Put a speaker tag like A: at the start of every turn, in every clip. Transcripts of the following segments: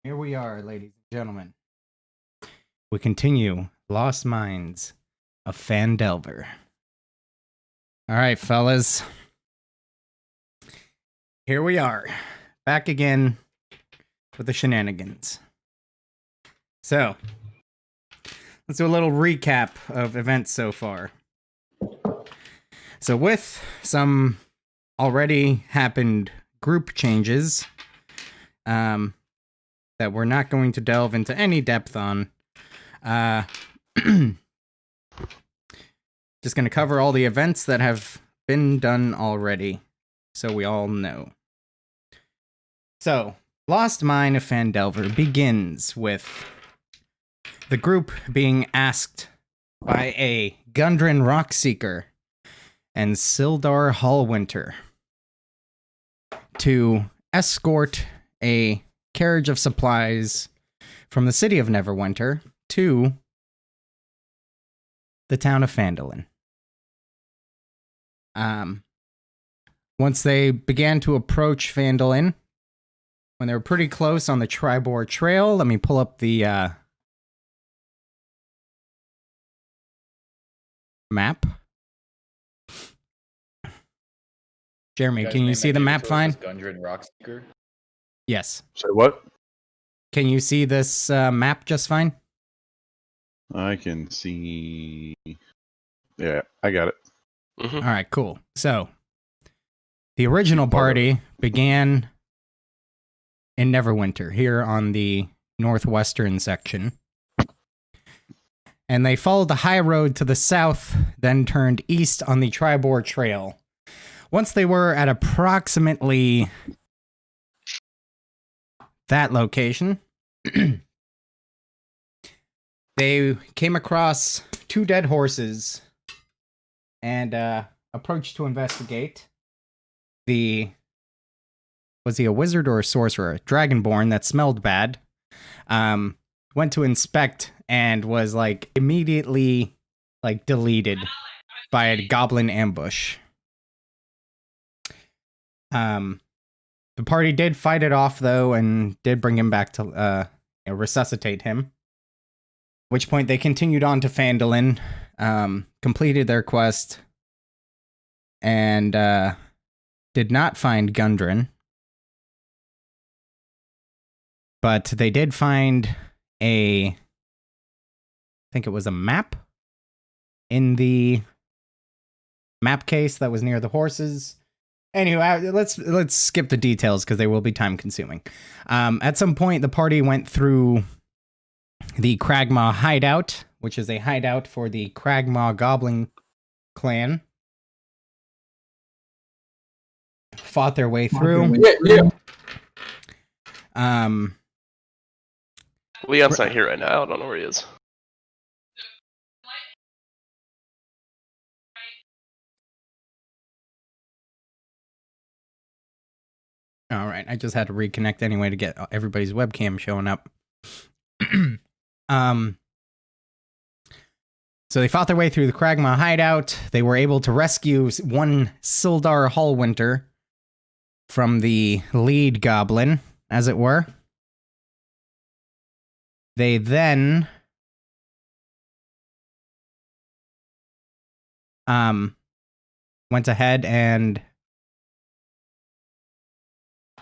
A: Here we are, ladies and gentlemen. We continue Lost Minds of Phandelver. All right, fellas. Here we are, back again with the shenanigans. So, let's do a little recap of events so far. So, with some already happened group changes, that we're not going to delve into any depth on. Just going to cover all the events that have been done already, so we all know. So, Lost Mine of Phandelver begins with the group being asked by a Gundren Rockseeker and Sildar Hallwinter to escort a carriage of supplies from the city of Neverwinter to the town of Phandalin. Once they began to approach Phandalin, when they were pretty close on the Tribor Trail, let me pull up the map. Jeremy, can you see the map fine?
B: Gundren Rockseeker.
A: Yes.
C: Say what?
A: Can you see this map just fine?
C: I can see. Yeah, I got it.
A: All right, cool. So, the original party began in Neverwinter, here on the northwestern section. And they followed the high road to the south, then turned east on the Tribor Trail. Once they were at approximately that location, they came across two dead horses and approached to investigate. Was he a wizard or a sorcerer? Dragonborn that smelled bad. Went to inspect and was immediately deleted by a goblin ambush. The party did fight it off, though, and did bring him back to resuscitate him. At which point they continued on to Phandalin, completed their quest, and did not find Gundren. But they did find I think it was a map in the map case that was near the horses. Anyway, let's skip the details because they will be time consuming. At some point, the party went through the Cragmaw hideout, which is a hideout for the Cragmaw Goblin clan. Fought their way through.
D: Leon's not here right now. I don't know where he is.
A: All right, I just had to reconnect anyway to get everybody's webcam showing up. So they fought their way through the Cragmaw hideout. They were able to rescue one Sildar Hallwinter from the lead goblin, as it were. They then went ahead and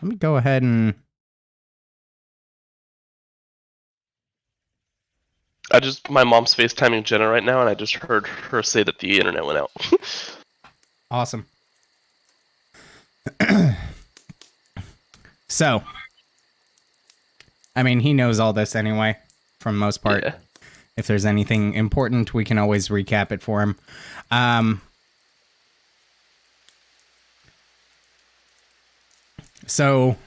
A: let me go ahead and
D: my mom's FaceTiming Jenna right now, and I just heard her say that the internet went out.
A: Awesome. So, I mean, he knows all this anyway, for the most part.
D: Yeah.
A: If there's anything important, we can always recap it for him. So,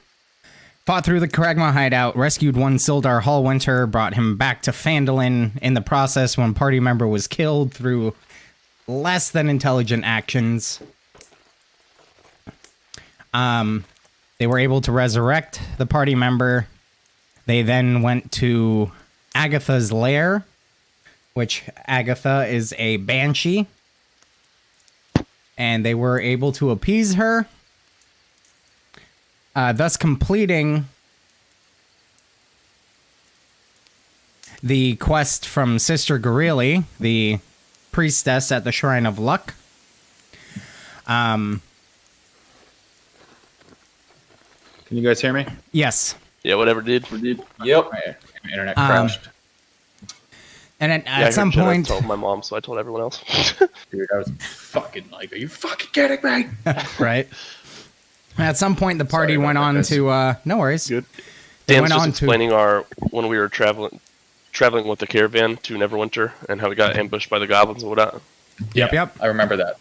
A: fought through the Cragmaw hideout, rescued one Sildar Hallwinter, brought him back to Phandalin. In the process, one party member was killed through less than intelligent actions. They were able to resurrect the party member. They then went to Agatha's lair, which Agatha is a banshee. And they were able to appease her, thus completing the quest from Sister Gorili, the priestess at the Shrine of Luck.
B: Can you guys hear me?
A: Yes.
D: Yeah, whatever, dude.
B: Yep. My internet crashed.
A: And
D: Yeah, I
A: at
D: heard
A: some
D: Jenna
A: point,
D: told my mom, so I told everyone else.
B: Dude, I was fucking like, are you fucking kidding me?
A: right? At some point, the party
B: Sorry
A: went
B: about
A: on
B: that,
A: to. No worries.
D: Good.
A: They
D: Dan's
A: went
D: just
A: on
D: explaining when we were traveling with the caravan to Neverwinter and how we got ambushed by the goblins and whatnot.
A: Yep.
B: I remember that.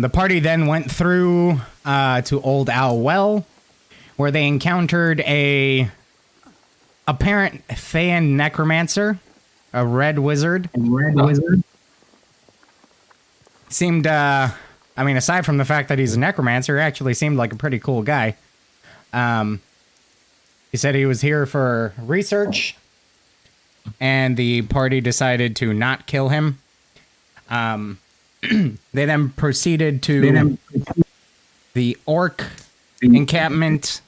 A: The party then went through to Old Owl Well, where they encountered a apparent Fan necromancer, a red wizard. Seemed, aside from the fact that he's a necromancer, he actually seemed like a pretty cool guy. He said he was here for research, and the party decided to not kill him. They then proceeded to the orc encampment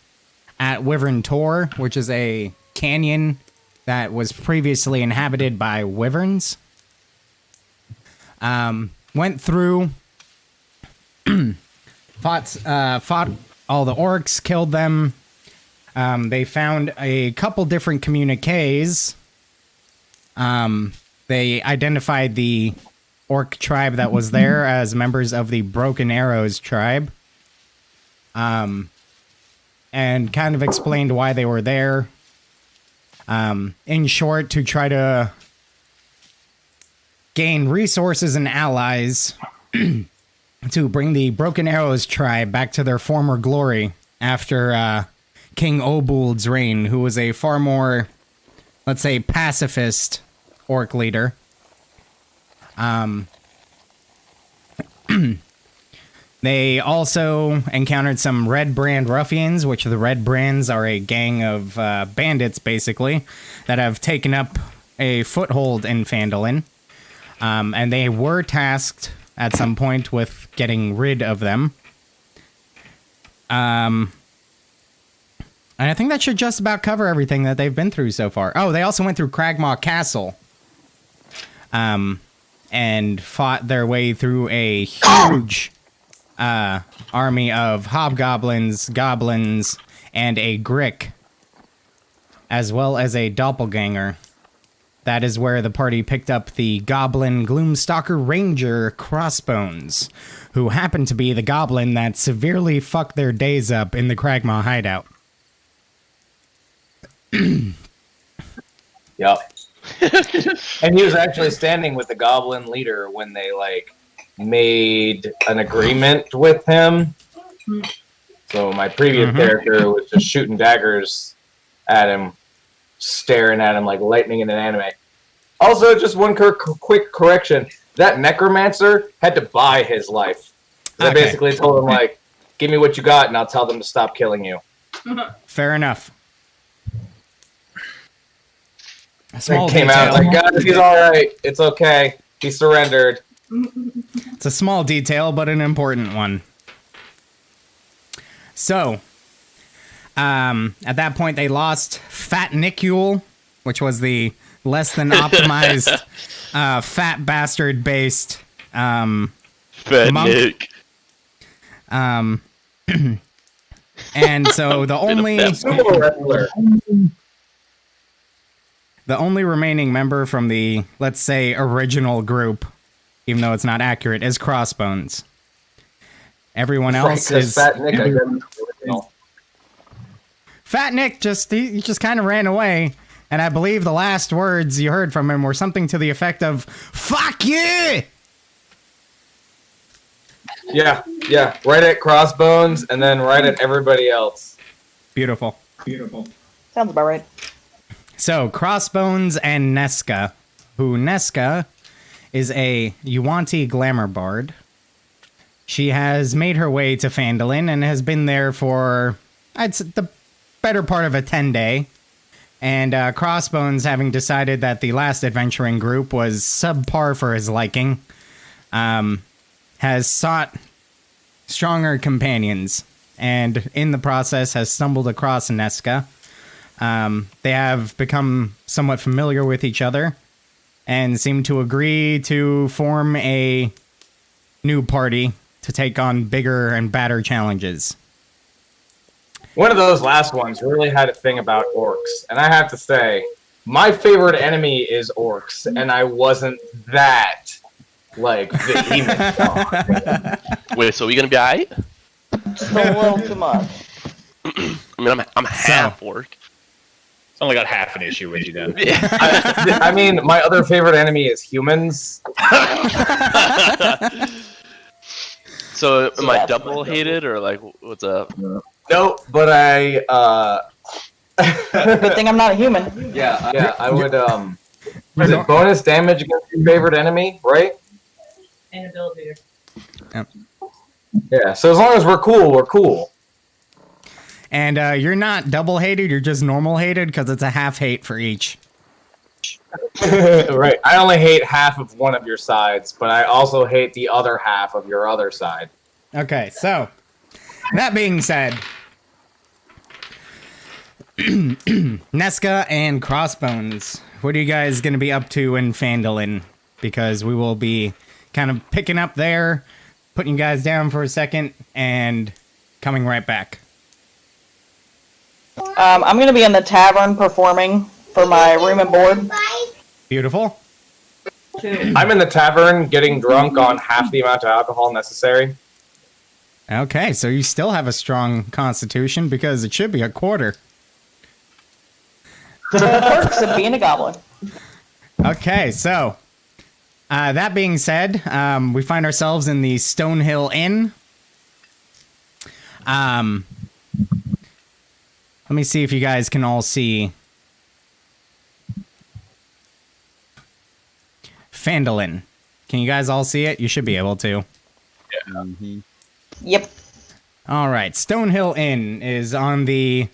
A: at Wyvern Tor, which is a canyon that was previously inhabited by wyverns. Went through, fought all the orcs, killed them. They found a couple different communiques. They identified the orc tribe that was there as members of the Broken Arrows tribe. And kind of explained why they were there. In short, to try to gain resources and allies to bring the Broken Arrows tribe back to their former glory after King Obuld's reign, who was a far more, let's say, pacifist orc leader. They also encountered some Red Brand ruffians, which the Red Brands are a gang of bandits, basically, that have taken up a foothold in Phandelver. And they were tasked at some point with getting rid of them. And I think that should just about cover everything that they've been through so far. Oh, they also went through Cragmaw Castle. And fought their way through a huge army of hobgoblins, goblins, and a grick, as well as a doppelganger. That is where the party picked up the Goblin Gloomstalker Ranger Crossbones, who happened to be the goblin that severely fucked their days up in the Cragmaw hideout.
B: Yep. And he was actually standing with the goblin leader when they made an agreement with him. So my previous character was just shooting daggers at him, staring at him like lightning in an anime. Also, just one quick correction. That necromancer had to buy his life. They basically told him, give me what you got and I'll tell them to stop killing you.
A: Fair enough.
B: Small came out guys, he's all right. It's okay. He surrendered.
A: It's a small detail, but an important one. So, at that point, they lost Fat Nicule, which was the less than optimized, fat bastard based
D: Fat
A: monk.
D: Nick.
A: And so the only remaining member from the, let's say, original group, even though it's not accurate, is Crossbones. Everyone else is
B: Fat Nick.
A: Fat Nick. He just kind of ran away, and I believe the last words you heard from him were something to the effect of "fuck you."
B: Yeah, right at Crossbones, and then right at everybody else.
A: Beautiful.
E: Sounds about right.
A: So, Crossbones and Nesca, who Nesca is a Yuanti glamour bard. She has made her way to Phandelver and has been there for, I'd say, the better part of a 10-day. And Crossbones, having decided that the last adventuring group was subpar for his liking, has sought stronger companions, and in the process has stumbled across Nesca, They have become somewhat familiar with each other and seem to agree to form a new party to take on bigger and badder challenges.
B: One of those last ones really had a thing about orcs, and I have to say, my favorite enemy is orcs, and I wasn't that, like, vehement.
D: Wait, so are we gonna be alright?
E: Just a little too much.
D: I mean, I'm half orc.
F: It's only got half an issue with you then.
B: I mean, my other favorite enemy is humans.
D: So am I double hated or like what's up?
B: No, but I
E: Good thing I'm not a human.
B: yeah, I would is it bonus damage against your favorite enemy, right?
G: And ability.
B: Yeah, so as long as we're cool, we're cool.
A: And you're not double hated, you're just normal hated because it's a half hate for each.
B: Right. I only hate half of one of your sides, but I also hate the other half of your other side.
A: Okay, so that being said, Nesca and Crossbones, what are you guys going to be up to in Phandelver? Because we will be kind of picking up there, putting you guys down for a second, and coming right back.
E: I'm going to be in the tavern performing for my room and board.
A: Beautiful.
B: I'm in the tavern getting drunk on half the amount of alcohol necessary.
A: Okay, so you still have a strong constitution because it should be a quarter.
E: The perks of being a goblin.
A: Okay, so that being said, we find ourselves in the Stonehill Inn. Let me see if you guys can all see Phandelver. Can you guys all see it? You should be able to.
C: Mm-hmm.
E: Yep.
A: All right, Stonehill Inn is on the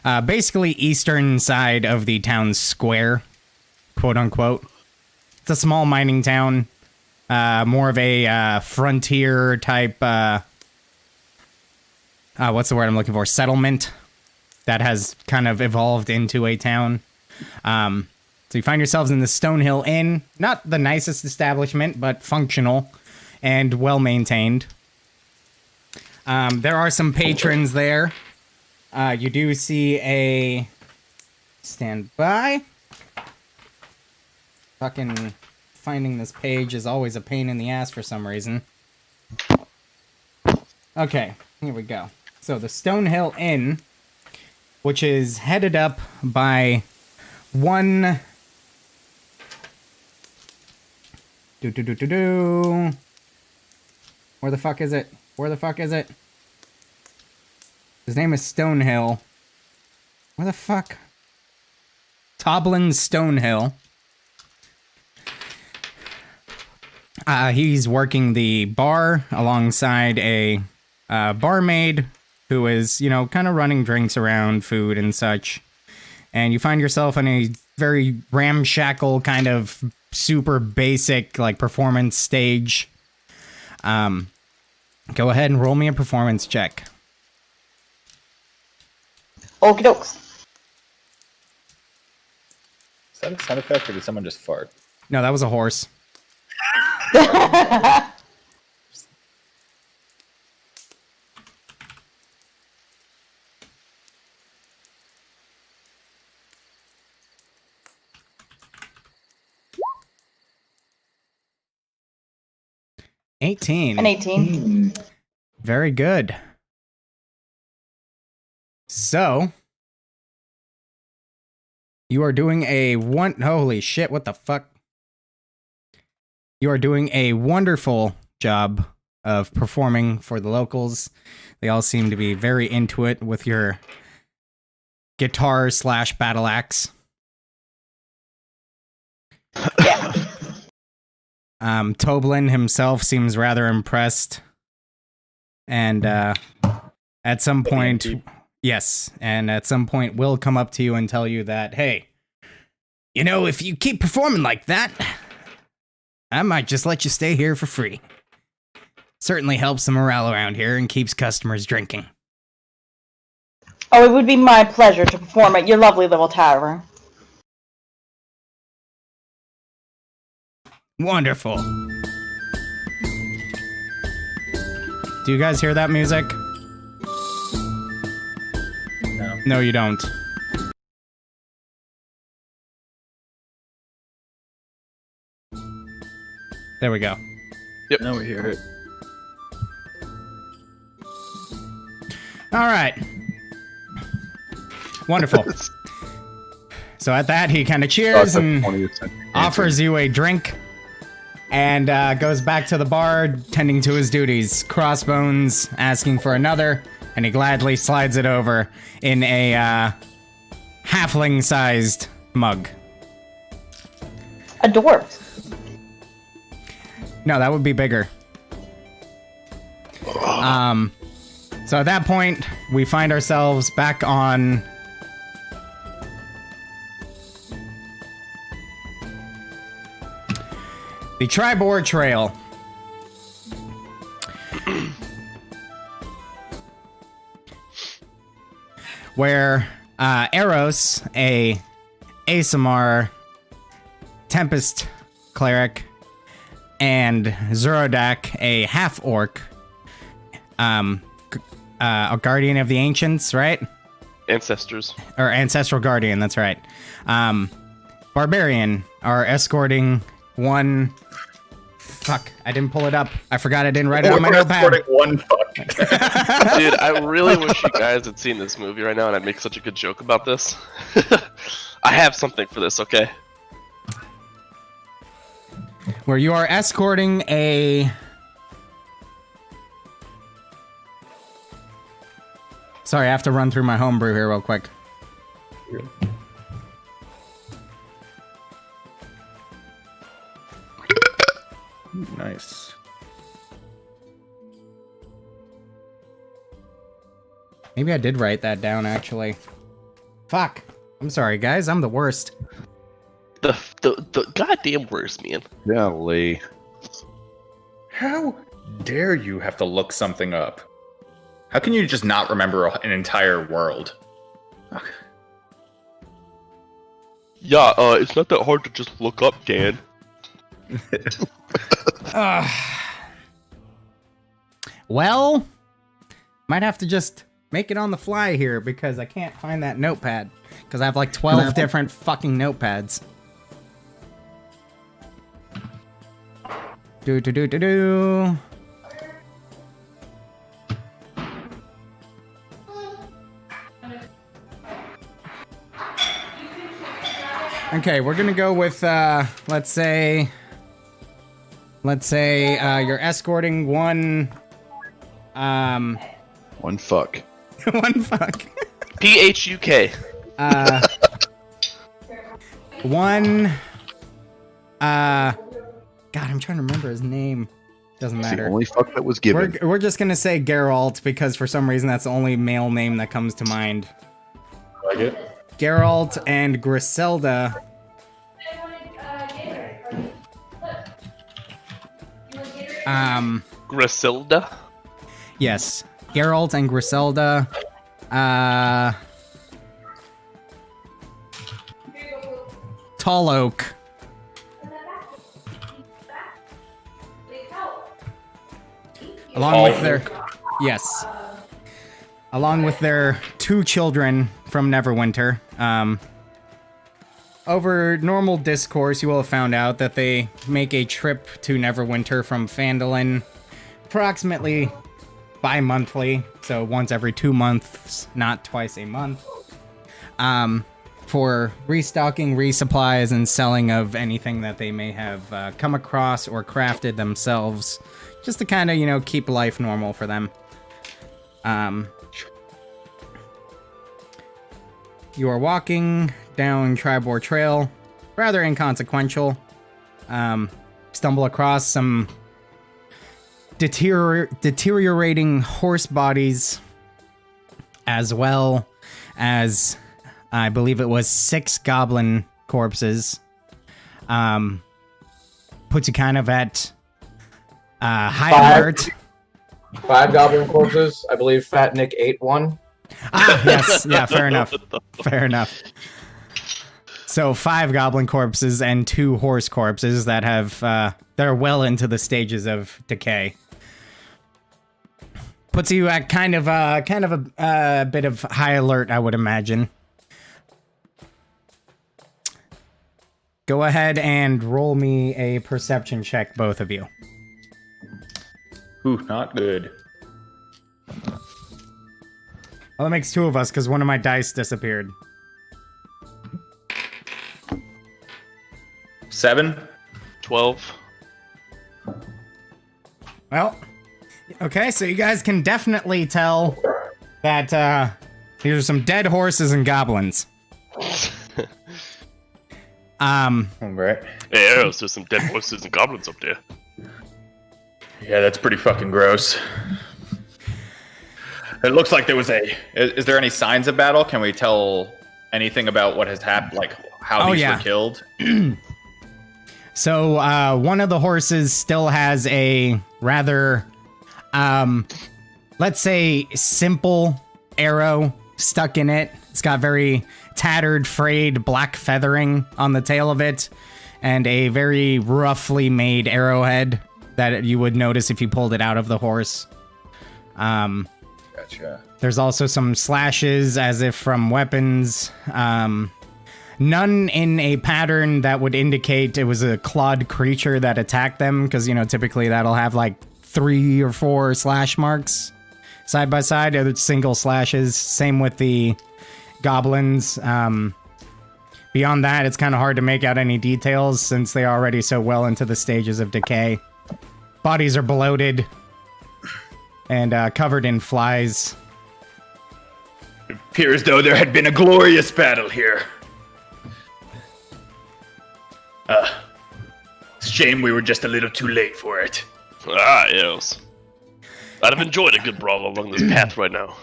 A: basically eastern side of the town square, quote unquote. It's a small mining town, more of a frontier type. What's the word I'm looking for? Settlement that has kind of evolved into a town. So you find yourselves in the Stonehill Inn, not the nicest establishment, but functional and well maintained. There are some patrons there. You do see a stand by. Fucking finding this page is always a pain in the ass for some reason. Okay, here we go. So the Stonehill Inn, which is headed up by one... Where the fuck is it? Where the fuck is it? His name is Stonehill. Where the fuck? Toblin Stonehill. He's working the bar alongside a barmaid who is, you know, kind of running drinks around, food and such. And you find yourself on a very ramshackle kind of super basic like performance stage. Go ahead and roll me a performance check.
E: Okie dokes.
F: Is that a sound effect or did someone just fart?
A: No, that was a horse. An
E: 18.
A: Very good. So, you are doing a holy shit, what the fuck? You are doing a wonderful job of performing for the locals. They all seem to be very into it with your guitar / battle axe.
E: Yeah.
A: Toblin himself seems rather impressed. And at some point, yes, and at some point will come up to you and tell you that, hey, you know, if you keep performing like that, I might just let you stay here for free. Certainly helps the morale around here and keeps customers drinking.
E: Oh, it would be my pleasure to perform at your lovely little tavern.
A: Wonderful. Do you guys hear that music?
F: No.
A: No, you don't. There we go.
F: Now we hear it.
A: All right. Wonderful. So at that, he kind of cheers and offers you a drink and goes back to the bar, tending to his duties. Crossbones asking for another, and he gladly slides it over in a halfling-sized mug.
E: A dwarf.
A: No, that would be bigger. So at that point, we find ourselves back on the Tribord Trail. Where Eros, a Asimar Tempest cleric, and Zurodak, a half-orc, a guardian of the ancients, right?
D: Ancestors.
A: Or ancestral guardian, that's right. Barbarian are escorting one... Fuck, I didn't pull it up. I forgot I didn't write it on my notepad.
F: One fuck.
D: Dude, I really wish you guys had seen this movie right now, and I'd make such a good joke about this. I have something for this, okay?
A: Where you are escorting a... Sorry, I have to run through my homebrew here real quick.
F: Nice.
A: Maybe I did write that down, actually. Fuck. I'm sorry, guys. I'm the worst.
D: The goddamn worst, man.
C: Golly.
F: How dare you have to look something up? How can you just not remember an entire world?
D: Yeah, it's not that hard to just look up, Dan.
A: Well, might have to just make it on the fly here because I can't find that notepad. Because I have like 12 different fucking notepads. Do. Okay, we're gonna go with, let's say you're escorting one,
C: One fuck.
A: one fuck.
D: PHUK.
A: One, God, I'm trying to remember his name. Doesn't
C: It's the
A: matter.
C: only fuck that was given.
A: We're just gonna say Geralt because for some reason that's the only male name that comes to mind.
F: Like it?
A: Geralt and Griselda.
D: Griselda?
A: Yes. Geralt and Griselda. Tall Oak. Along with their... Yes. Along with their 2 children from Neverwinter. Over normal discourse, you will have found out that they make a trip to Neverwinter from Phandelver approximately bi-monthly, so once every 2 months, not twice a month, for restocking, resupplies, and selling of anything that they may have come across or crafted themselves, just to kind of, keep life normal for them. You are walking down Tribord Trail, rather inconsequential. Stumble across some deteriorating horse bodies, as well as, I believe it was 6 goblin corpses. Puts you kind of at high alert.
B: 5 goblin corpses. I believe Fat Nick ate one.
A: Ah, yes. Yeah, fair enough. Fair enough. So 5 goblin corpses and 2 horse corpses that have they're well into the stages of decay. Puts you at kind of a bit of high alert, I would imagine. Go ahead and roll me a perception check, both of you.
F: Ooh, not good.
A: Well, that makes 2 of us because one of my dice disappeared.
F: 7.
D: 12.
A: Well, okay, so you guys can definitely tell that these are some dead horses and goblins.
F: All right.
D: Hey, Arrows, there's some dead horses and goblins up there.
F: Yeah, that's pretty fucking gross. It looks like there was a. Is there any signs of battle? Can we tell anything about what has happened? Like how these were killed?
A: So one of the horses still has a rather, let's say, simple arrow stuck in it. It's got very tattered, frayed black feathering on the tail of it, and a very roughly made arrowhead that you would notice if you pulled it out of the horse.
F: Gotcha.
A: There's also some slashes as if from weapons. None in a pattern that would indicate it was a clawed creature that attacked them, because, you know, typically that'll have like 3 or 4 slash marks side by side, other single slashes. Same with the goblins. Beyond that, it's kind of hard to make out any details since they are already so well into the stages of decay. Bodies are bloated and covered in flies.
F: It appears though there had been a glorious battle here. Shame we were just a little too late for it.
D: Ah, yes. I'd have enjoyed a good brawl along this path right now.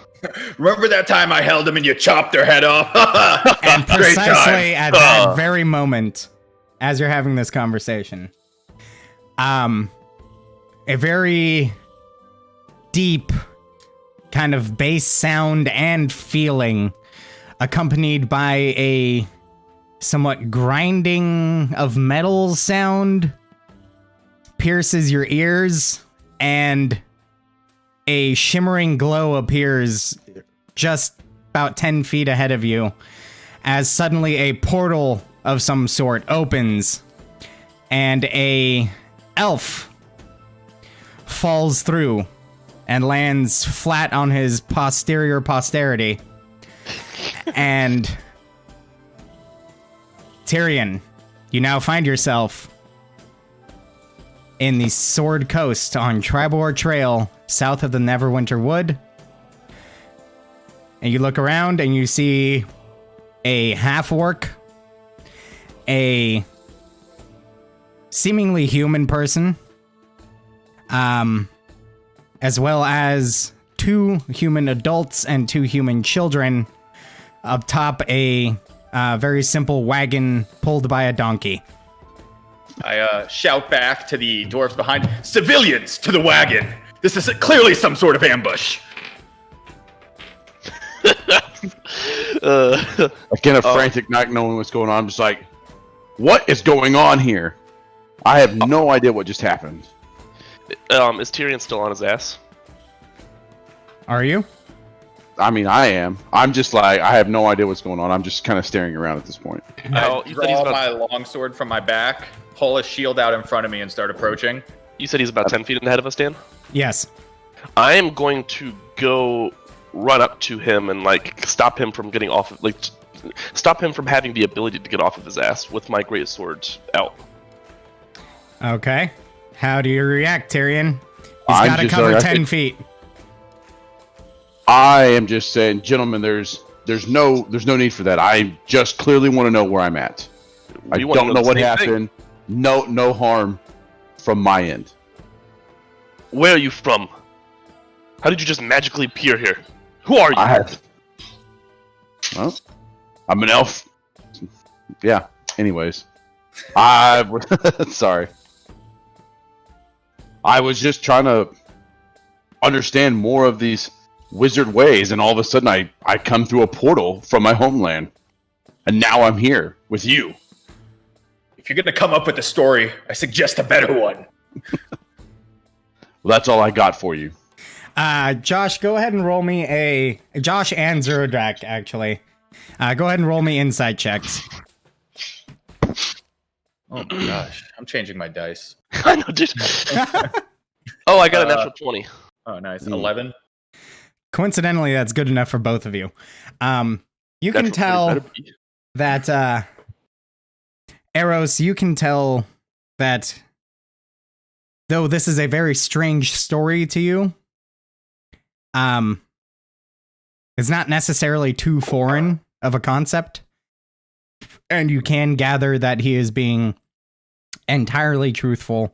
F: Remember that time I held them and you chopped their head off?
A: And
F: Great time.
A: precisely at that very moment, as you're having this conversation, a very deep kind of bass sound and feeling, accompanied by a somewhat grinding of metal sound, pierces your ears, and a shimmering glow appears just about 10 feet ahead of you, as suddenly a portal of some sort opens, and a elf falls through and lands flat on his posterior posterity. And Tyrion, you now find yourself in the Sword Coast on Tribor Trail, south of the Neverwinter Wood. And you look around and you see a half-orc, a seemingly human person, as well as 2 human adults and 2 human children up top a very simple wagon pulled by a donkey.
F: I shout back to the dwarves behind, civilians to the wagon! This is clearly some sort of ambush!
C: Again, a frantic, not knowing what's going on. I'm just like, what is going on here? I have no idea what just happened.
D: Is Tyrion still on his ass?
A: Are you?
C: I mean, I am. I'm just like, I have no idea what's going on. I'm just kind of staring around at this point.
D: Oh,
F: I
D: you said he's
F: draw
D: about,
F: my longsword from my back, pull a shield out in front of me, and start approaching.
D: you said he's about 10 feet ahead of us, Dan?
A: Yes.
D: I am going to go run up to him and, like, stop him from getting off of, like, stop him from having the ability to get off of his ass with my great sword out.
A: Okay. How do you react, Tyrion? He's
C: I'm
A: got to
C: just
A: cover
C: like,
A: 10 feet.
C: I am just saying, gentlemen, there's no need for that. I just clearly want to know where I'm at. I
D: You wanna
C: don't
D: know
C: know
D: the
C: what
D: same
C: happened. No harm from my end.
D: Where are you from? How did you just magically appear here? Who are you?
C: Well, I'm an elf. Yeah. Anyways, sorry. I was just trying to understand more of these wizard ways, and all of a sudden I come through a portal from my homeland. And now I'm here with you.
F: If you're going to come up with a story, I suggest a better one.
C: Well, that's all I got for you.
A: Josh, go ahead and roll me Josh and Zerodak, actually. Go ahead and roll me insight checks.
F: Oh my gosh. I'm changing my dice.
D: I know, dude. Oh, I got a natural 20.
F: Oh, nice. 11?
A: Coincidentally, that's good enough for both of you. You can tell that, Eros, you can tell that though this is a very strange story to you, it's not necessarily too foreign of a concept. And you can gather that he is being entirely truthful,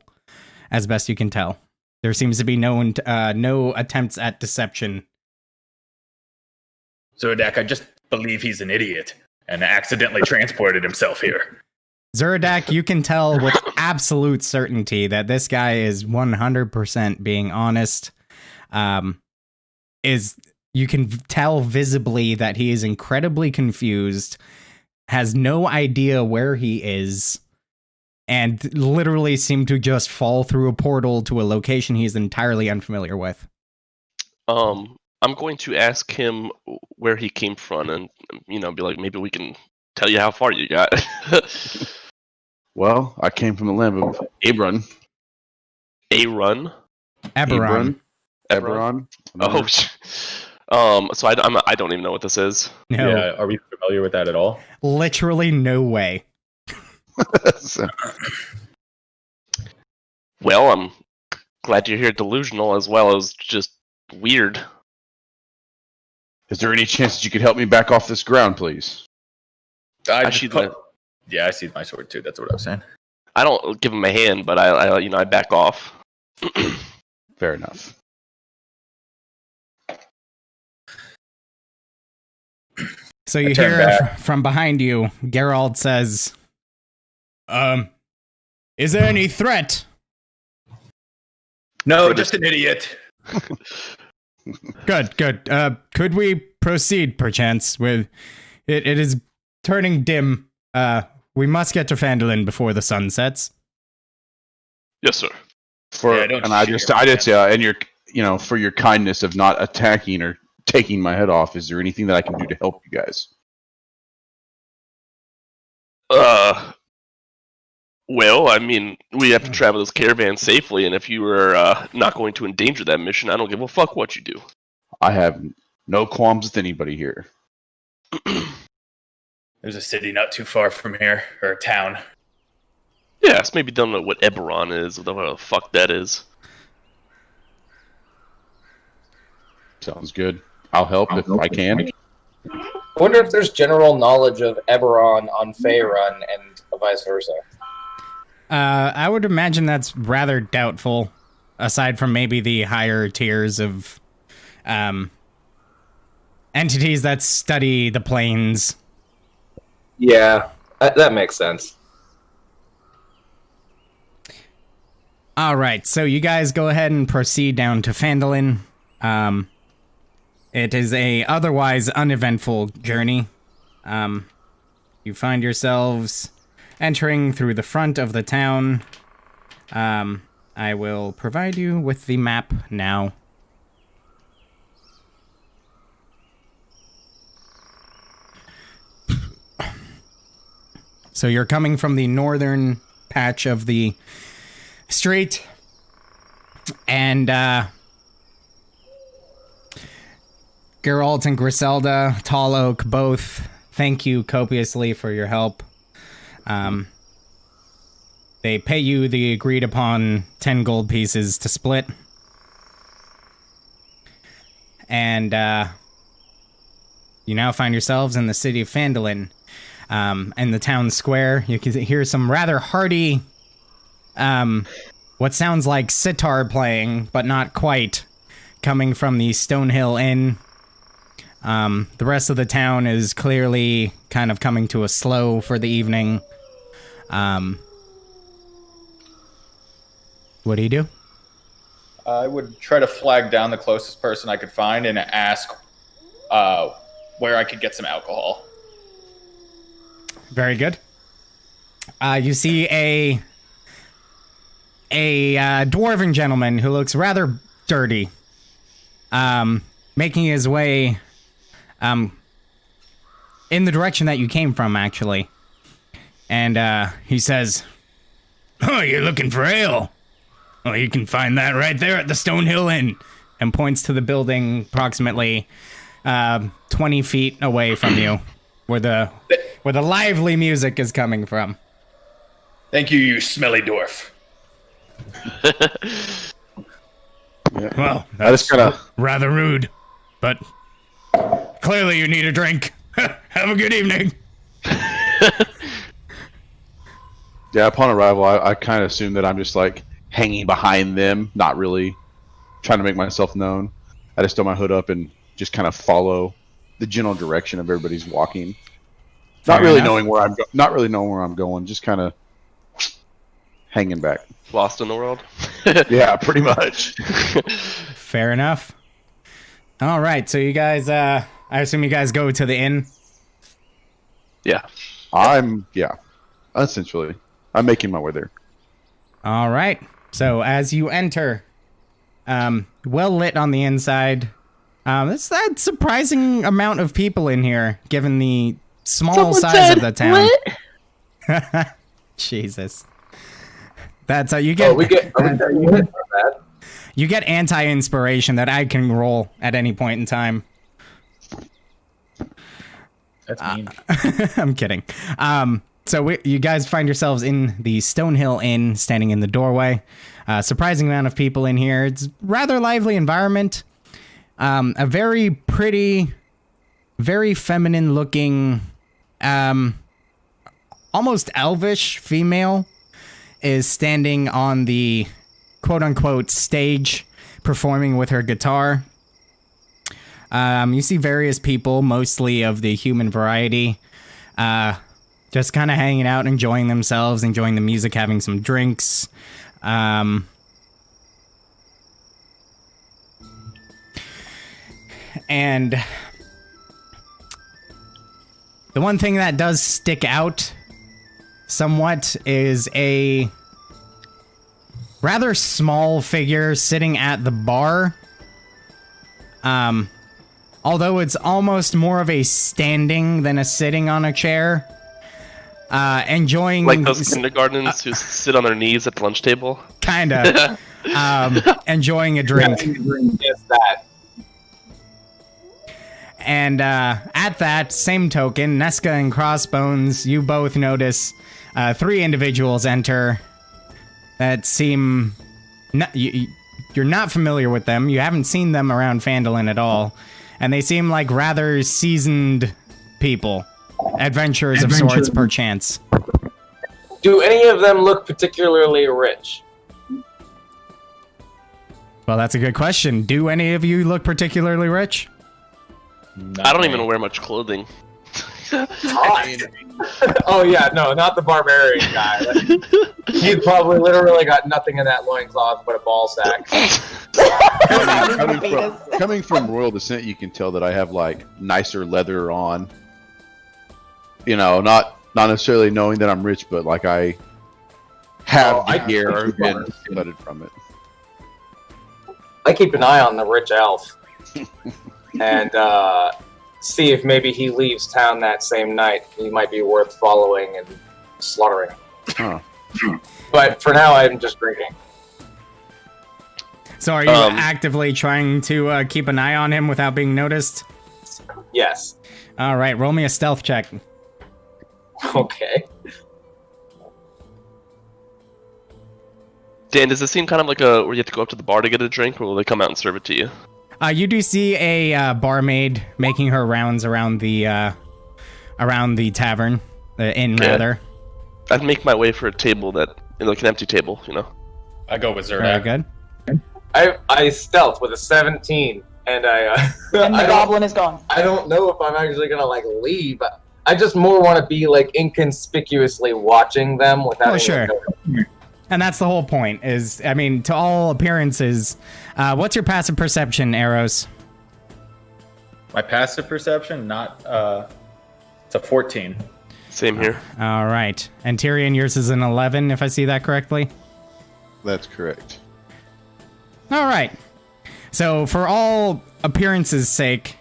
A: as best you can tell. There seems to be no attempts at deception.
F: Zodak, I just believe he's an idiot and accidentally transported himself here.
A: Zeradak, you can tell with absolute certainty that this guy is 100% being honest. You can tell visibly that he is incredibly confused, has no idea where he is, and literally seemed to just fall through a portal to a location he's entirely unfamiliar with.
D: I'm going to ask him where he came from and, be like, maybe we can tell you how far you got.
C: Well, I came from the land of Abron.
D: Aron?
A: Eberron.
C: Eberron.
D: So I don't even know what this is.
A: No.
F: Yeah, are we familiar with that at all?
A: Literally no way.
D: Well, I'm glad you're here delusional as well as just weird.
C: Is there any chance that you could help me back off this ground, please?
F: I see my sword too. That's what I was saying.
D: I don't give him a hand, but I back off.
C: Fair enough.
A: So you hear from behind you, Geralt says, is there any threat?
F: No, just an idiot.
A: Good. Could we proceed, perchance? With it is turning dim. We must get to Phandelver before the sun sets.
D: Yes, sir.
C: And for your kindness of not attacking or taking my head off, is there anything that I can do to help you guys?
D: Well, we have to travel this caravan safely, and if you are not going to endanger that mission, I don't give a fuck what you do.
C: I have no qualms with anybody here.
F: There's a city not too far from here, or a town.
D: Yes, maybe don't know what Eberron is, or whatever the fuck that is.
C: Sounds good. I'll help if I can.
B: I wonder if there's general knowledge of Eberron on Faerun and vice versa.
A: I would imagine that's rather doubtful, aside from maybe the higher tiers of entities that study the planes.
B: Yeah, that makes sense.
A: All right, so you guys go ahead and proceed down to Phandelver. It is a otherwise uneventful journey. You find yourselves entering through the front of the town. I will provide you with the map now. So you're coming from the northern patch of the street, and Geralt and Griselda, Tall Oak, both thank you copiously for your help. They pay you the agreed upon 10 gold pieces to split. And you now find yourselves in the city of Phandelver. In the town square, you can hear some rather hearty, what sounds like sitar playing, but not quite, coming from the Stonehill Inn. The rest of the town is clearly kind of coming to a slow for the evening. What do you do?
F: I would try to flag down the closest person I could find and ask where I could get some alcohol.
A: Very good. You see a dwarven gentleman who looks rather dirty, making his way in the direction that you came from, actually. And he says, "Oh, you're looking for ale? Well, you can find that right there at the Stonehill Inn," and points to the building approximately 20 feet away from you, where the lively music is coming from.
F: Thank you, you smelly dwarf.
A: Well,
C: I just gotta.
A: rather rude, but clearly you need a drink. Have a good evening.
C: Yeah, upon arrival, I kind of assume that I'm just like hanging behind them, not really trying to make myself known. I just throw my hood up and just kind of follow the general direction of everybody's walking. Not really knowing where I'm going, just kind of hanging back.
D: Lost in the world.
C: Yeah, pretty much.
A: Fair enough. All right, so you guys, I assume you guys go to the inn.
D: Yeah.
C: Essentially. I'm making my way there.
A: All right. So as you enter, well lit on the inside. It's that surprising amount of people in here, given the small size of the town. Jesus. That's how you get.
B: Oh, we get that.
A: You get anti-inspiration that I can roll at any point in time.
F: That's mean.
A: I'm kidding. So you guys find yourselves in the Stonehill Inn, standing in the doorway. Surprising amount of people in here. It's rather lively environment. A very pretty, very feminine looking, almost elvish female is standing on the quote unquote stage performing with her guitar. You see various people, mostly of the human variety, just kind of hanging out, enjoying themselves, enjoying the music, having some drinks. And the one thing that does stick out somewhat is a rather small figure sitting at the bar. Although it's almost more of a standing than a sitting on a chair. Enjoying...
D: Like those kindergartens who sit on their knees at the lunch table?
A: Kinda. Enjoying a drink.
B: Yes, that.
A: And at that same token, Nesca and Crossbones, you both notice 3 individuals enter that seem... you're not familiar with them. You haven't seen them around Phandelver at all. And they seem like rather seasoned people. Adventurers of sorts, perchance.
B: Do any of them look particularly rich?
A: Well, that's a good question. Do any of you look particularly rich?
D: I don't even wear much clothing.
B: Oh yeah, no, not the barbarian guy. He's probably literally got nothing in that loincloth but a ball sack.
C: Coming from royal descent, you can tell that I have like nicer leather on. You know, not necessarily knowing that I'm rich, but like I have the gear and flooded from it.
B: I keep an eye on the rich elf and see if maybe he leaves town that same night. He might be worth following and slaughtering.
C: Huh.
B: But for now, I'm just drinking.
A: So are you actively trying to keep an eye on him without being noticed?
B: Yes.
A: All right, roll me a stealth check.
B: Okay.
D: Dan, does this seem kind of like where you have to go up to the bar to get a drink, or will they come out and serve it to you?
A: You do see a barmaid making her rounds around the tavern, the inn rather.
D: I'd make my way for a table like an empty table, you know.
F: I go with
A: Very
F: Zerdak.
A: good.
B: I stealth with a 17, and
E: And the goblin is gone.
B: I don't know if I'm actually gonna like leave. I just more want to be like inconspicuously watching them without.
A: Oh, sure. And that's the whole point. Is I mean, to all appearances, what's your passive perception, Arrows?
F: My passive perception, it's a 14.
D: Same here.
A: All right. And Tyrion, yours is an 11, if I see that correctly.
C: That's correct.
A: All right. So, for all appearances' sake,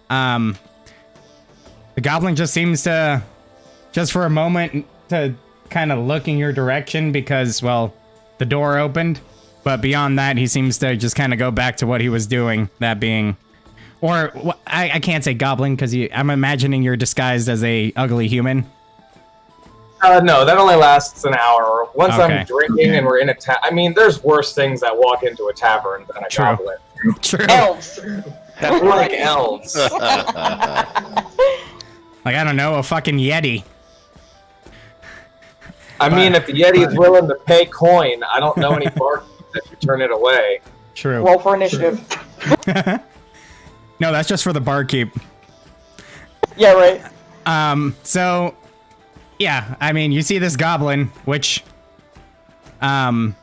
A: the goblin just seems to, just for a moment, to kind of look in your direction because, well, the door opened. But beyond that, he seems to just kind of go back to what he was doing, that being... Or, I can't say goblin because I'm imagining you're disguised as a ugly human.
B: No, that only lasts an hour. Once
A: Okay.
B: I'm drinking and we're in a I mean, there's worse things that walk into a tavern than a goblin.
A: True.
E: Elves.
B: We're like elves.
A: Like, I don't know, a fucking Yeti.
B: I mean, if the Yeti's willing to pay coin, I don't know any barkeep that should turn it away.
A: True.
E: Roll for initiative.
A: No, that's just for the barkeep.
E: Yeah, right.
A: So, yeah, I mean, you see this goblin, which, Arrows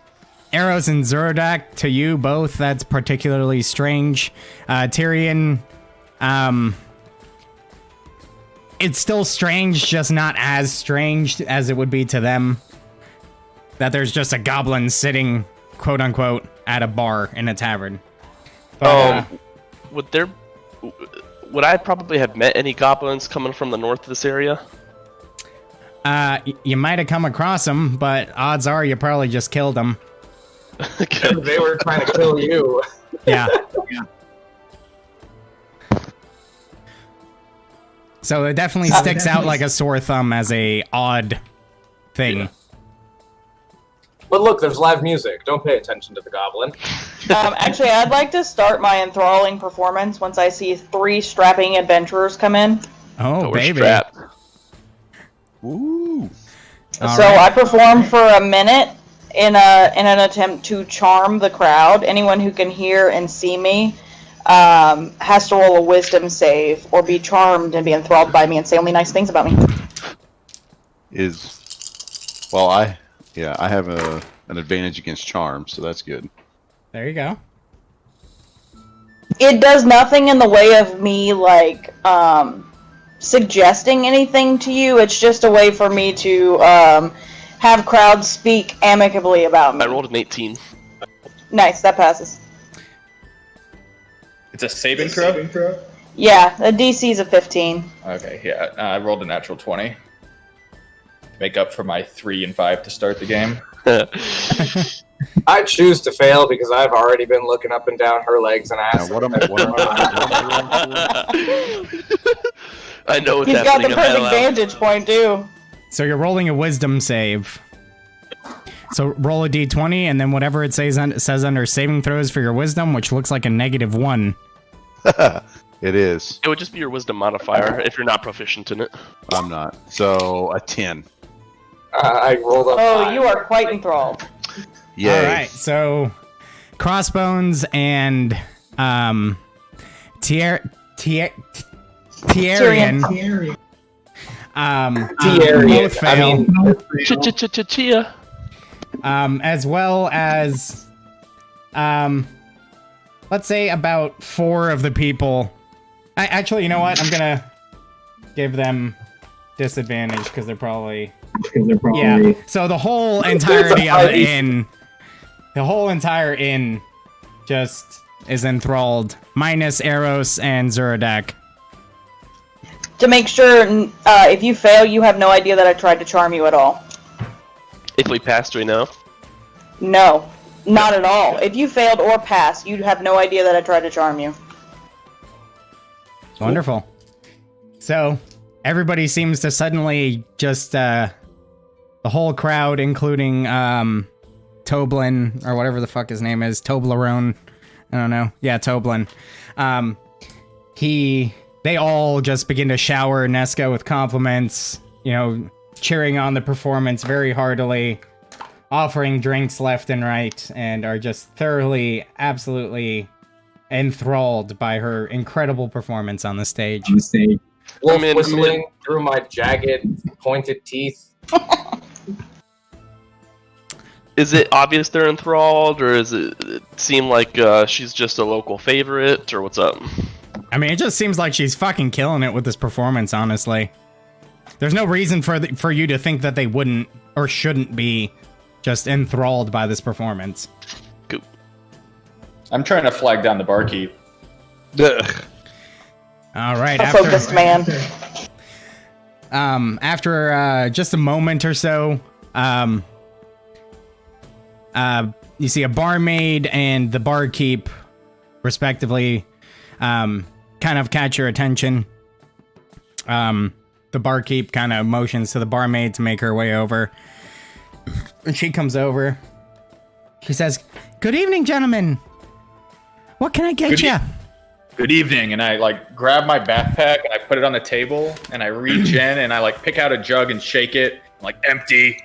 A: and Zorodak, to you both, that's particularly strange. Tyrion, it's still strange, just not as strange as it would be to them. That there's just a goblin sitting, quote unquote, at a bar in a tavern. But,
D: Would I probably have met any goblins coming from the north of this area?
A: you might have come across them, but odds are you probably just killed them.
B: They were trying to kill you.
A: Yeah. So it definitely sticks out like a sore thumb as a odd thing.
B: But look, there's live music. Don't pay attention to the goblin.
E: Actually, I'd like to start my enthralling performance once I see 3 strapping adventurers come in.
A: Oh,
D: We're
A: baby.
D: strapped.
C: Ooh.
A: All
E: So
A: right.
E: I perform for a minute in an attempt to charm the crowd. Anyone who can hear and see me has to roll a wisdom save or be charmed and be enthralled by me and say only nice things about me.
C: I have an advantage against charm, so that's good.
A: There you go.
E: It does nothing in the way of me, like, suggesting anything to you. It's just a way for me to have crowds speak amicably about me.
D: I rolled an 18.
E: Nice, that passes.
F: It's a saving throw?
E: Yeah, the DC's a 15.
F: Okay, yeah. I rolled a natural 20. Make up for my 3 and 5 to start the game.
B: I choose to fail because I've already been looking up and down her legs and ass.
C: Now, what am I
D: I know what's
E: He's got
D: happening.
E: the perfect vantage point, too.
A: So you're rolling a wisdom save. So roll a d20, and then whatever it says under saving throws for your wisdom, which looks like a -1.
C: It is.
D: It would just be your wisdom modifier if you're not proficient in it.
C: I'm not. So a 10.
B: I rolled up.
E: Oh,
B: 5.
E: you are quite enthralled.
C: Yay.
A: All right, so Crossbones and Tyrion.
B: Tyrion.
A: Both fail.
D: Chia.
A: As well as, let's say about 4 of the people. Actually, you know what? I'm gonna give them disadvantage because they're probably. Yeah. So the whole entirety of the inn, just is enthralled, minus Eros and Zorodak.
E: To make sure, if you fail, you have no idea that I tried to charm you at all.
D: If we pass, do we know?
E: No, not at all. If you failed or passed, you'd have no idea that I tried to charm you.
A: Wonderful. So everybody seems to suddenly just the whole crowd, including Toblin or whatever the fuck his name is, Toblerone. I don't know. Yeah, Toblin. They all just begin to shower Nesca with compliments, you know, cheering on the performance very heartily, offering drinks left and right, and are just thoroughly, absolutely enthralled by her incredible performance on the stage.
B: Wolf whistling through my jagged, pointed teeth.
D: is it obvious they're enthralled, or is it seem like she's just a local favorite, or what's up?
A: I mean, it just seems like she's fucking killing it with this performance, honestly. There's no reason for you to think that they wouldn't or shouldn't be just enthralled by this performance.
D: Cool.
F: I'm trying to flag down the barkeep.
A: All right,
E: A focused man.
A: After just a moment or so, you see a barmaid and the barkeep, respectively, kind of catch your attention. The barkeep kind of motions to the barmaid to make her way over. And she comes over. She says, "Good evening, gentlemen. What can I get you?"
F: Good evening. And I grab my backpack and I put it on the table and I reach in and I pick out a jug and shake it. I'm empty.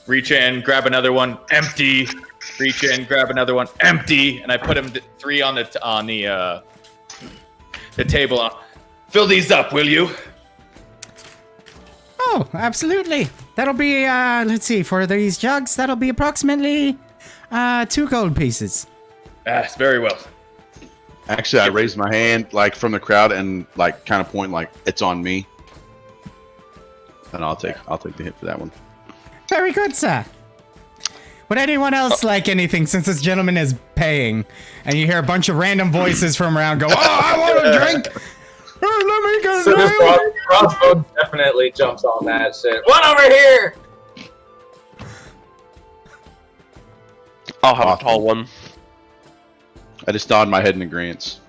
F: Reach in, grab another one, empty. Reach in, grab another one, empty. And I put them 3 on the table. Fill these up, will you?
A: Oh, absolutely. That'll be, let's see, for these jugs, that'll be approximately 2 gold pieces.
F: Yes, very well.
C: Actually, I raised my hand from the crowd and kind of point it's on me. And I'll take the hit for that one.
A: Very good, sir. Would anyone else like anything since this gentleman is paying? And you hear a bunch of random voices from around go, "Oh, I want a drink! Oh, let me get a
B: So this
A: drink!"
B: crossbow definitely jumps on that shit. One over here!
D: I'll have a tall one.
C: I just nod my head in agreement.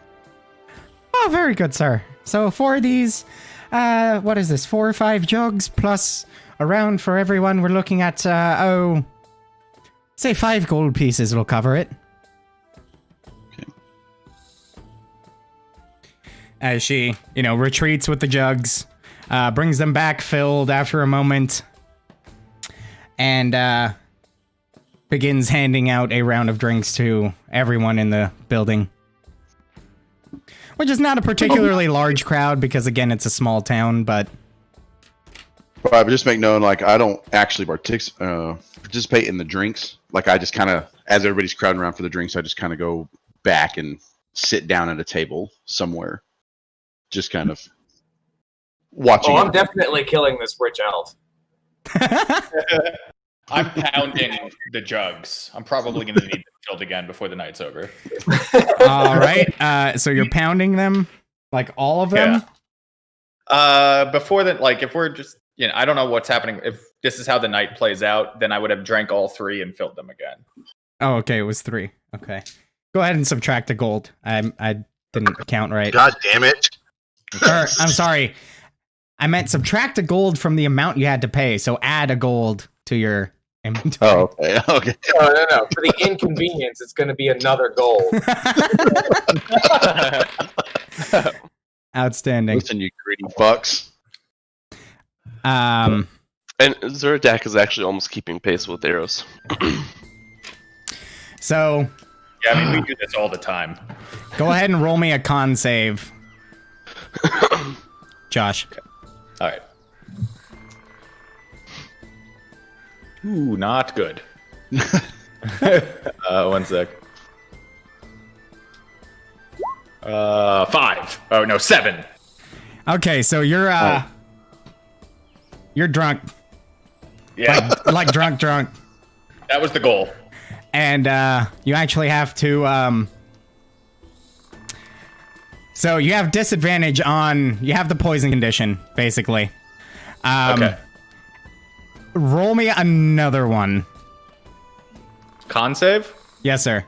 A: Oh, very good, sir. So for these, what is this, 4 or 5 jugs plus a round for everyone, we're looking at, say 5 gold pieces will cover it.
C: Okay.
A: As she, retreats with the jugs, brings them back filled after a moment, and begins handing out a round of drinks to everyone in the building. Which is not a particularly large crowd because, again, it's a small town, but...
C: Right, but just make known, I don't actually participate in the drinks. I just kind of, as everybody's crowding around for the drinks, I just kind of go back and sit down at a table somewhere. Just kind of watching.
B: Oh, I'm definitely killing this rich elf.
F: I'm pounding the jugs. I'm probably going to need them filled again before the night's over.
A: All right. So you're pounding them? All of them?
F: Yeah. Before that, if we're just, I don't know what's happening. If this is how the night plays out, then I would have drank all 3 and filled them again.
A: Oh, okay. It was 3. Okay. Go ahead and subtract a gold. I didn't count right.
H: God damn it.
A: Or, I'm sorry. I meant subtract a gold from the amount you had to pay. So add a gold to your inventory.
C: Oh, okay. Okay.
B: No. For the inconvenience, it's going to be another gold.
A: Outstanding.
C: Listen, you greedy fucks.
D: And Zeradak is actually almost keeping pace with Eros.
A: So...
F: Yeah, I mean, we do this all the time.
A: Go ahead and roll me a con save. Josh.
F: Okay. All right. Ooh, not good. 1 sec. 5. Oh, no, 7.
A: Okay, so you're drunk.
F: Yeah.
A: Like drunk.
F: That was the goal.
A: And you actually have to so you have disadvantage on you have the poison condition, basically.
F: Okay.
A: Roll me another one.
F: Con save?
A: Yes, sir.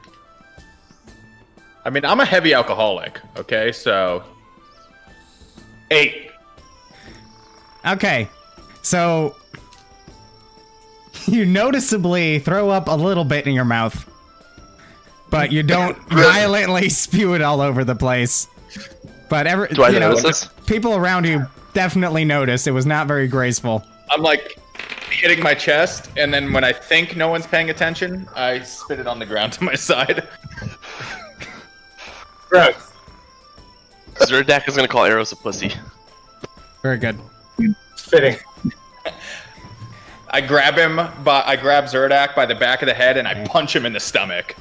F: I mean, I'm a heavy alcoholic, okay? So 8.
A: Okay. So you noticeably throw up a little bit in your mouth, but you don't violently spew it all over the place. But
D: Do I notice this?
A: People around you definitely noticed. It was not very graceful.
F: I'm hitting my chest, and then when I think no one's paying attention, I spit it on the ground to my side.
B: Gross.
D: Zeradak is going to call Eros a pussy.
A: Very good.
B: Fitting.
F: I grab Zerdak by the back of the head and I punch him in the stomach.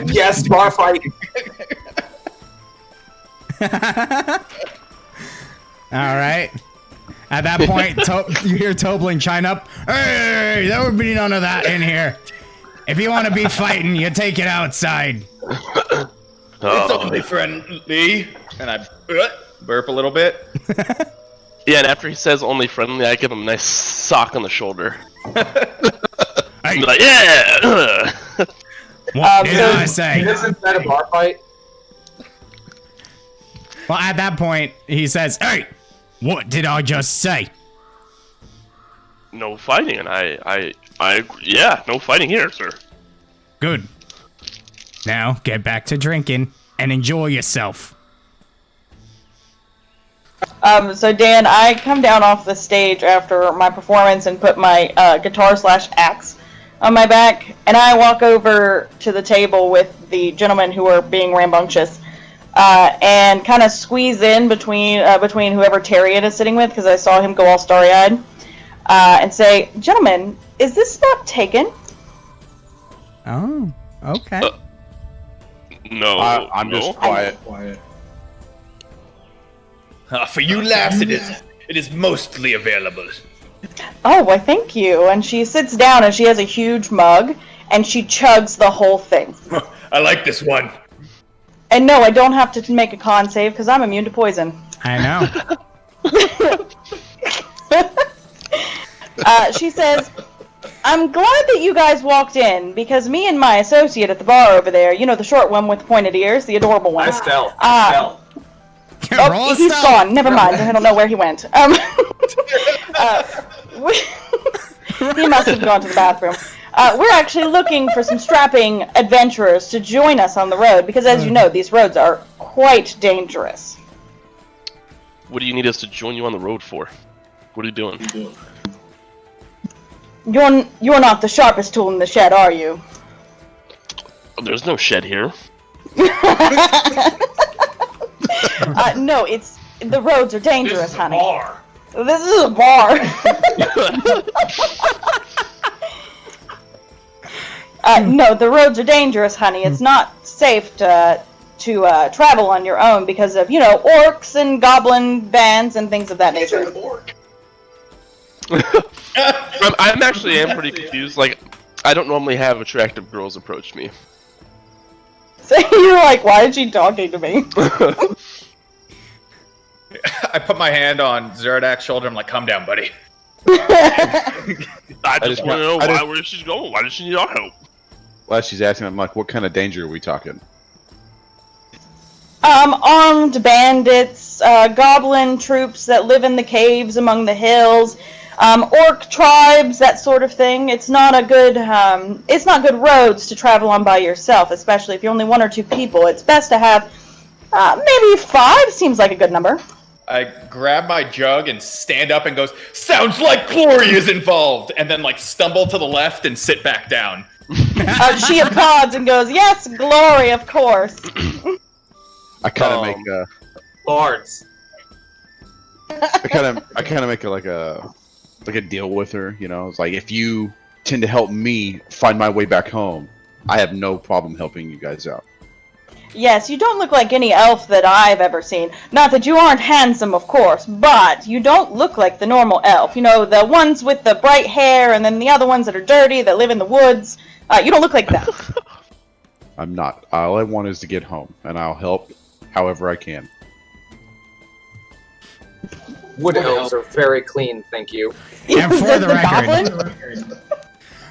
B: Yes, bar fight.
A: All right. At that point, you hear Toblin chime up. Hey, there would be none of that in here. If you want to be fighting, you take it outside.
F: It's only friendly. And I burp a little bit.
D: Yeah, and after he says only friendly, I give him a nice sock on the shoulder.
A: Hey.
D: Like, yeah!
A: What did I say?
B: Isn't that a bar fight?
A: Well, at that point, he says, hey, what did I just say?
D: No fighting, and I agree. Yeah, no fighting here, sir.
A: Good. Now, get back to drinking and enjoy yourself.
E: So Dan, I come down off the stage after my performance and put my guitar/axe on my back, and I walk over to the table with the gentlemen who are being rambunctious, and kind of squeeze in between whoever Tyrion is sitting with, because I saw him go all starry-eyed, and say, gentlemen, is this spot taken?
A: Oh, okay.
D: No,
C: I'm just quiet.
F: For you lass, it is mostly available.
E: Oh, why thank you. And she sits down and she has a huge mug and she chugs the whole thing.
F: I like this one.
E: And no, I don't have to make a con save because I'm immune to poison.
A: I know.
E: She says, I'm glad that you guys walked in because me and my associate at the bar over there, you know, the short one with pointed ears, the adorable one.
B: Stealth.
E: Oh, he's gone. Never mind. I don't know where he went. He must have gone to the bathroom. We're actually looking for some strapping adventurers to join us on the road because, as you know, these roads are quite dangerous.
D: What do you need us to join you on the road for? What are you doing?
E: You're not the sharpest tool in the shed, are you?
D: There's no shed here.
E: No, the roads are dangerous, honey. This is a bar. No, the roads are dangerous, honey. It's not safe to travel on your own because of, you know, orcs and goblin bands and things of that nature.
D: I'm actually pretty confused. Like, I don't normally have attractive girls approach me.
E: So you're like, why is she talking to me?
F: I put my hand on Zerdak's shoulder. I'm like, calm down, buddy.
D: I just want to know where she's going. Why does she need our help?
C: Well, she's asking, I'm like, what kind of danger are we talking?
E: Armed bandits, goblin troops that live in the caves among the hills, orc tribes, that sort of thing. It's not good roads to travel on by yourself, especially if you're only one or two people. It's best to have maybe 5 seems like a good number.
F: I grab my jug and stand up and goes, sounds like glory is involved, and then like stumble to the left and sit back down.
E: She applauds and goes, yes, glory, of course.
C: I kind of make
B: Bards.
C: I kind of make like a deal with her, you know. It's like, if you tend to help me find my way back home, I have no problem helping you guys out.
E: Yes, you don't look like any elf that I've ever seen. Not that you aren't handsome, of course, but you don't look like the normal elf. You know, the ones with the bright hair and then the other ones that are dirty, that live in the woods. You don't look like that.
C: I'm not. All I want is to get home, and I'll help however I can.
B: Wood elves are very clean, thank you.
A: And for the
E: goblin?
A: record,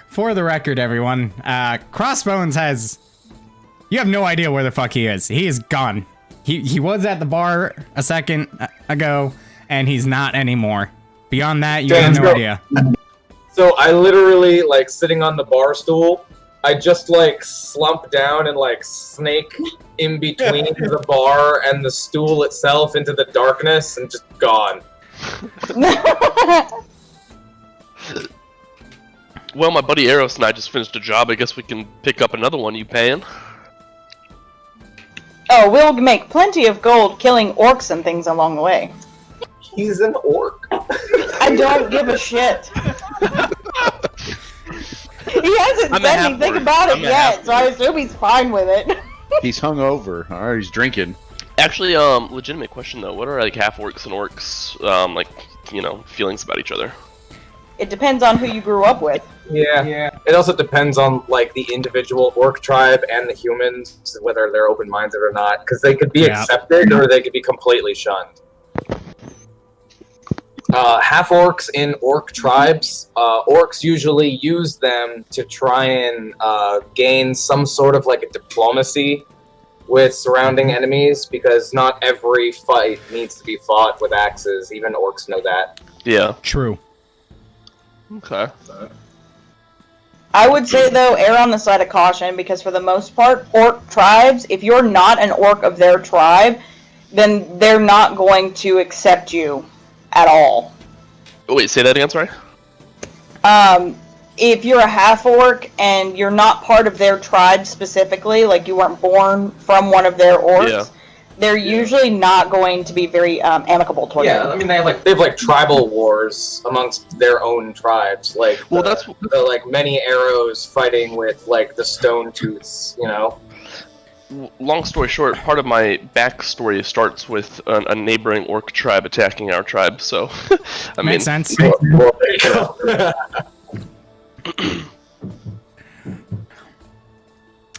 A: for the record, everyone, Crossbones has. You have no idea where the fuck he is. He is gone. He was at the bar a second ago, and he's not anymore. Beyond that, you have no idea.
B: So I literally, like, sitting on the bar stool, I just, like, slump down and, like, snake in between the bar and the stool itself into the darkness and just gone.
D: Well, my buddy Eros and I just finished a job. I guess we can pick up another one. You paying?
E: Oh, we'll make plenty of gold killing orcs and things along the way.
B: He's an orc.
E: I don't give a shit. He hasn't
D: I'm a
E: said anything
D: half-orc.
E: about it
D: I'm a
E: yet, so I
D: half-orc.
E: assume he's fine with it.
C: He's hungover. All right, he's drinking.
D: Actually, legitimate question though. What are like half orcs and orcs, feelings about each other?
E: It depends on who you grew up with.
B: Yeah. It also depends on like the individual orc tribe and the humans, whether they're open-minded or not, because they could be
A: Yeah.
B: accepted or they could be completely shunned. Half orcs in orc tribes, orcs usually use them to try and gain some sort of like a diplomacy with surrounding enemies, because not every fight needs to be fought with axes. Even orcs know that.
D: Yeah.
A: True.
D: Okay.
E: I would say, though, err on the side of caution, because for the most part, orc tribes, if you're not an orc of their tribe, then they're not going to accept you at all.
D: Oh, wait, say that again, sorry?
E: If you're a half-orc and you're not part of their tribe specifically, like you weren't born from one of their orcs,
D: Yeah.
E: they're usually not going to be very amicable toward you.
B: Yeah, I mean they have like tribal wars amongst their own tribes. Like
D: Well,
B: the like many arrows fighting with like the stone tooths. You know.
D: Long story short, part of my backstory starts with a neighboring orc tribe attacking our tribe, so... I mean,
A: Makes sense.
B: Well, there you go.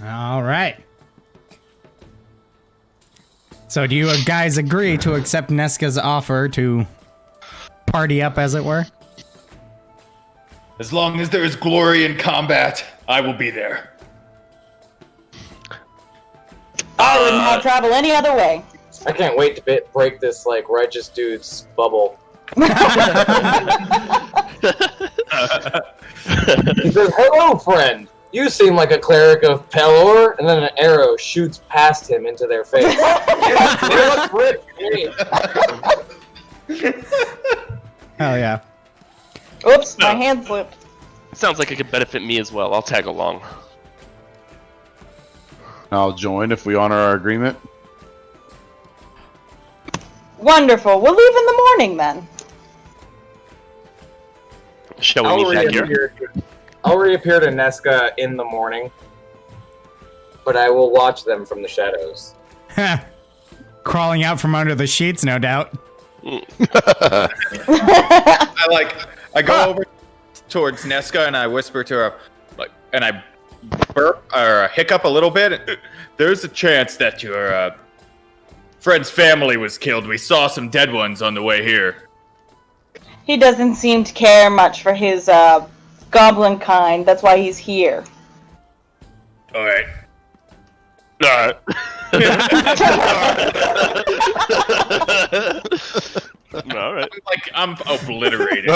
A: All right. So do you guys agree to accept Neska's offer to party up, as it were?
F: As long as there is glory in combat, I will be there.
E: I wouldn't have travel any other way.
B: I can't wait to break this like righteous dude's bubble. He says, "Hello, friend. You seem like a cleric of Pelor," and then an arrow shoots past him into their face.
A: Hell yeah.
E: Oops, my hand slipped.
D: sounds like it could benefit me as well. I'll tag along.
C: I'll join if we honor our agreement.
E: Wonderful. We'll leave in the morning then.
D: Shall we meet back here?
B: I'll reappear to Neska in the morning, but I will watch them from the shadows.
A: Crawling out from under the sheets, no doubt.
F: I go over towards Neska and I whisper to her, and I burp or hiccup a little bit. There's a chance that your friend's family was killed. We saw some dead ones on the way here.
E: He doesn't seem to care much for his goblin kind. That's why he's here.
F: All right.
D: Alright. Alright.
F: I'm obliterated.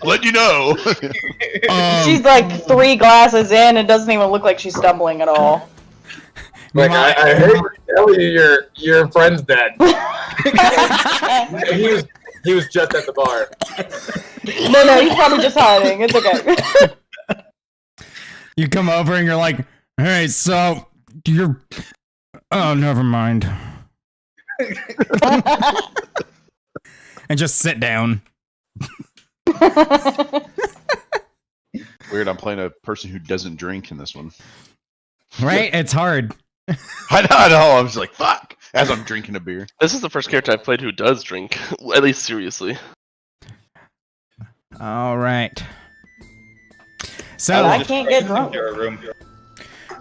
C: Let you know.
E: She's like 3 glasses in and doesn't even look like she's stumbling at all.
B: Like, I heard tell you your friend's dead. he was just at the bar.
E: No, he's probably just hiding. It's okay.
A: You come over and you're like, hey, so you're... Oh, never mind. And just sit down.
C: Weird, I'm playing a person who doesn't drink in this one.
A: Right? It's hard.
C: I know. I was like, fuck, as I'm drinking a beer.
D: This is the first character I've played who does drink, at least seriously.
A: All right. So,
E: I can't get drunk.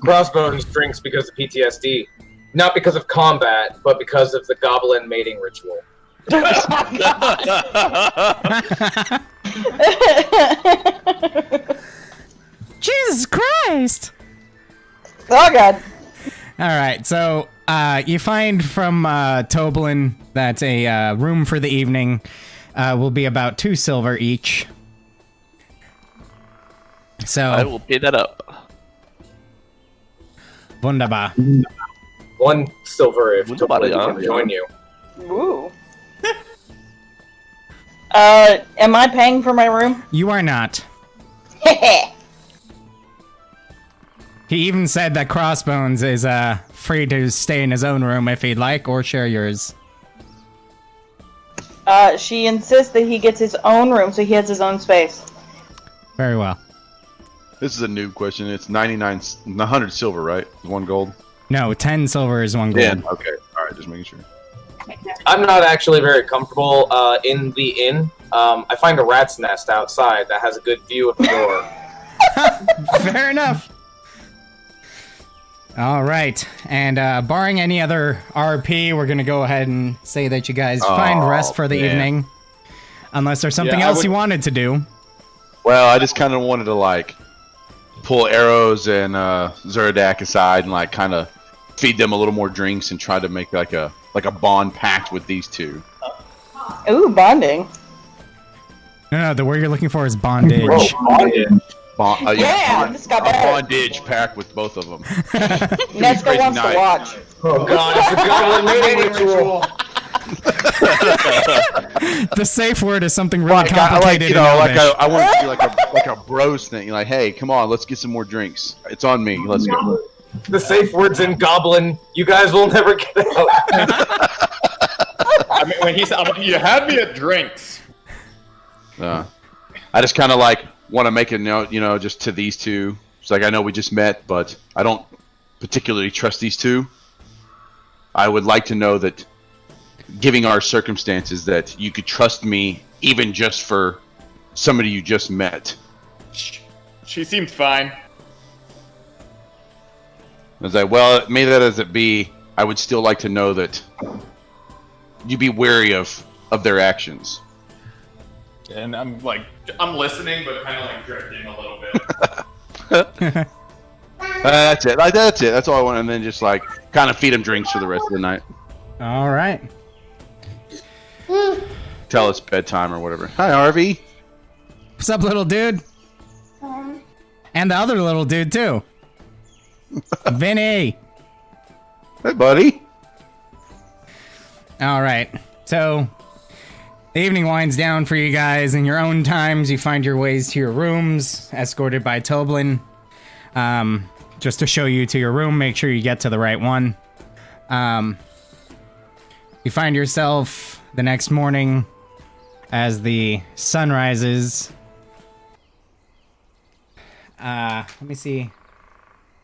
B: Crossbones drinks because of PTSD. Not because of combat, but because of the goblin mating ritual.
A: Jesus Christ!
E: Oh, God.
A: All right, so you find from Toblin that a room for the evening will be about 2 silver each. So,
D: I will pay that up.
A: wunderbar.
B: 1 silver if
D: Wunderbar,
B: Topolino
D: ja.
B: can join you.
E: Ooh. Am I paying for my room?
A: You are not. He even said that Crossbones is free to stay in his own room if he'd like, or share yours.
E: She insists that he gets his own room so he has his own space.
A: Very well.
C: This is a noob question. It's 100 silver, right? 1 gold.
A: No, 10 silver is 1 gold.
C: Yeah. Okay. All right. Just making sure.
B: I'm not actually very comfortable in the inn. I find a rat's nest outside that has a good view of the door.
A: Fair enough. All right, and barring any other RP, we're gonna go ahead and say that you guys find rest for the evening, unless there's something else you wanted to do.
C: Well, I just kind of wanted to like pull Arrows and Zeradak aside and like kind of feed them a little more drinks and try to make like a bond pact with these two.
E: Ooh, bonding.
A: No, the word you're looking for is bondage.
E: This got
C: a
E: better.
C: bondage pact with both of them.
E: Nesca wants to watch.
B: Oh god, it's a goblin mating ritual.
A: The safe word is something really
C: I
A: complicated.
C: I want it to be like a bros thing. Like, hey, come on, let's get some more drinks. It's on me. Let's go.
B: The safe word's in goblin. You guys will never get out.
F: I mean, when he said, "You had me at drinks,"
C: I just kind of like want to make a note, just to these two. It's like I know we just met, but I don't particularly trust these two. I would like to know that, given our circumstances, that you could trust me, even just for somebody you just met.
F: she seemed fine.
C: I was like, well, may that as it be, I would still like to know that you be wary of their actions.
F: And I'm listening, but kind of like drifting a little bit.
C: That's it. That's it. That's all I want. And then just like kind of feed them drinks for the rest of the night.
A: All right.
C: Tell us bedtime or whatever. Hi, RV.
A: What's up, little dude? And the other little dude too. Vinny.
C: Hey, buddy.
A: All right. So the evening winds down for you guys. In your own times, you find your ways to your rooms, escorted by Toblin. Just to show you to your room, make sure you get to the right one. You find yourself the next morning as the sun rises. Let me see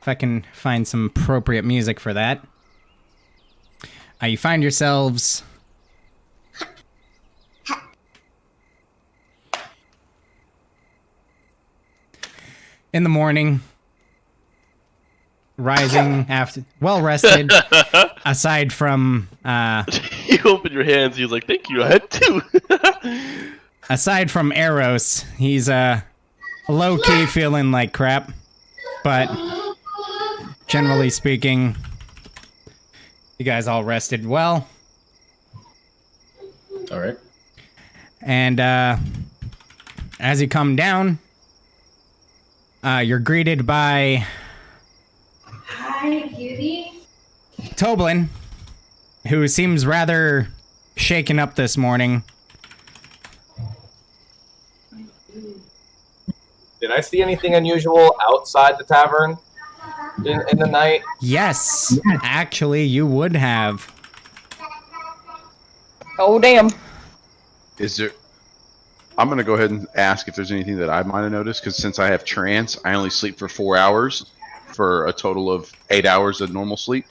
A: if I can find some appropriate music for that. You find yourselves in the morning, rising after well rested, aside from
D: You open your hands. He's like, "Thank you. I had two."
A: aside from Eros, he's low key feeling like crap, but generally speaking, you guys all rested well.
F: All right.
A: And as you come down, you're greeted by
G: Hi, beauty.
A: Toblin, who seems rather shaken up this morning.
B: Did I see anything unusual outside the tavern in the night?
A: Yes, actually, you would have.
E: Oh, damn.
C: Is there? I'm gonna go ahead and ask if there's anything that I might have noticed, because since I have trance, I only sleep for 4 hours, for a total of 8 hours of normal sleep.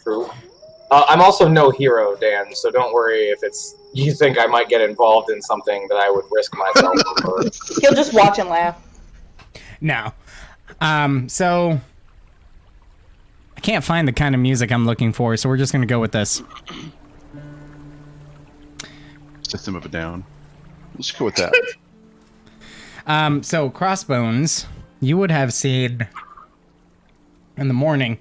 B: True. I'm also no hero, Dan, so don't worry if you think I might get involved in something that I would risk myself over.
E: He'll just watch and laugh.
A: No. So I can't find the kind of music I'm looking for, so we're just gonna go with this.
C: System of a Down. Let's go with that.
A: So Crossbones, you would have seen in the morning.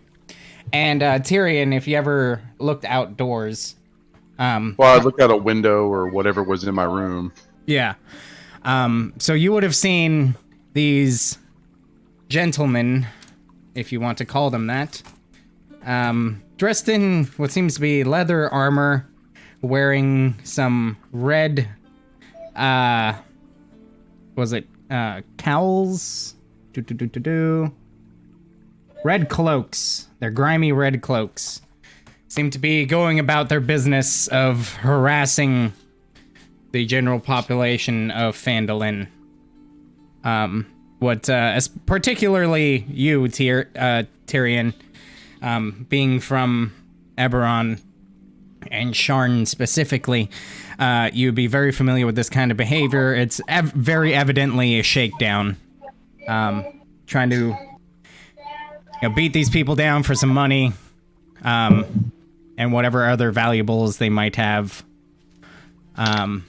A: And Tyrion, if you ever looked outdoors.
C: Well, I looked out a window or whatever was in my room.
A: Yeah. So you would have seen these gentlemen, if you want to call them that, dressed in what seems to be leather armor, wearing some red, cowls? Red cloaks. They're grimy red cloaks. Seem to be going about their business of harassing the general population of Phandelver. Particularly you, Tyrion, being from Eberron and Sharn specifically, you'd be very familiar with this kind of behavior. It's very evidently a shakedown. Trying to beat these people down for some money, and whatever other valuables they might have. It's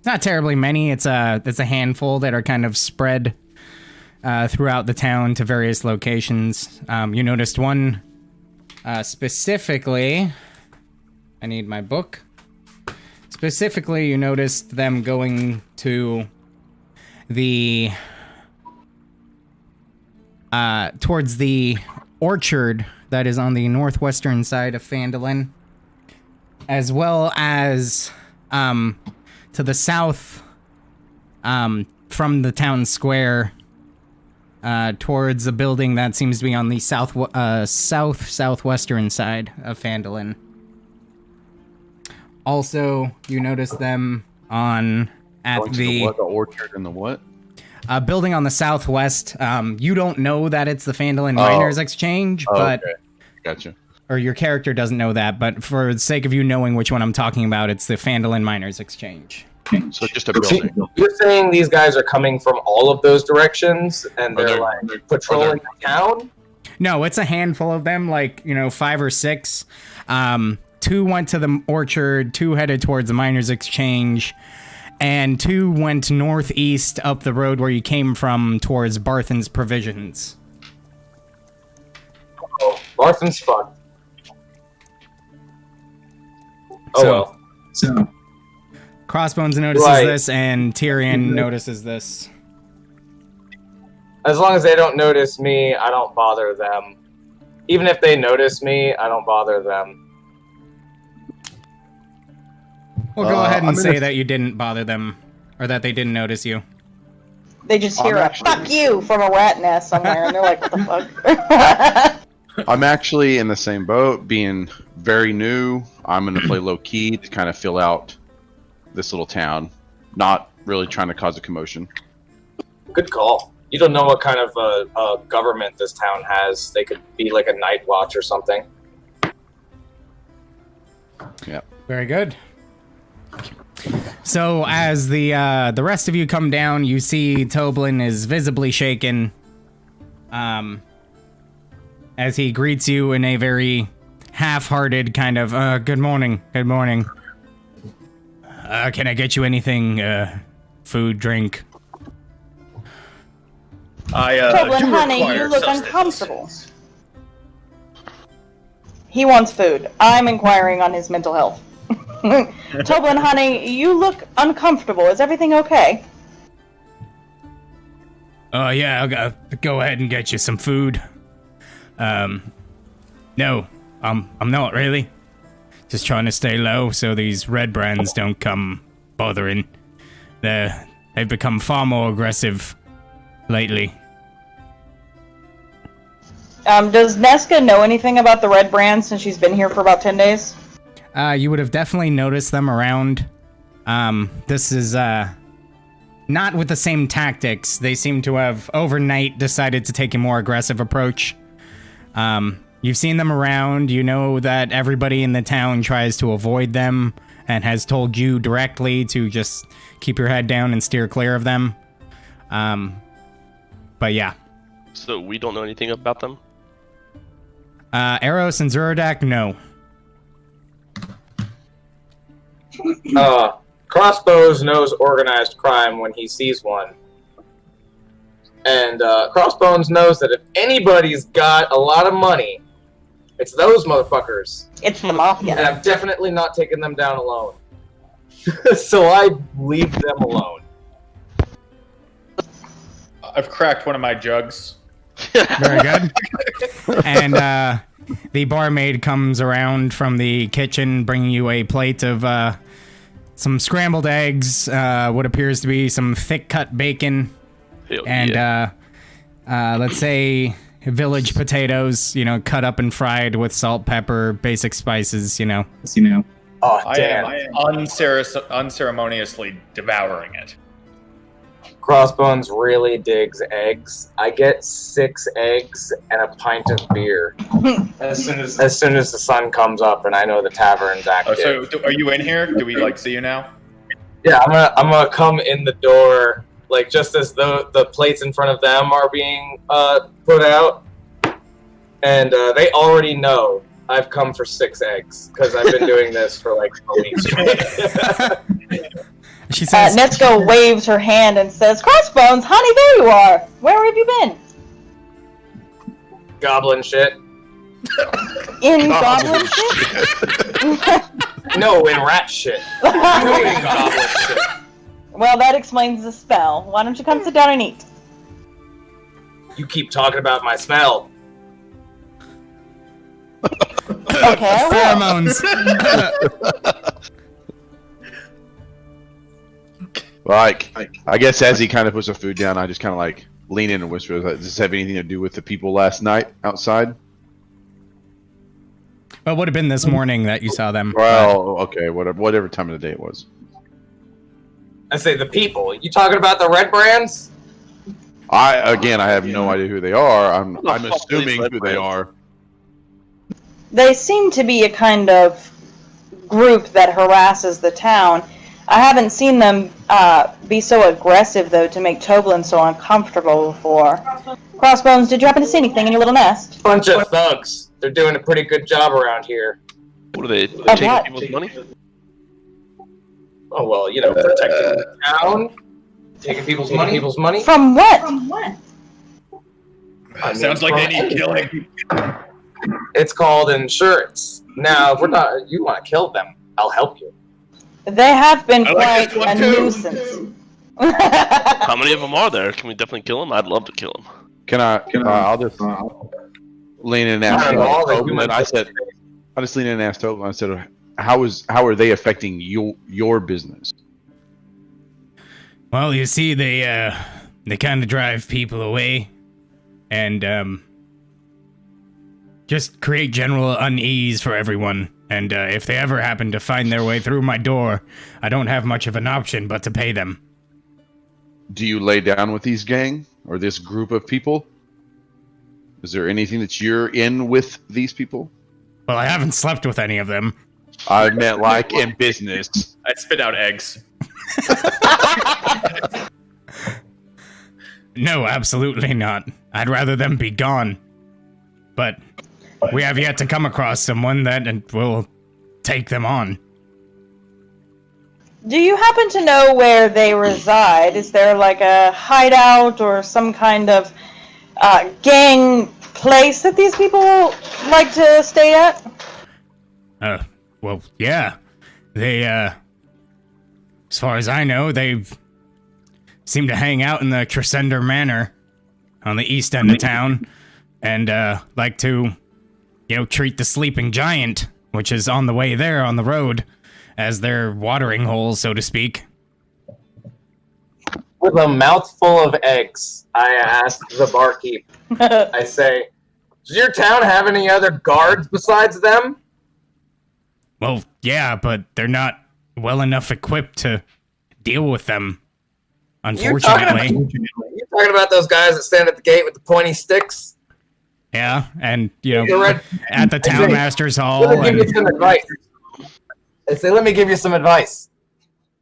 A: not terribly many. It's a handful that are kind of spread throughout the town to various locations. You noticed one specifically. I need my book. Specifically, you noticed them going to the towards the orchard that is on the northwestern side of Phandelver, as well as to the south from the town square towards a building that seems to be on the southwestern side of Phandelver. Also, you notice them at the
C: orchard and the what?
A: Building on the southwest. You don't know that it's the Phandelver Miners Exchange, but
C: okay. Gotcha.
A: Or your character doesn't know that, but for the sake of you knowing which one I'm talking about, it's the Phandelver Miners Exchange.
C: So just a building.
B: You're saying these guys are coming from all of those directions, and they're patrolling the town?
A: No, it's a handful of them, 5 or 6. 2 went to the orchard, 2 headed towards the Miners Exchange, and 2 went northeast up the road where you came from towards Barthen's Provisions.
B: Oh, Barthen's fun. Oh,
A: so Crossbones notices this, and Tyrion notices this.
B: As long as they don't notice me, I don't bother them. Even if they notice me, I don't bother them.
A: Well, go ahead and say that you didn't bother them, or that they didn't notice you.
E: They just hear "fuck you" from a rat nest somewhere, and they're like, "What the fuck?"
C: I'm actually in the same boat, being very new. I'm going to play low key to kind of fill out this little town, not really trying to cause a commotion.
B: Good call. You don't know what kind of government this town has. They could be like a night watch or something.
C: Yeah.
A: Very good. So as the rest of you come down, you see Toblin is visibly shaken. As he greets you in a very half-hearted kind of, good morning. Can I get you anything, food, drink?
E: Toblin, honey, you look uncomfortable. He wants food. I'm inquiring on his mental health. Toblin, honey, you look uncomfortable. Is everything okay?
A: Yeah, I'll go ahead and get you some food. No, I'm not really. Just trying to stay low so these red brands don't come bothering. They've become far more aggressive lately.
E: Does Nesca know anything about the red brands since she's been here for about 10 days?
A: You would have definitely noticed them around. This is, not with the same tactics. They seem to have overnight decided to take a more aggressive approach. You've seen them around. You know that everybody in the town tries to avoid them and has told you directly to just keep your head down and steer clear of them. But yeah.
D: So we don't know anything about them?
A: Eros and Zuradak, no.
B: Crossbows knows organized crime when he sees one. And Crossbones knows that if anybody's got a lot of money, it's those motherfuckers.
E: It's the mafia.
B: And I'm definitely not taking them down alone. So I leave them alone.
F: I've cracked one of my jugs.
A: Very good. And the barmaid comes around from the kitchen bringing you a plate of some scrambled eggs, what appears to be some thick-cut bacon, and let's say village potatoes, cut up and fried with salt, pepper, basic spices,
B: Oh,
F: I
B: damn.
F: am unceremoniously devouring it.
B: Crossbones really digs eggs. I get 6 eggs and a pint of beer as soon as the sun comes up, and I know the tavern's active.
F: Oh, so are you in here? Do we see you now?
B: Yeah, I'm gonna come in the door, like just as the plates in front of them are being put out, and they already know I've come for 6 eggs because I've been doing this for like a week straight.
A: She says,
E: Netsuko waves her hand and says, "Crossbones, honey, there you are. Where have you been?"
B: Goblin shit.
E: In goblin shit?
B: No, in rat shit. Doing goblin shit.
E: Well, that explains the spell. Why don't you come sit down and eat?
B: You keep talking about my smell.
E: Okay, I will.
C: Pheromones. Like, I guess as he kind of puts the food down, I just kind of like lean in and whisper, "Does this have anything to do with the people last night outside?"
A: well, it would have been this morning that you saw them.
C: Well, okay, whatever time of the day it was.
B: I say the people. You talking about the red brands?
C: I have no idea who they are. I'm assuming who they are.
E: They seem to be a kind of group that harasses the town. I haven't seen them be so aggressive, though, to make Toblin so uncomfortable before. Crossbones, did you happen to see anything in your little nest?
B: Bunch of thugs. They're doing a pretty good job around here.
D: What are they
E: what?
D: taking people's money?
B: Oh, well, you know, protecting the town. Taking people's money.
E: From what?
B: I mean,
F: Sounds like they need killing.
B: It's called insurance. Now, if you want to kill them, I'll help you.
E: They have been
F: I like
E: quite
F: this one,
E: a
F: too.
E: nuisance.
D: How many of them are there? Can we definitely kill them? I'd love to kill them.
C: I'll just lean in and ask
B: Not at all, they do
C: Tobin.
B: my
C: I just lean in and ask Tobin. I said, how are they affecting your business?
A: Well, you see, they kind of drive people away, and just create general unease for everyone. And if they ever happen to find their way through my door, I don't have much of an option but to pay them.
C: Do you lay down with these gang or this group of people? Is there anything that you're in with these people?
A: Well, I haven't slept with any of them.
C: I meant like in business.
F: I spit out eggs.
A: No, absolutely not. I'd rather them be gone. But we have yet to come across someone that will take them on.
E: Do you happen to know where they reside? Is there like a hideout or some kind of gang place that these people like to stay at?
A: Well, yeah. They, as far as I know, they seem to hang out in the Crescender Manor on the east end of town and like to, treat the sleeping giant, which is on the way there on the road, as their watering hole, so to speak.
B: With a mouthful of eggs, I asked the barkeep, I say, does your town have any other guards besides them?
A: Well, yeah, but they're not well enough equipped to deal with them, unfortunately.
B: You're talking about those guys that stand at the gate with the pointy sticks?
A: Yeah, and,
B: Right.
A: at the town master's hall.
B: Let me give you some advice. I say, let me give you some advice.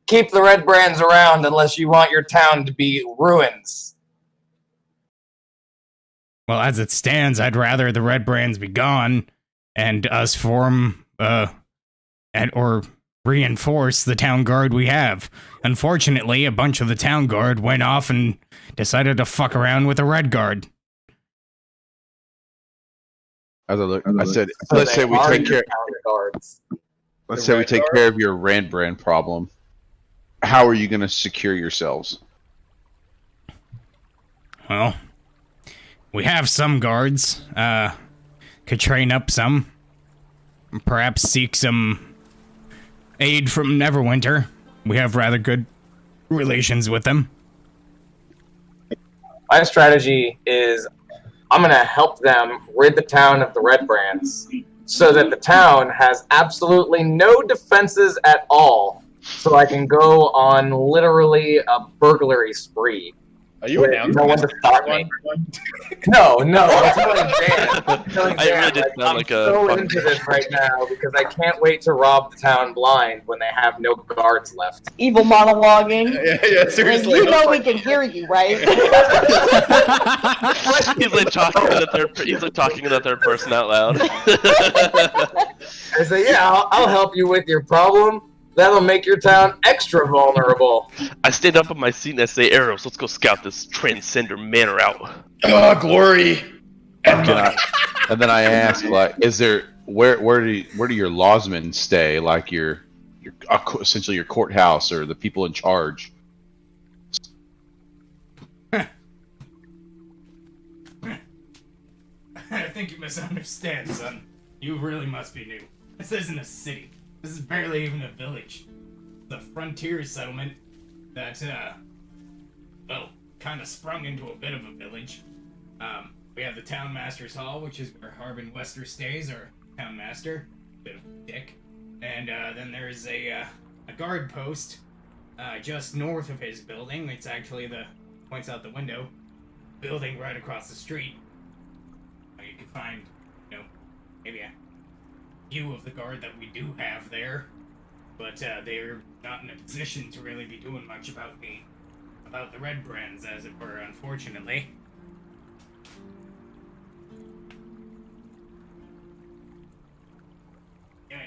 B: Keep the red brands around unless you want your town to be ruins.
A: Well, as it stands, I'd rather the red brands be gone and us form, or reinforce the town guard we have. Unfortunately, a bunch of the town guard went off and decided to fuck around with the red guard.
C: As I look, I said, let's say we take care. Let's say we take care of your red brand problem. How are you going to secure yourselves?
A: Well, we have some guards. Could train up some. Perhaps seek some aid from Neverwinter. We have rather good relations with them.
B: My strategy is I'm going to help them rid the town of the red brands, so that the town has absolutely no defenses at all. So I can go on literally a burglary spree.
F: Are you
B: With
F: announcing
B: no one
F: this
B: to stop me?
F: everyone?
B: No, I'm telling Dan. I'm telling
D: I
B: Dan,
D: really did
B: like,
D: sound
B: I'm
D: like a
B: so
D: fuck.
B: into this right now because I can't wait to rob the town blind when they have no guards left.
E: Evil monologuing.
F: Yeah,
E: Like,
F: seriously.
E: you
F: I was
E: know we
F: like,
E: can hear you, right?
D: He's like talking in the third. He's like talking in the third person out loud.
B: I say, yeah, I'll help you with your problem. That'll make your town extra vulnerable.
D: I stand up on my seat and I say, "Arrows, let's go scout this Transcender Manor out."
F: oh, glory. And
C: Can
F: money.
C: and then I ask, like, is there where do your lawsmen stay? Like your essentially your courthouse or the people in charge?
A: I think you misunderstand, son. You really must be new. This isn't a city. This is barely even a village. It's a frontier settlement that, well, kind of sprung into a bit of a village. We have the Town Master's Hall, which is where Harbin Wester stays, our Town Master. Bit of a dick. And, then there's a guard post, just north of his building. It's actually points out the window, building right across the street. You can find, maybe a view of the guard that we do have there, but they're not in a position to really be doing much about the red brands, as it were, unfortunately. Yeah,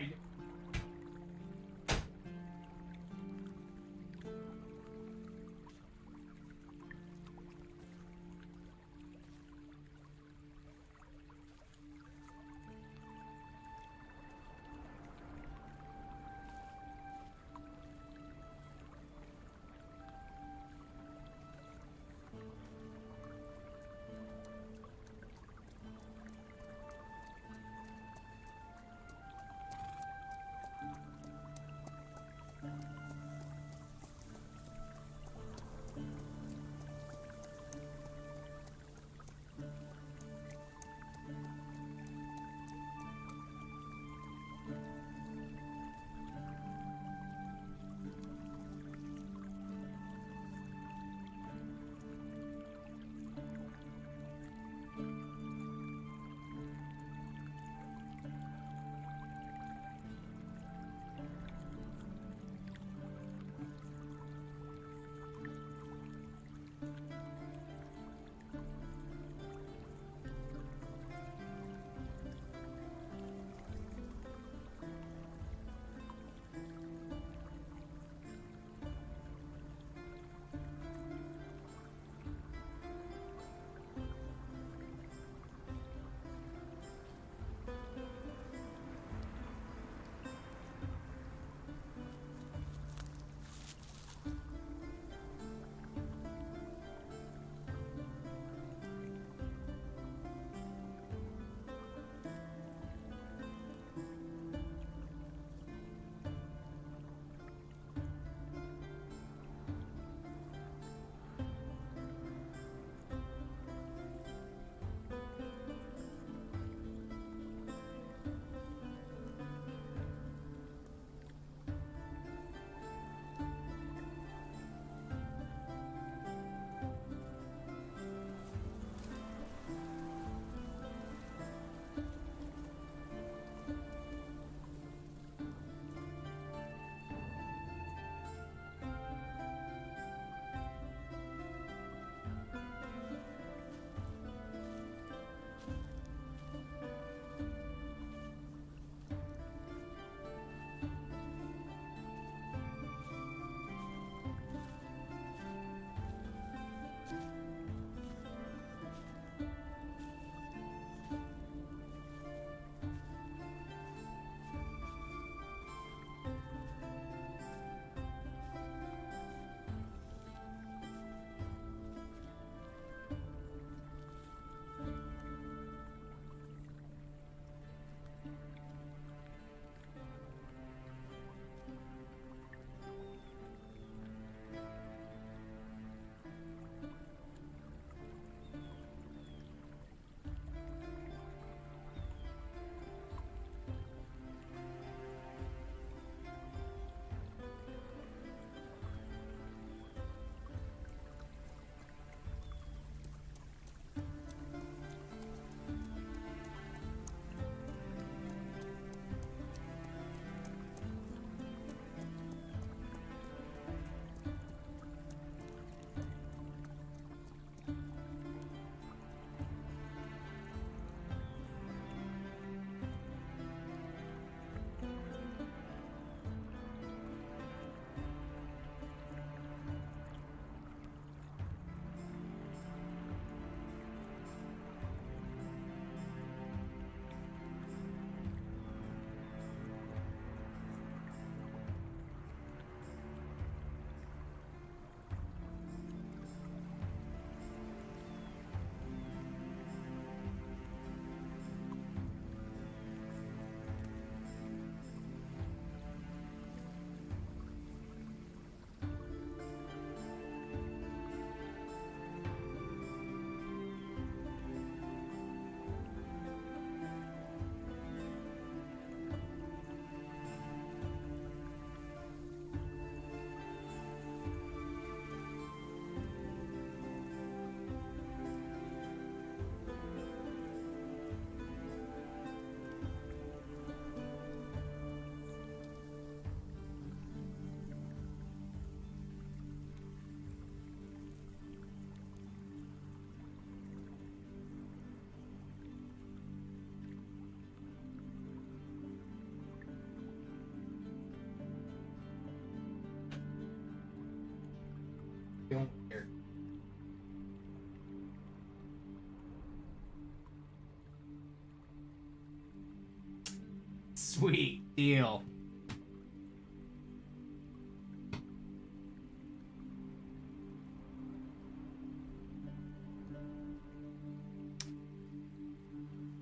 A: Sweet deal.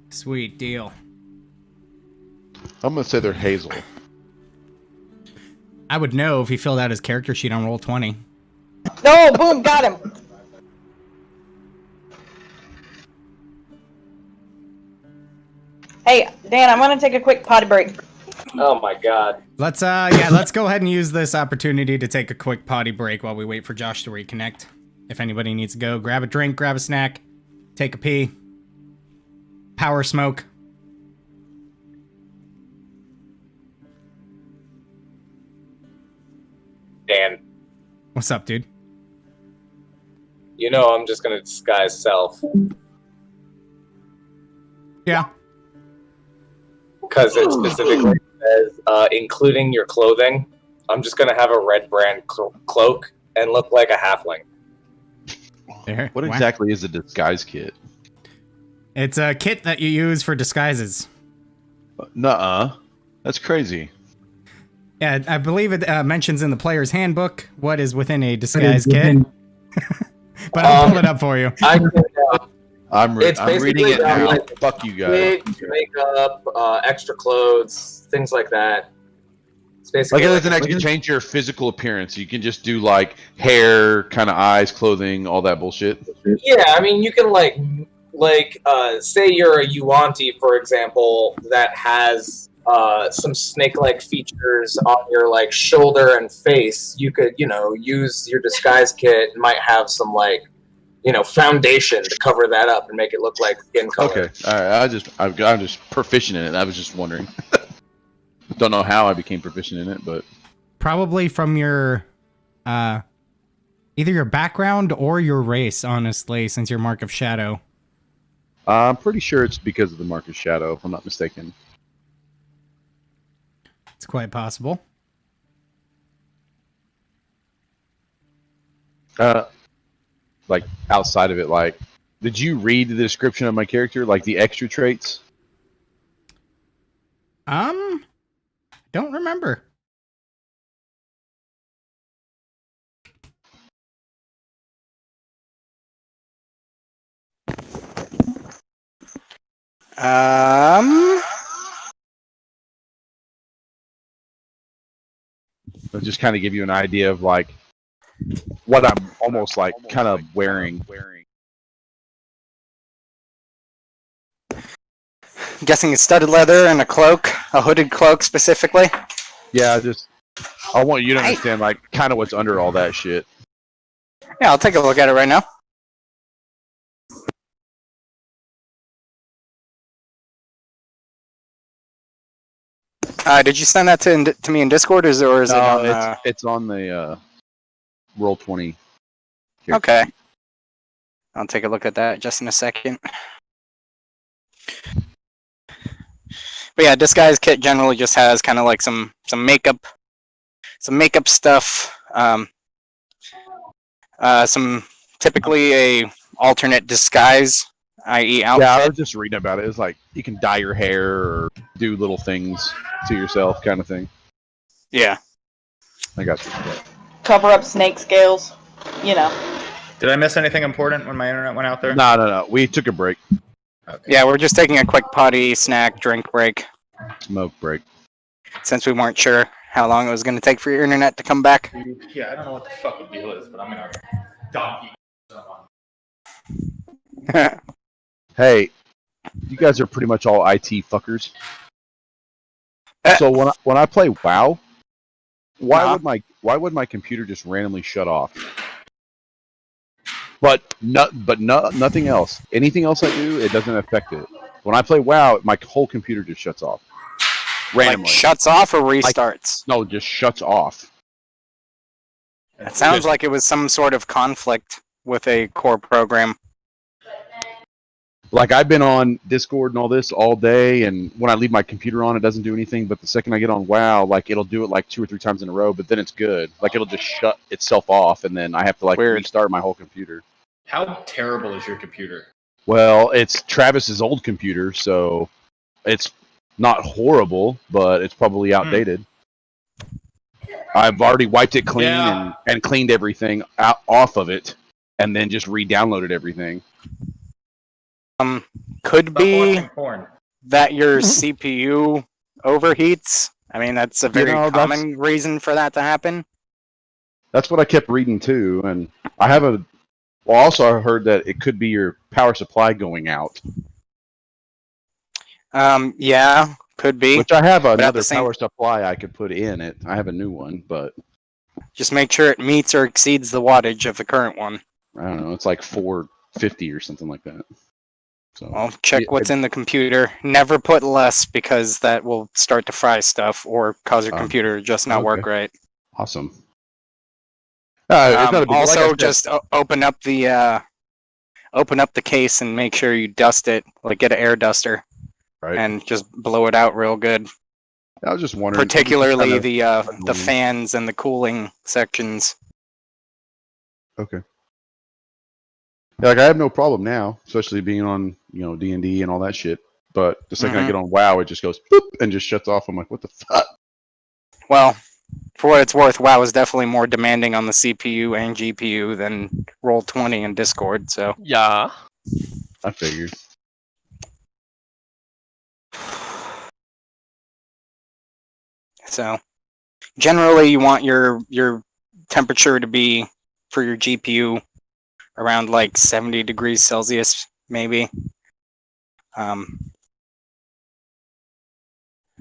A: Sweet deal.
C: I'm gonna say they're Hazel.
A: I would know if he filled out his character sheet on Roll20.
E: No, boom, got him. Hey, Dan, I'm gonna take a quick potty break.
B: Oh my god.
A: Let's go ahead and use this opportunity to take a quick potty break while we wait for Josh to reconnect. If anybody needs to go, grab a drink, grab a snack, take a pee, power smoke.
B: Dan,
A: What's up, dude?
B: you know I'm just gonna disguise self.
A: Yeah.
B: Because it specifically says, including your clothing. I'm just gonna have a red brand cloak and look like a halfling.
A: There.
C: What
A: Wow.
C: exactly is a disguise kit?
A: It's a kit that you use for disguises.
C: Nuh-uh. That's crazy.
A: Yeah, I believe it mentions in the player's handbook what is within a disguise kit. But I'll pull it up for you.
B: I can,
C: I'm reading it now.
B: like,
C: Fuck you guys.
B: wigs, makeup, extra clothes, things like that. It's basically
C: Like it doesn't actually change your physical appearance. You can just do like hair, kind of eyes, clothing, all that bullshit.
B: Yeah, I mean, you can say you're a Yuanti, for example, that has some snake-like features on your like shoulder and face. You could, use your disguise kit and might have some foundation to cover that up and make it look like skin color.
C: Okay, all right. I'm just proficient in it. I was just wondering. Don't know how I became proficient in it, but
A: Probably from your, either your background or your race, honestly, since you're Mark of Shadow.
C: I'm pretty sure it's because of the Mark of Shadow, if I'm not mistaken.
A: It's quite possible.
C: Like outside of it, like, did you read the description of my character, like the extra traits?
A: Don't remember.
C: It'll just kind of give you an idea of like what I'm almost like kind of wearing.
H: Guessing it's studded leather and a cloak, a hooded cloak specifically.
C: Yeah, I want you to understand like kind of what's under all that shit.
H: Yeah, I'll take a look at it right now. Did you send that to me in Discord, or is it on?
C: It's on the Roll20.
H: Okay, I'll take a look at that just in a second. But yeah, disguise kit generally just has kind of like some makeup stuff. Some typically a alternate disguise, i.e. outfit.
C: Yeah, I was just reading about it. It's like you can dye your hair or do little things to yourself, kind of thing.
H: Yeah.
C: I got you.
E: Cover up snake scales.
F: Did I miss anything important when my internet went out there?
C: No. We took a break.
F: Okay.
H: Yeah, we're just taking a quick potty, snack, drink break,
C: Smoke break.
H: since we weren't sure how long it was going to take for your internet to come back.
F: Yeah, I don't know what the fuck the deal is, but I'm gonna donkey someone.
C: Hey, you guys are pretty much all IT fuckers. So when I play WoW, why would my computer just randomly shut off? But nothing else. Anything else I do, it doesn't affect it. When I play WoW, my whole computer just shuts off. Randomly.
H: Like shuts off or restarts?
C: No, just shuts off.
H: It sounds like it was some sort of conflict with a core program.
C: Like I've been on Discord and all this all day, and when I leave my computer on, it doesn't do anything. But the second I get on WoW, like it'll do it like 2 or 3 times in a row, but then it's good. Like it'll just shut itself off, and then I have to like
H: Weird.
C: restart my whole computer.
F: How terrible is your computer?
C: Well, it's Travis's old computer, so it's not horrible, but it's probably outdated. I've already wiped it clean and cleaned everything off of it, and then just re-downloaded everything.
H: Could
F: Stop
H: be
F: watching porn.
H: that your CPU overheats. I mean, that's a very
C: that's-
H: common reason for that to happen.
C: That's what I kept reading too, and I have a. Well, also I heard that it could be your power supply going out,
H: Yeah, could be.
C: which I have
H: at
C: another
H: the same-
C: power supply I could put in it. I have a new one, but
H: Just make sure it meets or exceeds the wattage of the current one.
C: I don't know. It's like 450 or something like that. So
H: Well, check what's in the computer. Never put less because that will start to fry stuff or cause your computer to just not work right.
C: awesome. It's not a big, like I
H: Also,
C: said,
H: just open up the case and make sure you dust it. Like get an air duster
C: right.
H: and just blow it out real good.
C: I was just wondering,
H: Particularly
C: kinda-
H: the fans and the cooling sections.
C: Okay. Yeah, like I have no problem now, especially being on D&D and all that shit. But the second I get on WoW, it just goes boop and just shuts off. I'm like, what the fuck?
H: Well, for what it's worth, WoW is definitely more demanding on the CPU and GPU than Roll20 and Discord. So
D: Yeah.
C: I figured.
H: So generally, you want your temperature to be for your GPU around like 70 degrees Celsius, maybe.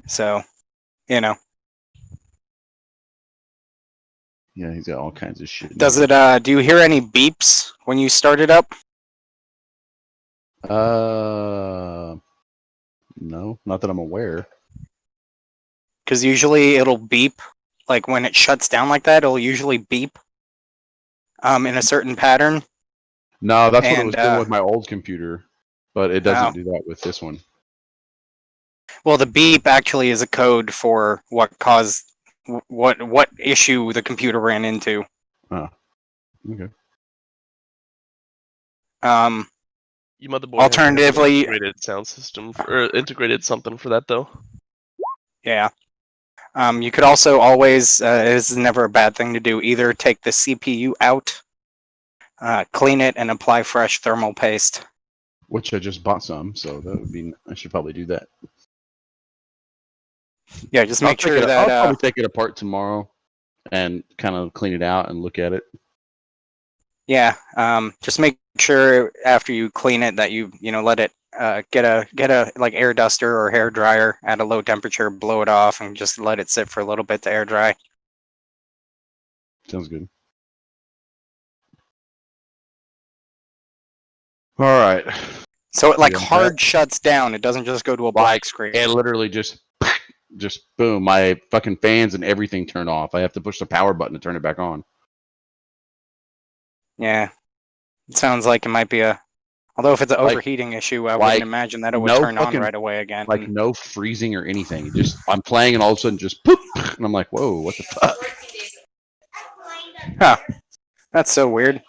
H: So,
C: Yeah, he's got all kinds of shit.
H: does it? Do you hear any beeps when you start it up?
C: No, not that I'm aware.
H: Because usually it'll beep, like when it shuts down like that, it'll usually beep. In a certain pattern.
C: No, that's what it was
H: And,
C: doing with my old computer, but it doesn't do that with this one.
H: Well, the beep actually is a code for what caused what issue the computer ran into.
C: Oh, okay.
D: You motherboard.
H: Alternatively-
D: integrated sound system or integrated something for that though.
H: Yeah. You could also always, this is never a bad thing to do, either take the CPU out, clean it, and apply fresh thermal paste.
C: Which I just bought some, so that would be. I should probably do that.
H: Yeah, just make sure
C: I'll
H: that
C: probably take it apart tomorrow and kind of clean it out and look at it.
H: yeah, just make sure after you clean it that you let it get a like air duster or hair dryer at a low temperature, blow it off, and just let it sit for a little bit to air dry.
C: Sounds good. All right.
H: So it like
C: Yeah,
H: hard shuts down. It doesn't just go to a black screen.
C: It literally just boom. My fucking fans and everything turn off. I have to push the power button to turn it back on.
H: Yeah, it sounds like it might be a. Although if it's an overheating issue, I wouldn't imagine that it would turn on right away again.
C: Like no freezing or anything. Just I'm playing and all of a sudden just poop, and I'm like, whoa, what the fuck?
H: Huh. That's so weird.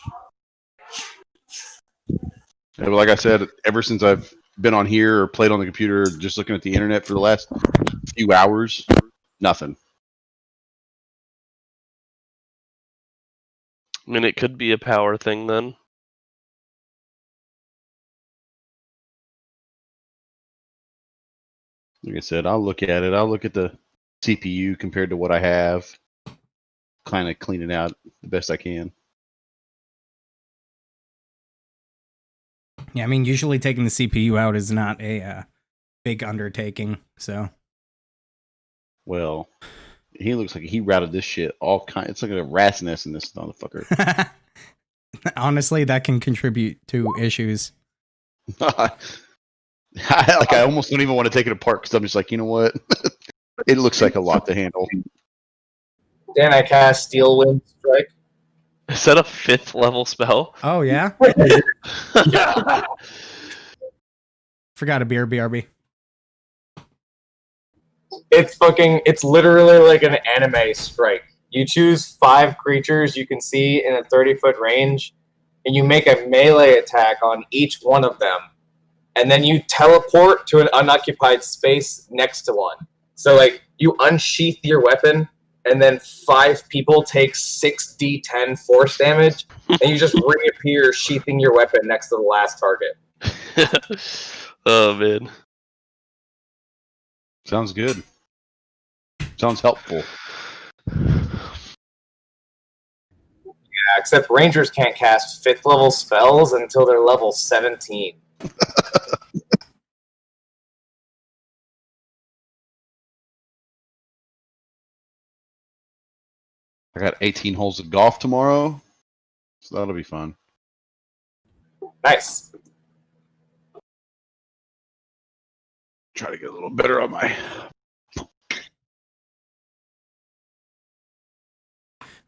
C: Yeah, but like I said, ever since I've been on here or played on the computer, just looking at the internet for the last few hours, nothing.
D: I mean, it could be a power thing then.
C: Like I said, I'll look at it. I'll look at the CPU compared to what I have, kind of clean it out the best I can.
A: Yeah, I mean, usually taking the CPU out is not a big undertaking, so.
C: Well, he looks like he routed this shit all kind. It's like a rat's nest in this motherfucker.
A: Honestly, that can contribute to issues.
C: I almost don't even want to take it apart because I'm just like, you know what? It looks like a lot to handle.
B: Then I cast Steel Wind Strike.
D: Is that a 5th level spell?
A: Oh, yeah? Forgot a beer, BRB.
B: It's literally like an anime strike. You choose 5 creatures you can see in a 30-foot range, and you make a melee attack on each one of them. And then you teleport to an unoccupied space next to one. So, like, you unsheath your weapon, and then 5 people take 6d10 force damage, and you just reappear sheathing your weapon next to the last target.
D: Oh, man.
C: Sounds good. Sounds helpful.
B: Yeah, except Rangers can't cast 5th level spells until they're level 17.
C: I got 18 holes of golf tomorrow, so that'll be fun.
B: Nice.
C: Try to get a little better on my.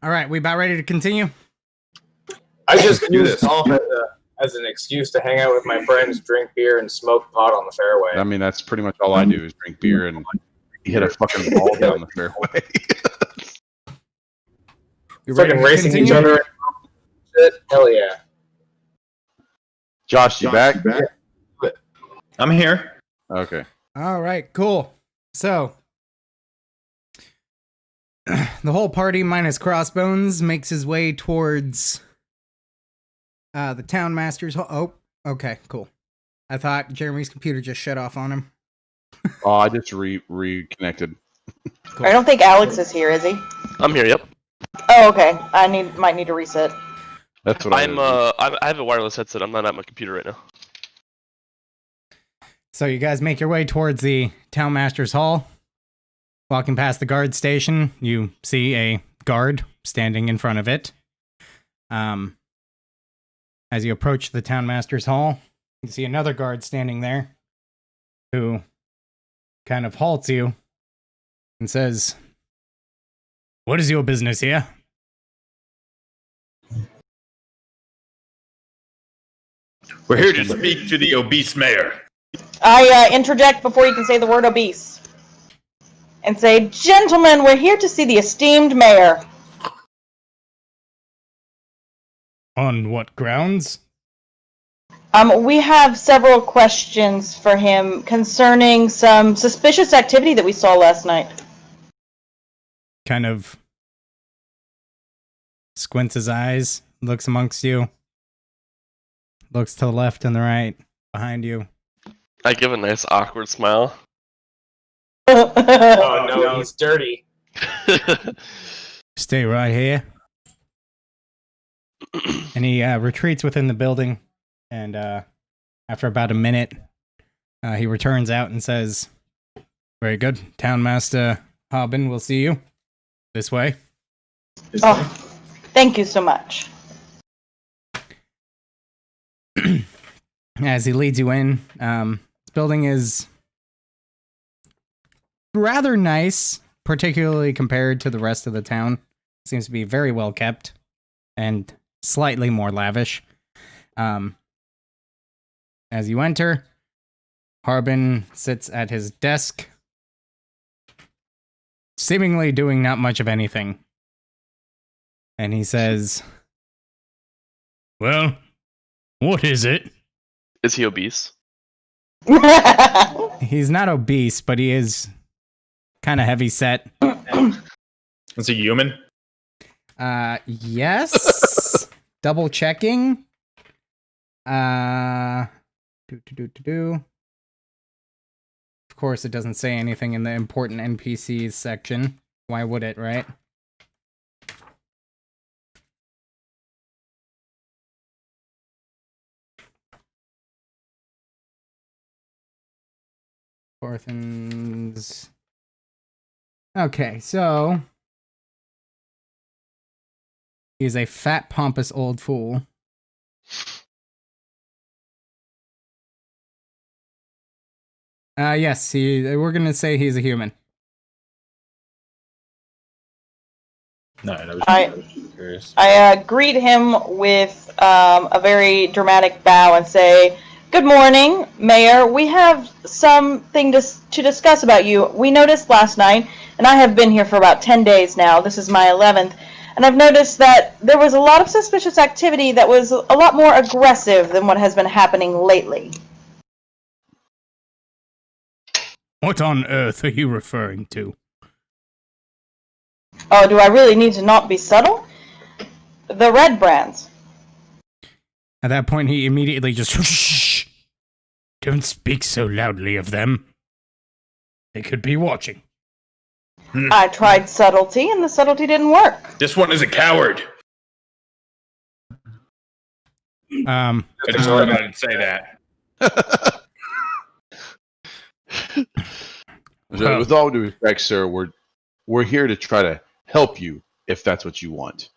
A: All right, we about ready to continue?
B: I just used golf as an excuse to hang out with my friends, drink beer, and smoke pot on the fairway.
C: I mean, that's pretty much all I do is drink beer and hit a fucking ball down the fairway.
A: You ready
B: Fucking
A: to
B: racing
A: continue?
B: each other. Shit. Hell yeah.
C: Josh, you back?
F: I'm here.
C: Okay.
A: All right, cool. So, the whole party minus Crossbones makes his way towards the town master's hall. Oh, okay, cool. I thought Jeremy's computer just shut off on him.
C: Oh, I just reconnected.
A: Cool.
E: I don't think Alex is here, is he?
D: I'm here. Yep.
E: Oh, okay. Might need to reset.
C: That's what
D: I have a wireless headset. I'm not at my computer right now.
A: So you guys make your way towards the town master's hall. Walking past the guard station, you see a guard standing in front of it. As you approach the town master's hall, you see another guard standing there who kind of halts you and says, "What is your business here?"
F: We're here to speak to the obese mayor.
E: I interject before you can say the word obese. And say, "Gentlemen, we're here to see the esteemed mayor."
A: On what grounds?
E: We have several questions for him concerning some suspicious activity that we saw last night.
A: Kind of squints his eyes, looks amongst you, looks to the left and the right, behind you.
D: I give a nice awkward smile.
B: Oh no, he's dirty.
A: Stay right here. And he retreats within the building, and after about a minute, he returns out and says, "Very good. Townmaster Harbin will see you. This way."
E: Oh, thank you so much.
A: As he leads you in, this building is rather nice, particularly compared to the rest of the town. Seems to be very well kept and slightly more lavish. As you enter, Harbin sits at his desk, seemingly doing not much of anything. And he says, "Well, what is it?"
D: Is he obese?
A: He's not obese, but he is kind of heavy set.
F: Is he human?
A: Yes. Double checking. Of course, it doesn't say anything in the important NPCs section. Why would it, right? Orphans. Okay, so he's a fat, pompous old fool. Yes, we're gonna say he's a human.
F: No, I was curious.
E: I greet him with a very dramatic bow and say, Good morning, Mayor. We have something to discuss about you. We noticed last night, and I have been here for about 10 days now. This is my 11th. And I've noticed that there was a lot of suspicious activity that was a lot more aggressive than what has been happening lately.
A: What on earth are you referring to?
E: Oh, do I really need to not be subtle? The red brands.
A: At that point, he immediately just, shh! Don't speak so loudly of them. They could be watching.
E: I tried subtlety, and the subtlety didn't work.
F: This one is a coward. I just thought I didn't say that.
C: So with all due respect, sir, we're here to try to help you if that's what you want.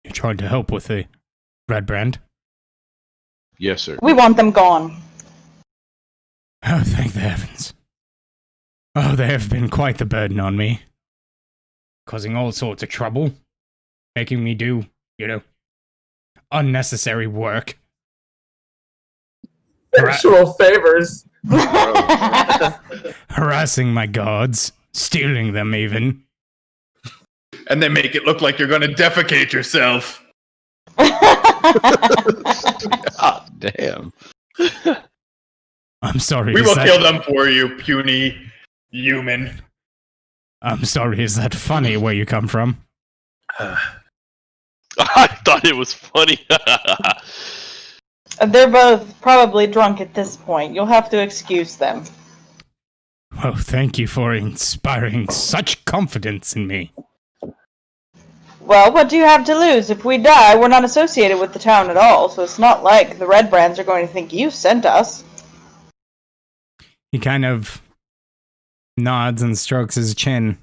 A: You tried to help with the red brand?
C: Yes, sir.
E: We want them gone.
A: Oh, thank the heavens. Oh, they have been quite the burden on me. Causing all sorts of trouble. Making me do, unnecessary work.
B: Sexual favors.
A: Harassing my guards. Stealing them, even.
F: And they make it look like you're going to defecate yourself.
C: God damn.
A: I'm sorry.
F: We will kill them for you, puny human.
A: I'm sorry, is that funny where you come from?
D: I thought it was funny.
E: They're both probably drunk at this point. You'll have to excuse them.
A: Oh, thank you for inspiring such confidence in me.
E: Well, what do you have to lose? If we die, we're not associated with the town at all, so it's not like the red brands are going to think you sent us.
A: He kind of nods and strokes his chin.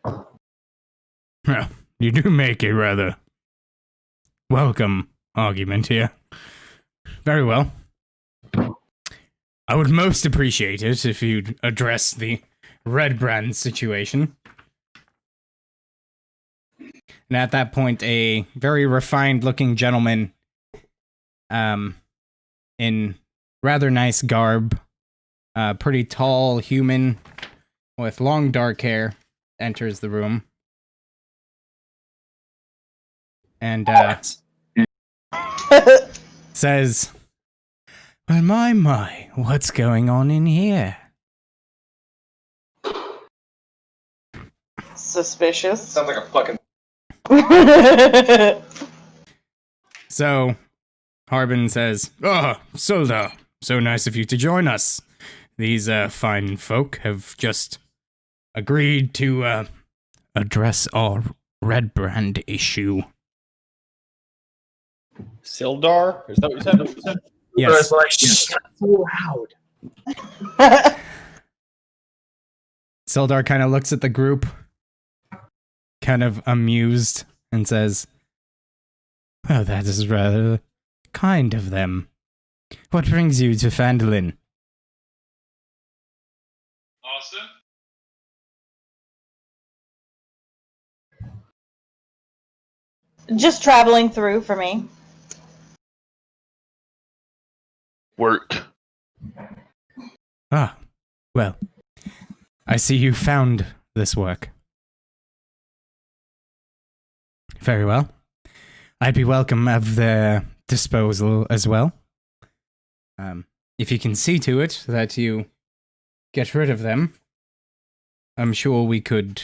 A: Well, you do make a rather welcome argument here. Very well. I would most appreciate it if you'd address the red brand situation. And at that point, a very refined-looking gentleman, in rather nice garb, pretty tall human with long dark hair, enters the room. And, says, well, my, what's going on in here?
E: Suspicious.
B: Sounds like a fucking.
A: So, Harbin says, oh, Solda, so nice of you to join us. These fine folk have just agreed to address our red brand issue.
F: Sildar? Is that what you said?
A: Yes.
B: Like, so loud.
A: Sildar kind of looks at the group, kind of amused, and says, well, that is rather kind of them. What brings you to Phandelver?
F: Austin?
E: Just traveling through for me.
D: Work.
A: Ah, well, I see you found this work. Very well. I'd be welcome of their disposal as well. If you can see to it that you get rid of them, I'm sure we could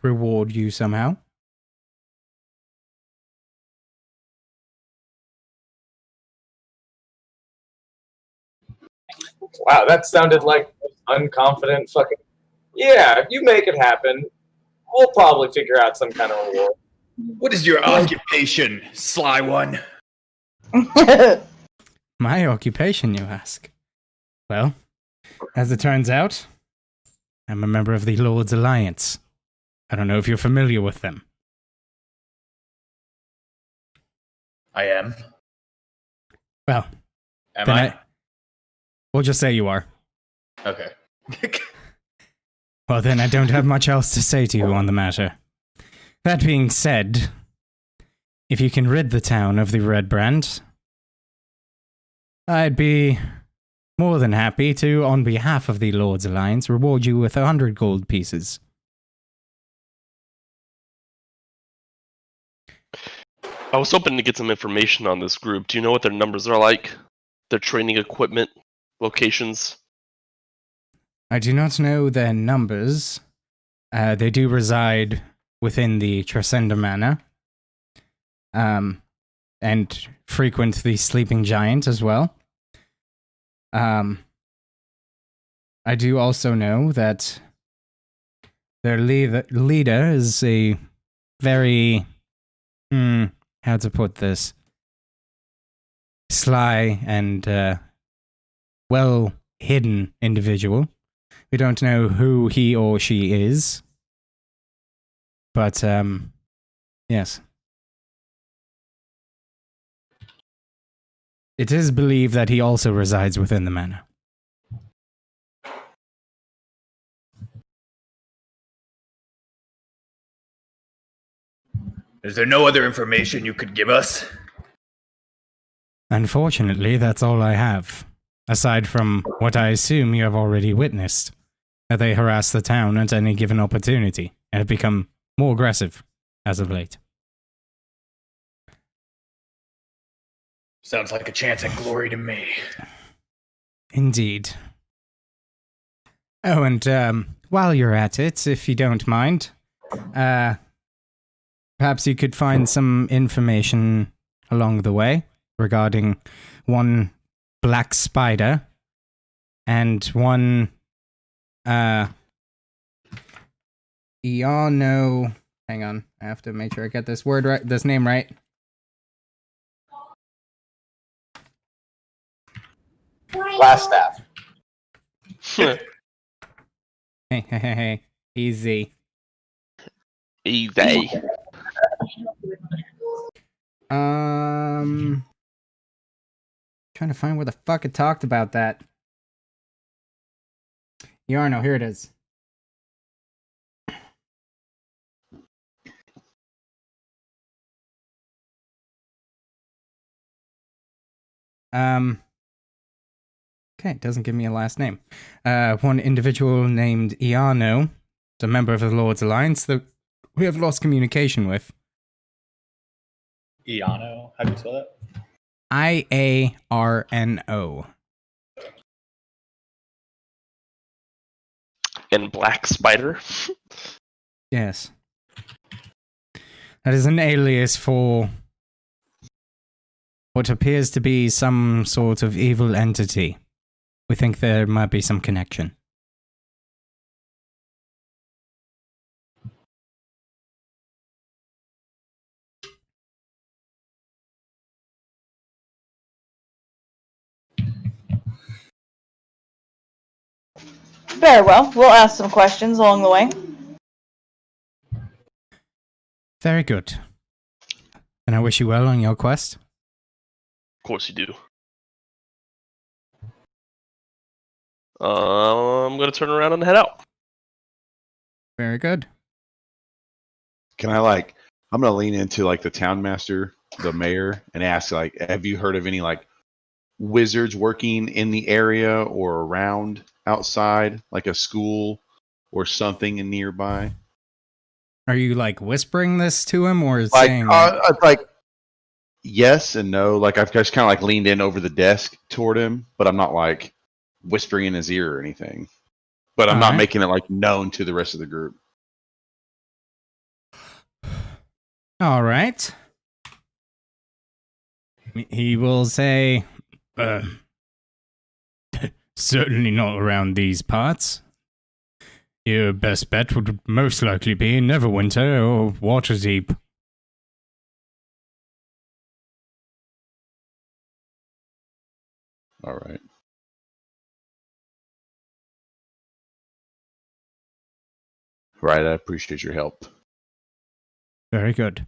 A: reward you somehow.
B: Wow, that sounded like unconfident fucking. Yeah, if you make it happen, we'll probably figure out some kind of reward.
F: What is your occupation, sly one?
A: My occupation, you ask? Well, as it turns out, I'm a member of the Lord's Alliance. I don't know if you're familiar with them.
F: I am.
A: Well,
F: Am
A: then
F: I?
A: We'll just say you are.
F: Okay.
A: Well, then I don't have much else to say to you on the matter. That being said, if you can rid the town of the red brand, I'd be more than happy to, on behalf of the Lord's Alliance, reward you with 100 gold pieces.
D: I was hoping to get some information on this group. Do you know what their numbers are like? Their training equipment, locations?
A: I do not know their numbers. They do reside within the Tresenda Manor. And frequent the Sleeping Giant as well. I do also know that their leader is a very, how to put this, sly and well hidden individual. We don't know who he or she is, but yes. It is believed that he also resides within the manor.
F: Is there no other information you could give us?
A: Unfortunately, that's all I have. Aside from what I assume you have already witnessed, that they harass the town at any given opportunity, and have become more aggressive as of late.
F: Sounds like a chance at glory to me.
A: Indeed. Oh, and while you're at it, if you don't mind, perhaps you could find some information along the way regarding one black spider and one Iano. Hang on, I have to make sure I get this word right, this name right.
B: Glass staff.
A: Hey, easy.
D: Easy.
A: Trying to find where the fuck it talked about that. Yarno, here it is. Okay, it doesn't give me a last name. One individual named Iano, a member of the Lord's Alliance that we have lost communication with.
F: Iano, how do you spell that?
A: Iarno.
D: And Black Spider?
A: Yes. That is an alias for what appears to be some sort of evil entity. We think there might be some connection.
E: Very well. We'll ask some questions along the way.
A: Very good. And I wish you well on your quest.
D: Of course you do. I'm going to turn around and head out.
A: Very good.
C: Can I I'm gonna lean into the town master, the mayor, and ask have you heard of any wizards working in the area or around outside, like a school or something in nearby?
A: Are you whispering this to him or saying
C: yes and no. I've just kind of leaned in over the desk toward him, but I'm not whispering in his ear or anything. But I'm not making it known to the rest of the group.
A: All right. He will say, certainly not around these parts. Your best bet would most likely be Neverwinter or Waterdeep.
C: All right. Right, I appreciate your help.
A: Very good.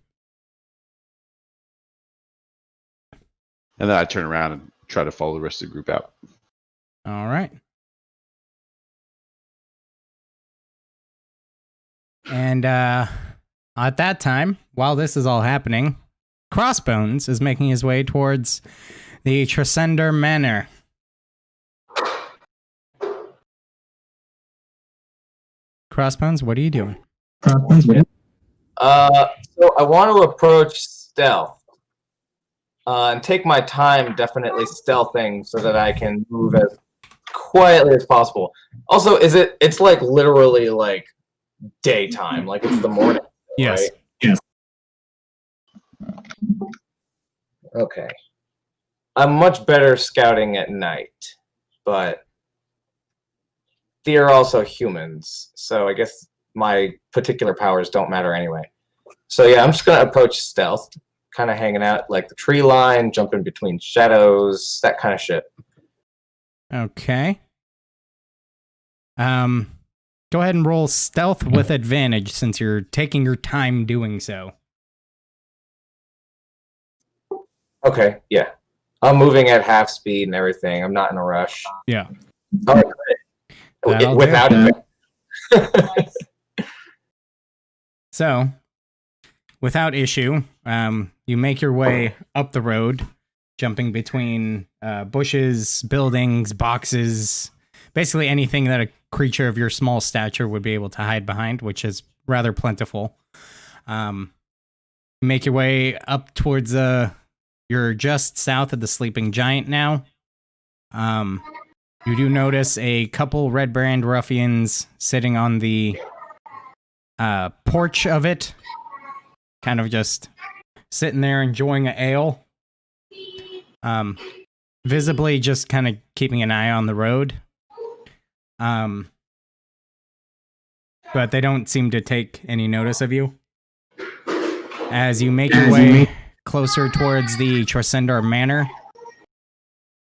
C: And then I turn around and try to follow the rest of the group out.
A: All right. And at that time, while this is all happening, Crossbones is making his way towards the Tresender Manor. Crossbones, what are you doing?
B: So I want to approach stealth. And take my time definitely stealthing so that I can move as quietly as possible. Also, it's like literally like daytime, like it's the morning.
A: Yes.
B: Right? Yes. Okay. I'm much better scouting at night, but they're also humans, so I guess my particular powers don't matter anyway. So yeah, I'm just gonna approach stealth. Kind of hanging out like the tree line, jumping between shadows, that kind of shit.
A: Okay. Go ahead and roll stealth with advantage since you're taking your time doing so.
B: Okay, yeah. I'm moving at half speed and everything. I'm not in a rush.
A: Yeah.
B: All right, great.
A: That'll
B: Without it.
A: So, without issue, you make your way up the road, jumping between bushes, buildings, boxes, basically anything that a creature of your small stature would be able to hide behind, which is rather plentiful. Make your way up towards you're just south of the Sleeping Giant now. You do notice a couple Red Brand ruffians sitting on the porch of it, kind of just sitting there enjoying an ale. Visibly just kind of keeping an eye on the road. But they don't seem to take any notice of you. As you make your way closer towards the Tresender Manor.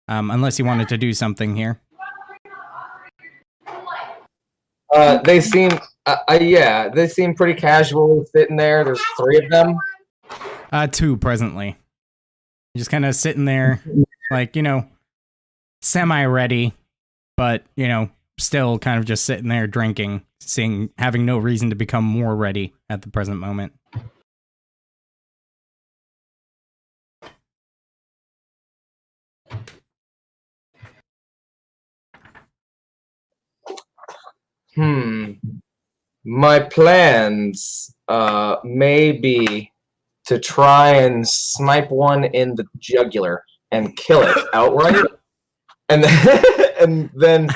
A: Unless you wanted to do something here.
B: They seem, they seem pretty casual sitting there. There's 3 of them.
A: 2 presently. Just kind of sitting there, like, semi-ready, but, still kind of just sitting there drinking, having no reason to become more ready at the present moment.
B: My plans may be to try and snipe one in the jugular and kill it outright, and then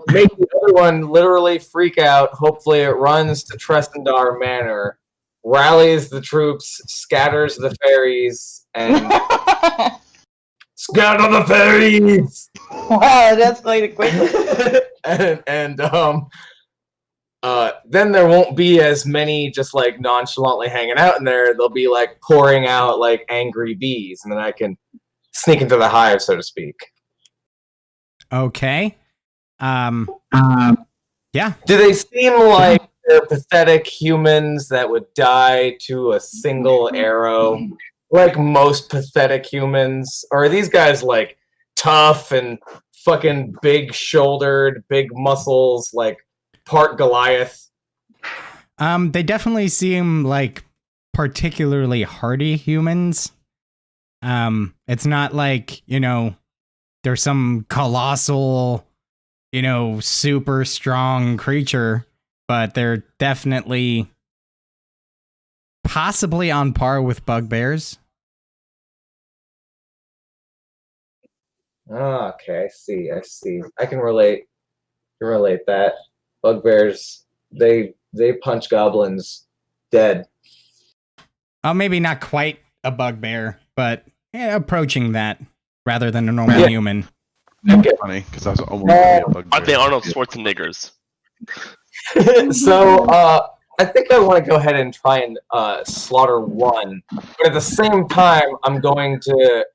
B: make the other one literally freak out. Hopefully it runs to Tresendar Manor, rallies the troops, scatters the fairies, and scatter the fairies!
E: Wow, that's like quick.
B: and then there won't be as many just like nonchalantly hanging out in there. They'll be like pouring out like angry bees, and then I can sneak into the hive, so to speak.
A: Okay. Yeah.
B: Do they seem like they're pathetic humans that would die to a single arrow, like most pathetic humans? Or are these guys like tough and fucking big-shouldered, big muscles, like part Goliath?
A: They definitely seem like particularly hardy humans. It's not like, they're some colossal, super strong creature, but they're definitely possibly on par with bugbears.
B: Oh, okay, I see. I can relate that. Bugbears, they punch goblins dead.
A: Maybe not quite a bugbear, but approaching that rather than a normal human.
C: Funny, because I was almost gonna be a bugbear.
D: Aren't they Arnold Schwarzeneggers?
B: So, I think I want to go ahead and try and slaughter one, but at the same time, I'm going to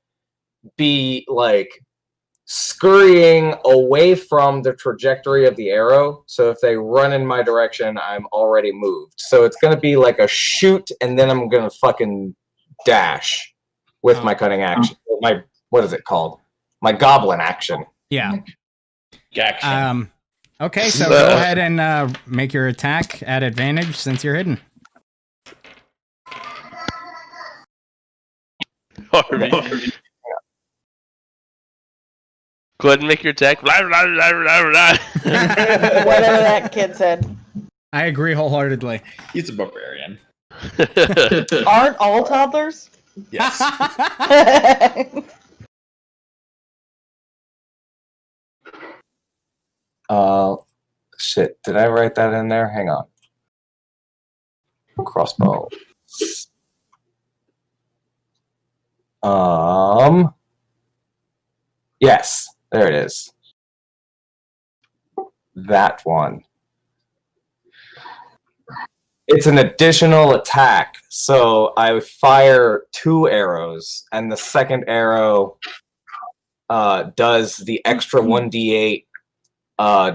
B: be like scurrying away from the trajectory of the arrow. So if they run in my direction, I'm already moved. So it's going to be like a shoot, and then I'm going to fucking dash with my cutting action. What is it called? My goblin action.
A: Yeah.
F: Action.
A: Okay, so go ahead and make your attack at advantage since you're hidden.
D: Harvey. Go ahead and make your attack. Blah, blah, blah, blah, blah.
E: Whatever that kid said.
A: I agree wholeheartedly.
F: He's a barbarian.
E: Aren't all toddlers?
F: Yes.
B: Shit. Did I write that in there? Hang on. Crossbow. Yes, there it is. That one. It's an additional attack, so I fire 2 arrows, and the second arrow does the extra 1d8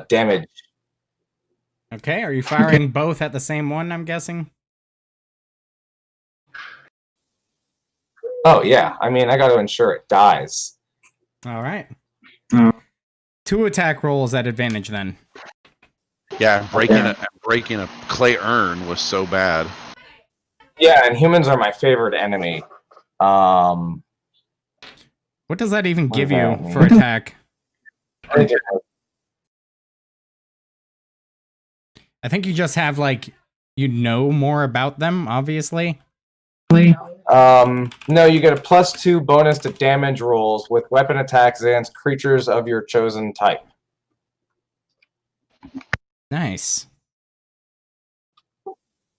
B: damage.
A: Okay, are you firing both at the same one, I'm guessing?
B: Oh, yeah. I mean, I got to ensure it dies.
A: All right. 2 attack rolls at advantage then.
C: Yeah, breaking a clay urn was so bad.
B: Yeah, and humans are my favorite enemy.
A: What does that even give you
B: that mean?
A: for attack? I think you just have, like, you know more about them, obviously.
B: No, you get a +2 bonus to damage rolls with weapon attacks against creatures of your chosen type.
A: Nice.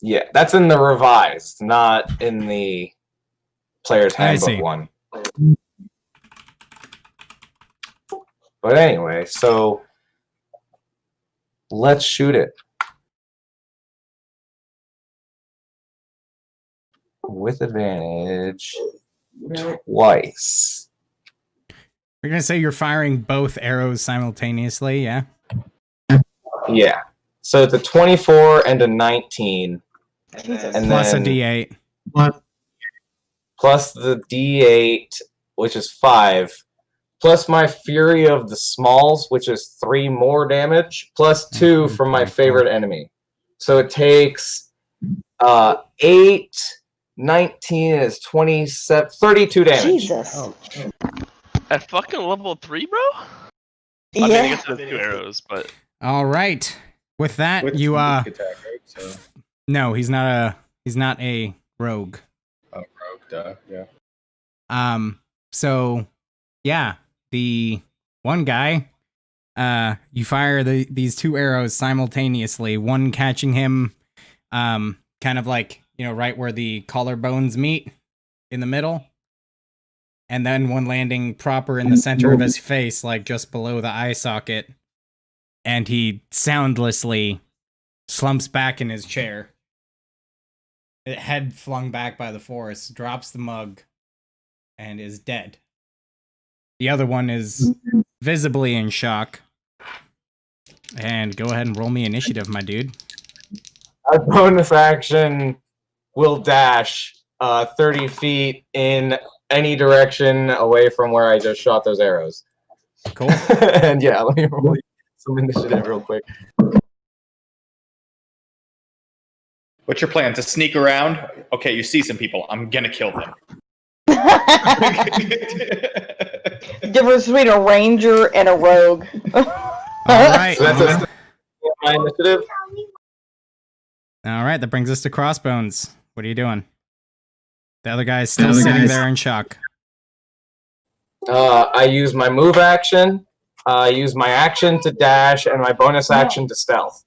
B: Yeah, that's in the revised, not in the player's
A: I see.
B: handbook one. But anyway, so let's shoot it. With advantage twice.
A: You're going to say you're firing both arrows simultaneously, yeah?
B: Yeah. So it's a 24 and a 19. And
A: Plus
B: then
A: a d8.
B: plus the d8, which is 5, plus my Fury of the Smalls, which is 3 more damage, plus 2 from my favorite enemy. So it takes 8, 19 is 27, 32 damage.
E: Jesus.
A: Oh.
D: At fucking level 3, bro? I mean, I
E: Yeah.
D: guess it has 2 arrows, but
A: All right. With that,
F: With
A: you
F: sneak attack, right? So,
A: no, he's not a rogue.
F: rogue, duh, yeah.
A: So yeah, the one guy, you fire these 2 arrows simultaneously, one catching him kind of like, you know, right where the collarbones meet in the middle, and then one landing proper in the center of his face, like just below the eye socket, and he soundlessly slumps back in his chair, head flung back by the force, drops the mug, and is dead. The other one is visibly in shock. And go ahead and roll me initiative, my dude.
B: A bonus action will dash 30 feet in any direction away from where I just shot those arrows.
A: Cool.
B: And yeah, let me roll some initiative real quick.
F: What's your plan? To sneak around? Okay, you see some people. I'm gonna kill them.
E: Difference between a ranger and a rogue.
A: All right.
B: So that's my initiative.
A: All right, that brings us to Crossbones. What are you doing? The other guy's still sitting there in shock.
B: I use my move action. I use my action to dash and my bonus action to stealth.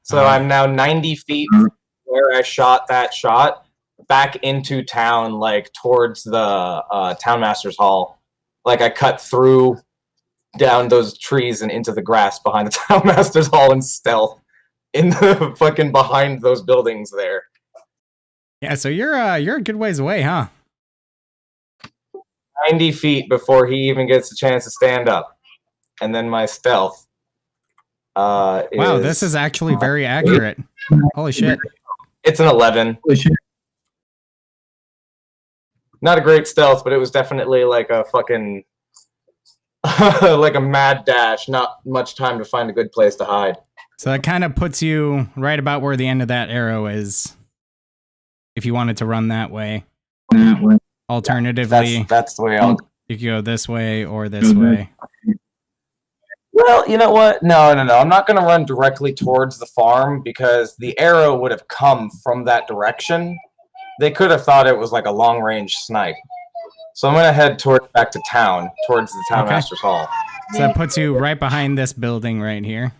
B: So I'm now 90 feet from where I shot that shot, back into town, like towards the Townmaster's Hall. Like I cut through down those trees and into the grass behind the Townmaster's Hall in stealth, in the fucking behind those buildings there.
A: Yeah, so you're a good ways away, huh?
B: 90 feet before he even gets a chance to stand up. And then my stealth
A: Wow, this is actually very accurate. Holy shit.
B: It's an 11. Not a great stealth, but it was definitely like a fucking like a mad dash. Not much time to find a good place to hide.
A: So that kind of puts you right about where the end of that arrow is, if you wanted to run that way. Alternatively,
B: That's the way I'll.
A: you can go this way or this way.
B: Well, you know what? No. I'm not going to run directly towards the farm because the arrow would have come from that direction. They could have thought it was like a long-range snipe. So I'm going to head back to town, towards the Townmaster's Hall.
A: So that puts you right behind this building right here.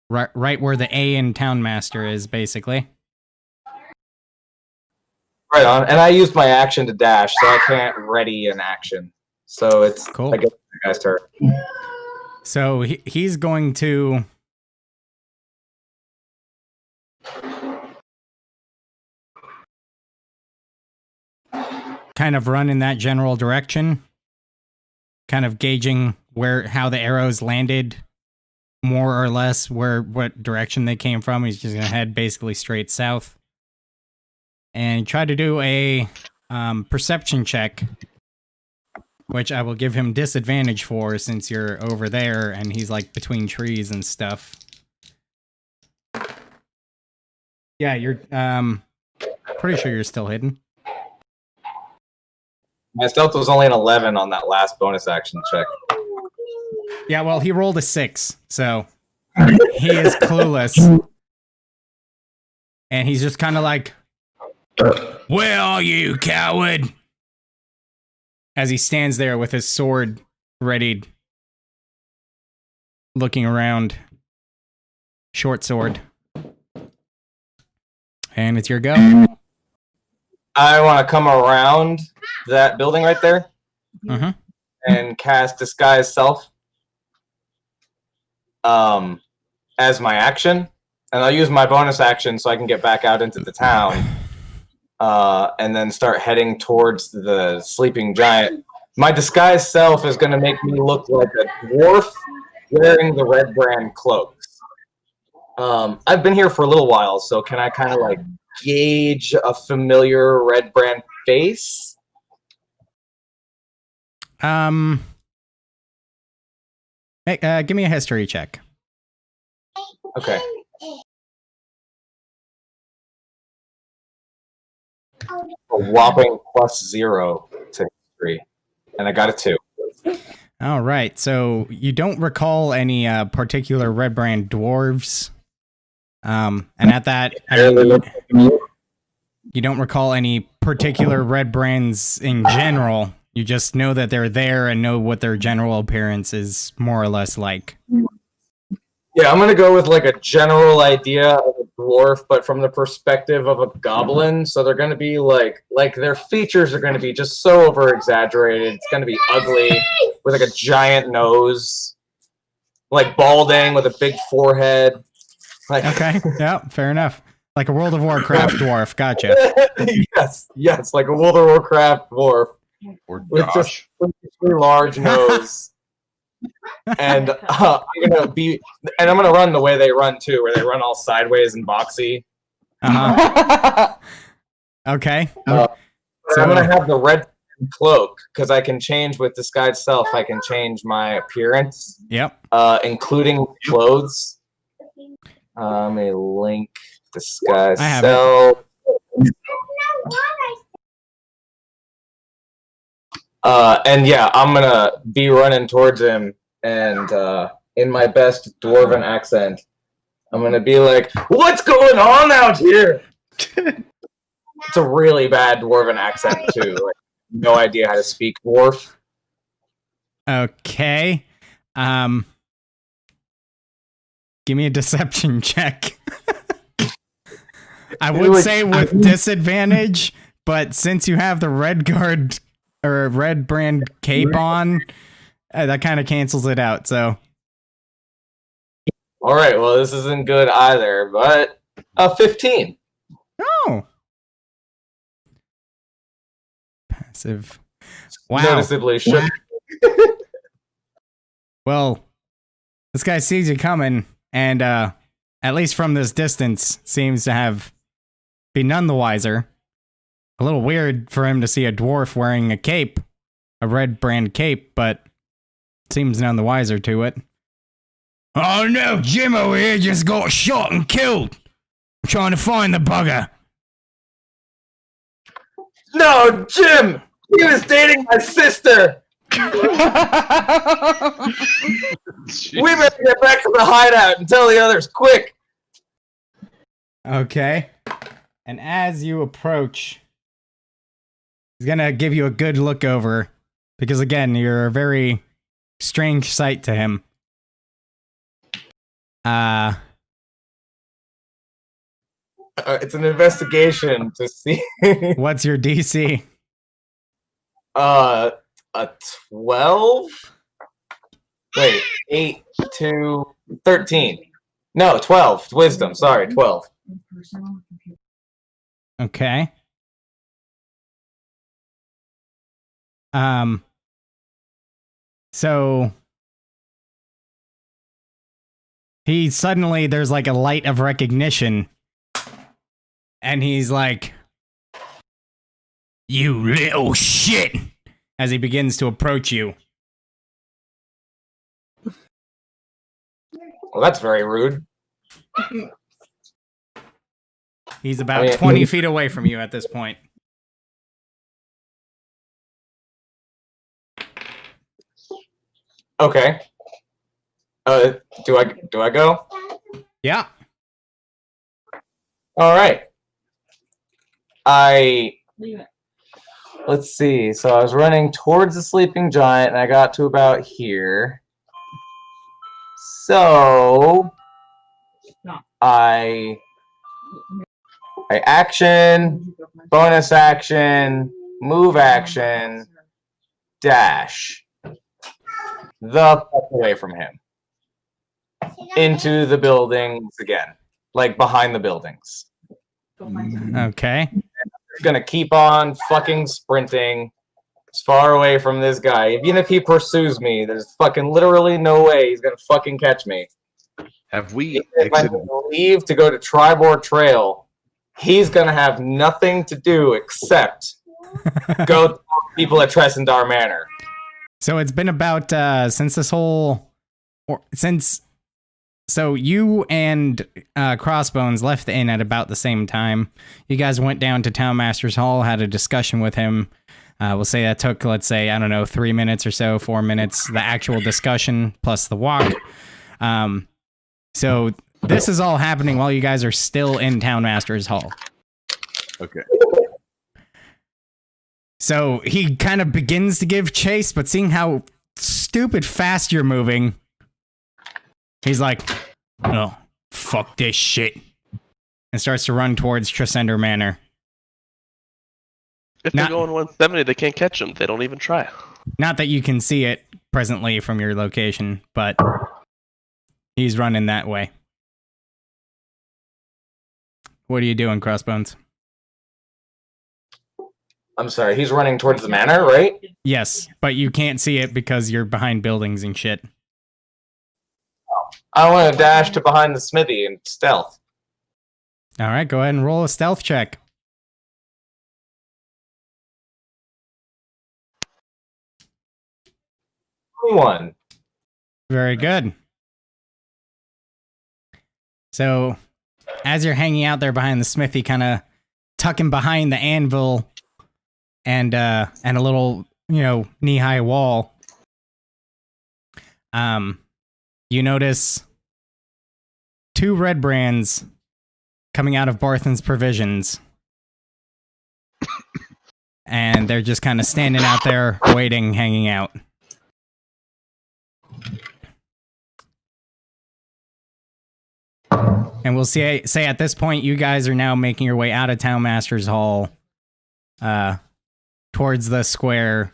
A: Right where the A in Townmaster is, basically.
B: Right on. And I used my action to dash, so I can't ready an action. So it's
A: Cool.
B: I guess the guy's turn.
A: So he's going to... kind of run in that general direction. Kind of gauging how the arrows landed, more or less what direction they came from. He's just gonna head basically straight south and try to do a perception check, which I will give him disadvantage for since you're over there and he's like between trees and stuff. Yeah, you're pretty sure you're still hidden.
B: My stealth was only an 11 on that last bonus action check.
A: Yeah, well, he rolled a 6, so he is clueless. And he's just kind of like, "Where are you, coward?" As he stands there with his sword readied, looking around. Short sword. And it's your go.
B: I want to come around that building right there and cast Disguise Self as my action. And I'll use my bonus action so I can get back out into the town and then start heading towards the sleeping giant. My Disguise Self is going to make me look like a dwarf wearing the red brand cloaks. I've been here for a little while, so can I kind of like gauge a familiar red brand face?
A: Hey, give me a history check.
B: Okay. A whopping +0 to history, and I got a 2.
A: All right, so you don't recall any particular red brand dwarves, and at that, you don't recall any particular red brands in general. You just know that they're there and know what their general appearance is more or less like.
B: Yeah, I'm gonna go with like a general idea of a dwarf, but from the perspective of a goblin. So they're gonna be like their features are gonna be just so over exaggerated. It's gonna be ugly with like a giant nose, like balding with a big forehead. Like
A: Okay, yeah, fair enough. Like a World of Warcraft dwarf, gotcha.
B: yes, like a World of Warcraft dwarf
C: Or
B: with
C: Josh.
B: just a large nose. And I'm gonna run the way they run too, where they run all sideways and boxy.
A: Okay.
B: So I'm gonna have the red cloak because I can change with Disguise Self. I can change my appearance.
A: Yep.
B: Including clothes. Let me link Disguise
A: I have
B: Self. And yeah, I'm gonna be running towards him, and in my best dwarven accent, I'm gonna be like, "What's going on out here?" It's a really bad dwarven accent too. Like, no idea how to speak dwarf.
A: Okay. Give me a deception check. I would say with disadvantage, but since you have the red guard or red brand cape on, that kind of cancels it out. So,
B: All right, well, this isn't good either, but 15.
A: oh, passive. Wow.
B: Noticeably shook.
A: Well, this guy sees you coming, and at least from this distance, seems to be none the wiser. A little weird for him to see a dwarf wearing a cape, a red brand cape, but seems none the wiser to it. Oh no, Jim over here just got shot and killed. I'm trying to find the bugger.
B: No, Jim! He was dating my sister! We better get back to the hideout and tell the others, quick!
A: Okay. And as you approach, he's gonna give you a good look over. Because again, you're a very strange sight to him.
B: It's an investigation to see.
A: What's your DC?
B: A 12? Wait, 8 to 13. No, 12. Wisdom, sorry, 12.
A: Okay. So he suddenly, there's like a light of recognition, and he's like, "You little shit," as he begins to approach you.
B: Well, that's very rude.
A: He's about 20 feet away from you at this point.
B: Okay. Do I go?
A: Yeah.
B: All right. Let's see. So I was running towards the sleeping giant, and I got to about here. So I action, bonus action, move action, dash. The fuck away from him. Into the buildings again. Like behind the buildings.
A: Okay.
B: Gonna keep on fucking sprinting as far away from this guy. Even if he pursues me, there's fucking literally no way he's gonna fucking catch me.
C: Have we
B: If I leave to go to Tribord Trail, he's gonna have nothing to do except go to people at Tressendar Manor.
A: So it's been about so you and Crossbones left the inn at about the same time. You guys went down to Townmaster's Hall, had a discussion with him. We'll say that took, let's say, 3 minutes or so, 4 minutes, the actual discussion plus the walk. So this is all happening while you guys are still in Townmaster's Hall.
C: Okay.
A: So he kind of begins to give chase, but seeing how stupid fast you're moving, he's like, "Oh, fuck this shit," and starts to run towards Tressender Manor.
D: If they're going 170, they can't catch him. They don't even try.
A: Not that you can see it presently from your location, but he's running that way. What are you doing, Crossbones?
B: I'm sorry, he's running towards the manor, right?
A: Yes, but you can't see it because you're behind buildings and shit.
B: I want to dash to behind the smithy and stealth.
A: All right, go ahead and roll a stealth check.
B: 1.
A: Very good. So, as you're hanging out there behind the smithy, kind of tucking behind the anvil and a little, knee-high wall, you notice 2 red brands coming out of Barthen's Provisions. And they're just kind of standing out there, waiting, hanging out. And we'll say at this point, you guys are now making your way out of Townmaster's Hall, towards the square,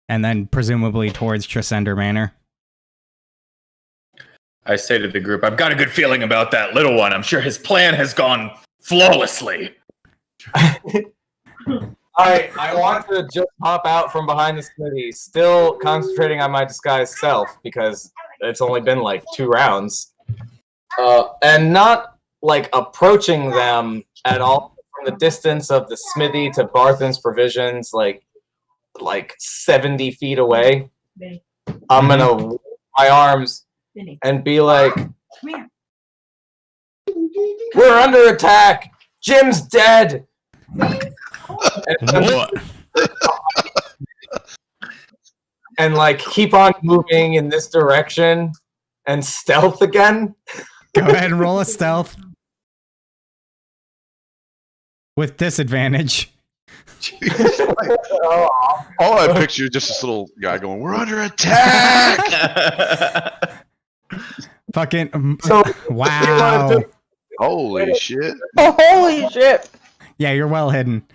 A: and then presumably towards Tressender Manor.
F: I say to the group, I've got a good feeling about that little one. I'm sure his plan has gone flawlessly.
B: I want to just hop out from behind the smithy, still concentrating on my disguised self, because it's only been like 2 rounds. And not like approaching them at all from the distance of the smithy to Barthen's Provisions, like 70 feet away. I'm gonna wave my arms and be like, "We're under attack. Jim's dead."
A: What?
B: And like keep on moving in this direction and stealth again.
A: Go ahead and roll a stealth. With disadvantage.
C: All I picture is just this little guy going, "We're under attack!"
A: Fucking
B: So
A: wow.
C: Holy shit!
E: Holy shit!
A: Yeah, you're well hidden.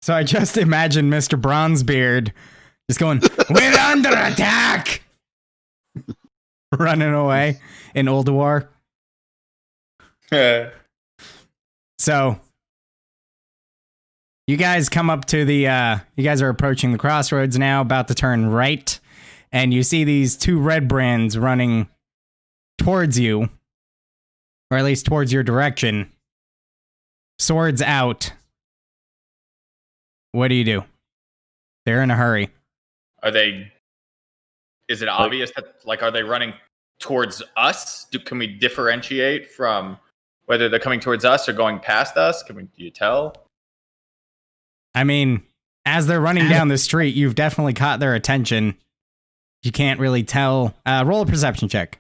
A: So I just imagine Mr. Bronzebeard just going, "We're under attack!" Running away in Ulduar. So you guys come up to the you guys are approaching the crossroads now, about to turn right, and you see these two red brands running towards you, or at least towards your direction. Swords out. What do? They're in a hurry.
F: Are they? Is it obvious that are they running towards us? Can we differentiate from whether they're coming towards us or going past us? Do you tell?
A: I mean, as they're running down the street, you've definitely caught their attention. You can't really tell. Roll a perception check.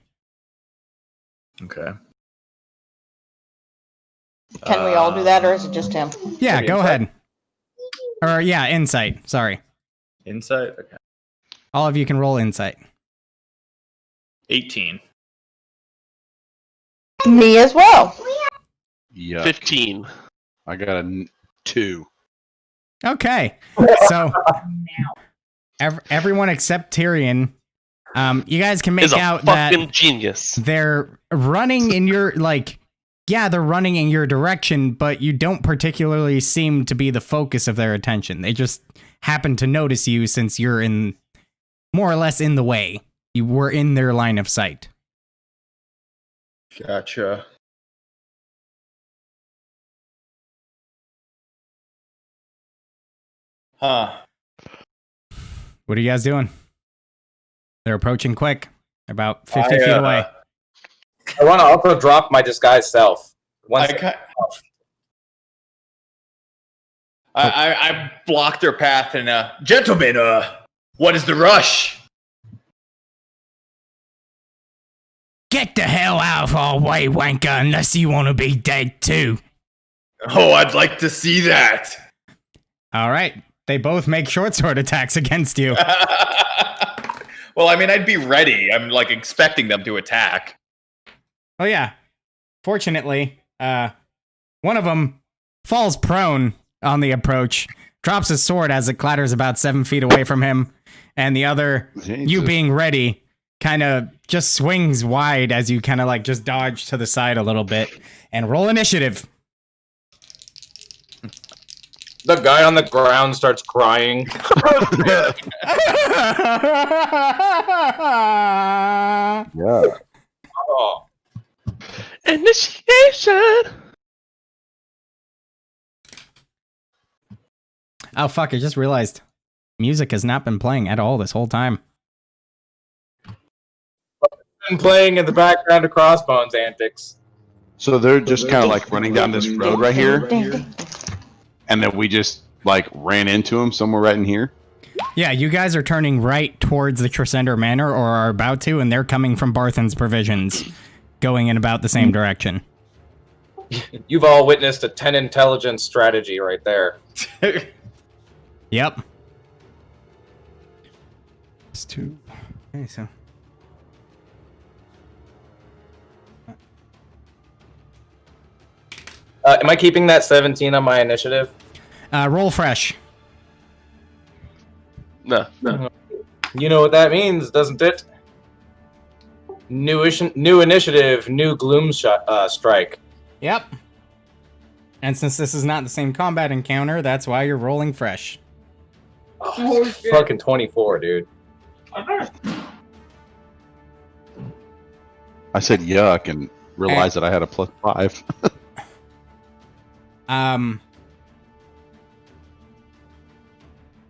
F: Okay.
E: Can we all do that, or is it just him?
A: Yeah, go
F: insight?
A: ahead. Or yeah, insight. Sorry.
F: Insight. Okay.
A: All of you can roll insight.
F: 18.
E: Me as well.
C: Yeah,
D: 15.
C: I got a 2.
A: Okay. So everyone except Tyrion, you guys can make
D: Is a
A: out
D: fucking
A: that
D: genius.
A: they're running in your they're running in your direction, but you don't particularly seem to be the focus of their attention. They just happen to notice you since you're in more or less in the way. You were in their line of sight.
F: Gotcha. Huh.
A: What are you guys doing? They're approaching quick. They're about 50 feet away.
B: I want to also drop my disguised self.
F: I blocked their path and gentlemen, what is the rush?
A: Get the hell out of our way, wanker, unless you want to be dead too.
F: Oh, I'd like to see that.
A: All right. They both make short sword attacks against you.
F: Well, I mean, I'd be ready. I'm expecting them to attack.
A: Oh yeah. Fortunately, one of them falls prone on the approach, drops his sword as it clatters about 7 feet away from him, and the other, you being ready, kind of just swings wide as you kind of just dodge to the side a little bit and roll initiative.
B: The guy on the ground starts crying.
C: Yeah.
B: Oh.
D: Initiation.
A: Oh fuck, I just realized music has not been playing at all this whole time.
B: Been playing in the background of Crossbones antics.
C: So they're just kind of running down this road right here, and then we just ran into them somewhere right in here.
A: Yeah, you guys are turning right towards the Tresender Manor, or are about to, and they're coming from Barthen's Provisions, going in about the same direction.
B: You've all witnessed a 10 intelligence strategy right there.
A: Yep. It's 2. Okay, so.
B: Am I keeping that 17 on my initiative?
A: Roll fresh.
D: No.
B: You know what that means, doesn't it? New initiative, new gloom strike.
A: Yep. And since this is not the same combat encounter, that's why you're rolling fresh.
B: Oh, fucking 24, dude.
C: I said yuck and realized that I had a +5.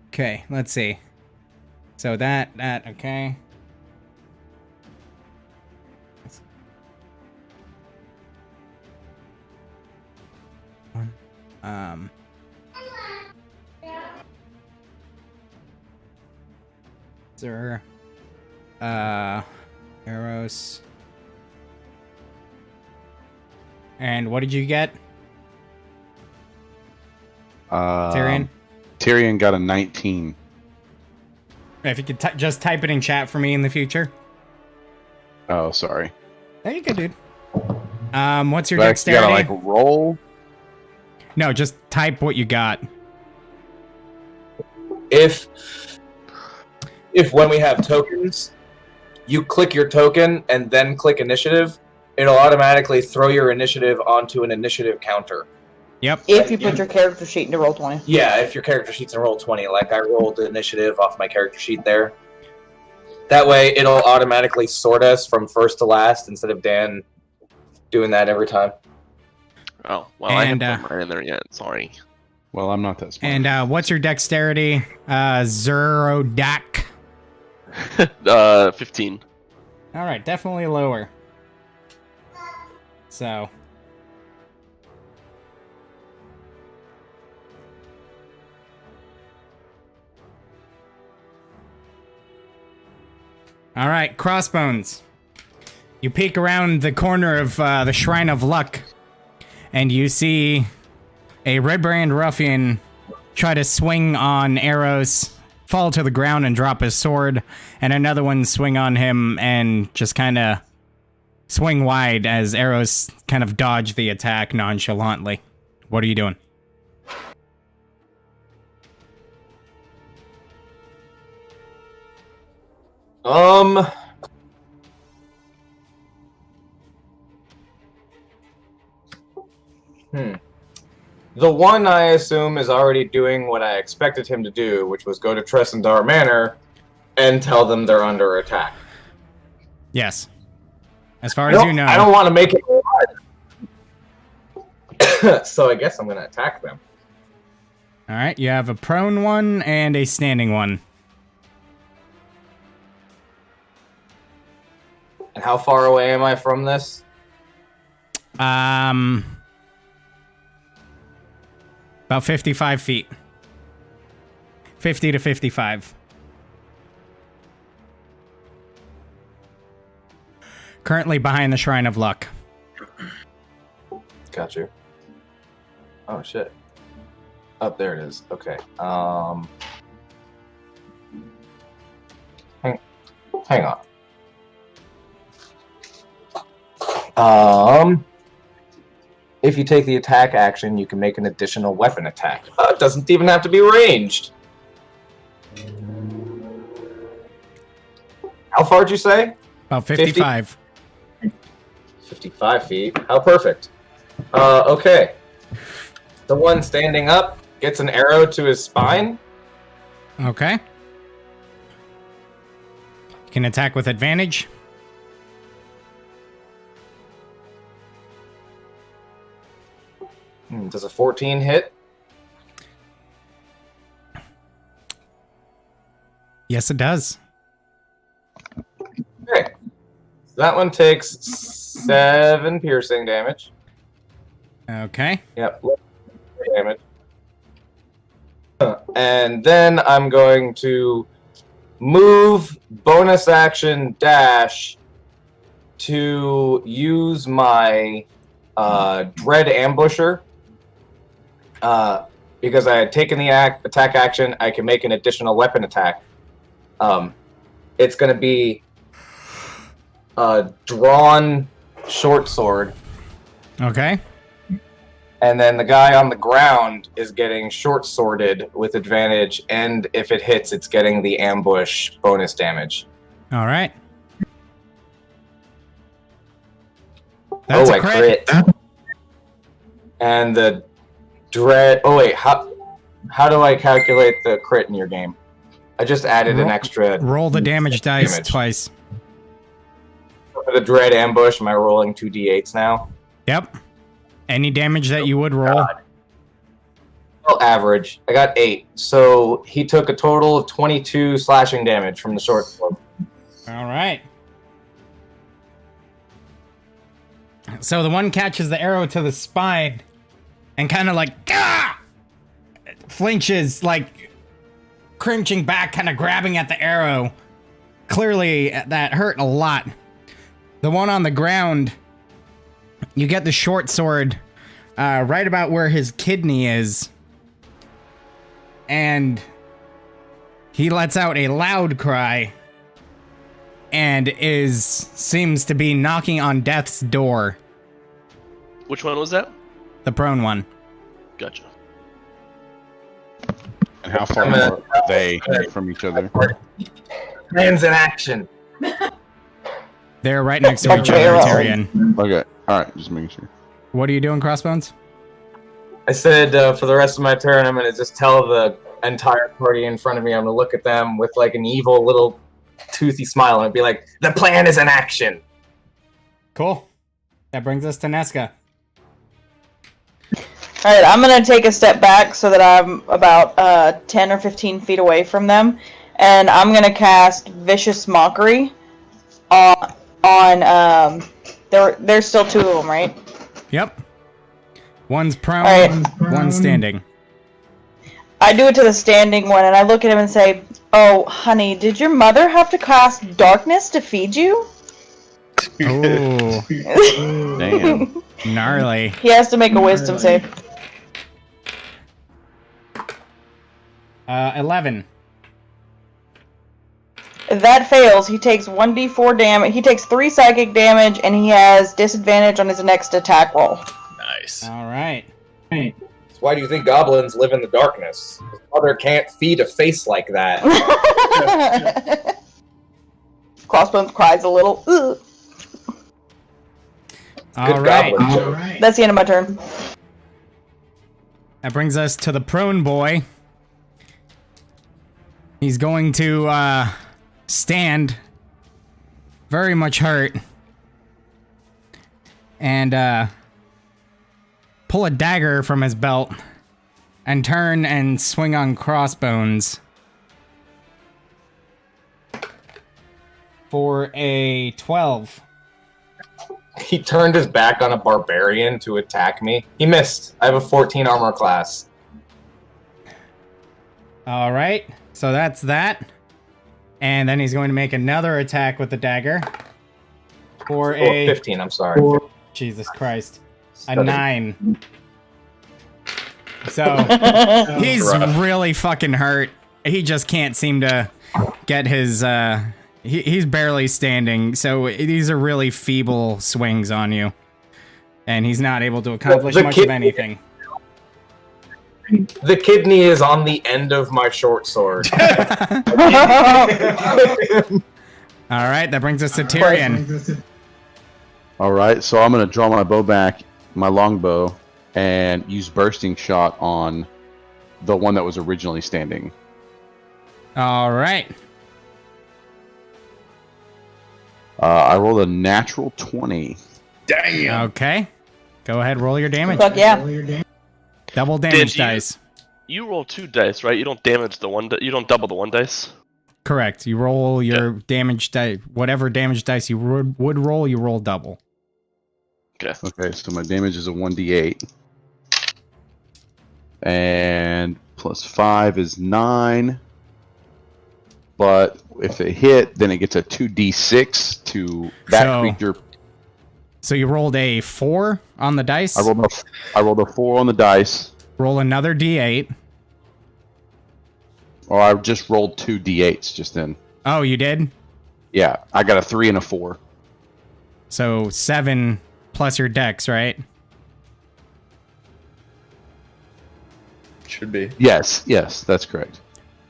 A: Okay, let's see. So that, okay. Sir. Eros. And what did you get, Tyrion?
C: Tyrion got a 19.
A: If you could just type it in chat for me in the future.
C: Oh, sorry.
A: There you go, dude. What's your
C: You
A: dexterity?
C: gotta like roll.
A: No, just type what you got.
B: If when we have tokens, you click your token and then click initiative, it'll automatically throw your initiative onto an initiative counter.
A: Yep.
E: If you put your character sheet into roll 20.
B: Yeah, if your character sheet's in roll 20, like I rolled the initiative off my character sheet there. That way, it'll automatically sort us from first to last instead of Dan doing that every time.
D: Oh, well,
A: And,
D: I haven't put mine in there yet. Sorry.
C: Well, I'm not that smart.
A: And what's your dexterity, Zerodak?
D: 15.
A: All right, definitely lower. So. All right, Crossbones. You peek around the corner of the Shrine of Luck, and you see a Red Brand ruffian try to swing on Eros, fall to the ground and drop his sword, and another one swing on him and just kind of swing wide as Eros kind of dodge the attack nonchalantly. What are you doing?
B: The one I assume is already doing what I expected him to do, which was go to Tressendar Manor and tell them they're under attack.
A: Yes. As far as you know.
B: I don't want to make it hard. So I guess I'm going to attack them.
A: All right, you have a prone one and a standing one.
B: And how far away am I from this?
A: About 55 feet. 50 to 55. Currently behind the Shrine of Luck.
B: Got you. Oh, shit. Oh, there it is. Okay. Hang on. If you take the attack action, you can make an additional weapon attack. It doesn't even have to be ranged. How far did you say?
A: About 55.
B: 55 feet. How perfect. Okay. The one standing up gets an arrow to his spine.
A: Okay. You can attack with advantage.
B: Does a 14 hit?
A: Yes, it does.
B: Okay. So that one takes 7 piercing damage.
A: Okay.
B: Yep. Damage. And then I'm going to move bonus action dash to use my Dread Ambusher. Because I had taken the attack action, I can make an additional weapon attack. It's going to be a drawn short sword.
A: Okay.
B: And then the guy on the ground is getting short sworded with advantage, and if it hits, it's getting the ambush bonus damage.
A: All right. That's a crit.
B: And the dread. Oh wait, how do I calculate the crit in your game? I just added an extra.
A: Roll the damage dice twice.
B: For the dread ambush, am I rolling 2d8s now?
A: Yep. Any damage that you would roll.
B: Well, average. I got 8. So he took a total of 22 slashing damage from the short sword.
A: All right. So the one catches the arrow to the spine and kind of like flinches, like cringing back, kind of grabbing at the arrow. Clearly, that hurt a lot. The one on the ground, you get the short sword right about where his kidney is, and he lets out a loud cry and seems to be knocking on death's door.
D: Which one was that?
A: The prone one.
D: Gotcha.
C: And how far are they from each other?
B: Plans in action.
A: They're right next to each other, Tyrion.
C: Okay, all right, just making sure.
A: What are you doing, Crossbones?
B: I said for the rest of my turn, I'm going to just tell the entire party in front of me, I'm going to look at them with like an evil little toothy smile and be like, the plan is in action.
A: Cool. That brings us to Nesca.
E: Alright, I'm gonna take a step back so that I'm about 10 or 15 feet away from them, and I'm gonna cast Vicious Mockery on there's still two of them, right?
A: Yep. One's prone,
E: Alright.
A: one's standing.
E: I do it to the standing one, and I look at him and say, "Oh, honey, did your mother have to cast darkness to feed you?"
A: Ooh,
C: Damn.
A: gnarly.
E: He has to make a wisdom save.
A: 11.
E: If that fails, he takes 1d4 damage. He takes 3 psychic damage, and he has disadvantage on his next attack roll.
F: Nice.
A: All right.
B: Why do you think goblins live in the darkness? His mother can't feed a face like that.
E: Crossbones cries a little. Ugh.
A: All right.
B: goblin joke.
E: That's the end of my turn.
A: That brings us to the prone boy. He's going to stand, very much hurt, and pull a dagger from his belt and turn and swing on Crossbones for a 12.
B: He turned his back on a barbarian to attack me. He missed. I have a 14 armor class.
A: All right, so that's that. And then he's going to make another attack with the dagger for
B: Oh,
A: a
B: 15, I'm sorry.
A: Jesus Christ, a
B: Study.
A: 9. So he's
F: Rough.
A: really fucking hurt. He just can't seem to get his he's barely standing, so these are really feeble swings on you. And he's not able to accomplish
B: The
A: much of
B: kid-
A: anything.
B: The kidney is on the end of my short sword.
A: All right, that brings us to Tyrion.
C: All right, so I'm gonna draw my bow back, my longbow, and use bursting shot on the one that was originally standing.
A: All right.
C: I rolled a natural 20.
F: Damn.
A: Okay. Go ahead, roll your damage.
E: Fuck yeah.
A: Double damage
D: Did you-
A: dice.
D: You roll 2 dice, right? You don't damage the one. You don't double the 1 dice.
A: Correct. You roll your damage dice. Whatever damage dice you would roll, you roll double.
D: Okay.
C: Okay, so my damage is a 1d8. And plus 5 is 9. But if it hit, then it gets a 2d6 to that
A: So-
C: creature.
A: So you rolled a 4 on the dice.
C: I rolled a 4 on the dice.
A: Roll another d8.
C: Or I just rolled 2 d8s just then.
A: Oh, you did?
C: Yeah, I got a 3 and a 4.
A: So 7 plus your dex, right?
F: Should be.
C: Yes, that's correct.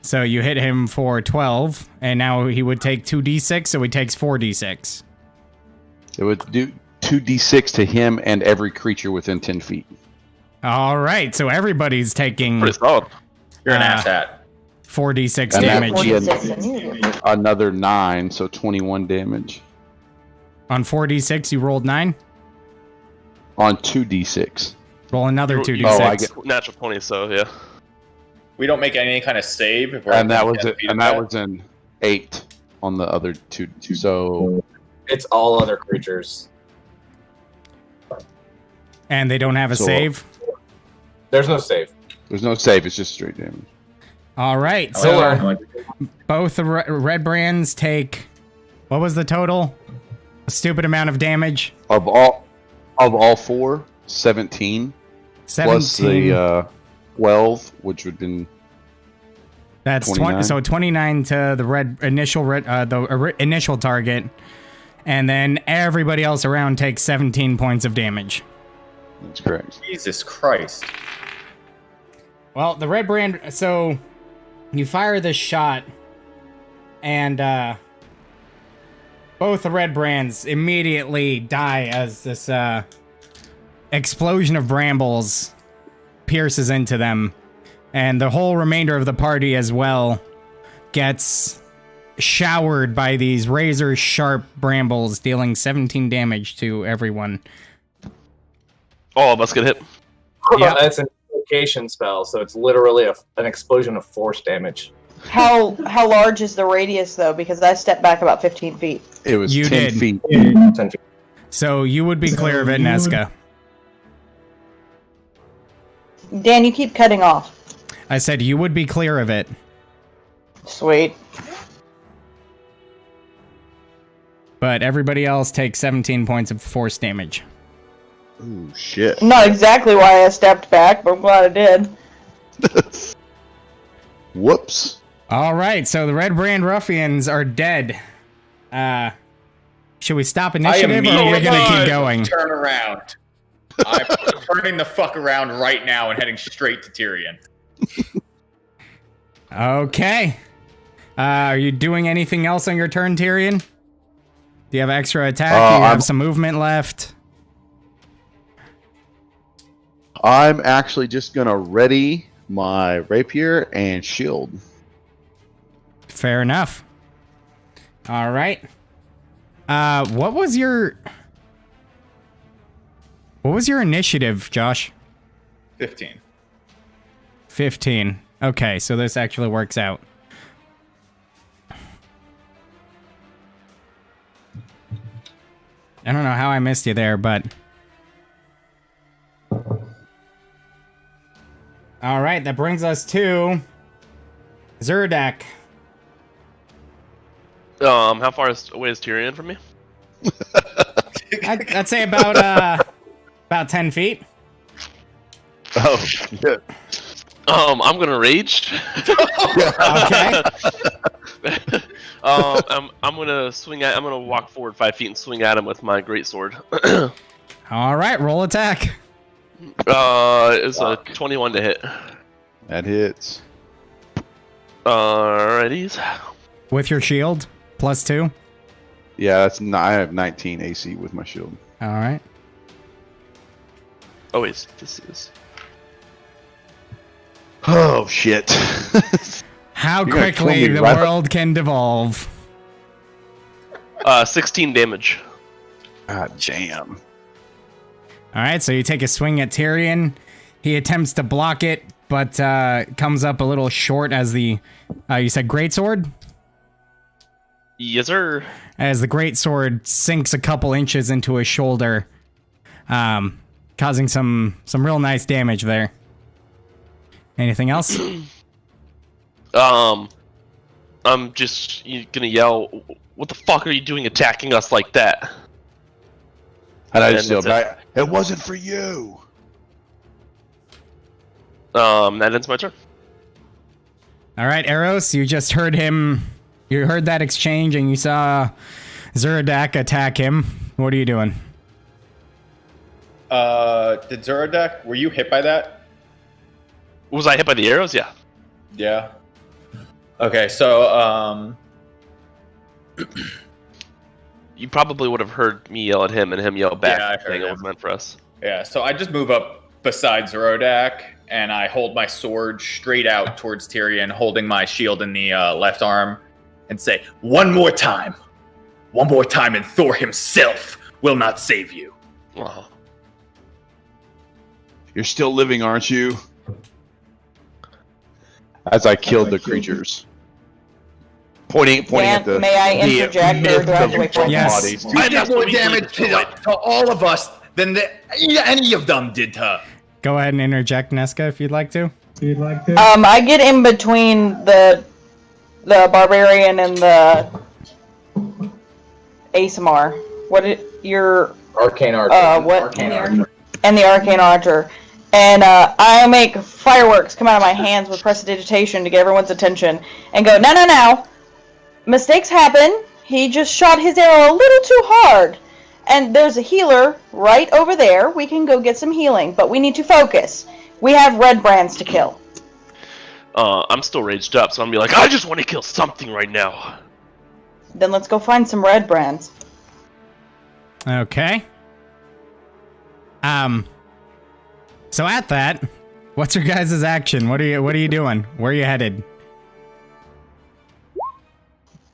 A: So you hit him for 12, and now he would take 2d6, so he takes 4d6.
C: It would do 2d6 to him and every creature within 10 feet.
A: All right, so everybody's taking
D: Pretty solid.
F: You're an asshat.
A: 4d6
C: And that
A: damage.
C: would be
E: 46 and
C: another 9, so 21 damage.
A: On 4d6, you rolled 9.
C: On 2d6.
A: Roll another
D: You-
A: 2d6.
C: Oh, I get-
D: Natural 20, so yeah.
F: We don't make any kind of save. If we're
C: And that
F: within
C: was
F: 10
C: it.
F: feet
C: And
F: of
C: that was an 8 on the other two. So
B: It's all other creatures.
A: And they don't have a
C: So-
A: save.
B: There's no save.
C: There's no save. It's just straight damage.
A: All right,
F: I
A: so
F: like
A: both the red brands take. What was the total? A stupid amount of damage.
C: Of all four, 17.
A: 17.
C: Plus the 12, which would have been.
A: That's
C: 29.
A: So 29 to the initial target, and then everybody else around takes 17 points of damage.
C: That's correct.
F: Jesus Christ.
A: Well, the red brand. So you fire this shot, and both the red brands immediately die as this explosion of brambles pierces into them. And the whole remainder of the party as well gets showered by these razor-sharp brambles, dealing 17 damage to everyone.
D: All of us get hit.
A: Yep.
B: That's an invocation spell, so it's literally an explosion of force damage.
E: How large is the radius though? Because I stepped back about 15 feet.
C: It was
A: You
C: 10
A: did.
C: feet.
B: 10 feet.
A: So you would be clear of it, Nesca.
E: Dan, you keep cutting off.
A: I said you would be clear of it.
E: Sweet.
A: But everybody else takes 17 points of force damage.
C: Ooh, shit.
E: Not exactly why I stepped back, but I'm glad I did.
C: Whoops.
A: All right, so the Red Brand Ruffians are dead. Should we stop initiative, or are we gonna keep going?
F: Turn around. I'm turning the fuck around right now and heading straight to Tyrion.
A: Okay. Are you doing anything else on your turn, Tyrion? Do you have extra attack? Do you have some movement left?
C: I'm actually just gonna ready my rapier and shield.
A: Fair enough. All right. What was your initiative, Josh?
F: 15.
A: 15. Okay, so this actually works out. I don't know how I missed you there, but... Alright, that brings us to... Zerdak.
D: How far away is Tyrion from me?
A: I'd say about 10 feet.
C: Oh, shit.
D: I'm gonna rage.
A: Okay.
D: I'm gonna walk forward 5 feet and swing at him with my greatsword.
A: Alright, roll attack.
D: It's a 21 to hit.
C: That hits.
D: Alrighties.
A: With your shield, +2.
C: Yeah, I have 19 AC with my shield.
A: Alright.
D: Oh wait, this is.
C: Oh, shit.
A: How
C: You're gonna kill
A: quickly
C: me
A: the
C: right
A: world can devolve.
D: 16 damage.
C: God damn.
A: Alright, so you take a swing at Tyrion. He attempts to block it, but comes up a little short as the... you said greatsword?
D: Yes, sir.
A: As the greatsword sinks a couple inches into his shoulder, causing some real nice damage there. Anything else?
D: I'm just gonna yell, "What the fuck are you doing attacking us like that?"
C: And I
D: And
C: just yelled
D: that's
C: back, it wasn't for you.
D: That ends my turn.
A: Alright, Eros, you just heard him... You heard that exchange and you saw Zeradak attack him. What are you doing?
F: Did Zeradak, were you hit by that?
D: Was I hit by the arrows? Yeah.
F: Yeah. Okay, so,
D: You probably would have heard me yell at him and him yell back.
F: Yeah, I heard
D: saying it
F: him.
D: was meant for us.
F: yeah, so I just move up beside Zeradak, and I hold my sword straight out towards Tyrion, holding my shield in the left arm, and say, one more time, and Thor himself will not save you.
D: Oh.
C: You're still living, aren't you? As I killed the creatures. Pointing at the...
E: May I interject, or do I have to wait for it?
A: Yes.
C: bodies.
F: You did more damage to all of us than any of them did to
A: go ahead and interject, Nesca, if you'd like to.
E: I get in between the barbarian and the ASMR. Your
B: Arcane Archer.
E: what?
B: Arcane Archer.
E: And the arcane archer. And I make fireworks come out of my hands with prestidigitation to get everyone's attention and go, no. Mistakes happen. He just shot his arrow a little too hard. And there's a healer right over there. We can go get some healing, but we need to focus. We have red brands to kill.
D: I'm still raged up, so I'm gonna be like, I just want to kill something right now.
E: Then let's go find some red brands.
A: Okay. So at that, what's your guys' action? What are you doing? Where are you headed?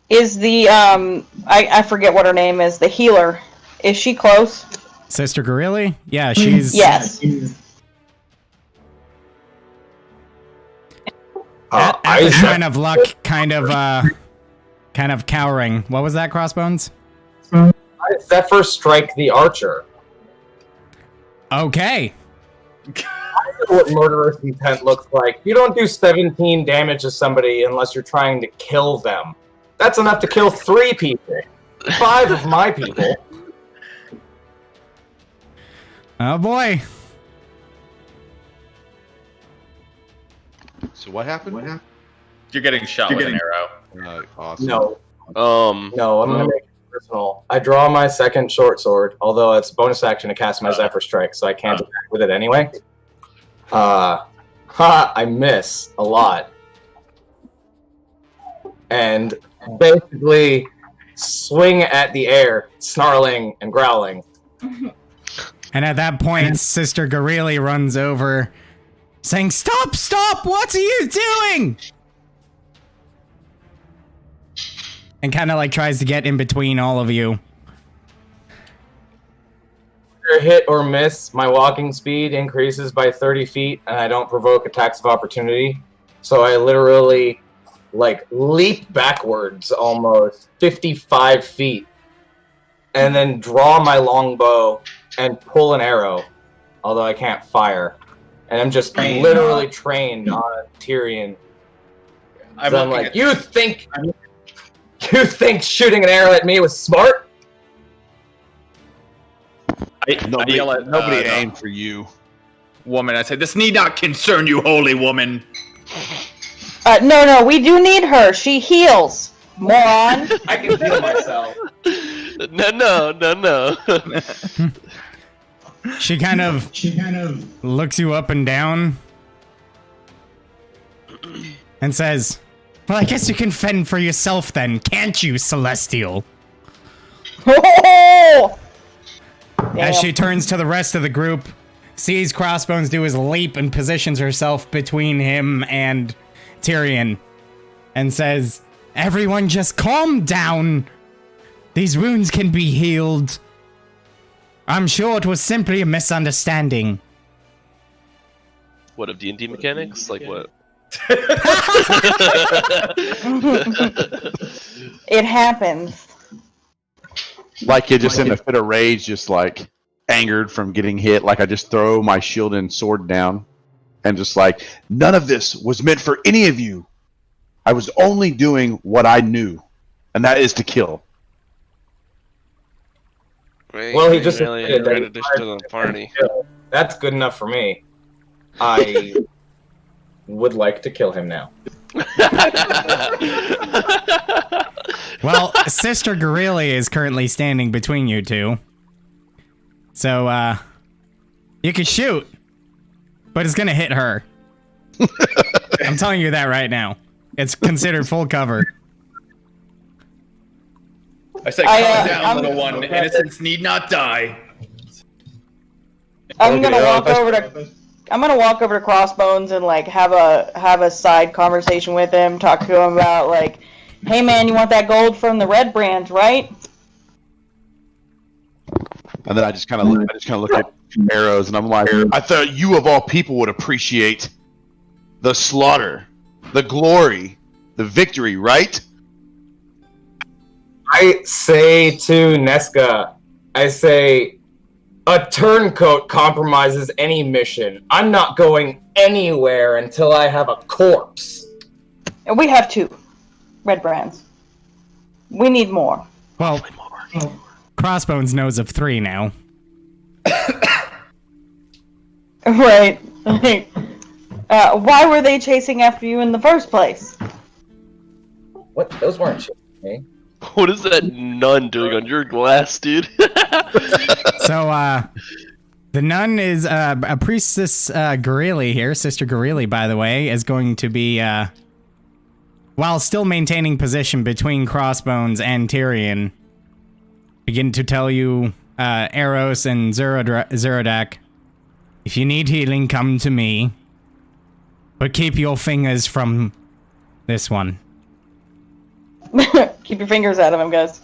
E: Is the I forget what her name is, the healer. Is she close?
A: Sister Gorilli? Yeah, she's
E: Yes.
A: at the sign of luck, kind of cowering. What was that, Crossbones?
B: I Zephyr strike the archer.
A: Okay.
B: I know what murderous intent looks like. You don't do 17 damage to somebody unless you're trying to kill them. That's enough to kill 3 people. 5 of my people.
A: Oh boy.
C: So what happened?
F: You're getting shot with an arrow.
C: Awesome.
B: No,
D: Um,
B: no, I'm gonna make it personal. I draw my second short sword, although it's bonus action to cast my Zephyr Strike, so I can't attack with it anyway. I miss a lot. And basically swing at the air, snarling and growling.
A: And at that point, Sister Gorilli runs over, saying, Stop! What are you doing?" And kind of like tries to get in between all of you.
B: Hit or miss, my walking speed increases by 30 feet, and I don't provoke attacks of opportunity. So I literally, leap backwards almost 55 feet, and then draw my longbow and pull an arrow, although I can't fire. And I'm just literally trained on Tyrion. I'm like, you think shooting an arrow at me was smart?
C: Nobody,
F: yell at
C: nobody aimed for you.
F: Woman, I said, this need not concern you, holy woman.
E: No, we do need her. She heals. Moron.
B: I can heal myself.
D: No.
A: She kind of looks you up and down and says, "Well, I guess you can fend for yourself then, can't you, Celestial?"
E: Oh!
A: As she turns to the rest of the group, sees Crossbones do his leap and positions herself between him and Tyrion, and says, "Everyone just calm down. These wounds can be healed. I'm sure it was simply a misunderstanding."
D: What, of D&D mechanics? Like what?
E: It happens.
C: Like you're just in a fit of rage, just like angered from getting hit. Like I just throw my shield and sword down, and just like, none of this was meant for any of you. I was only doing what I knew, and that is to kill.
B: Well, he just
D: really
B: admitted that he
D: invited us to the party.
B: That's good enough for me. I would like to kill him now.
A: Well, Sister Gorilli is currently standing between you two. So, you can shoot, but it's gonna hit her. I'm telling you that right now. It's considered full cover.
F: I say, calm down, little one. Innocents need not die.
E: I'm gonna walk over to Crossbones and have a side conversation with him, talk to him about hey man, you want that gold from the red brand, right?
C: And then I just kind of look at arrows, and I'm like, I thought you of all people would appreciate the slaughter, the glory, the victory, right?
B: I say to Nesca, A turncoat compromises any mission. I'm not going anywhere until I have a corpse.
E: And we have 2 red brands. We need more.
A: Well, Crossbones knows of 3 now.
E: Right. Why were they chasing after you in the first place?
B: What? Those weren't chasing me.
D: What is that nun doing on your glass, dude?
A: So, the nun is a priestess Gorilla here. Sister Gorilla, by the way, is going to be, while still maintaining position between Crossbones and Tyrion, begin to tell you, Eros and Zerodak, if you need healing, come to me. But keep your fingers from this one.
E: Keep your fingers out of him, guys.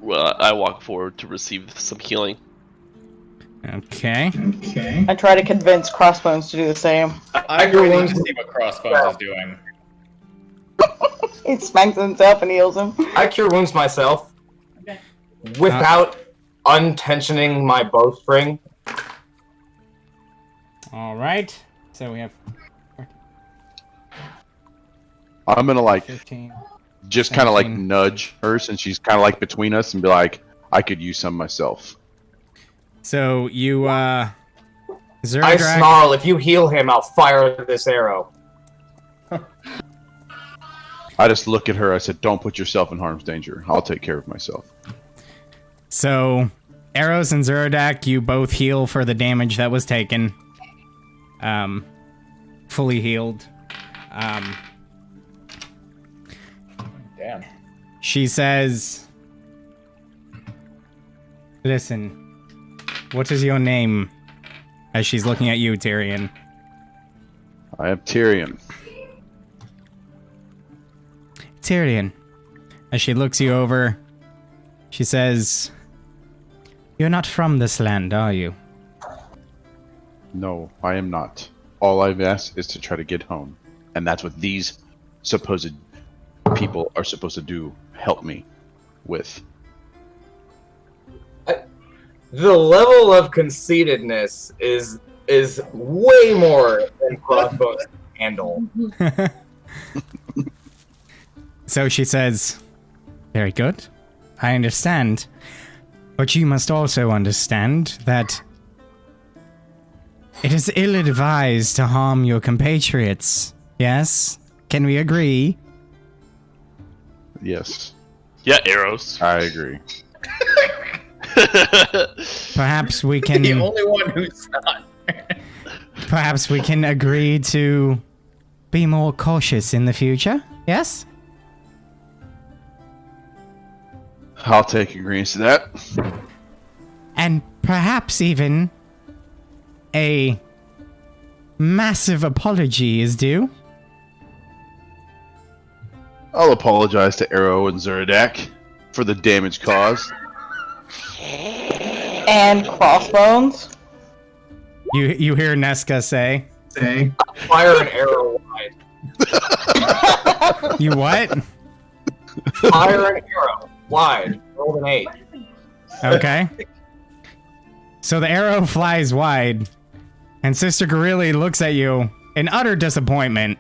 D: Well, I walk forward to receive some healing.
A: Okay.
E: I try to convince Crossbones to do the same.
F: I really need to see what Crossbones is doing.
E: He smacks himself and heals him.
B: I cure wounds myself without untensioning my bowstring.
A: All right. So we have
C: I'm gonna like
A: 15.
C: just kind of like
A: 17.
C: nudge her since she's kind of like between us and be like, I could use some myself.
A: So you,
B: I
A: Zerodak,
B: snarl, if you heal him, I'll fire this arrow.
C: I just look at her. I said, don't put yourself in harm's danger. I'll take care of myself.
A: So Eros and Zerodak, you both heal for the damage that was taken. Fully healed.
F: Damn.
A: She says, listen, what is your name? As she's looking at you, Tyrion.
C: I am Tyrion.
A: Tyrion. As she looks you over, she says, you're not from this land, are you?
C: No, I am not. All I've asked is to try to get home. And that's what these supposed people are supposed to do. Help me with.
B: The level of conceitedness is way more than Crossbones can handle.
A: So she says, very good. I understand. But you must also understand that it is ill-advised to harm your compatriots. Yes? Can we agree?
C: Yes,
D: Yeah, arrows.
C: I agree.
A: Perhaps we can...
F: The only one who's not.
A: Perhaps we can agree to be more cautious in the future? Yes?
C: I'll take agreement to that.
A: And perhaps even a massive apology is due.
C: I'll apologize to Arrow and Zeradak for the damage caused.
E: And Crossbones.
A: You hear Nesca say,
B: Fire an arrow wide.
A: you what?
B: Fire an arrow wide. Roll an 8.
A: Okay. So the arrow flies wide, and Sister Gorilla looks at you in utter disappointment.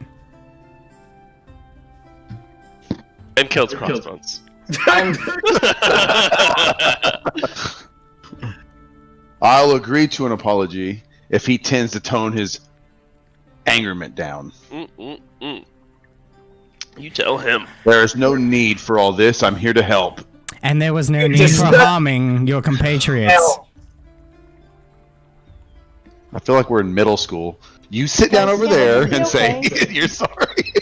D: And kills Crossbones.
C: I'll agree to an apology if he tends to tone his angerment down.
D: You tell him.
C: There is no need for all this. I'm here to help.
A: And there was no need for harming your compatriots.
C: I feel like we're in middle school. You sit down over there and say you're sorry.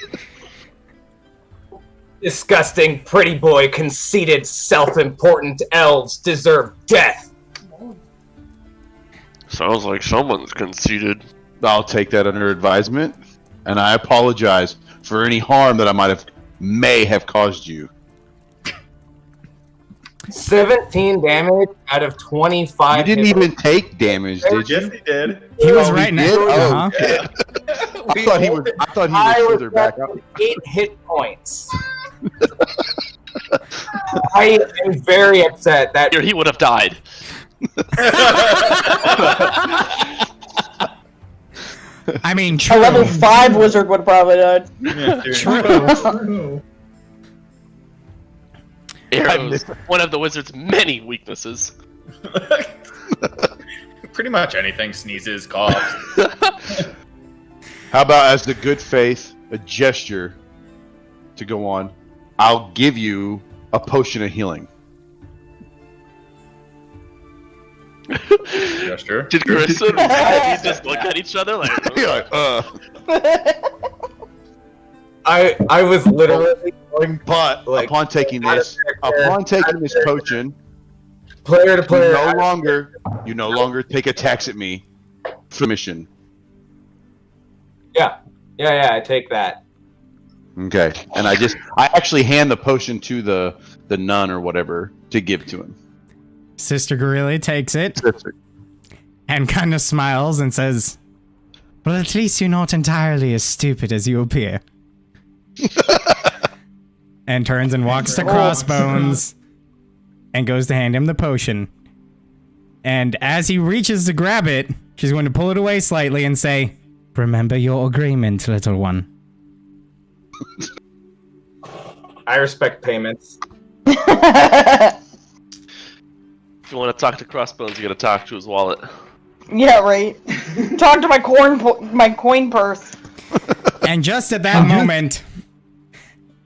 B: Disgusting, pretty boy, conceited, self-important elves deserve death.
D: Sounds like someone's conceited.
C: I'll take that under advisement, and I apologize for any harm that I may have caused you.
B: 17 damage out of 25.
C: You didn't even take damage, did you?
F: Yes, he did.
A: He was
C: Oh,
A: right
C: he
A: next
C: did?
A: to you,
C: Oh,
A: huh?
C: shit. I thought he was further back up.
B: 8 hit points. I am very upset that
D: Here, he would have died.
A: I mean,
E: A
A: true.
E: level 5 wizard would have probably died.
F: Yeah, dude.
A: True.
D: Arrows, one of the wizard's many weaknesses.
F: Pretty much anything sneezes, coughs.
C: How about as the good faith, a gesture to go on, I'll give you a potion of healing.
F: Gesture.
D: Did Carissa and Patty just look at each other like,
C: You're like,
B: I was literally going
C: But
B: like
C: upon taking
B: out of
C: this
B: character.
C: potion,
B: player to player.
C: you no longer take attacks at me for mission.
B: Yeah, I take that.
C: Okay, and I actually hand the potion to the nun or whatever to give to him.
A: Sister Gorilla takes it and kind of smiles and says, "Well, at least you're not entirely as stupid as you appear." And turns and walks to Crossbones and goes to hand him the potion. And as he reaches to grab it, she's going to pull it away slightly and say, "Remember your agreement, little one."
B: I respect payments.
D: if you want to talk to Crossbones, you gotta talk to his wallet.
E: Yeah, right. Talk to my coin purse.
A: And just at that moment,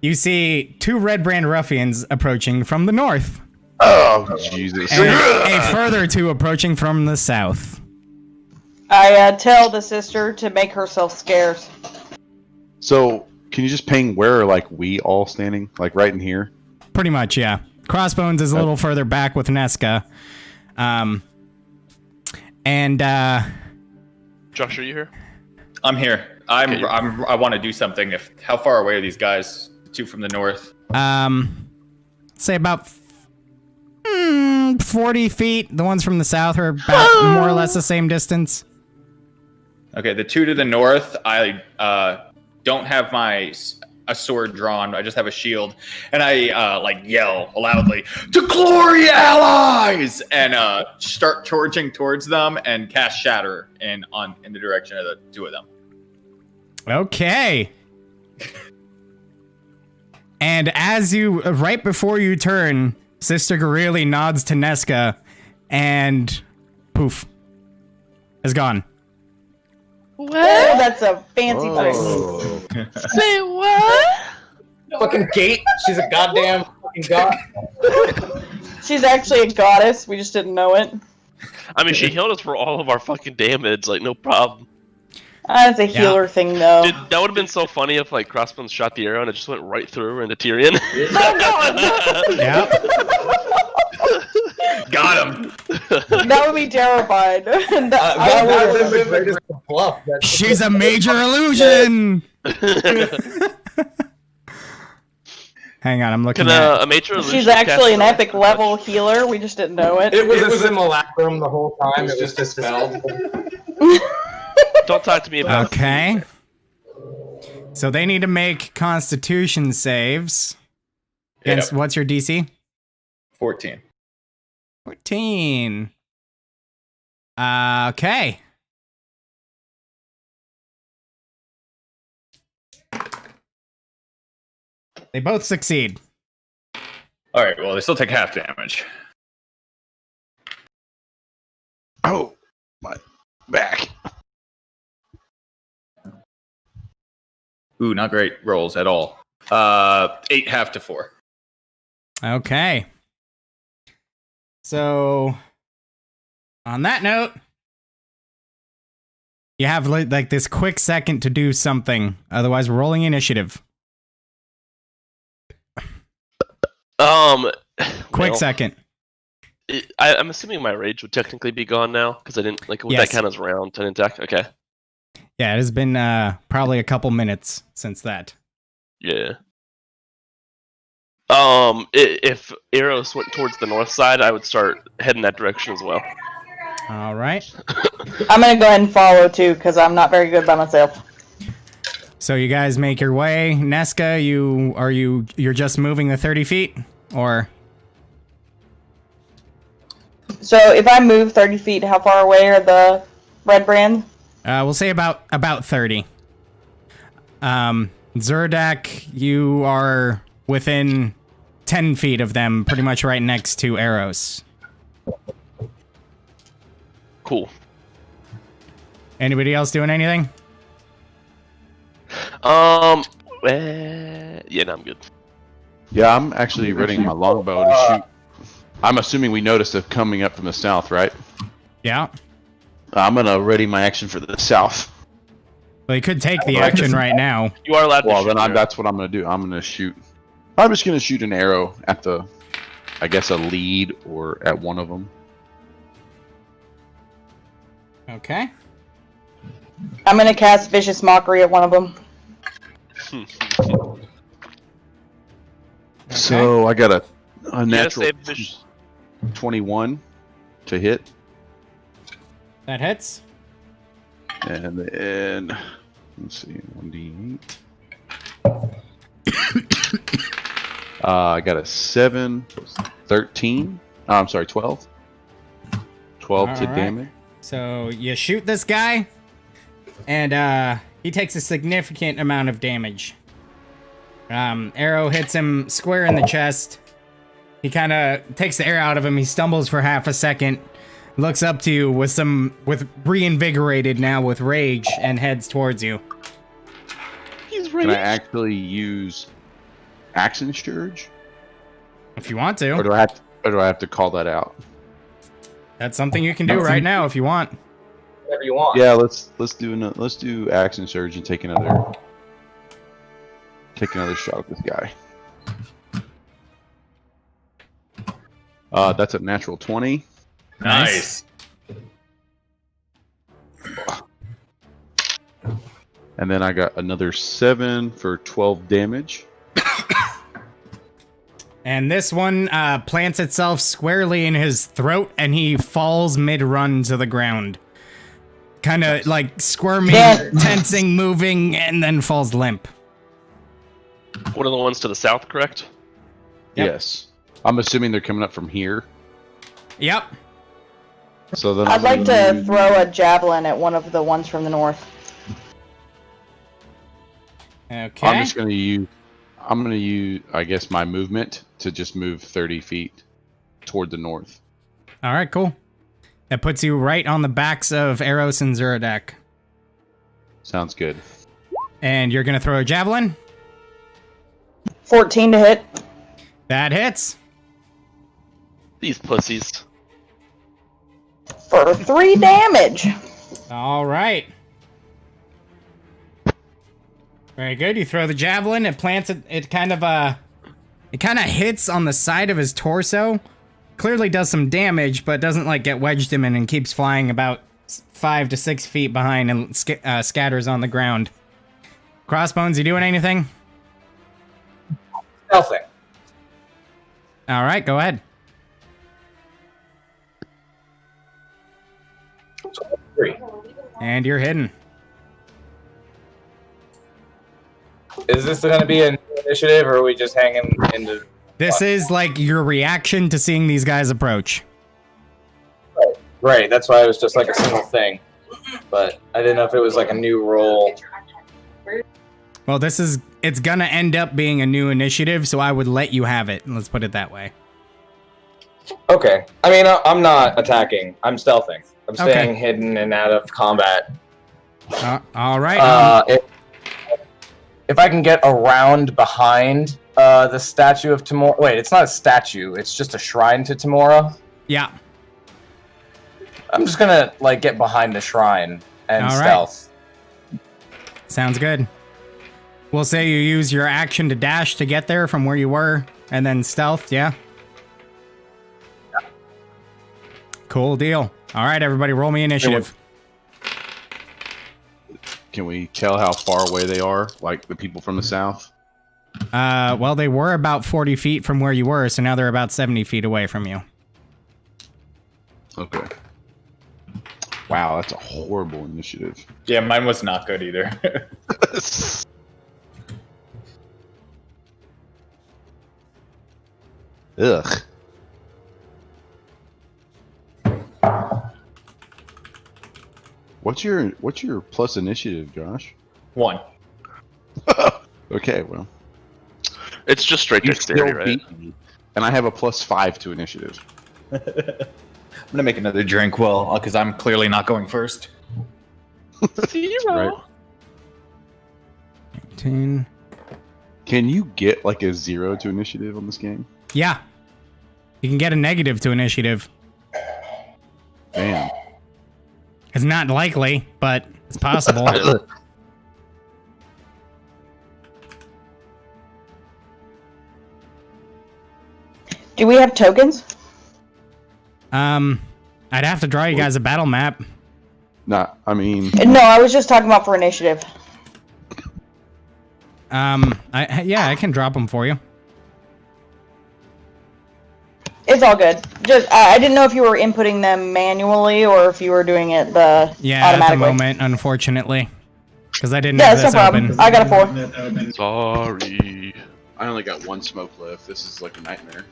A: you see 2 Red Brand ruffians approaching from the north.
C: Oh, Jesus.
A: And a further 2 approaching from the south.
E: I tell the sister to make herself scarce.
C: So, can you just ping where are, like, we all standing? Like, right in here?
A: Pretty much, yeah. Crossbones is a little further back with Nesca.
D: Josh, are you here?
F: I'm here. I want to do something. How far away are these guys? The 2 from the north.
A: Say about 40 feet. The ones from the south are about more or less the same distance.
F: Okay, the 2 to the north, I don't have a sword drawn. I just have a shield, and I yell loudly, "To glory, allies!" and start charging towards them and cast Shatter in the direction of the 2 of them.
A: Okay. And as right before you turn, Sister Gorilla nods to Nesca, and poof, is gone.
E: Oh, that's a fancy place.
D: Say what?
B: Fucking Gate. She's a goddamn fucking god.
E: She's actually a goddess. We just didn't know it.
D: I mean, she healed us for all of our fucking damage, like, no problem.
E: That's a healer thing, though.
D: Dude, that would have been so funny if, like, Crossbones shot the arrow and it just went right through her into Tyrion.
A: Yeah.
F: Got him.
E: That would be terrified.
B: That would have been the greatest bluff.
A: She's a major illusion. Hang on, I'm looking
D: Can
A: at.
D: a major illusion
E: She's actually an
D: cast-
E: epic level healer. We just didn't know it.
B: It was a simulacrum the whole time. It was just dispelled.
D: Don't talk to me about
A: Okay. So they need to make Constitution saves. Against what's your DC?
F: 14.
A: 14. Okay. They both succeed.
F: All right. Well, they still take half damage.
C: Oh, my back.
F: Ooh, not great rolls at all. 8 half to 4.
A: Okay. So, on that note, you have like this quick second to do something. Otherwise, rolling initiative. Quick second.
D: I'm assuming my rage would technically be gone now because I didn't like. Would
A: Yes.
D: that count as round to attack? Okay.
A: Yeah, it has been probably a couple minutes since that.
D: Yeah. If arrows went towards the north side, I would start heading that direction as well.
A: All right.
E: I'm gonna go ahead and follow too, because I'm not very good by myself.
A: So you guys make your way. Nesca, you're just moving the 30 feet, or
E: So if I move 30 feet, how far away are the red brand?
A: We'll say about 30. Zerdak, you are within 10 feet of them, pretty much right next to Eros.
D: Cool.
A: Anybody else doing anything?
D: Yeah, no, I'm good.
C: Yeah, I'm actually readying my longbow to shoot. I'm assuming we noticed it coming up from the south, right?
A: Yeah.
C: I'm gonna ready my action for the south.
A: Well, you could take the action right now.
D: You are allowed to
C: Well,
D: shoot
C: then
D: there.
C: that's what I'm gonna do. I'm gonna shoot. I'm just gonna shoot an arrow at the, I guess, a lead or at one of them.
A: Okay.
E: I'm gonna cast Vicious Mockery at one of them.
C: So I got a
D: Yes,
C: natural
D: save this.
C: 21 to hit,
A: That hits.
C: and then let's see, 1d8. I got a 7, 13. Oh, I'm sorry, 12. 12 to
A: All right.
C: damage.
A: So you shoot this guy, and he takes a significant amount of damage. Arrow hits him square in the chest. He kind of takes the air out of him. He stumbles for half a second, looks up to you with reinvigorated now with rage, and heads towards you.
D: He's
C: Can
D: ready.
C: I actually use action surge,
A: If you want
C: or
A: to,
C: do I have to call that out?
A: that's something you can do right now if you want.
B: Whatever you want.
C: Yeah, let's do action surge and take another shot at this guy. That's a natural 20.
F: Nice.
C: And then I got another 7 for 12 damage.
A: And this one plants itself squarely in his throat, and he falls mid-run to the ground. Kind of like squirming,
E: Yeah.
A: tensing, moving, and then falls limp.
D: One of the ones to the south, correct?
A: Yep.
C: Yes. I'm assuming they're coming up from here.
A: Yep.
C: So then
E: I'd like to throw a javelin at one of the ones from the north.
A: Okay.
C: I'm gonna use I guess my movement to just move 30 feet toward the north.
A: All right, cool. That puts you right on the backs of Eros and Zuradak.
C: Sounds good.
A: And you're going to throw a javelin?
E: 14 to hit.
A: That hits.
D: These pussies.
E: For 3 damage.
A: All right. Very good. You throw the javelin. It plants it. It kind of hits on the side of his torso. Clearly does some damage, but doesn't like get wedged him in and keeps flying about 5 to 6 feet behind and scatters on the ground. Crossbones, you doing anything?
B: Nothing.
A: All right, go ahead.
B: 3.
A: And you're hidden.
B: Is this going to be a new initiative, or are we just hanging into?
A: This is like your reaction to seeing these guys approach.
B: Right. That's why it was just like a single thing, but I didn't know if it was like a new roll.
A: Well, it's gonna end up being a new initiative, so I would let you have it. Let's put it that way.
B: Okay. I mean, I'm not attacking. I'm stealthing. I'm
A: Okay.
B: staying hidden and out of combat.
A: All right.
B: If I can get around behind the statue of Tamora. Wait, it's not a statue. It's just a shrine to Tamora.
A: Yeah.
B: I'm just gonna like get behind the shrine and
A: All right.
B: stealth.
A: Sounds good. We'll say you use your action to dash to get there from where you were, and then stealth, yeah? Cool deal. All right, everybody, roll me initiative.
C: Can we tell how far away they are, like the people from the south?
A: Well, they were about 40 feet from where you were, so now they're about 70 feet away from you.
C: Okay. Wow, that's a horrible initiative.
F: Yeah, mine was not good either.
C: Ugh. What's your plus initiative, Josh?
F: 1.
C: Okay, well.
D: It's just straight
C: You
D: dexterity,
C: still
D: right?
C: beat me, and I have a +5 to initiative.
F: I'm gonna make another drink, because I'm clearly not going first.
D: 0.
C: Right.
A: 10.
C: Can you get like a 0 to initiative on this game?
A: Yeah. You can get a negative to initiative.
C: Damn.
A: It's not likely, but it's possible.
E: Do we have tokens?
A: I'd have to draw you guys a battle map.
C: Nah, I mean,
E: No, I was just talking about for initiative.
A: I can drop them for you.
E: It's all good. Just I didn't know if you were inputting them manually or if you were doing it
A: Yeah, at the
E: automatically.
A: moment, unfortunately, because I didn't
E: Yeah,
A: have
E: it's no
A: this
E: problem.
A: open.
E: I got a 4.
D: Sorry.
C: I only got 1 smoke left. This is like a nightmare.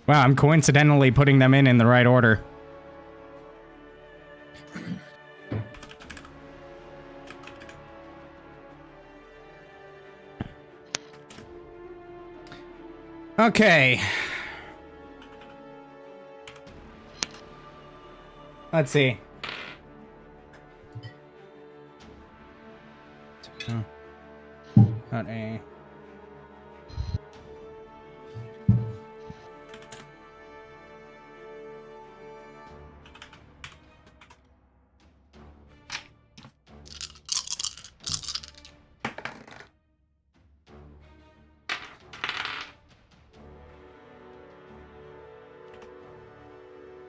A: Wow, I'm coincidentally putting them in the right order. Okay. Let's see. Not A.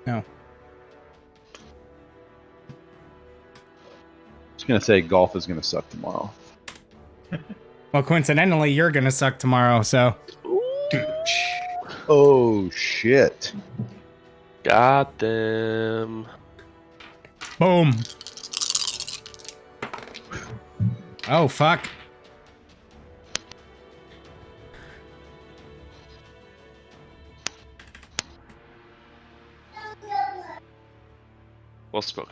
A: No.
C: I was gonna say golf is gonna suck tomorrow.
A: Well, coincidentally, you're gonna suck tomorrow, so.
C: Oh shit!
D: Got them.
A: Boom. Oh, fuck.
D: Well spoken.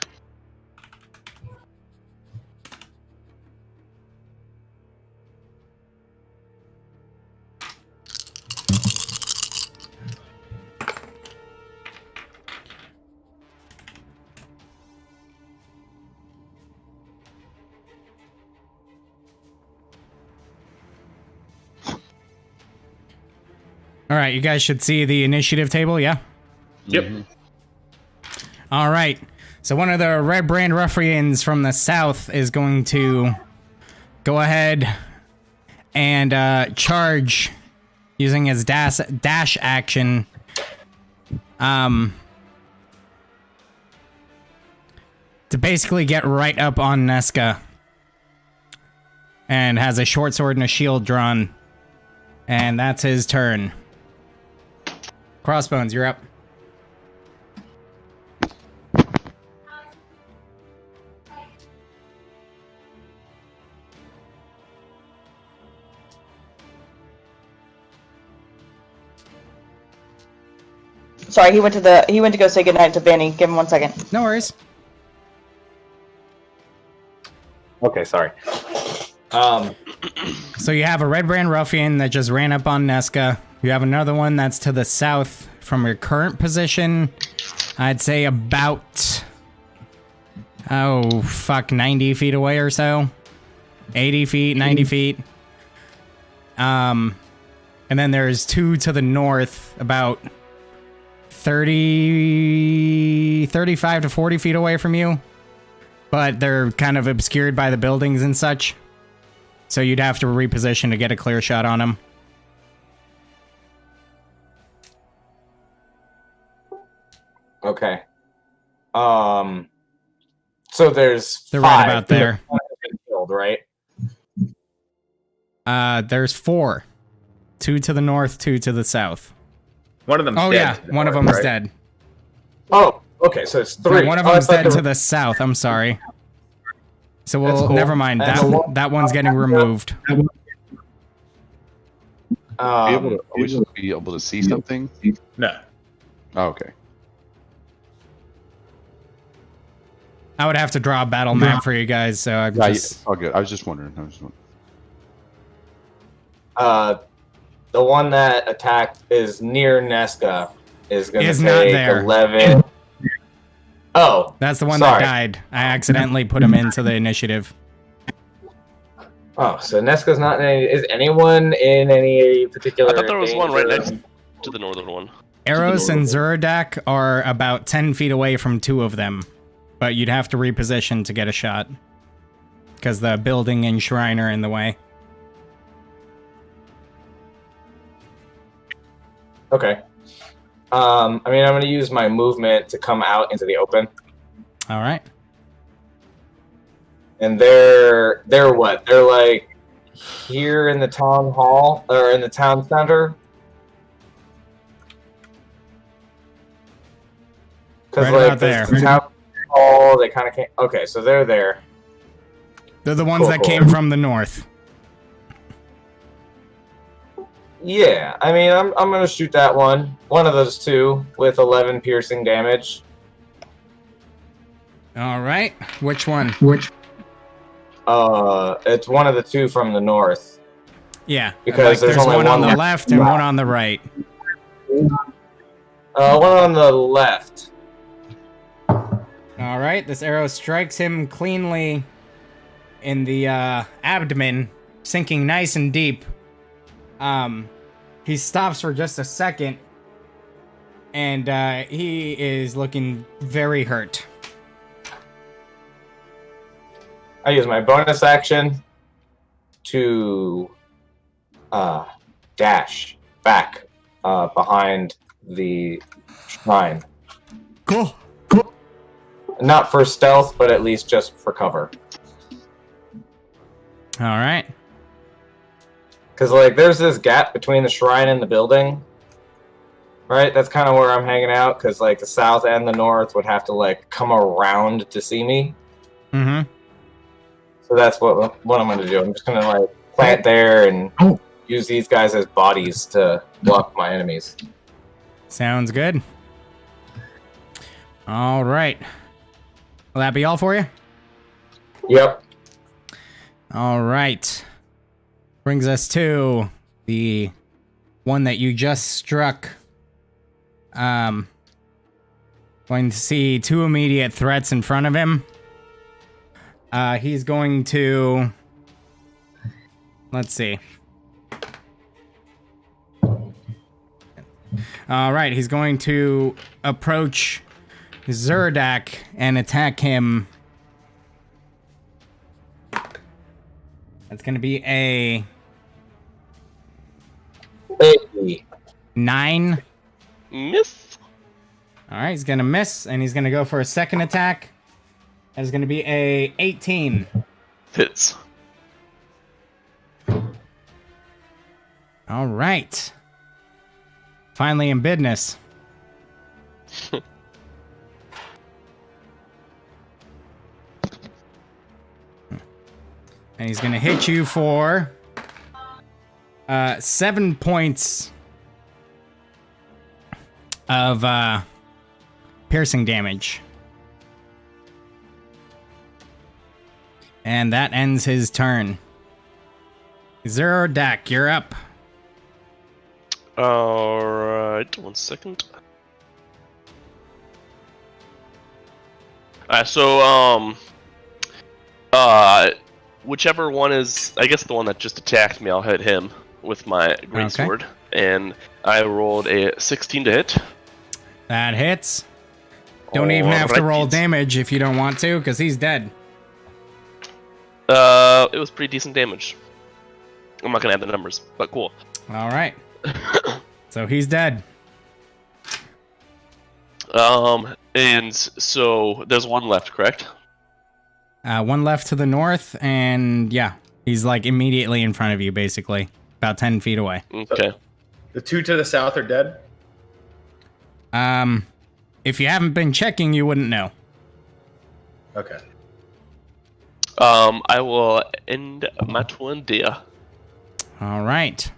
A: All right, you guys should see the initiative table, yeah?
F: Yep.
A: All right. So one of the Red Brand ruffians from the south is going to go ahead and charge using his dash action. To basically get right up on Nesca. And has a short sword and a shield drawn. And that's his turn. Crossbones, you're up.
E: Sorry, he went to go say goodnight to Vinny. Give him 1 second.
A: No worries.
B: Okay, sorry.
A: So you have a Red Brand ruffian that just ran up on Nesca. You have another one that's to the south from your current position. I'd say about 90 feet away or so. 80 feet, 90 feet. And then there's 2 to the north, about 35 to 40 feet away from you. But they're kind of obscured by the buildings and such. So you'd have to reposition to get a clear shot on them.
B: Okay. So there's
A: They're
B: 5.
A: right about there.
B: Killed, right?
A: There's 4. 2 to the north, 2 to the south.
F: One of them.
A: Oh yeah, one of them is dead.
B: Oh, okay. So it's 3.
A: No, one of them's dead to the south. I'm sorry. So
B: That's
A: we'll
B: cool.
A: never mind.
B: And
A: That one's getting removed.
C: Are we supposed to be able to see something?
F: No.
C: Oh, okay.
A: I would have to draw a battle map for you guys, so I'm
C: Yeah,
A: just...
C: all good. I was just wondering.
B: The one that attacked is near Nesca is going to
A: Is not
B: take
A: there.
B: 11. Oh,
A: That's the one
B: sorry.
A: that died. I accidentally put him into the initiative.
B: Oh, so Nesca's not in any... Is anyone in any particular
D: I thought there was one right
B: danger?
D: next to the northern one.
A: Eros and Zuradak are about 10 feet away from two of them, but you'd have to reposition to get a shot. Because the building and shrine are in the way.
B: Okay. I mean, I'm going to use my movement to come out into the open.
A: All right.
B: And they're what? They're like here in the town hall or in the town center. Because
A: Right about there.
B: the town hall, they kind of can't. Okay, so they're there.
A: They're the ones
B: Cool,
A: that
B: cool.
A: came from the north.
B: Yeah, I mean, I'm gonna shoot that one. One of those two with 11 piercing damage.
A: All right. Which one?
B: It's one of the two from the north.
A: Yeah.
B: Because there's
A: there's
B: only
A: one on
B: one
A: the
B: left.
A: left and one on the right.
B: One on the left.
A: All right. This arrow strikes him cleanly in the abdomen, sinking nice and deep. He stops for just a second, and he is looking very hurt.
B: I use my bonus action to dash back behind the shrine.
A: Cool.
B: Not for stealth, but at least just for cover.
A: All right.
B: Because, like, there's this gap between the shrine and the building. Right? That's kind of where I'm hanging out, because, like, the south and the north would have to, like, come around to see me.
A: Mm-hmm.
B: So that's what I'm going to do. I'm just going to, like, plant there and use these guys as bodies to block my enemies.
A: Sounds good. All right. Will that be all for you?
B: Yep.
A: All right. Brings us to the one that you just struck. Going to see two immediate threats in front of him. He's going to... Let's see. All right, he's going to approach Zuradak and attack him. That's going to be a...
B: Hey.
A: 9.
D: Miss.
A: All right, he's going to miss, and he's going to go for a second attack. That's going to be a 18.
D: Hits.
A: All right. Finally in business. And he's going to hit you for 7 points of piercing damage. And that ends his turn. Zuradak, you're up.
D: Alright, 1 second. Whichever one is, I guess the one that just attacked me, I'll hit him with my greatsword.
A: Okay.
D: And I rolled a 16 to hit.
A: That hits. Don't even have to roll damage if you don't want to, because he's dead.
D: It was pretty decent damage. I'm not gonna add the numbers, but cool.
A: All right. So he's dead.
D: And so there's one left, correct?
A: One left to the north, and yeah, he's like immediately in front of you, basically. About 10 feet away.
D: Okay.
F: The two to the south are dead?
A: If you haven't been checking, you wouldn't know.
F: Okay.
D: I will end my turn there.
A: All right.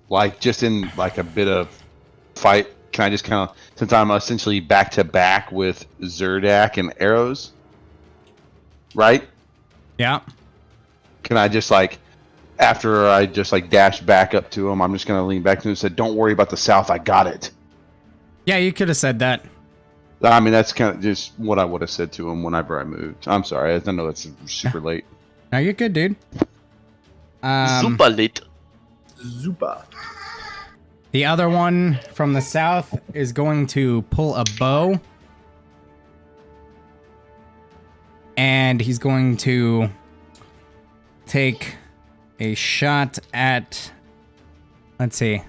C: like just in like a bit of fight, can I just kind of, since I'm essentially back to back with Zerdak and arrows, right?
A: Yeah.
C: Can I just like, after I just like dash back up to him, I'm just gonna lean back to him and say, "Don't worry about the south, I got it."
A: Yeah, you could have said that.
C: I mean, that's kind of just what I would have said to him whenever I moved. I'm sorry, I know that's super late.
A: No, you're good, dude.
D: Super late.
F: Zupa.
A: The other one from the south is going to pull a bow. And he's going to take a shot at, let's see.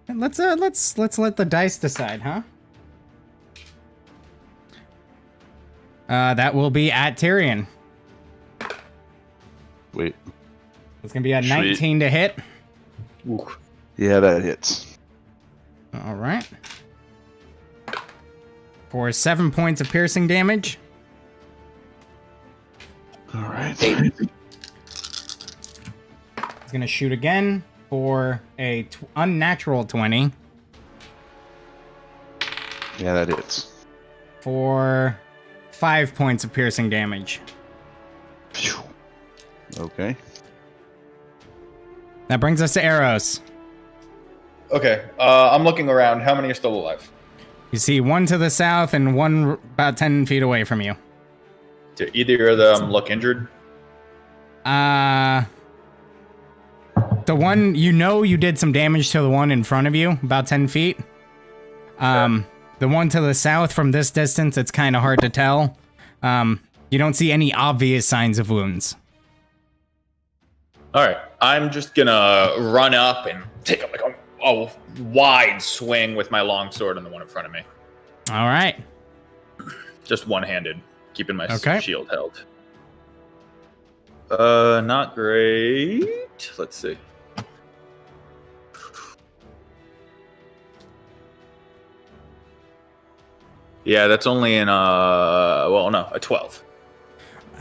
A: Let's let the dice decide, huh? That will be at Tyrion.
C: Wait.
A: It's gonna be a
D: Sweet.
A: 19 to hit.
F: Ooh.
C: Yeah, that hits.
A: All right. For 7 points of piercing damage.
C: All right.
A: He's gonna shoot again for a unnatural 20
C: Yeah, that hits.
A: for 5 points of piercing damage.
C: Phew. Okay.
A: That brings us to arrows.
F: Okay, I'm looking around. How many are still alive?
A: You see one to the south and one about 10 feet away from you.
F: Do either of them look injured?
A: The one, you did some damage to the one in front of you, about 10 feet. The one to the south from this distance, it's kind of hard to tell. You don't see any obvious signs of wounds.
F: All right, I'm just gonna run up and take like a wide swing with my longsword on the one in front of me.
A: All right.
F: Just one-handed, keeping my
A: Okay.
F: shield held. Not great. Let's see. Yeah, that's only in a 12.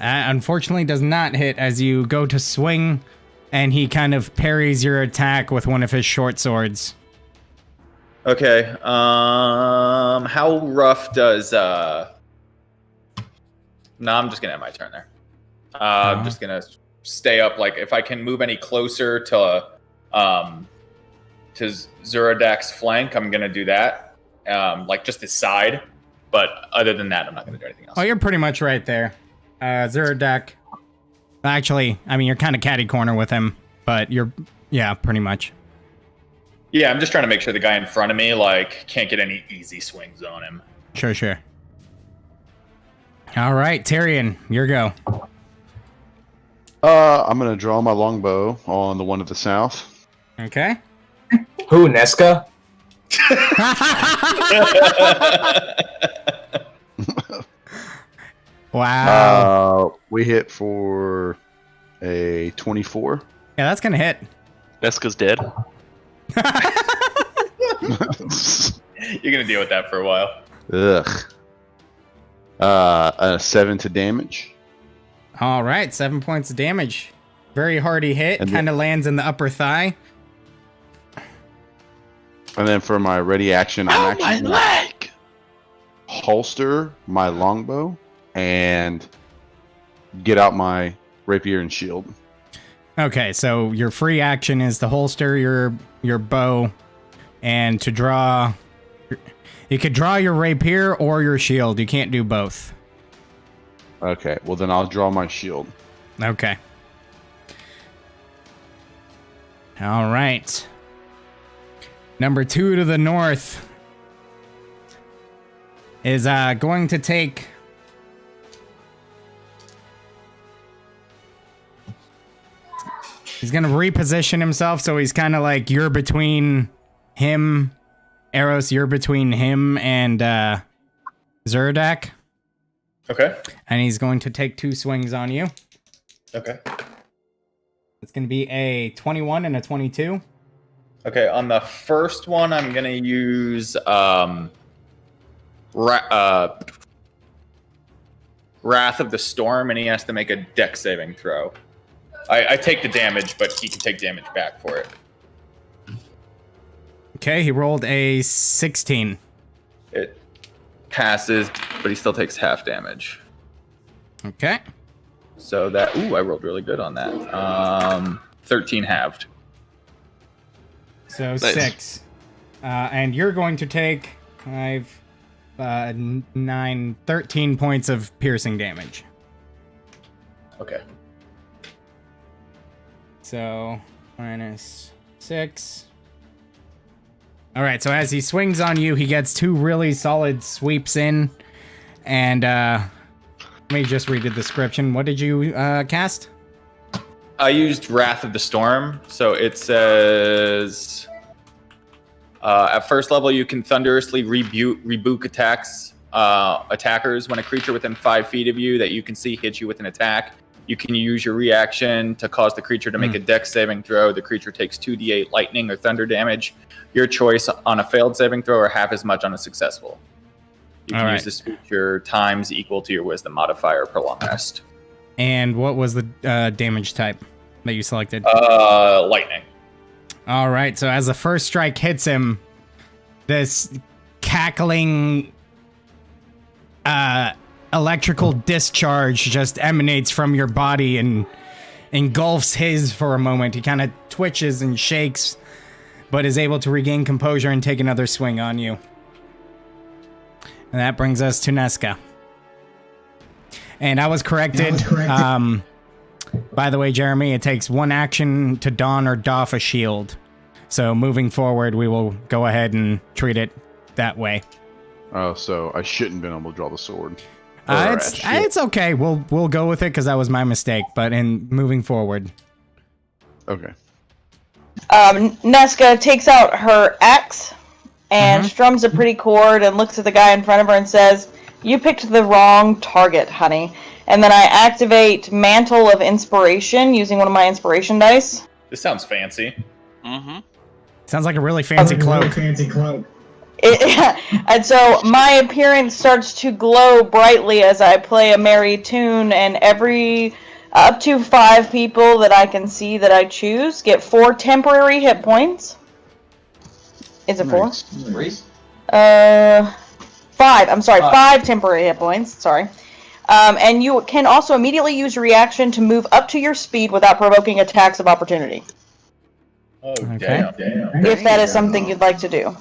A: Unfortunately, does not hit as you go to swing, and he kind of parries your attack with one of his short swords.
F: Okay. How rough does No, I'm just gonna end my turn there. I'm just gonna stay up. Like, if I can move any closer to Zuradak's flank, I'm gonna do that. Like just his side. But other than that, I'm not gonna do anything else.
A: Oh, you're pretty much right there. Zeradak. Actually, I mean, you're kind of catty corner with him, but yeah, pretty much.
F: Yeah, I'm just trying to make sure the guy in front of me, like, can't get any easy swings on him.
A: Sure. All right, Tyrion, your go.
C: I'm gonna draw my longbow on the one to the south.
A: Okay.
B: Who, Nesca?
A: Wow.
C: We hit for a 24.
A: Yeah, that's gonna hit.
D: Neska's dead.
F: You're gonna deal with that for a while.
C: Ugh. A 7 to damage.
A: All right, 7 points of damage. Very hardy hit.
C: And
A: Kind of lands in the upper thigh.
C: And then for my ready action, I'm actually gonna
D: leg!
C: holster my longbow and get out my rapier and shield.
A: Okay, so your free action is to holster your bow and to draw. You could draw your rapier or your shield. You can't do both.
C: Okay, well then I'll draw my shield.
A: Okay. All right. Number 2 to the north is going to take. He's going to reposition himself, so he's kind of like you're between him, Eros, you're between him and Zeradak.
F: Okay.
A: And he's going to take 2 swings on you.
F: Okay.
A: It's going to be a 21 and a 22.
F: Okay, on the first one, I'm gonna use Wrath of the Storm, and he has to make a dex saving throw. I take the damage, but he can take damage back for it.
A: Okay, he rolled a 16.
F: It passes, but he still takes half damage.
A: Okay.
F: So that I rolled really good on that. 13 halved.
A: So
D: Nice.
A: 6. And you're going to take 5, 9, 13 points of piercing damage.
F: Okay.
A: So minus 6. All right, so as he swings on you, he gets 2 really solid sweeps in. And let me just read the description. What did you cast?
F: I used Wrath of the Storm, so it says at first level you can thunderously rebuke attackers when a creature within 5 feet of you that you can see hits you with an attack. You can use your reaction to cause the creature to make a dex saving throw. The creature takes 2d8 lightning or thunder damage. Your choice on a failed saving throw or half as much on a successful. You can use this feature times equal to your wisdom modifier per long rest.
A: And what was the damage type that you selected?
F: Lightning.
A: All right, so as the first strike hits him, this cackling electrical discharge just emanates from your body and engulfs his for a moment. He kind of twitches and shakes, but is able to regain composure and take another swing on you. And that brings us to Nesca. And I was corrected. By the way, Jeremy, it takes 1 action to don or doff a shield. So moving forward, we will go ahead and treat it that way.
C: Oh, so I shouldn't have been able to draw the sword.
A: It's okay. We'll go with it because that was my mistake. But in moving forward,
C: Okay.
E: Nesca takes out her axe and strums a pretty chord and looks at the guy in front of her and says, "You picked the wrong target, honey." And then I activate Mantle of Inspiration using one of my inspiration dice.
F: This sounds fancy.
D: Mm-hmm.
A: sounds like a really fancy cloak.
E: And so my appearance starts to glow brightly as I play a merry tune, and every up to 5 people that I can see that I choose get 4 temporary hit points. Is it 4?
C: Nice.
E: 5. I'm sorry, 5 temporary hit points. Sorry. And you can also immediately use your reaction to move up to your speed without provoking attacks of opportunity.
F: Oh,
A: Okay.
F: damn.
E: If that is something you'd like to do.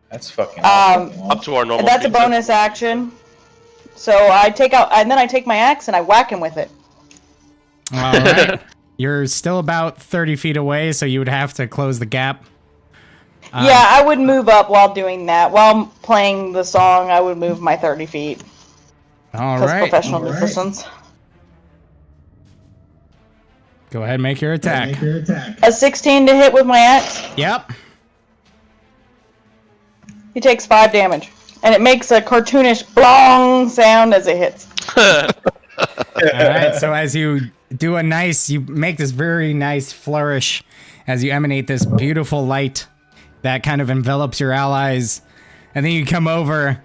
F: That's fucking awesome.
D: Up to our normal.
E: That's a
D: speed, so-
E: bonus action. So I take out, and then I take my axe and I whack him with it.
A: All right. You're still about 30 feet away, so you would have to close the gap.
E: Yeah, I would move up while doing that. While playing the song, I would move my 30 feet.
A: All
E: Because
A: right.
E: professional musicians.
A: Go ahead and make your attack.
E: A 16 to hit with my axe.
A: Yep.
E: He takes 5 damage. And it makes a cartoonish blong sound as it hits.
A: All right. So as you do you make this very nice flourish as you emanate this beautiful light that kind of envelops your allies. And then you come over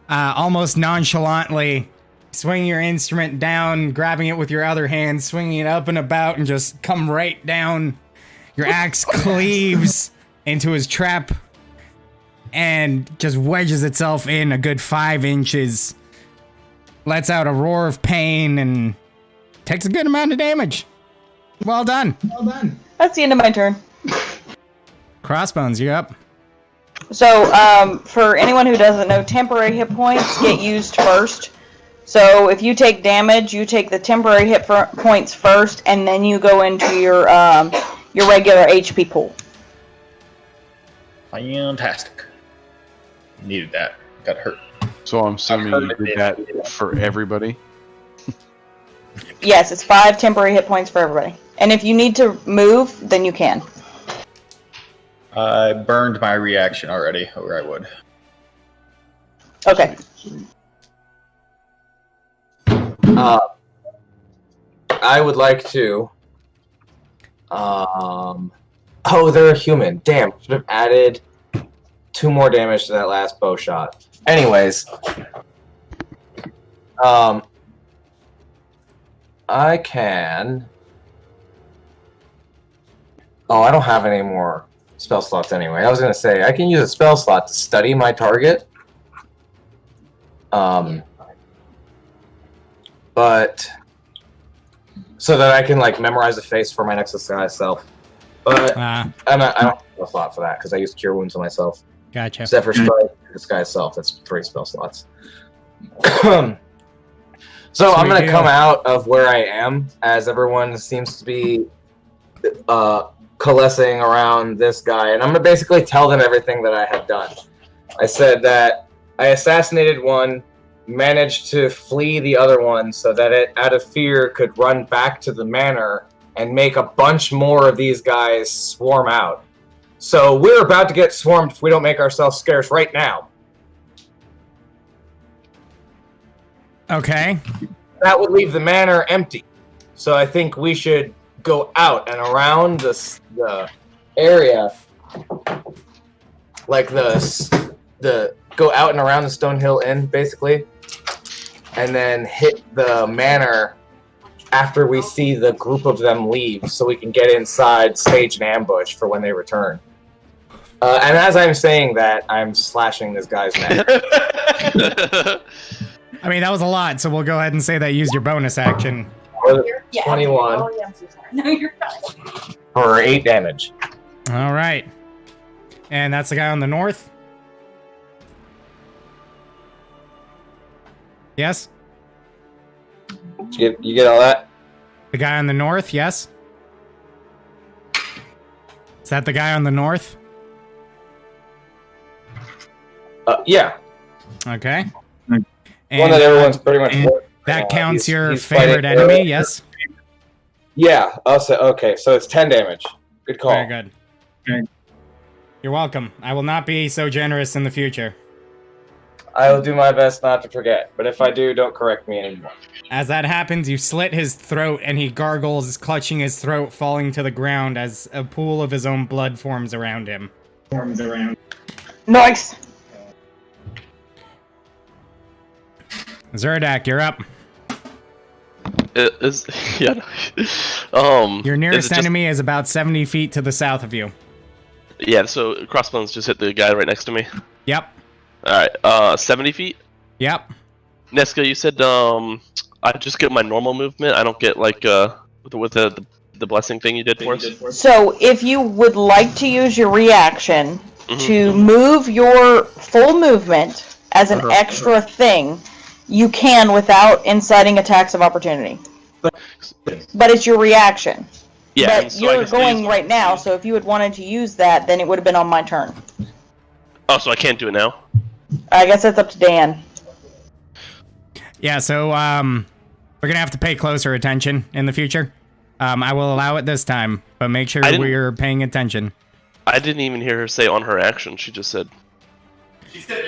A: almost nonchalantly, swing your instrument down, grabbing it with your other hand, swinging it up and about, and just come right down. Your axe cleaves into his trap and just wedges itself in a good 5 inches. Lets out a roar of pain and takes a good amount of damage. Well done.
E: That's the end of my turn.
A: Crossbones, you're up.
E: So, for anyone who doesn't know, temporary hit points get used first. So, if you take damage, you take the temporary hit points first, and then you go into your regular HP pool.
F: Fantastic. Needed that. Got hurt.
C: So I'm assuming you did that for everybody.
E: Yes, it's 5 temporary hit points for everybody. And if you need to move, then you can.
F: I burned my reaction already, or I would.
E: Okay.
B: I would like to. Oh, they're a human. Damn, should have added 2 more damage to that last bow shot. Anyways, I can. Oh, I don't have any more spell slots anyway. I was gonna say I can use a spell slot to study my target. But so that I can like memorize the face for my next disguise self. But I don't have a slot for that because I use Cure Wounds on myself.
A: Gotcha.
B: Except for Strike, disguise self. That's 3 spell slots. So I'm gonna come out of where I am as everyone seems to be coalescing around this guy, and I'm gonna basically tell them everything that I have done. I said that I assassinated one, managed to flee the other one so that it, out of fear, could run back to the manor and make a bunch more of these guys swarm out. So we're about to get swarmed if we don't make ourselves scarce right now.
A: Okay.
B: That would leave the manor empty. So I think we should go out and around the area, like the go out and around the Stonehill Inn, basically, and then hit the manor after we see the group of them leave, so we can get inside, stage an ambush for when they return. And as I'm saying that, I'm slashing this guy's neck.
A: I mean, that was a lot, so we'll go ahead and say that used your bonus action.
B: 21
G: No, you're fine.
B: for 8 damage.
A: All right. And that's the guy on the north? Yes?
B: You get all that?
A: The guy on the north, yes? Is that the guy on the north?
B: Yeah.
A: Okay.
B: One that everyone's pretty much...
A: That counts your
B: he's
A: favorite
B: fighting
A: enemy, yes?
B: Yeah, I'll say, okay, so it's 10 damage. Good call.
A: Very good.
F: Okay.
A: You're welcome. I will not be so generous in the future.
B: I will do my best not to forget, but if I do, don't correct me anymore.
A: As that happens, you slit his throat and he gargles, clutching his throat, falling to the ground as a pool of his own blood forms around him.
E: Nice.
A: Zerdak, you're up. Your nearest enemy is about 70 feet to the south of you.
D: Yeah, so crossbones just hit the guy right next to me.
A: Yep.
D: Alright, 70 feet?
A: Yep.
D: Nesca, you said I just get my normal movement. I don't get like with the blessing thing you did for us.
E: So if you would like to use your reaction to move your full movement as an extra thing, you can without inciting attacks of opportunity. But it's your reaction.
D: Yeah,
E: but you're going right now, so if you had wanted to use that, then it would have been on my turn.
D: Oh, so I can't do it now?
E: I guess that's up to Dan.
A: Yeah, so we're gonna have to pay closer attention in the future. I will allow it this time, but make sure we're paying attention.
D: I didn't even hear her say on her action. She just said...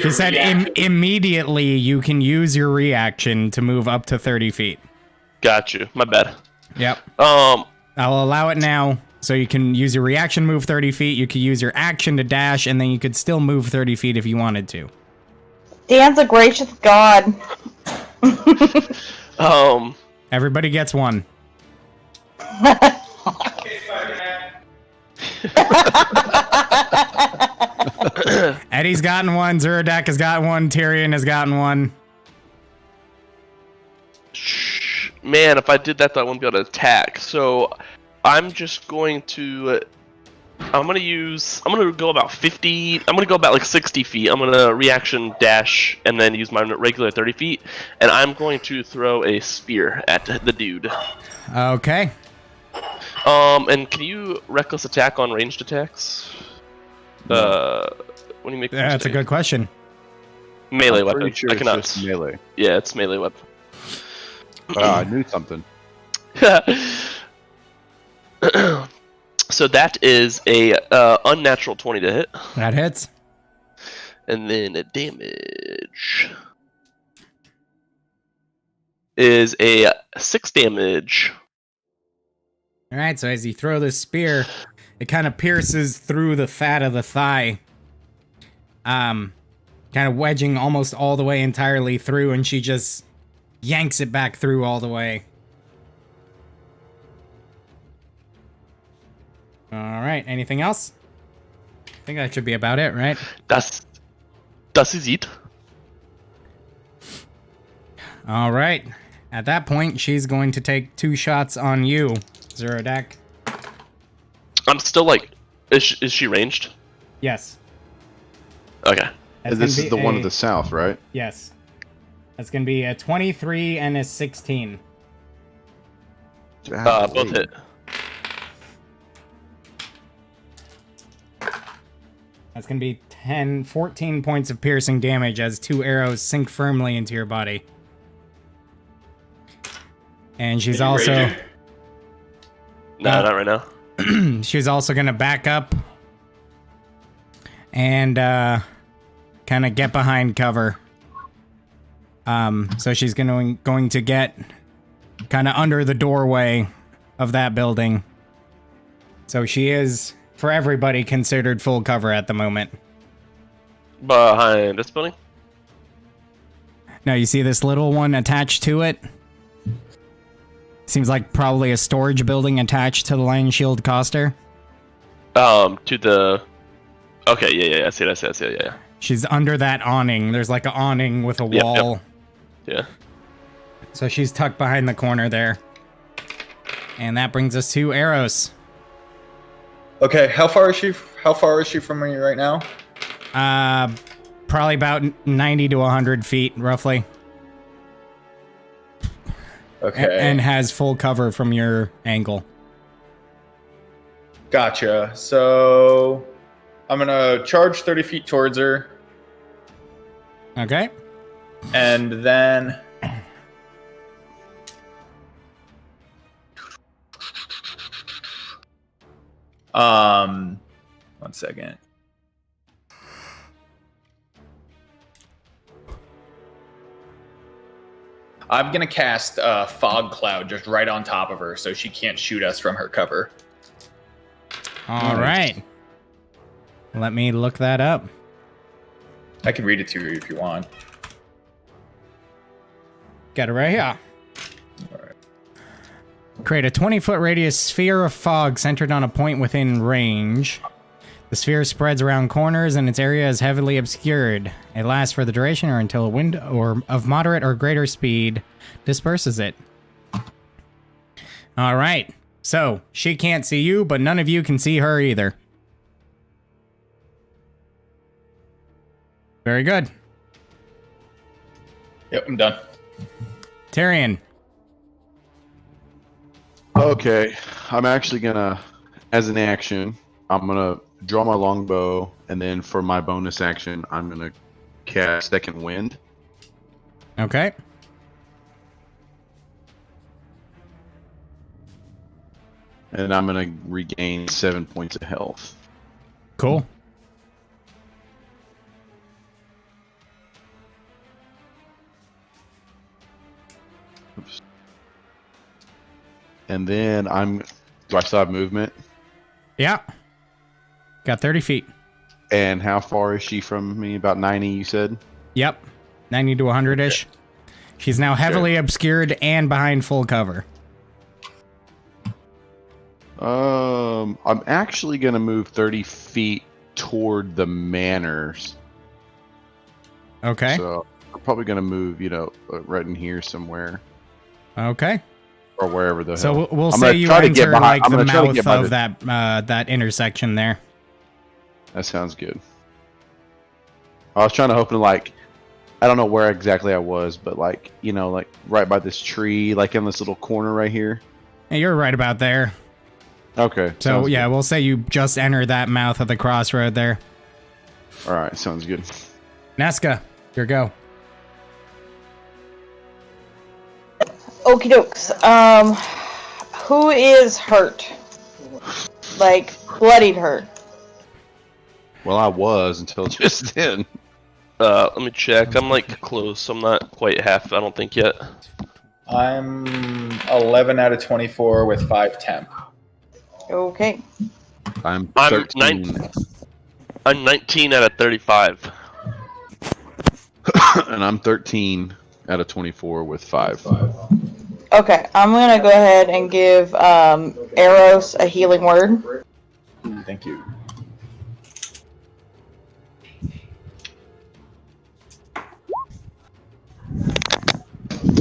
A: She said immediately you can use your reaction to move up to 30 feet.
D: Got you. My bad.
A: Yep. I'll allow it now. So you can use your reaction, move 30 feet. You could use your action to dash, and then you could still move 30 feet if you wanted to.
E: Dan's a gracious god.
A: Everybody gets one. Eddie's gotten one, Zeradak has got one, Tyrion has gotten one.
D: Man, if I did that, I wouldn't be able to attack. So I'm just going to... I'm gonna go about 50... I'm gonna go about like 60 feet. I'm gonna reaction dash and then use my regular 30 feet. And I'm going to throw a spear at the dude.
A: Okay.
D: And can you reckless attack on ranged attacks? When you make
A: that's a good question.
D: Melee weapon.
C: Sure
D: I cannot.
C: It's just melee.
D: Yeah, it's melee weapon.
C: I knew something.
D: So that is a unnatural 20 to hit.
A: That hits.
D: And then a damage is a 6 damage.
A: All right, so as you throw this spear, it kind of pierces through the fat of the thigh. Kind of wedging almost all the way entirely through, and she just yanks it back through all the way. All right, anything else? I think that should be about it, right?
D: Das ist it.
A: All right. At that point, she's going to take 2 shots on you, Zerodak.
D: I'm still like, is she ranged?
A: Yes.
D: Okay.
A: That's
C: This
A: gonna
C: is the
A: be
C: one
A: a-
C: to the south, right?
A: Yes. That's going to be a 23 and a 16.
D: Both hit.
A: That's going to be 14 points of piercing damage as 2 arrows sink firmly into your body. And she's
F: Are you
A: also...
F: raging?
D: No, not right now.
A: She's also going to back up and kind of get behind cover. So she's going to get kind of under the doorway of that building. So she is, for everybody, considered full cover at the moment.
D: Behind this building?
A: Now you see this little one attached to it? Seems like probably a storage building attached to the Lion Shield Coster.
D: To the... Okay, yeah, I see it, yeah.
A: She's under that awning. There's like an awning with a
D: Yep,
A: wall.
D: Yeah.
A: So she's tucked behind the corner there. And that brings us to arrows.
F: Okay, how far is she from me right now?
A: Probably about 90 to 100 feet, roughly.
F: Okay.
A: And has full cover from your angle.
F: Gotcha. So I'm gonna charge 30 feet towards her,
A: Okay.
F: and then one second. I'm gonna cast fog cloud just right on top of her, so she can't shoot us from her cover.
A: All right. Let me look that up.
F: I can read it to you if you want.
A: Got it right here. Create a 20-foot radius sphere of fog centered on a point within range. The sphere spreads around corners and its area is heavily obscured. It lasts for the duration or until a wind or of moderate or greater speed disperses it. All right. So, she can't see you, but none of you can see her either. Very good.
F: Yep, I'm done.
A: Tyrion.
C: Okay, I'm actually gonna, as an action, I'm gonna draw my longbow, and then for my bonus action, I'm gonna cast Second Wind.
A: Okay.
C: And I'm gonna regain 7 points of health.
A: Cool.
C: Oops. And then do I still have movement?
A: Yeah. Got 30 feet.
C: And how far is she from me? About 90, you said?
A: Yep. 90 to 100-ish. She's now heavily obscured and behind full cover.
C: I'm actually gonna move 30 feet toward the manors.
A: Okay.
C: So I'm probably gonna move, right in here somewhere,
A: Okay.
C: or wherever the
A: So
C: hell.
A: we'll
C: I'm
A: say
C: gonna
A: you
C: try to get
A: enter
C: behind-
A: like
C: I'm
A: the
C: gonna try to
A: mouth
C: get by
A: of
C: the-
A: that intersection there.
C: That sounds good. I was trying to open I don't know where exactly I was, but right by this tree, like in this little corner right here.
A: Hey, you're right about there.
C: Okay.
A: So
C: sounds
A: yeah,
C: good.
A: we'll say you just enter that mouth of the crossroad there.
C: All right, sounds good.
A: Nazca, your go.
E: Okie dokes. Who is hurt? Like, bloodied hurt.
C: Well, I was until just then.
D: Let me check. I'm close. I'm not quite half, I don't think yet.
F: I'm 11 out of 24 with 5 temp.
E: Okay.
C: I'm
D: I'm
C: 13.
D: I'm 19 out of 35.
C: And I'm 13 out of 24 with 5.
E: Okay, I'm gonna go ahead and give Eros a healing word.
F: Thank you.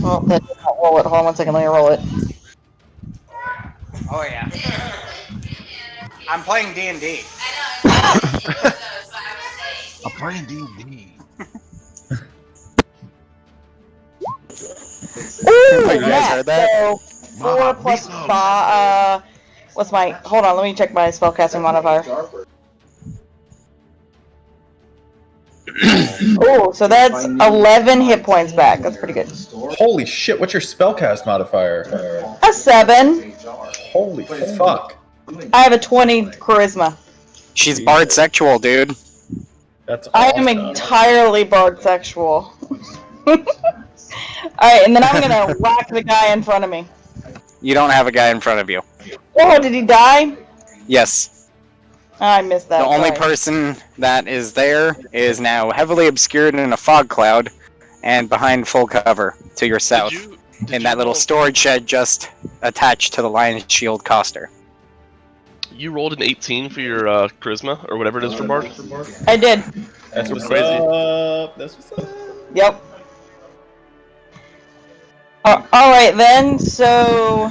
E: Well, that did not roll it. Hold on 1 second. Let me roll it.
H: Oh yeah. I'm playing D&D.
C: I'm playing D&D.
E: Ooh,
H: You guys heard that?
E: So 4
C: Mama,
E: plus
C: meatloaf.
E: 5. What's my? Hold on. Let me check my spellcasting modifier. Oh, so that's 11 hit points back. That's pretty good.
F: Holy shit! What's your spellcast modifier?
E: A 7.
F: Holy fuck!
E: I have a 20 charisma.
H: She's bard sexual, dude.
F: That's
E: I
F: awesome.
E: am entirely bard sexual. Alright, and then I'm gonna whack the guy in front of me.
H: You don't have a guy in front of you.
E: Oh, did he die?
H: Yes.
E: I missed that.
H: The only
E: sorry.
H: person that is there is now heavily obscured in a fog cloud and behind full cover to your south.
D: Did
H: In
D: you
H: that little
D: roll-
H: storage shed just attached to the Lion's Shield coster.
D: You rolled an 18 for your charisma, or whatever it is for Bard?
E: I did.
F: That's what's
D: Crazy.
F: up. That's what's up.
E: Yep. Alright then, so...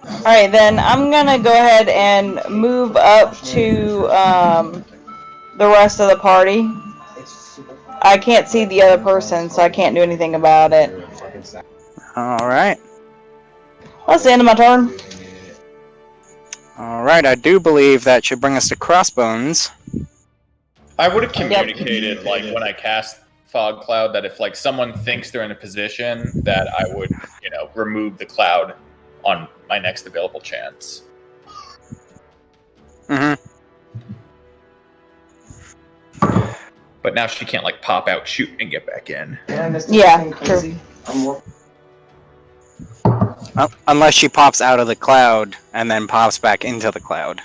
E: Alright then, I'm gonna go ahead and move up to the rest of the party. I can't see the other person, so I can't do anything about it.
H: Alright.
E: That's the end of my turn.
H: Alright, I do believe that should bring us to Crossbones.
F: I would have communicated, like, when I cast Fog Cloud, that if, like, someone thinks they're in a position, that I would, remove the cloud on my next available chance.
H: Mm-hmm.
F: But now she can't, like, pop out, shoot, and get back in.
E: Yeah, true.
H: Unless she pops out of the cloud and then pops back into the cloud.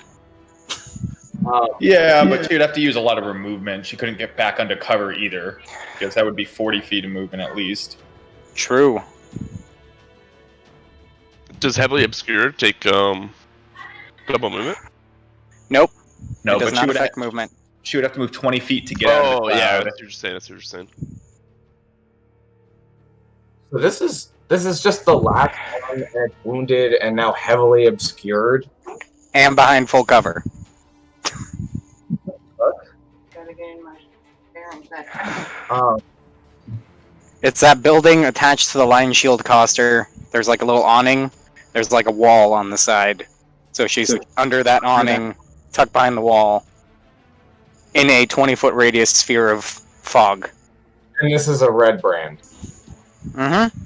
F: Yeah, but she'd have to use a lot of movement. She couldn't get back under cover either, because that would be 40 feet of movement at least.
H: True.
D: Does heavily obscured take double movement?
H: Nope.
F: No,
H: it does
F: but
H: not affect movement.
F: she would have to move 20 feet to get out of the
D: Oh
F: cloud.
D: yeah, that's what you're saying. That's what you're saying.
B: So this is just the last one that's wounded and now heavily obscured.
H: And behind full cover.
B: Um,
H: It's that building attached to the Lion Shield coster. There's like a little awning. There's like a wall on the side. So she's under that awning, tucked behind the wall, in a 20-foot radius sphere of fog.
B: and this is a red brand.
H: Mm-hmm.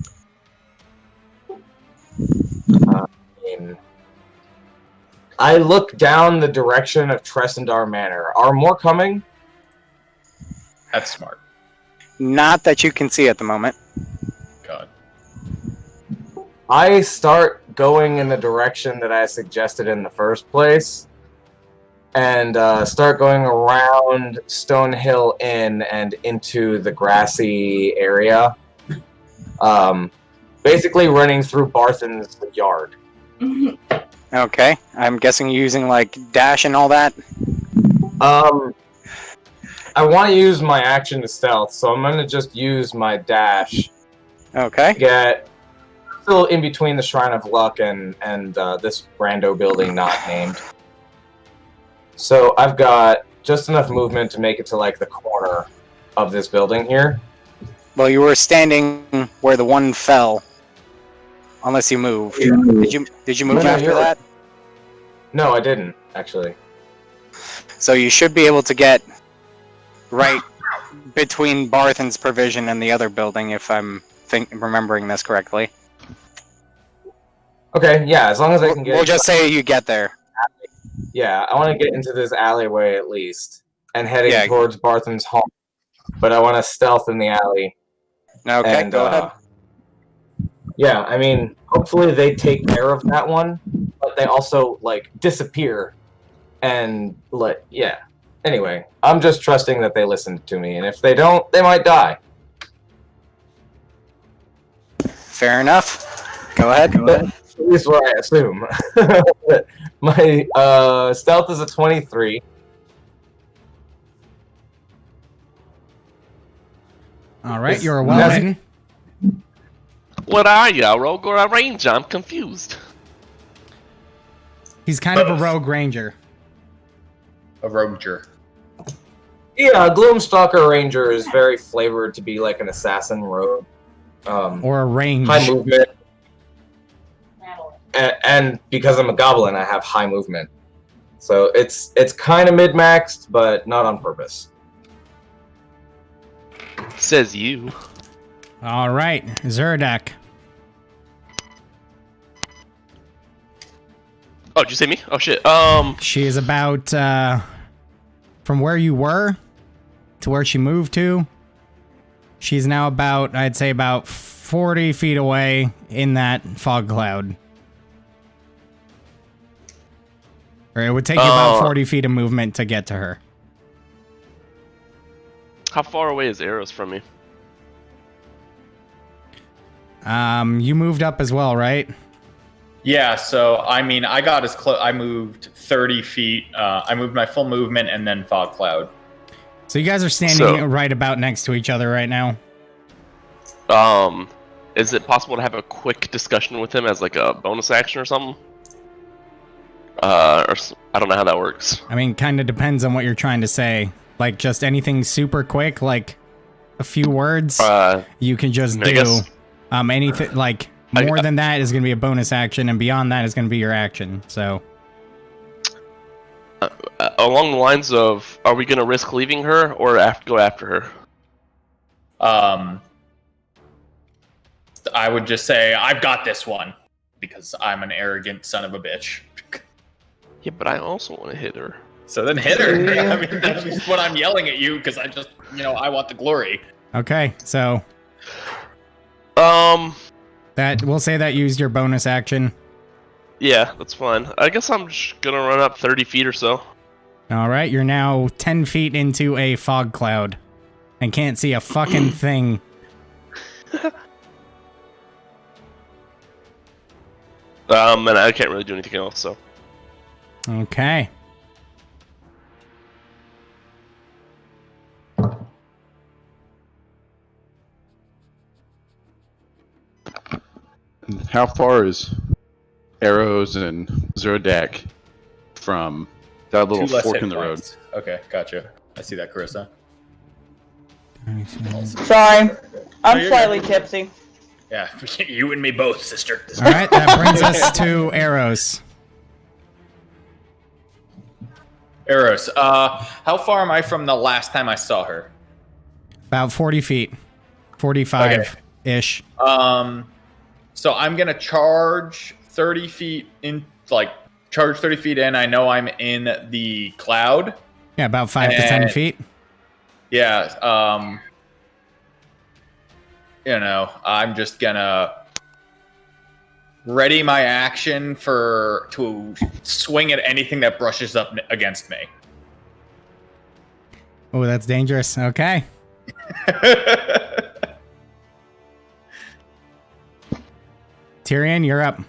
B: I look down the direction of Tressendar Manor. Are more coming?
F: That's smart.
H: Not that you can see at the moment.
F: God.
B: I start going in the direction that I suggested in the first place, and start going around Stonehill Inn and into the grassy area. Basically running through Barthen's yard.
H: Okay. I'm guessing you're using like dash and all that.
B: I want to use my action to stealth, so I'm going to just use my dash
H: Okay.
B: to get still in between the Shrine of Luck and this rando building not named. So I've got just enough movement to make it to like the corner of this building here.
H: Well, you were standing where the one fell. Unless you moved. Did you move
B: No,
H: after
B: you're
H: that?
B: No, I didn't, actually.
H: So you should be able to get right between Barthen's provision and the other building, if I'm remembering this correctly.
B: Okay, yeah, as long as I can get...
H: We'll just say you get there.
B: Yeah, I want to get into this alleyway at least, and heading
H: Yeah.
B: towards Barthen's home. But I want to stealth in the alley.
H: Okay,
B: And,
H: go ahead.
B: Yeah, I mean, hopefully they take care of that one, but they also, like, disappear. And, yeah. Anyway, I'm just trusting that they listen to me, and if they don't, they might die.
H: Fair enough. Go ahead.
B: At least what I assume. My stealth is a 23.
A: All right,
B: It's
A: you're a
B: nothing.
A: wellman.
D: What are you, a rogue or a ranger? I'm confused.
A: He's kind of a rogue ranger.
F: A roger.
B: Yeah, a Gloomstalker Ranger is very flavored to be like an assassin rogue.
A: Or a range.
B: High movement. And because I'm a goblin, I have high movement. So it's kind of mid-maxed, but not on purpose.
D: Says you.
A: All right, Zerdek.
D: Oh, did you say me? Oh shit.
A: She is about from where you were to where she moved to. She's now about, I'd say, about 40 feet away in that fog cloud. Or it would take you about 40 feet of movement to get to her.
D: How far away is Arrows from me?
A: You moved up as well, right?
F: Yeah, so I mean, I got as close. I moved 30 feet. I moved my full movement and then fog cloud.
A: So you guys are standing right about next to each other right now.
D: Is it possible to have a quick discussion with him as like a bonus action or something? I don't know how that works.
A: I mean, kind of depends on what you're trying to say. Like, just anything super quick, like a few words, you can just do. Anything like more than that is going to be a bonus action, and beyond that is going to be your action. So,
D: along the lines of, are we going to risk leaving her or go after her?
F: I would just say I've got this one because I'm an arrogant son of a bitch.
D: Yeah, but I also want to hit her.
F: So then hit her. I mean, that's just what I'm yelling at you because I just, I want the glory.
A: Okay, so that we'll say that used your bonus action.
D: Yeah, that's fine. I guess I'm just gonna run up 30 feet or so.
A: All right, you're now 10 feet into a fog cloud and can't see a fucking thing.
D: And I can't really do anything else, so.
A: Okay.
C: How far is Arrows and Zerdak from that little
F: Two less
C: fork
F: hit
C: in the road?
F: points. Okay, gotcha. I see that, Carissa.
E: Sorry, I'm
F: you're
E: slightly
F: good.
E: tipsy.
F: Yeah, you and me both, sister.
A: All right, that brings us to Arrows.
F: Eros, how far am I from the last time I saw her?
A: About 40 feet. 45-ish.
F: So I'm gonna charge 30 feet in, charge 30 feet in. I know I'm in the cloud.
A: Yeah, about 5 to 10 feet.
F: Yeah, I'm just gonna ready my action to swing at anything that brushes up against me.
A: Oh, that's dangerous. Okay. Tyrion, you're up.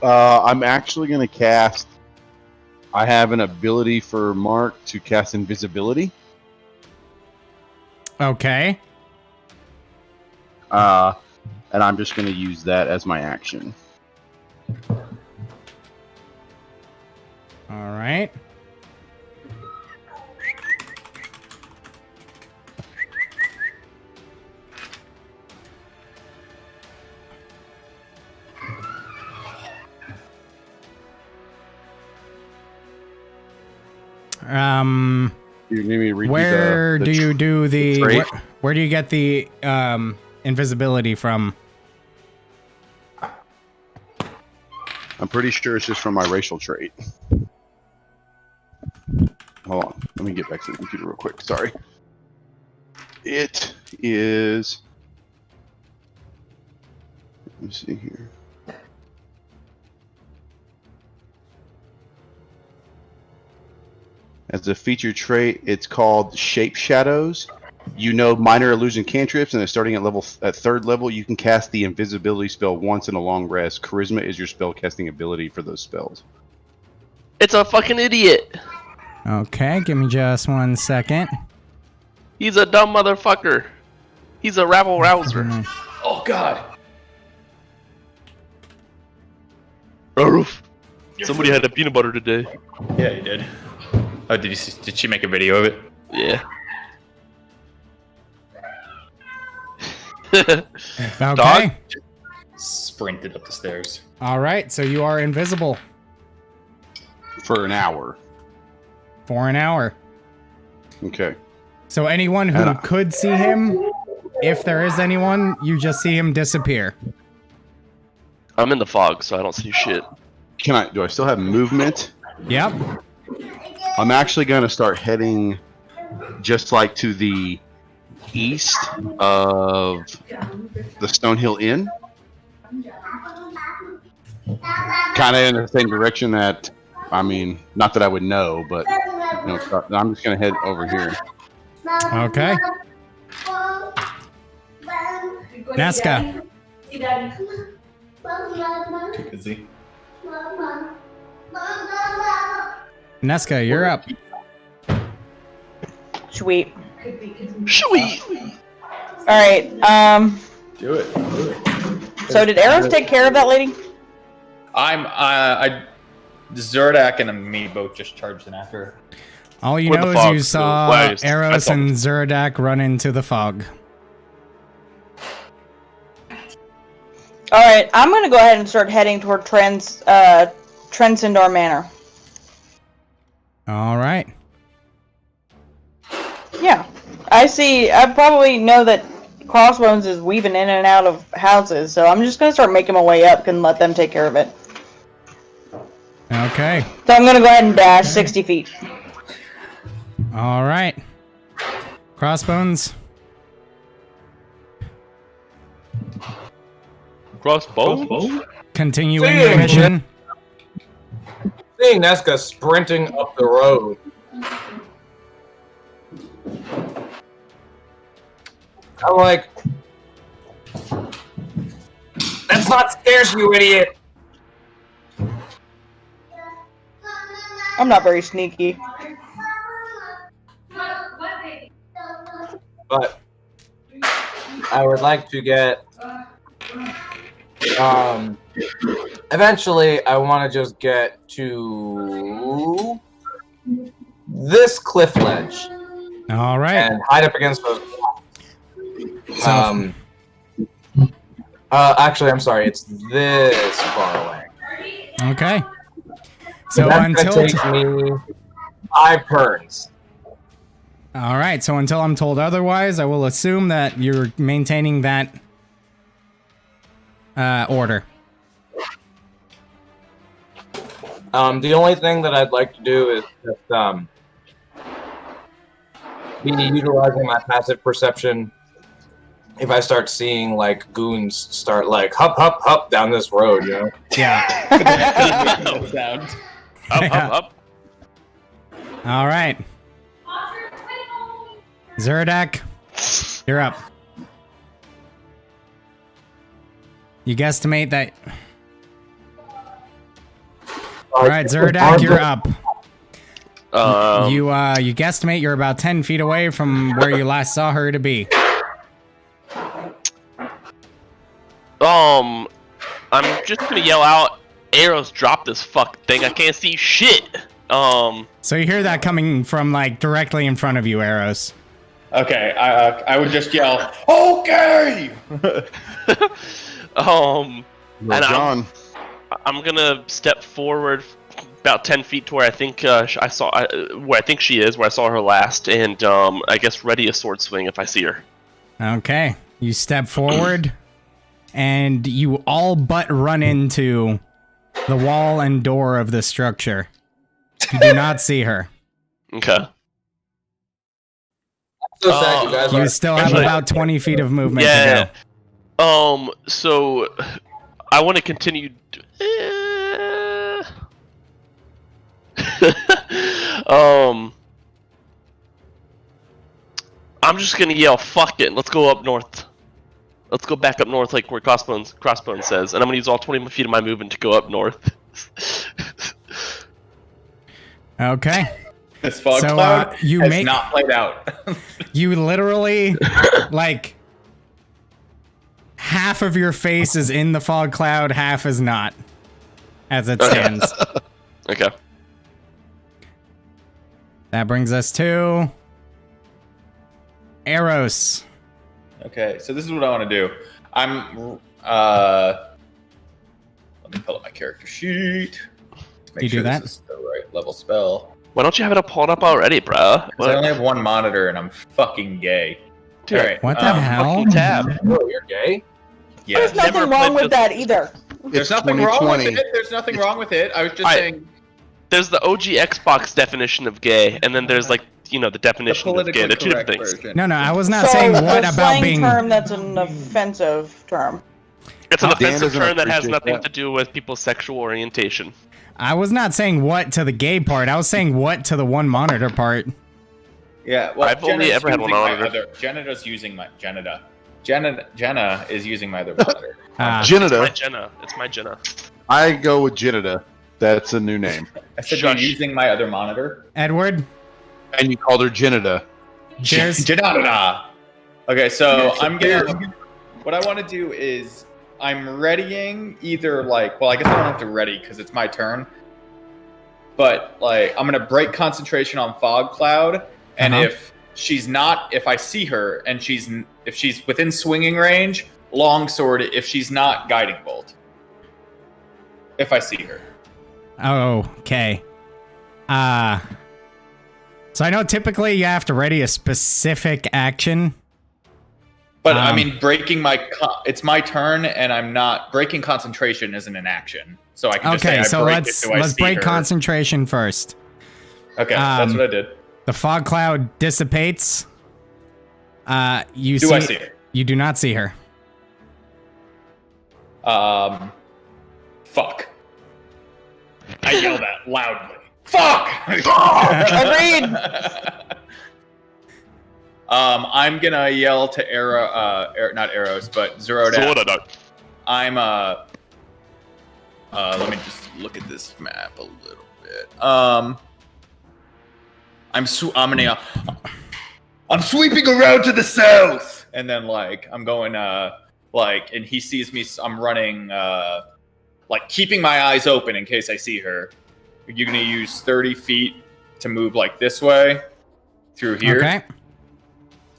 C: I'm actually going to cast. I have an ability for Mark to cast invisibility.
A: Okay.
C: And I'm just going to use that as my action.
A: All right.
C: You need me to read
A: Where
C: the
A: do you do the
C: trait?
A: where do you get the invisibility from?
C: I'm pretty sure it's just from my racial trait. Hold on. Let me get back to the computer real quick. Sorry. It is... Let me see here. As a feature trait, it's called Shape Shadows. You know minor illusion cantrips, and then starting at third level, you can cast the invisibility spell once in a long rest. Charisma is your spell casting ability for those spells.
D: It's a fucking idiot.
A: Okay, give me just 1 second.
D: He's a dumb motherfucker. He's a rabble rouser.
F: Oh God.
D: Aroof. Somebody had a peanut butter today.
F: Yeah, he did. Oh, did she make a video of it?
D: Yeah.
A: Okay.
D: Dog?
F: Sprinted up the stairs.
A: All right. So you are invisible
C: For an hour.
A: for an hour.
C: Okay.
A: So anyone who
C: And I-
A: could see him, if there is anyone, you just see him disappear.
D: I'm in the fog, so I don't see shit.
C: Do I still have movement?
A: Yep.
C: I'm actually going to start heading just like to the east of the Stonehill Inn. Kind of in the same direction that, I mean, not that I would know, but you know, I'm just going to head over here.
A: Okay. Nazca.
F: Too busy.
A: Nesca, you're up.
E: Sweet.
D: Sweet.
E: All right.
F: Do it.
E: So did Eros take care of that lady?
F: Zerdak and me both just charged in after her.
A: All you
D: Where
A: know
D: the
A: is
D: fog
A: you
D: goes.
A: saw
D: Why?
A: Eros
D: I
A: and Zerdak run into the fog.
E: All right. I'm gonna go ahead and start heading toward Trensendor Manor.
A: All right.
E: Yeah. I probably know that Crossbones is weaving in and out of houses, so I'm just gonna start making my way up and let them take care of it.
A: Okay.
E: So I'm gonna go ahead and dash 60 feet.
A: All right. Crossbones.
D: Crossbow?
A: Continuing your mission.
B: Seeing Nesca sprinting up the road. I'm like, that's not stairs, you idiot.
E: I'm not very sneaky.
B: But I would like to get eventually I want to just get to this cliff ledge
A: All right.
B: and hide up against those
A: So,
B: actually I'm sorry, it's this far away.
A: okay. So
B: That's
A: until
B: gonna take me 5 turns.
A: all right. So until I'm told otherwise, I will assume that you're maintaining that order.
B: The only thing that I'd like to do is just be utilizing my passive perception. If I start seeing like goons start like hup down this road, you know.
A: Yeah.
F: Sound.
D: Up.
A: All right. Zerdak, you're up. You guesstimate that. All right, Zerdak, you're up. You guesstimate you're about 10 feet away from where you last saw her to be.
D: I'm just gonna yell out, "Arrows, drop this fuck thing! I can't see shit."
A: So you hear that coming from like directly in front of you, Arrows.
F: Okay, I would just yell, "Okay!"
D: And
C: John.
D: I'm gonna step forward about 10 feet to where I think where I think she is, where I saw her last, and I guess ready a sword swing if I see her.
A: Okay, you step forward, and you all but run into the wall and door of the structure. You do not see her.
D: Okay.
B: So sad, you guys
A: You
B: are.
A: still have
D: Actually-
A: about 20 feet of movement
D: Yeah.
A: to
D: So I want to continue. I'm just gonna yell, "Fuck it! Let's go up north. Let's go back up north, like where Crossbones says." And I'm gonna use all 20 feet of my movement to go up north.
A: go. Okay.
F: This fog
A: So,
F: cloud
A: you
F: has
A: make-
F: not played out.
A: You literally, like, half of your face is in the fog cloud, half is not, as it stands.
D: Okay.
A: That brings us to Eros.
F: Okay, so this is what I want to do. Let me pull up my character sheet. Make
A: You do that?
F: This is the right level spell.
D: Why don't you have it pulled up already, bro?
F: 'Cause I only have one monitor and I'm fucking gay.
D: Dude,
F: All right,
A: What the hell?
D: Fucking tab.
B: Oh, you're gay?
F: Yeah.
E: There's nothing
D: Never
E: wrong
D: played
E: with that either.
F: There's
C: It's
F: nothing wrong with
C: 2020.
F: it. There's nothing wrong with it. I was just
D: Alright.
F: saying
D: There's the OG Xbox definition of gay, and then there's like, you know, the
F: the
D: definition of gay.
F: politically
D: They're two different
F: correct
D: things.
F: version.
A: No, I was not
E: So
A: saying
E: the
A: what about
E: slang
A: being.
E: term that's an offensive term.
D: It's an
C: Dan
D: offensive
C: doesn't
D: term that has
C: appreciate
D: nothing
C: that.
D: to do with people's sexual orientation.
A: I was not saying what to the gay part. I was saying what to the one monitor part.
F: Yeah, well,
D: I've only ever had one monitor.
F: Jenna's using my Jenna is using my other monitor.
A: Ah.
D: My
C: Genita.
D: Jenna. It's my Jenna.
C: I go with Genita. That's a new name.
F: I said
D: Shush.
F: you're using my other monitor.
A: Edward,
C: And you called her Genita.
A: cheers.
F: Jenna. Okay, so I'm gonna. What I want to do is I'm readying either like. Well, I guess I don't have to ready because it's my turn. But like, I'm gonna break concentration on fog cloud, and
A: Uh-huh.
F: if I see her and if she's within swinging range, longsword. If she's not, guiding bolt. If I see her.
A: Oh, okay. So I know typically you have to ready a specific action.
F: But I
A: Um,
F: mean, it's my turn, and I'm not breaking concentration isn't an action, so I can just say
A: Okay,
F: I
A: so
F: break
A: let's
F: it. Do I
A: let's
F: see
A: break
F: her?
A: concentration first.
F: Okay, that's what I did.
A: The fog cloud dissipates. You
F: Do
A: see,
F: I see her?
A: You do not see her.
F: Fuck. I yell that loudly. Fuck.
E: Agreed.
F: I'm gonna yell to not arrows, but Zeroda.
D: Zoroda.
F: I'm let me just look at this map a little bit. I'm sweeping around to the south, and then like I'm going and he sees me. I'm running like keeping my eyes open in case I see her. You're gonna use 30 feet to move like this way through here.
A: Okay.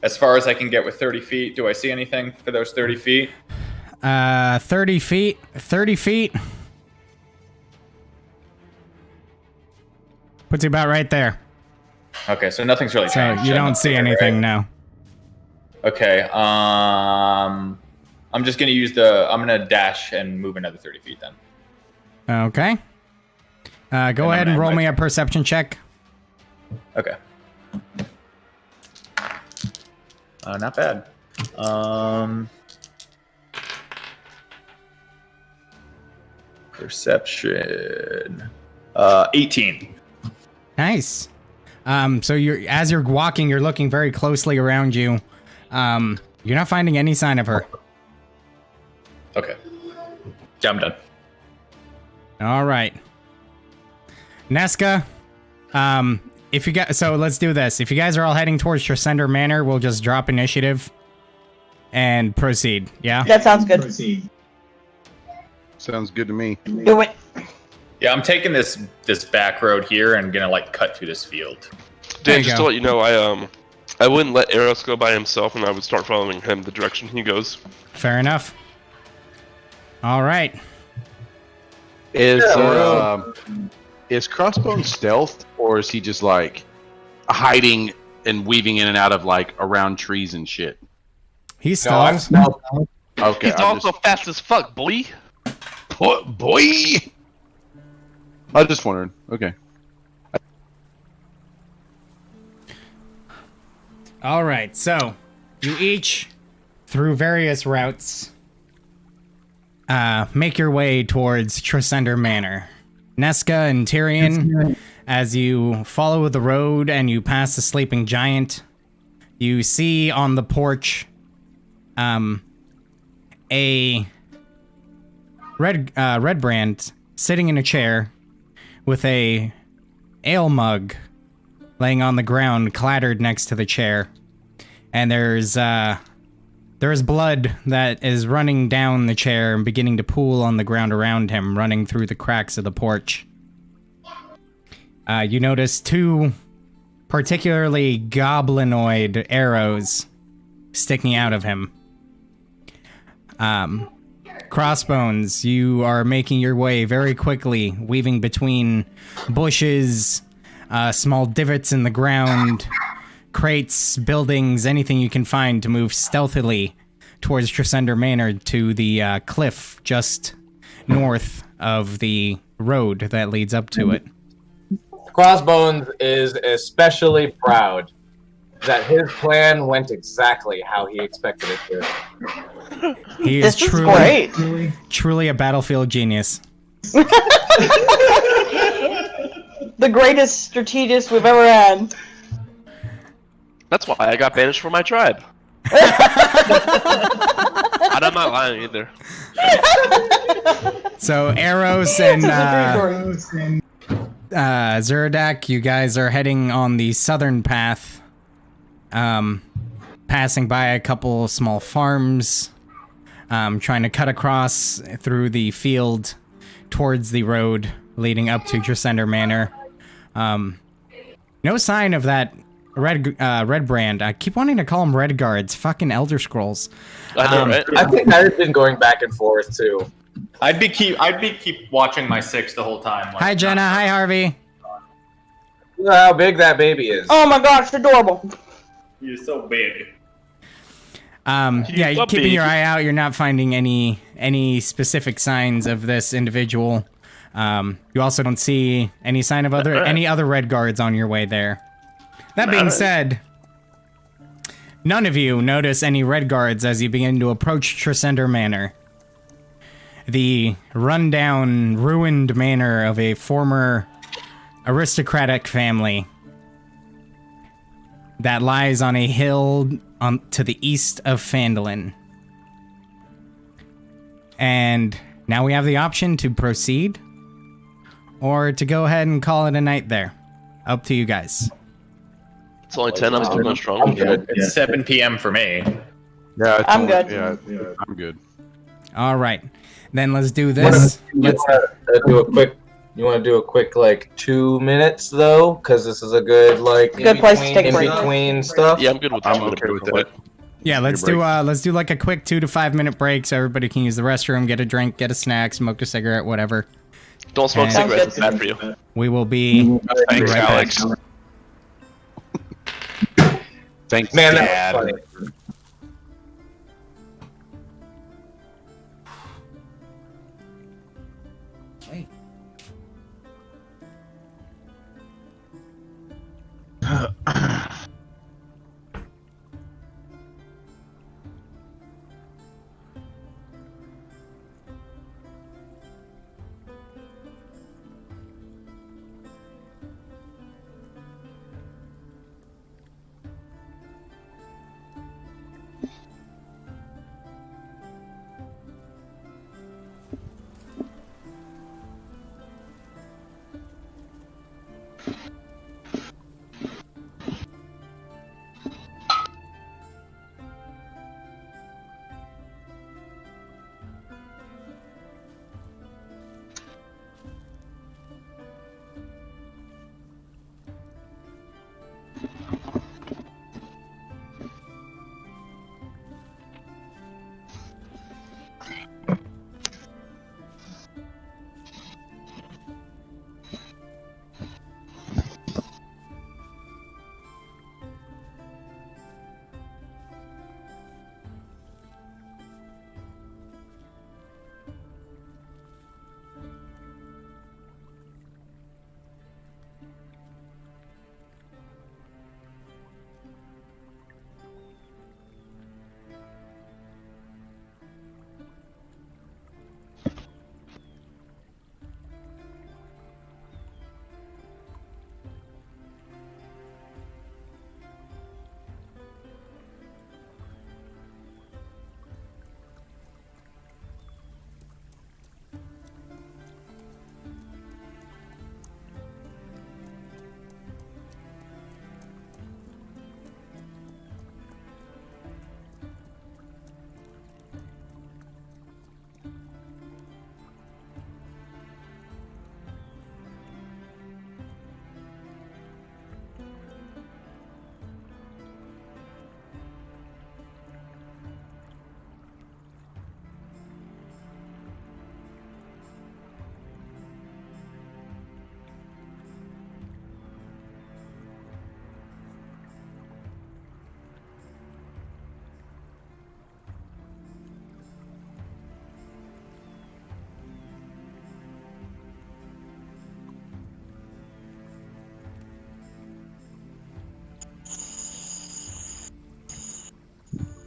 F: As far as I can get with 30 feet. Do I see anything for those 30 feet?
A: 30 feet. 30 feet. Puts you about right there.
F: Okay, so nothing's really
A: So
F: changed.
A: you don't see anything, no.
F: Okay, I'm just gonna I'm gonna dash and move another 30 feet then.
A: Okay. Go
F: And
A: ahead and
F: I'm
A: roll
F: at-
A: me a perception check.
F: Okay. Not bad. Perception. 18.
A: Nice. So as you're walking, you're looking very closely around you. You're not finding any sign of her.
F: Okay. Yeah, I'm done.
A: All right. Nesca, if you guys, so let's do this. If you guys are all heading towards Tresender Manor, we'll just drop initiative and proceed. Yeah.
E: That sounds good.
C: Sounds good to me.
E: Do it.
F: Yeah, I'm taking this back road here and gonna like cut through this field.
A: There
D: Dan,
A: you
D: just
A: go.
D: to let you know, I wouldn't let Eros go by himself, and I would start following him the direction he goes.
A: Fair enough. All right.
C: Is Crossbone stealth, or is he just like hiding and weaving in and out of like around trees and shit?
A: He's
B: No, I'm
A: still.
B: stealth.
C: Okay,
D: He's also fast as fuck, boy.
C: boy. I was just wondering. Okay.
A: All right. So you each, through various routes, make your way towards Tresender Manor. Nesca and Tyrion, as you follow the road and you pass the sleeping giant, you see on the porch a red brand sitting in a chair with a ale mug laying on the ground, clattered next to the chair. And there's blood that is running down the chair and beginning to pool on the ground around him, running through the cracks of the porch. You notice 2 particularly goblinoid arrows sticking out of him. Crossbones, you are making your way very quickly, weaving between bushes, small divots in the ground, crates, buildings, anything you can find to move stealthily towards Tresender Manor to the cliff just north of the road that leads up to it.
B: Crossbones is especially proud that his plan went exactly how he expected it to.
A: He is truly a battlefield genius.
E: The greatest strategist we've ever had.
D: That's why I got banished from my tribe. I'm not lying either.
A: So Eros and Zeradak, you guys are heading on the southern path, passing by a couple small farms, trying to cut across through the field towards the road leading up to Tresender Manor. No sign of that Red Brand. I keep wanting to call them Red Guards. Fucking Elder Scrolls.
D: I know, right?
B: I think I've been going back and forth too.
F: I'd be keep watching my 6 the whole time. Like,
A: Hi Jenna. Hi Harvey.
B: Look how big that baby is.
E: Oh my gosh, adorable.
F: You're so big.
A: Yeah, you're
D: puppy.
A: keeping your eye out. You're not finding any specific signs of this individual. You also don't see any sign of any other Red Guards on your way there. That being said, none of you notice any Red Guards as you begin to approach Tresender Manor. The rundown, ruined manor of a former aristocratic family that lies on a hill to the east of Phandelver. And now we have the option to proceed or to go ahead and call it a night there. Up to you guys.
D: It's only 10. I'm still going strong.
B: I'm good.
F: It's 7 p.m. for me.
C: Yeah,
E: I'm good.
C: Yeah, I'm good.
A: All right. Then let's do this.
B: You want to do a quick like 2 minutes though, because this is a good like
E: Good place to take a
B: in
E: break.
B: between stuff.
D: Yeah, I'm good with that.
C: I'm okay with that.
A: Yeah, let's do like a quick 2 to 5 minute break so everybody can use the restroom, get a drink, get a snack, smoke a cigarette, whatever.
D: Don't smoke
A: Sounds
D: cigarettes.
E: good.
D: It's bad for you.
A: We will be
C: Thanks,
A: right back.
C: Alex. Thanks,
B: Man,
C: Dad.
B: that was funny.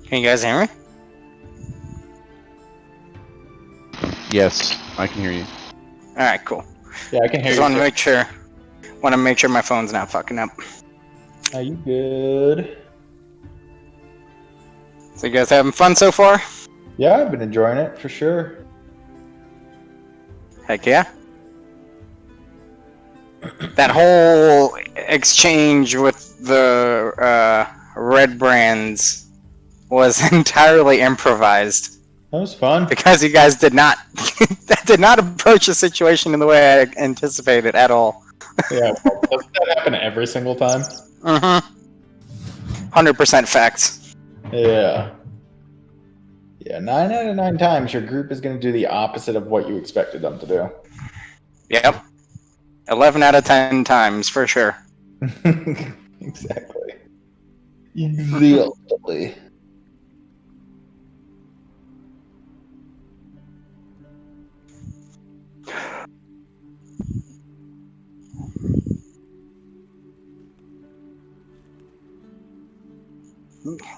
H: Can you guys hear me?
C: Yes, I can hear you.
H: All right, cool.
F: Yeah, I can hear
H: Just
F: you.
H: want to make sure. Want to make sure my phone's not fucking up.
F: Are you good?
H: So you guys having fun so far?
F: Yeah, I've been enjoying it for sure.
H: Heck yeah. That whole exchange with the red brands was entirely improvised
F: That was fun.
H: because you guys did not approach the situation in the way I anticipated at all.
F: Yeah, well, doesn't that happen every single time?
H: Mm-hmm. 100% facts.
F: Yeah. Yeah, 9 out of 9 times your group is going to do the opposite of what you expected them to do.
H: Yep. 11 out of 10 times for sure.
F: Exactly. Exactly.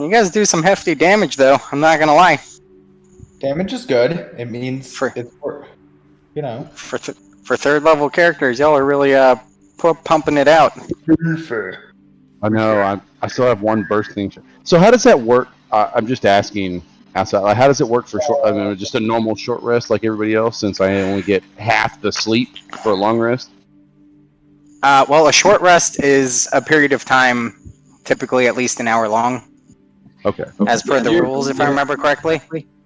H: You guys do some hefty damage though, I'm not gonna lie.
F: Damage is good. It means
H: For-
F: it's, you know.
H: For third level characters, y'all are really pumping it out.
C: I know. I still have one bursting. So how does that work? I'm just asking outside. Like, how does it work for short? I mean, just a normal short rest like everybody else, since I only get half the sleep for a long rest.
H: Well, a short rest is a period of time, typically at least an hour long,
C: Okay.
H: as per the rules, if I remember correctly.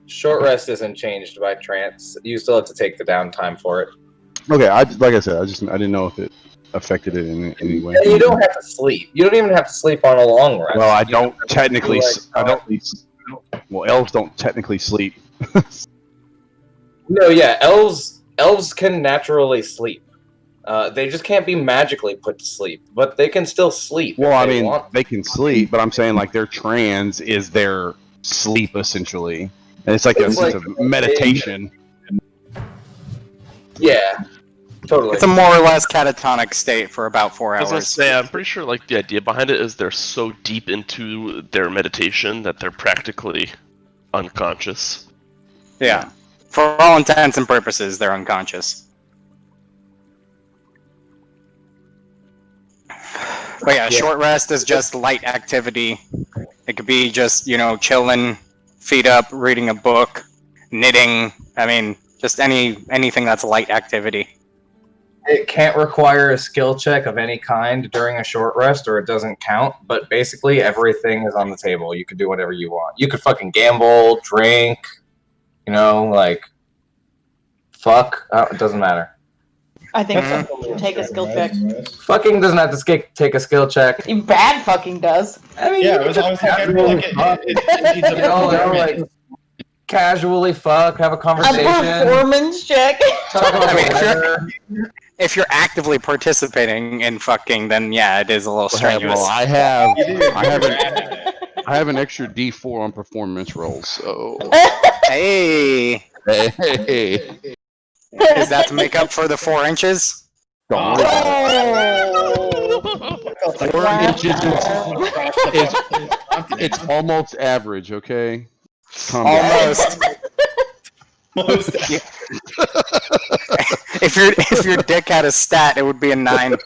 B: Short rest isn't changed by trance. You still have to take the downtime for it.
C: Okay. Like I said, I didn't know if it affected it in any way.
B: And you don't have to sleep. You don't even have to sleep on a long rest.
C: Well, I
B: You
C: don't technically.
B: like-
C: I don't. Well, elves don't technically sleep.
B: No, yeah, elves can naturally sleep. They just can't be magically put to sleep, but they can still sleep.
C: Well,
B: if
C: I
B: they
C: mean,
B: want.
C: they can sleep, but I'm saying like their trance is their sleep essentially, and it's like a
B: It's
C: sense
B: like-
C: of meditation.
B: Yeah, totally.
H: It's a more or less catatonic state for about 4
D: I was gonna
H: hours.
D: say, I'm pretty sure like the idea behind it is they're so deep into their meditation that they're practically unconscious.
H: Yeah. For all intents and purposes, they're unconscious. But yeah, short rest is just light activity. It could be just, chilling, feet up, reading a book, knitting. I mean, just anything that's light activity.
B: It can't require a skill check of any kind during a short rest, or it doesn't count. But basically, everything is on the table. You can do whatever you want. You could fucking gamble, drink, fuck. It doesn't matter.
E: I think so. Take a skill check.
B: Fucking doesn't have to take a skill check.
E: Bad fucking does.
B: I mean,
F: Yeah,
B: you
F: I was
B: can
F: thinking like it needs a
B: like casually fuck, have a
E: A
B: conversation,
E: performance check.
B: talk about
H: I mean,
B: the weather.
H: If you're actively participating in fucking, then yeah, it is a little strenuous.
C: Well, I have an extra D4 on performance rolls, so
H: Hey,
C: hey.
H: is that to make up for the 4 inches?
C: Don't worry about it. 4 inches it's almost average, okay? Calm down.
H: Almost. If your dick had a stat, it would be a 9.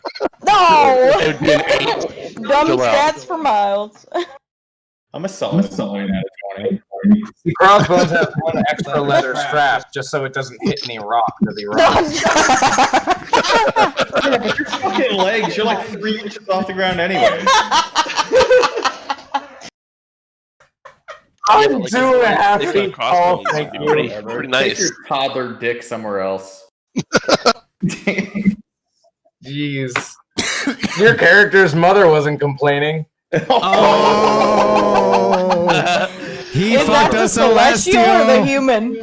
E: No!
C: It would be an 8.
E: Dumb
C: Chill out.
E: stats for Miles.
F: I'm a solid 9 out of 20.
B: The crossbows have one extra leather strap just so it doesn't hit any rock as he runs.
F: Yeah, but your fucking legs, you're like 3 inches off the ground anyway.
B: I'm
D: Like,
B: 2.5
D: if
B: feet
D: a
B: tall.
D: crossbow
B: Thank
D: would be
B: you.
D: pretty
F: Take
D: nice.
F: your toddler dick somewhere else.
B: Jeez. Your character's mother wasn't complaining.
A: Oh, he
E: Is that
A: fucked
E: the
A: us
E: celestial or the
A: celestial.
E: human?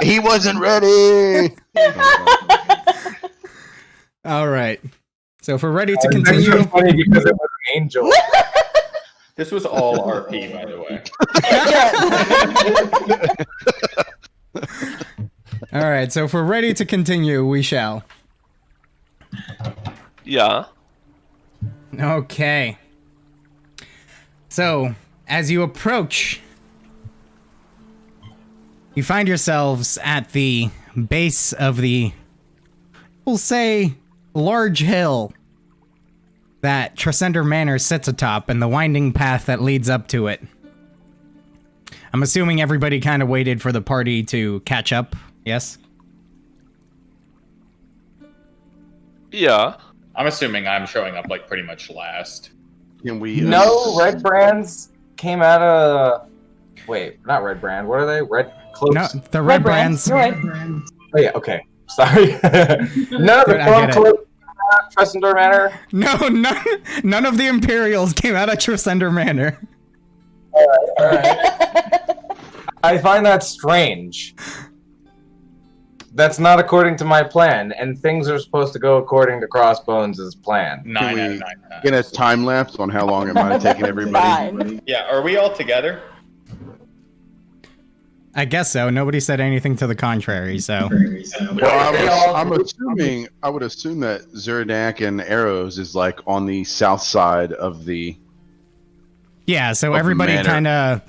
C: He wasn't ready.
A: All right. So if we're ready to
B: It's
A: continue,
B: actually funny because it was an angel.
F: This was all RP, by the way.
A: all right. So if we're ready to continue, we shall.
D: Yeah.
A: Okay. So as you approach, you find yourselves at the base of the, we'll say, large hill that Tresender Manor sits atop and the winding path that leads up to it. I'm assuming everybody kind of waited for the party to catch up, yes?
D: Yeah.
F: I'm assuming I'm showing up like pretty much last.
C: Can we?
B: No, Red Brands came out of. Wait, not Red Brand. What are they? Red Cloaks?
A: No, the Red Brands.
E: You're right.
B: Oh, yeah, okay. Sorry. No, the
A: Dude, I get it.
B: Cloak Tresendor Manor.
A: No, none of the Imperials came out of Tresender Manor.
B: Alright. I find that strange. That's not according to my plan, and things are supposed to go according to Crossbones' plan.
F: 9 out
C: we
F: of 9.
C: get a time lapse on how long it might have taken everybody?
E: Fine.
F: Yeah, are we all together?
A: I guess so. Nobody said anything to the contrary, so.
C: Well, I would assume that Zeradak and Arrows is like on the south side of the.
A: Yeah, so
C: Of
A: everybody
C: manor.
A: kind of.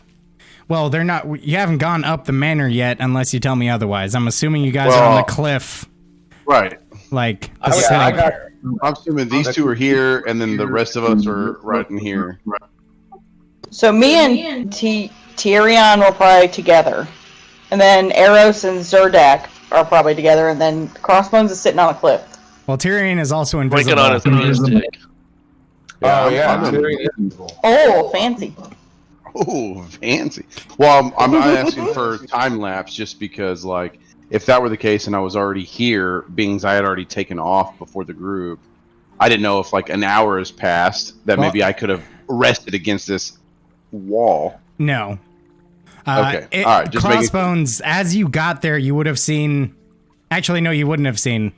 A: Well, they're not. You haven't gone up the manor yet, unless you tell me otherwise. I'm assuming you guys are on the cliff,
C: Right.
A: like.
F: I
A: the
F: was-
A: side.
F: I got-
C: I'm assuming these two are here, and then the rest of us are right in here.
E: So me and Tyrion were probably together. And then Eros and Zerdak are probably together, and then Crossbones is sitting on a cliff.
A: Well, Tyrion is also
D: Blinking
A: invisible.
D: on his music.
B: Oh,
C: I'm-
B: yeah.
C: I'm in-
B: Tyrion is invisible.
E: Oh, fancy.
C: Oh, fancy. Well, I'm not asking for time lapse just because, like, if that were the case and I was already here, being as I had already taken off before the group, I didn't know if, like, an hour has passed that
A: Well-
C: maybe I could have rested against this wall.
A: No.
C: Okay. All right, just making-
A: Crossbones, as you got there, you would have seen. Actually, no, you wouldn't have seen.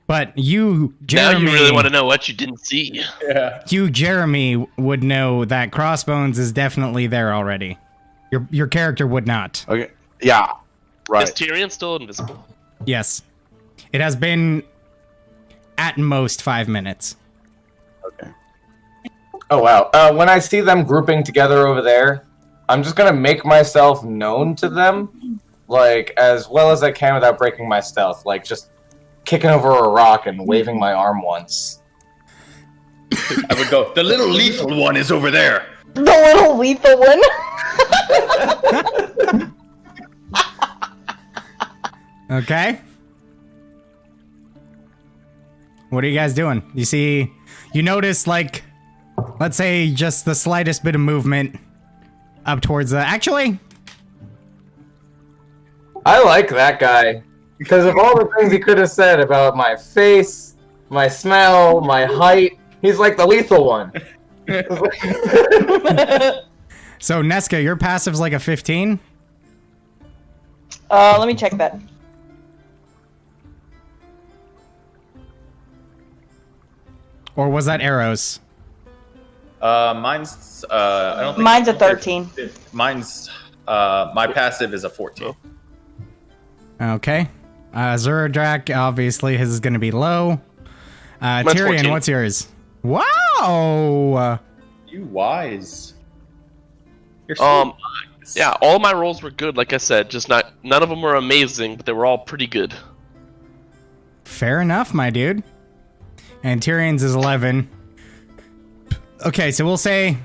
A: But you, Jeremy.
D: Now you really want to know what you didn't see.
F: Yeah.
A: You, Jeremy, would know that Crossbones is definitely there already. Your character would not.
C: Okay. Yeah. Right.
D: Is Tyrion still invisible?
A: Yes. It has been at most 5 minutes.
C: Okay.
B: Oh, wow. When I see them grouping together over there, I'm just gonna make myself known to them, like, as well as I can without breaking my stealth. Like, just kicking over a rock and waving my arm once.
F: I would go, the little lethal one is over there.
E: The little lethal one.
A: Okay. What are you guys doing? You notice, like, let's say just the slightest bit of movement up towards the. Actually,
B: I like that guy. Because of all the things he could have said about my face, my smell, my height, he's like the lethal one.
A: so Nesca, your passive's like a 15.
E: Let me check that.
A: Or was that arrows?
F: Mine's I don't think
E: Mine's a 13.
F: Mine's my passive is a 14.
A: Okay. Zuradrak, obviously, his is going to be low.
D: Mine's
A: Tyrion,
D: 14.
A: what's yours? Wow!
F: You wise. You're so wise.
D: Yeah, all my rolls were good. Like I said, just none of them were amazing, but they were all pretty good.
A: Fair enough, my dude. And Tyrion's is 11. Okay, so we'll say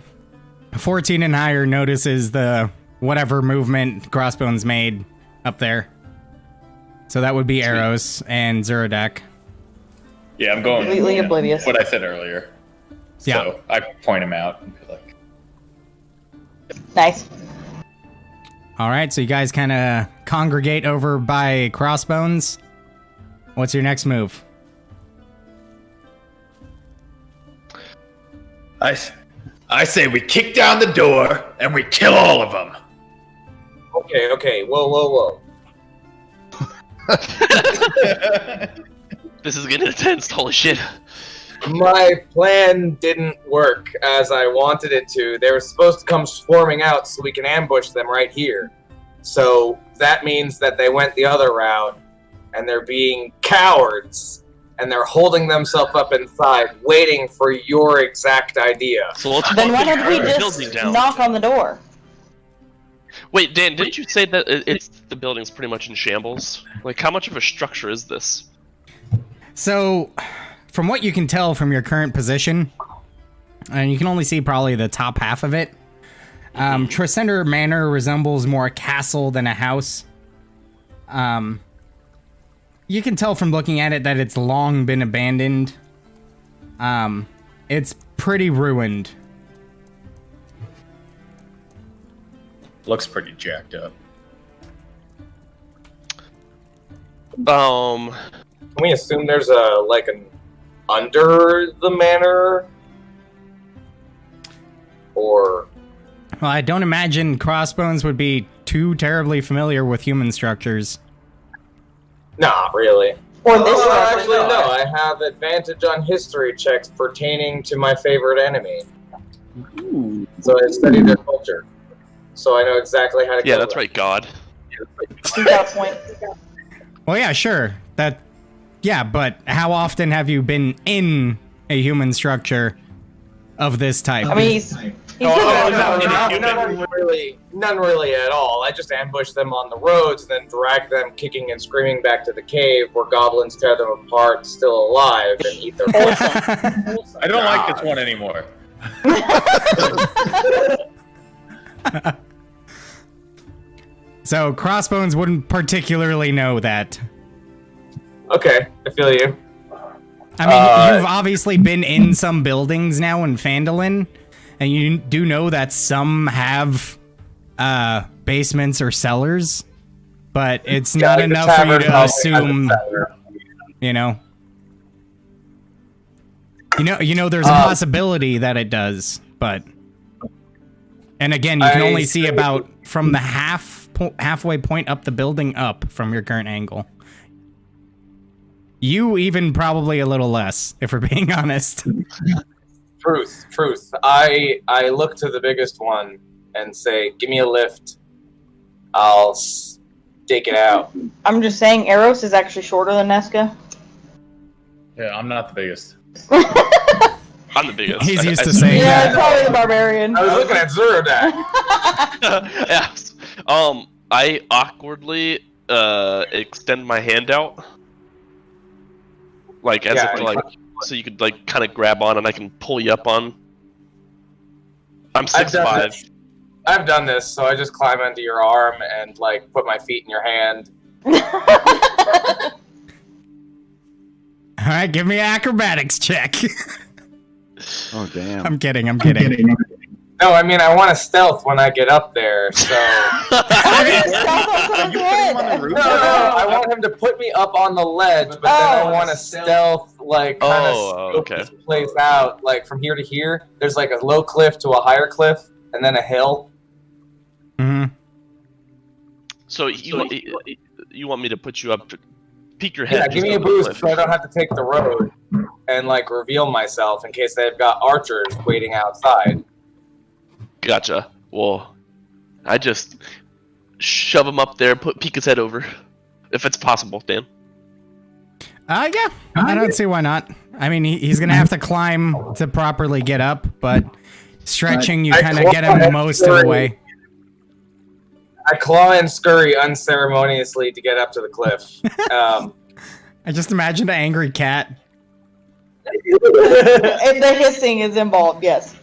A: 14 and higher notices the whatever movement Crossbones made up there. So that would be arrows and Zeradak.
F: Yeah, I'm going
E: Completely oblivious.
F: what I said earlier. So
A: Yeah.
F: I point him out and be like,
E: Nice.
A: All right, so you guys kind of congregate over by Crossbones. What's your next move?
F: I say we kick down the door and we kill all of them.
B: Okay, whoa.
D: This is getting intense. Holy shit.
B: My plan didn't work as I wanted it to. They were supposed to come swarming out so we can ambush them right here. So that means that they went the other route, and they're being cowards. and they're holding themselves up inside, waiting for your exact idea.
D: So let's
E: Then why
D: fucking
E: don't we
D: burn the building
E: just
D: down.
E: knock on the door?
D: Wait, Dan, didn't you say that the building's pretty much in shambles? Like, how much of a structure is this?
A: So, from what you can tell from your current position, and you can only see probably the top half of it, Tresender Manor resembles more a castle than a house. You can tell from looking at it that it's long been abandoned. It's pretty ruined.
F: Looks pretty jacked up.
B: Can we assume there's an under the manor? Or
A: Well, I don't imagine Crossbones would be too terribly familiar with human structures.
B: not really.
E: Or this
B: Oh,
E: structure?
B: actually, no. I have advantage on history checks pertaining to my favorite enemy. So I studied their culture. So I know exactly how to
D: Yeah,
B: kill
D: that's
B: them.
D: right, God.
E: You got a point.
A: Well, yeah, sure. Yeah, but how often have you been in a human structure of this type?
E: I mean, he's
B: None really at all. I just ambush them on the roads and then drag them kicking and screaming back to the cave where goblins tear them apart, still alive, and eat their flesh.
F: I don't like this one anymore.
A: So Crossbones wouldn't particularly know that.
B: Okay, I feel you.
A: I mean, you've obviously been in some buildings now in Phandelver, and you do know that some have basements or cellars, but it's not
B: like the
A: enough for you
B: tavern
A: to
B: probably has a
A: assume,
B: cellar.
A: you know. You know, there's a possibility that it does, but, and again, you can only see about from the halfway point up the building up from your current angle. You even probably a little less, if we're being honest.
B: Truth. I look to the biggest one and say, "Give me a lift. I'll stake it out."
E: I'm just saying, Eros is actually shorter than Nesca.
F: Yeah, I'm not the biggest.
D: I'm the biggest.
A: He's used to saying
E: Yeah,
A: that.
E: probably the barbarian.
B: I was looking at Zorodak.
D: Yes. I awkwardly extend my hand out, like as
B: Yeah,
D: if like so you could like kind of grab on and I can pull you up on. I'm 6'5".
B: I've done this, so I just climb onto your arm and like put my feet in your hand.
A: All right, give me an acrobatics check.
C: Oh damn!
A: I'm kidding.
B: No, I mean I want to stealth when I get up there, so.
F: Are you putting him on the roof?
B: No, I want him to put me up on the ledge, but then I want to stealth, like, kind of scope
D: okay.
B: this place out, like, from here to here. There's, like, a low cliff to a higher cliff, and then a hill.
A: Mm-hmm.
D: So you want me to put you up, to peek your head?
B: Yeah,
D: just
B: give me a
D: over the
B: boost
D: cliff.
B: so I don't have to take the road and, like, reveal myself in case they've got archers waiting outside.
D: Gotcha. Well, I just shove him up there, peek his head over, if it's possible, Dan.
A: Yeah. I don't see why not. I mean, he's gonna have to climb to properly get up, but stretching, you
B: I
A: kind of get him most of the way.
B: I claw and scurry unceremoniously to get up to the cliff.
A: I just imagined an angry cat.
E: If the hissing is involved, yes.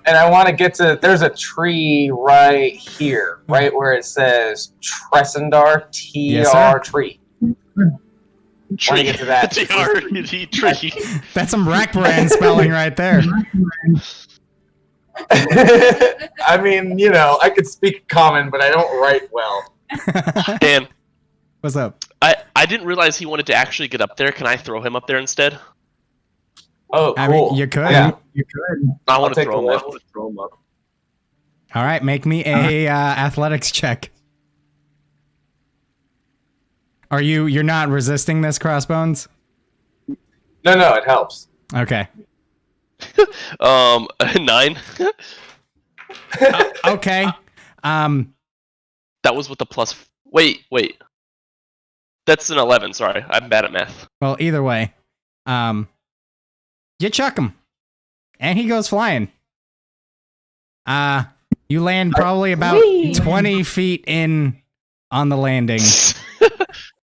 B: And I want to get to. There's a tree right here, right where it says Tresendar
A: Yes,
B: TR
A: sir.
B: tree.
D: Tree.
B: get to that.
D: T-R-E tree.
A: That's some rack brand spelling right there.
B: I mean, you know, I could speak common, but I don't write well.
D: Dan,
A: What's up?
D: I didn't realize he wanted to actually get up there. Can I throw him up there instead?
B: Oh,
A: I
B: cool.
A: mean, you could.
B: Yeah.
D: I
B: I'll
D: want to
B: take
D: throw
B: the
D: him up.
B: lift.
A: All right, make me a athletics check. You're not resisting this, Crossbones?
B: No, it helps.
A: Okay.
D: 9.
A: Okay.
D: That was with the plus. Wait. That's an 11. Sorry, I'm bad at math.
A: Well, either way, you chuck him, and he goes flying. You land probably about
E: Whee!
A: 20 feet in on the landing.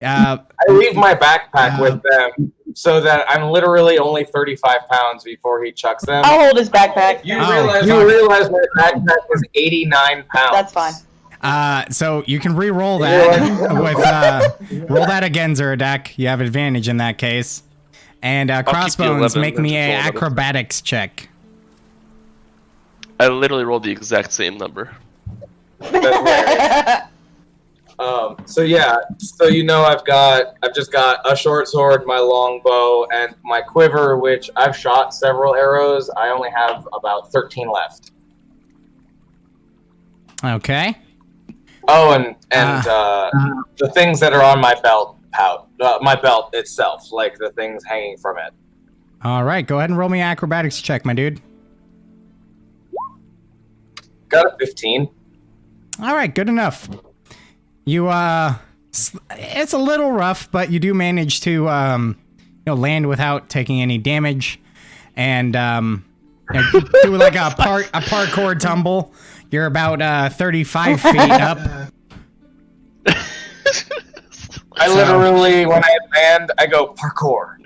B: I leave my backpack with them so that I'm literally only 35 pounds before he chucks them.
E: I'll hold his backpack.
B: You
A: Oh,
B: realize my backpack was 89 pounds.
E: That's fine.
A: So you can re-roll that with roll that again, Zeradak. You have advantage in that case. And
D: keep the
A: Crossbones,
D: 11,
A: make me a
D: that's all.
A: acrobatics check.
D: I literally rolled the exact same number.
B: So I've just got a short sword, my long bow, and my quiver, which I've shot several arrows. I only have about 13 left.
A: Okay.
B: Oh, and the things that are on my belt my belt itself, like the things hanging from it.
A: All right, go ahead and roll me an acrobatics check, my dude.
B: Got a 15.
A: All right, good enough. You it's a little rough, but you do manage to land without taking any damage, and do like a parkour tumble. You're about 35 feet up.
B: I literally, when I land, I go parkour.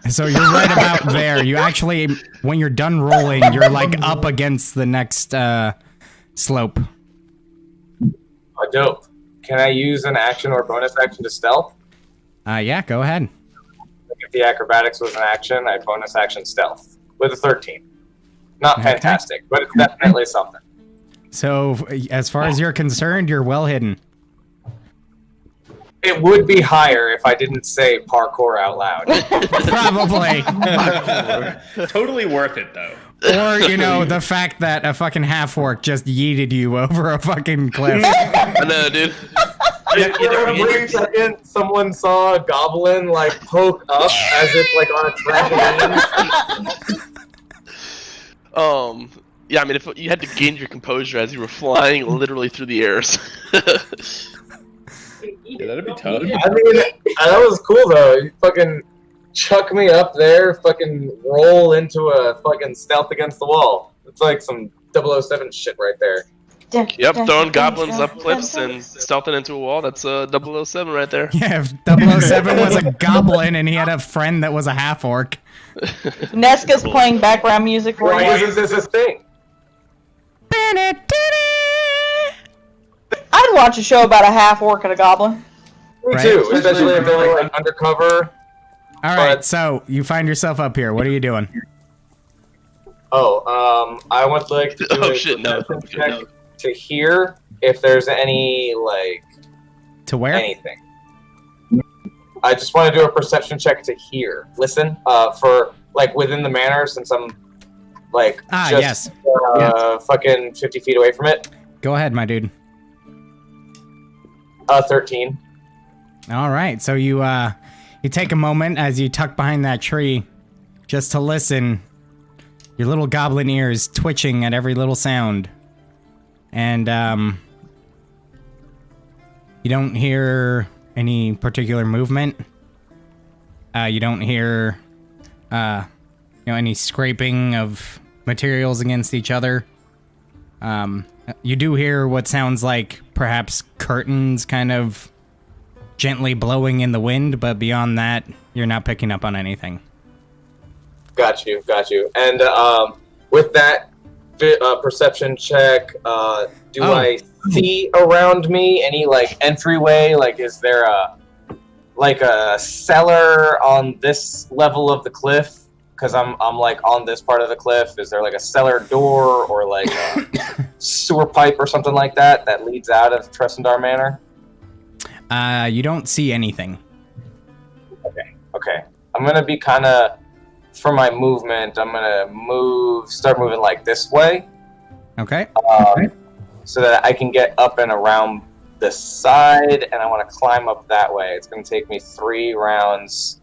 A: So you're right about there. You actually, when you're done rolling, you're like up against the next slope.
B: Oh, dope. Can I use an action or bonus action to stealth?
A: Yeah, go ahead.
B: If the acrobatics was an action, I bonus action stealth with a 13. Not
A: Okay.
B: fantastic, but it's definitely something.
A: So as far as you're concerned, you're well hidden.
B: It would be higher if I didn't say parkour out loud.
A: Probably.
F: Totally worth it though.
A: Or, the fact that a fucking half-orc just yeeted you over a fucking cliff.
D: I know, dude.
B: For a brief second, someone saw a goblin poke up as if on a trampoline.
D: Yeah, I mean, if you had to gain your composure as you were flying literally through the airs.
F: Yeah, that'd be tough.
B: I mean, that was cool though. You fucking chuck me up there, fucking roll into a fucking stealth against the wall. It's like some 007 shit right there.
D: Yep, throwing goblins up cliffs and stealthing into a wall. That's 007 right there.
A: Yeah, if 007 was a goblin and he had a friend that was a half-orc.
E: Neska's playing background music for
B: Why
E: you.
B: isn't this a thing?
E: I'd watch a show about a half-orc and a goblin.
B: Me
A: Right.
B: too, especially if they're undercover.
A: All right,
B: But-
A: so you find yourself up here. What are you doing?
B: I would like to do
D: Oh
B: a
D: shit, no.
B: perception check to hear if there's any
A: To where?
B: anything. I just want to do a perception check to hear. Listen, for within the manor, since I'm
A: yes.
B: fucking 50 feet away from it.
A: Go ahead, my dude.
B: 13.
A: All right, so you take a moment as you tuck behind that tree just to listen. Your little goblin ears twitching at every little sound. And you don't hear any particular movement. You don't hear any scraping of materials against each other. You do hear what sounds like perhaps curtains kind of gently blowing in the wind, but beyond that, you're not picking up on anything.
B: Got you. And with that perception check, do I see around me any entryway? Is there a cellar on this level of the cliff? Because I'm on this part of the cliff. Is there a cellar door or a sewer pipe or something like that leads out of Tressendar Manor?
A: You don't see anything.
B: Okay. I'm gonna be kind of, for my movement, I'm gonna start moving this way,
A: Okay.
B: so that I can get up and around the side, and I want to climb up that way. It's gonna take me 3 rounds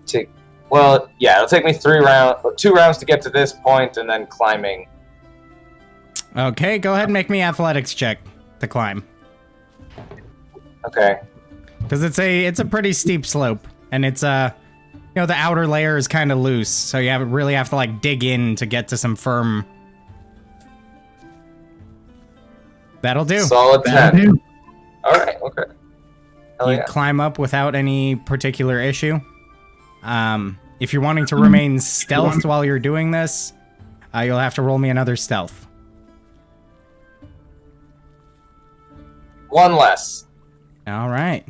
B: to. Well, yeah, it'll take me 2 rounds to get to this point, and then climbing.
A: Okay, go ahead and make me athletics check. to climb.
B: Okay.
A: Because it's a pretty steep slope, and it's the outer layer is kind of loose, so you really have to like dig in to get to some firm. That'll do.
B: Solid 10. All right. Okay. Hell
A: You
B: yeah.
A: climb up without any particular issue. If you're wanting to remain stealth while you're doing this, you'll have to roll me another stealth.
B: 1 less.
A: All right.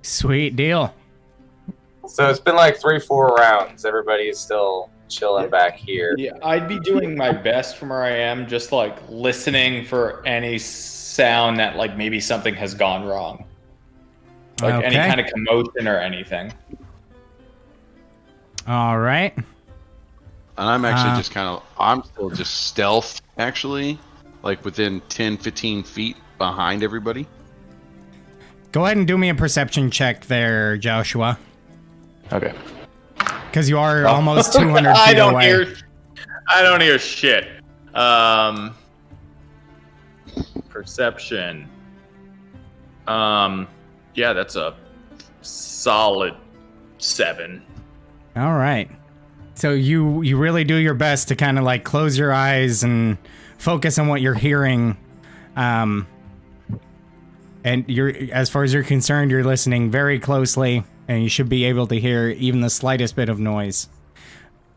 A: Sweet deal.
B: So it's been like 3-4 rounds. Everybody's still chilling back here.
F: Yeah, I'd be doing my best from where I am, just like listening for any sound that like maybe something has gone wrong. Like any
A: Okay.
F: kind of commotion or anything.
A: All right.
C: And I'm actually I'm still just stealth, actually. Like within 10, 15 feet behind everybody.
A: Go ahead and do me a perception check there, Joshua.
F: Okay.
A: Because you are almost 200 feet
F: I don't
A: away.
F: hear shit. Perception. Yeah, that's a solid 7.
A: All right. So you really do your best to kind of like close your eyes and focus on what you're hearing. And as far as you're concerned, you're listening very closely, and you should be able to hear even the slightest bit of noise.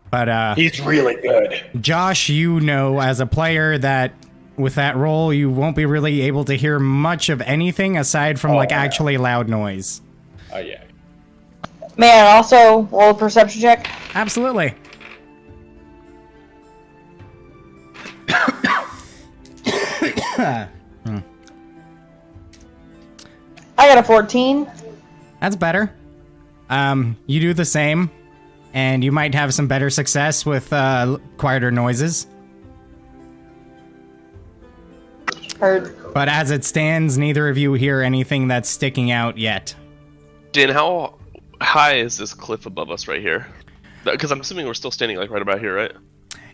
A: But
F: He's really good.
A: Josh, you know as a player that with that roll, you won't be really able to hear much of anything aside from actually loud noise.
F: Oh yeah.
E: May I also roll a perception check?
A: Absolutely.
E: I got a 14.
A: That's better. You do the same, and you might have some better success with quieter noises.
E: Heard.
A: But as it stands, neither of you hear anything that's sticking out yet.
D: Dan, how high is this cliff above us right here? Because I'm assuming we're still standing like right about here, right?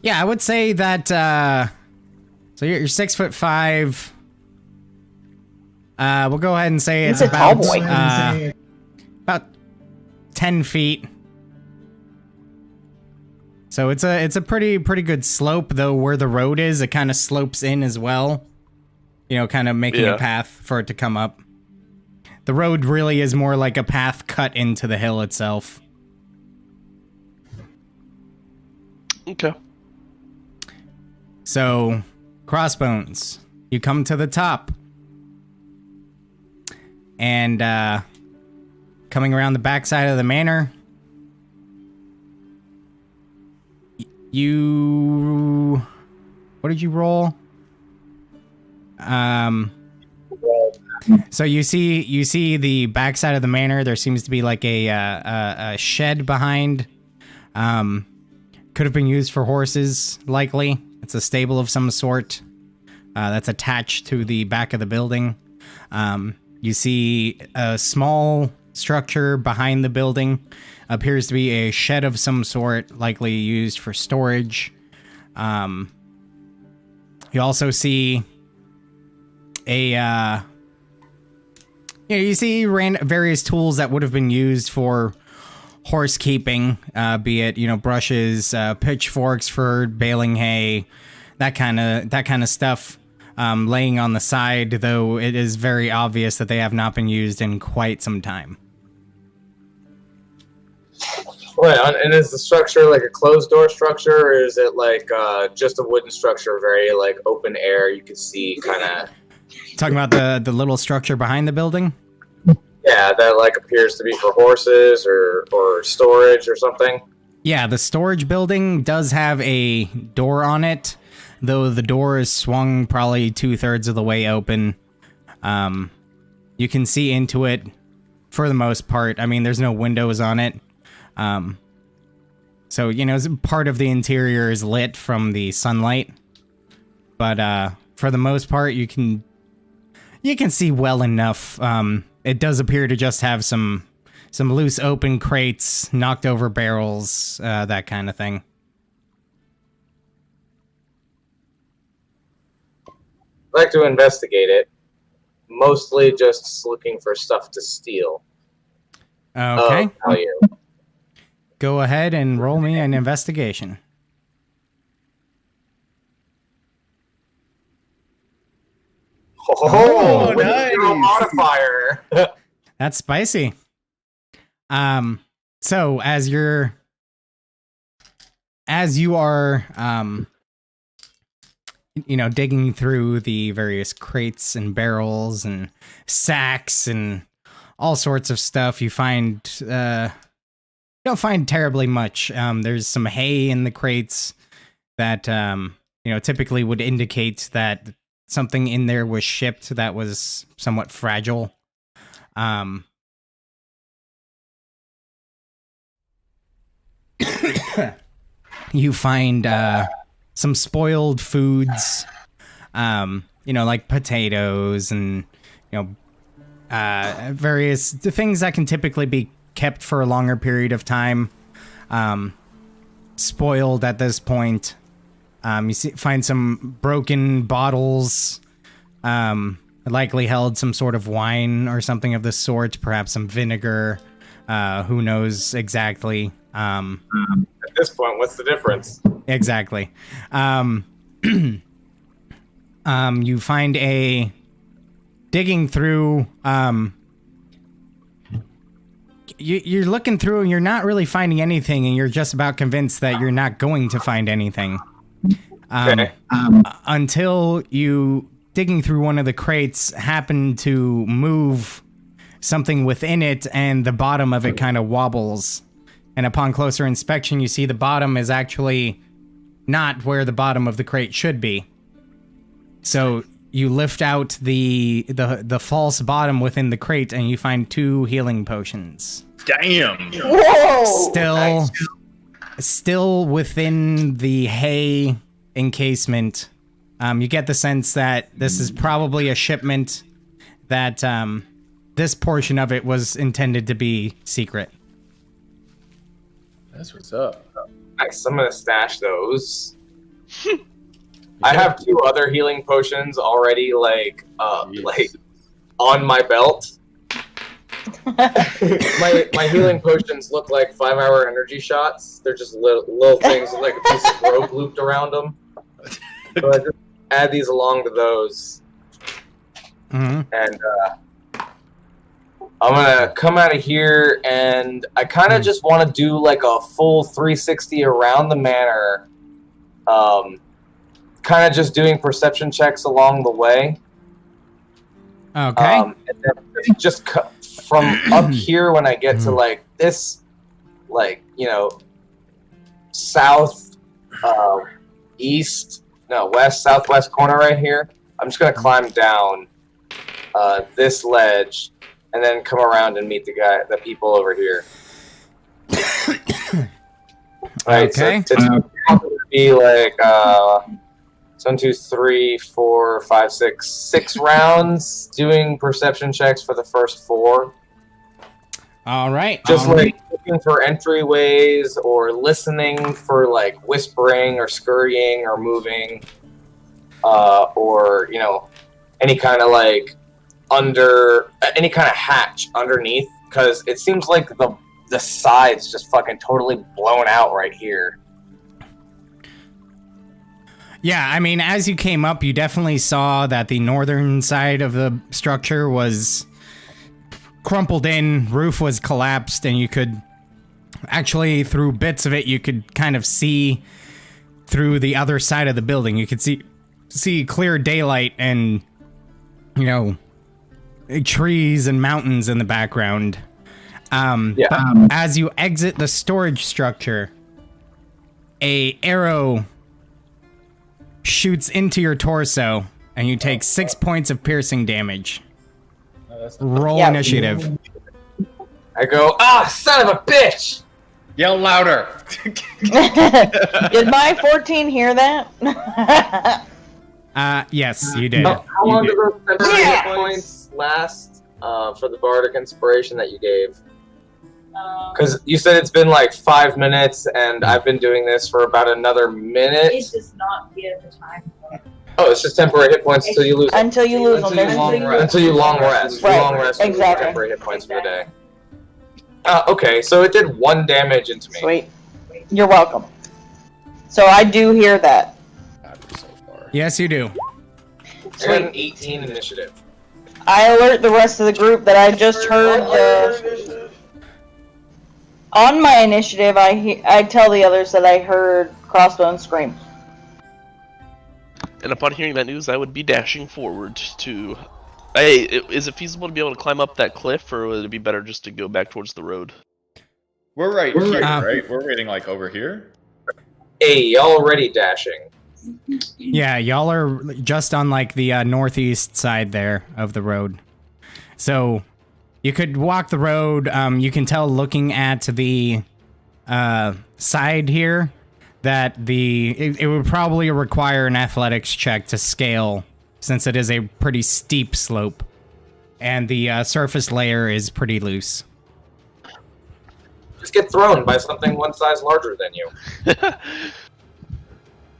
A: Yeah, I would say that. So you're 6'5". We'll go ahead and say it's
E: He's a tall
A: about
E: boy.
A: about 10 feet. So it's a pretty good slope, though. Where the road is, it kind of slopes in as well. You know, kind of making a path for it to come up. The road really is more like a path cut into the hill itself.
D: Okay.
A: So, Crossbones, you come to the top. And, coming around the backside of the manor, you... What did you roll? So you see the backside of the manor. There seems to be like a shed behind. Could have been used for horses, likely. It's a stable of some sort that's attached to the back of the building. You see a small structure behind the building. Appears to be a shed of some sort, likely used for storage. You also see you see various tools that would have been used for horse keeping, be it, brushes, pitchforks for baling hay, that kind of stuff, laying on the side, though it is very obvious that they have not been used in quite some time.
B: Wait, and is the structure like a closed door structure, or is it like just a wooden structure, very like open air? You can see kind of.
A: Talking about the little structure behind the building?
B: Yeah, that like appears to be for horses or storage or something.
A: Yeah, the storage building does have a door on it, though the door is swung probably 2/3 of the way open. You can see into it for the most part. I mean, there's no windows on it. So, part of the interior is lit from the sunlight. But for the most part, you can see well enough. It does appear to just have some loose open crates, knocked over barrels, that kind of thing.
B: like to investigate it. Mostly just looking for stuff to steal.
A: Okay.
B: Value.
A: Go ahead and roll me an investigation.
B: Oh, with a
F: nice.
B: 0 modifier.
A: That's spicy. So as you are digging through the various crates and barrels and sacks and all sorts of stuff, you find you don't find terribly much. There's some hay in the crates that typically would indicate that something in there was shipped that was somewhat fragile. You find some spoiled foods, like potatoes and various things that can typically be kept for a longer period of time, spoiled at this point. You find some broken bottles, likely held some sort of wine or something of the sort, perhaps some vinegar. Who knows exactly?
B: At this point, what's the difference?
A: Exactly. You find digging through. You're looking through and you're not really finding anything, and you're just about convinced that you're not going to find anything. Until you, digging through one of the crates, happen to move something within it, and the bottom of it kind of wobbles. And upon closer inspection, you see the bottom is actually not where the bottom of the crate should be. So you lift out the false bottom within the crate, and you find 2 healing potions.
F: Damn.
E: Whoa!
A: Still within the hay encasement. You get the sense that this is probably a shipment that this portion of it was intended to be secret.
F: That's what's up.
B: Nice. I'm gonna stash those. I have 2 other healing potions already, like on my belt. my healing potions look like 5-hour energy shots. They're just little things with like a piece of rope looped around them. So I just add these along to those.
A: Mm-hmm.
B: And I'm gonna come out of here, and I kind of just want to do like a full 360 around the manor. Kind of just doing perception checks along the way.
A: Okay.
B: And then just from up here when I get to like this, south, southwest corner right here. I'm just gonna climb down this ledge, and then come around and meet the people over here. Right.
A: Okay.
B: So it's gonna be like 1, 2, 3, 4, 5, 6 rounds doing perception checks for the first 4.
A: All right.
B: Just like looking for entryways or listening for like whispering or scurrying or moving, or any kind of like any kind of hatch underneath, because it seems like the sides just fucking totally blown out right here.
A: Yeah, I mean, as you came up, you definitely saw that the northern side of the structure was crumpled in, roof was collapsed, and you could actually, through bits of it, you could kind of see through the other side of the building. You could see clear daylight and, trees and mountains in the background. As you exit the storage structure, a arrow shoots into your torso, and you take 6 points of piercing damage. Roll initiative.
B: I go, son of a bitch!
F: Yell louder.
E: Did my 14 hear that?
A: Yes, you did.
B: How long do those temporary points last for the bardic inspiration that you gave? Because you said it's been like 5 minutes, and I've been doing this for about another minute.
G: It does not give the time.
B: Oh, it's just temporary hit points until you lose them.
E: Until you lose them.
B: Until you long rest.
E: Right,
B: You long rest and lose
E: exactly.
B: temporary hit points for the day. Okay, so it did 1 damage into me.
E: Sweet. You're welcome. So I do hear that.
F: So far.
A: Yes, you do.
B: I got an 18 initiative.
E: I alert the rest of the group that I just heard on my initiative, I tell the others that I heard Crossbones scream.
D: And upon hearing that news, I would be dashing forward to. Hey, is it feasible to be able to climb up that cliff, or would it be better just to go back towards the road?
F: We're right here, right? We're waiting like over here.
B: Hey, y'all already dashing.
A: Yeah, y'all are just on like the northeast side there of the road. So you could walk the road. You can tell looking at the side here that it would probably require an athletics check to scale, since it is a pretty steep slope, and the surface layer is pretty loose.
B: Just get thrown by something 1 size larger than you.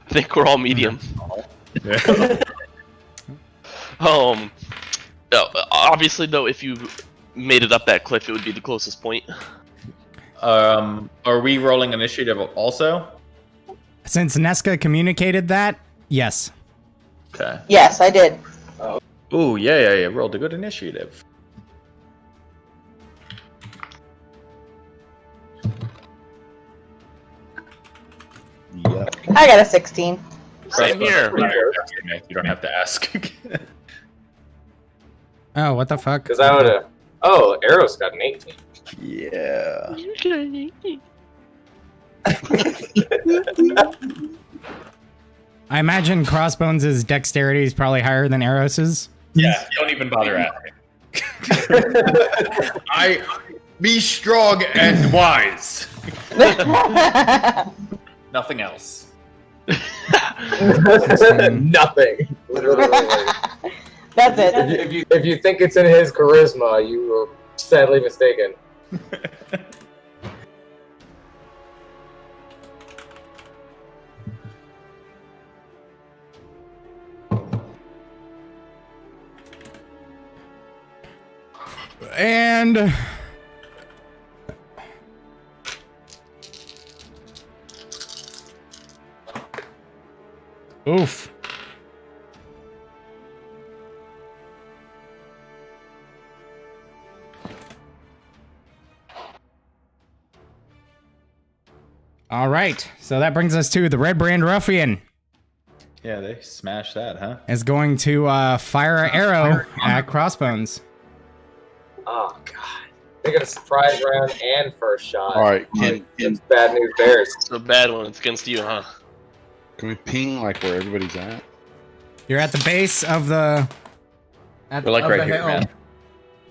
D: I think we're all medium.
F: Yeah.
D: Obviously, though, if you made it up that cliff, it would be the closest point.
F: Are we rolling initiative also?
A: Since Nesca communicated that, yes.
F: Okay.
E: Yes, I did.
F: Ooh, yeah. Rolled a good initiative.
C: Yuck.
E: I got a 16.
D: Same here.
F: You don't have to ask.
A: Oh, what the fuck?
B: Because I would have. Oh, Arrow's got an 18.
C: Yeah.
A: I imagine Crossbones' dexterity is probably higher than Eros's.
F: Yeah, don't even bother asking. Be strong and wise. Nothing else.
B: Nothing. Literally.
E: That's it.
B: If you think it's in his charisma, you were sadly mistaken.
A: And oof. All right, so that brings us to the Red Brand Ruffian.
F: Yeah, they smashed that, huh?
A: Is going to fire an arrow at Crossbones.
B: Oh god. They got a surprise round and first shot.
C: All right,
B: It's bad news bears.
D: It's a bad one. It's against you, huh?
C: can we ping like where everybody's at?
A: You're at the base of the.
F: We're like right here, man.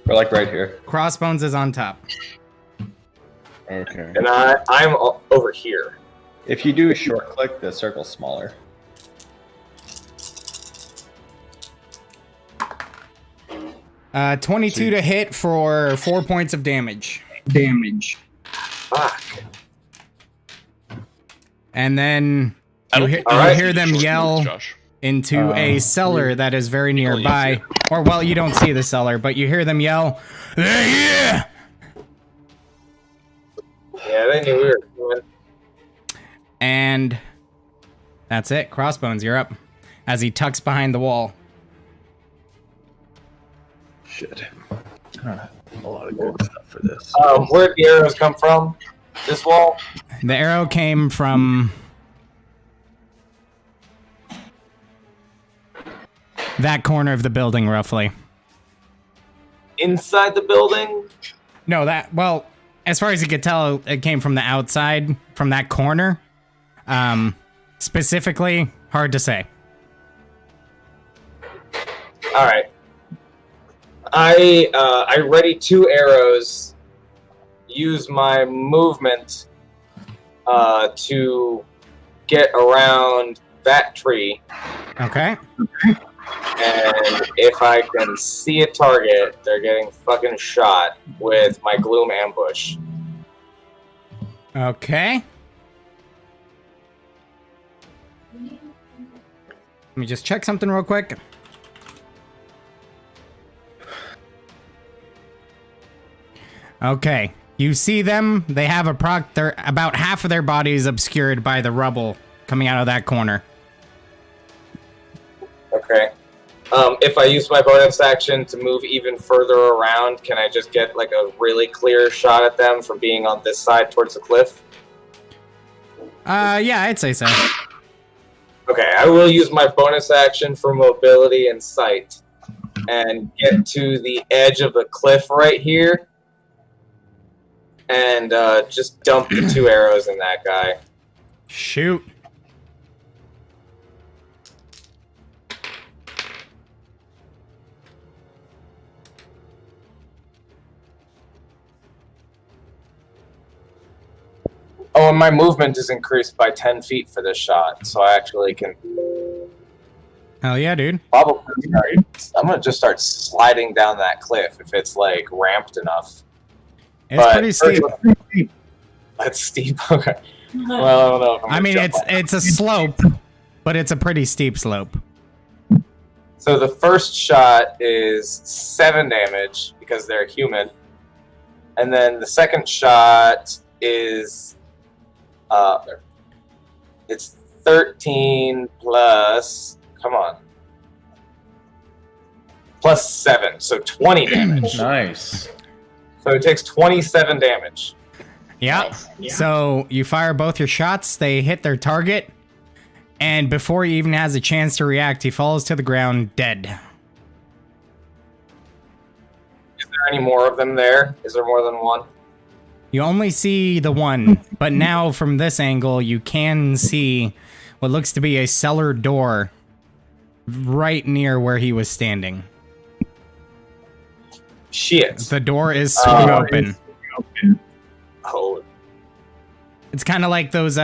F: We're like right here.
A: Crossbones is on top.
C: Okay.
B: And I'm over here.
F: If you do a short click, the circle's smaller.
A: Uh, 22 to hit for 4 points of damage.
B: Fuck.
A: And then
D: I
A: you,
D: don't
A: he-
D: think
A: you
B: Alright.
A: hear them
D: short
A: yell
D: moves, Josh.
A: into a cellar that is very nearby. Or, well, you don't see the cellar, but you hear them yell, "Yeah!"
B: Yeah, they knew we were coming.
A: And that's it. Crossbones, you're up. As he tucks behind the wall.
F: Shit. A lot of good stuff for this.
B: Where'd the arrows come from? This wall?
A: The arrow came from that corner of the building, roughly.
B: Inside the building?
A: No, well, as far as you could tell, it came from the outside, from that corner. Specifically, hard to say.
B: Alright. I ready 2 arrows, use my movement to get around that tree,
A: Okay.
B: and if I can see a target, they're getting fucking shot with my gloom ambush.
A: Okay. Let me just check something real quick. Okay. You see them. They have they're about half of their bodies obscured by the rubble coming out of that corner.
B: Okay. If I use my bonus action to move even further around, can I just get like a really clear shot at them from being on this side towards the cliff?
A: Yeah, I'd say so.
B: Okay, I will use my bonus action for mobility and sight and get to the edge of the cliff right here and just dump the 2 arrows in that guy.
A: Shoot.
B: Oh, and my movement is increased by 10 feet for this shot, so I actually can
A: Hell yeah, dude.
B: probably I'm gonna just start sliding down that cliff if it's like ramped enough.
A: It's pretty steep.
B: That's steep. Okay. Well, I don't know. If I'm
A: I
B: gonna
A: mean,
B: jump on it.
A: it's a slope, but it's a pretty steep slope.
B: So the first shot is 7 damage because they're human, and then the second shot is it's 13 plus. Come on. Plus 7, so 20 damage.
F: Nice.
B: So it takes 27 damage.
A: Yeah.
E: Nice. Yeah.
A: So you fire both your shots, they hit their target, and before he even has a chance to react, he falls to the ground dead.
B: Is there any more of them there? Is there more than one?
A: You only see the one, but now from this angle, you can see what looks to be a cellar door right near where he was standing.
B: Shit.
A: The door is swung open.
B: Oh.
A: It's kind of like those,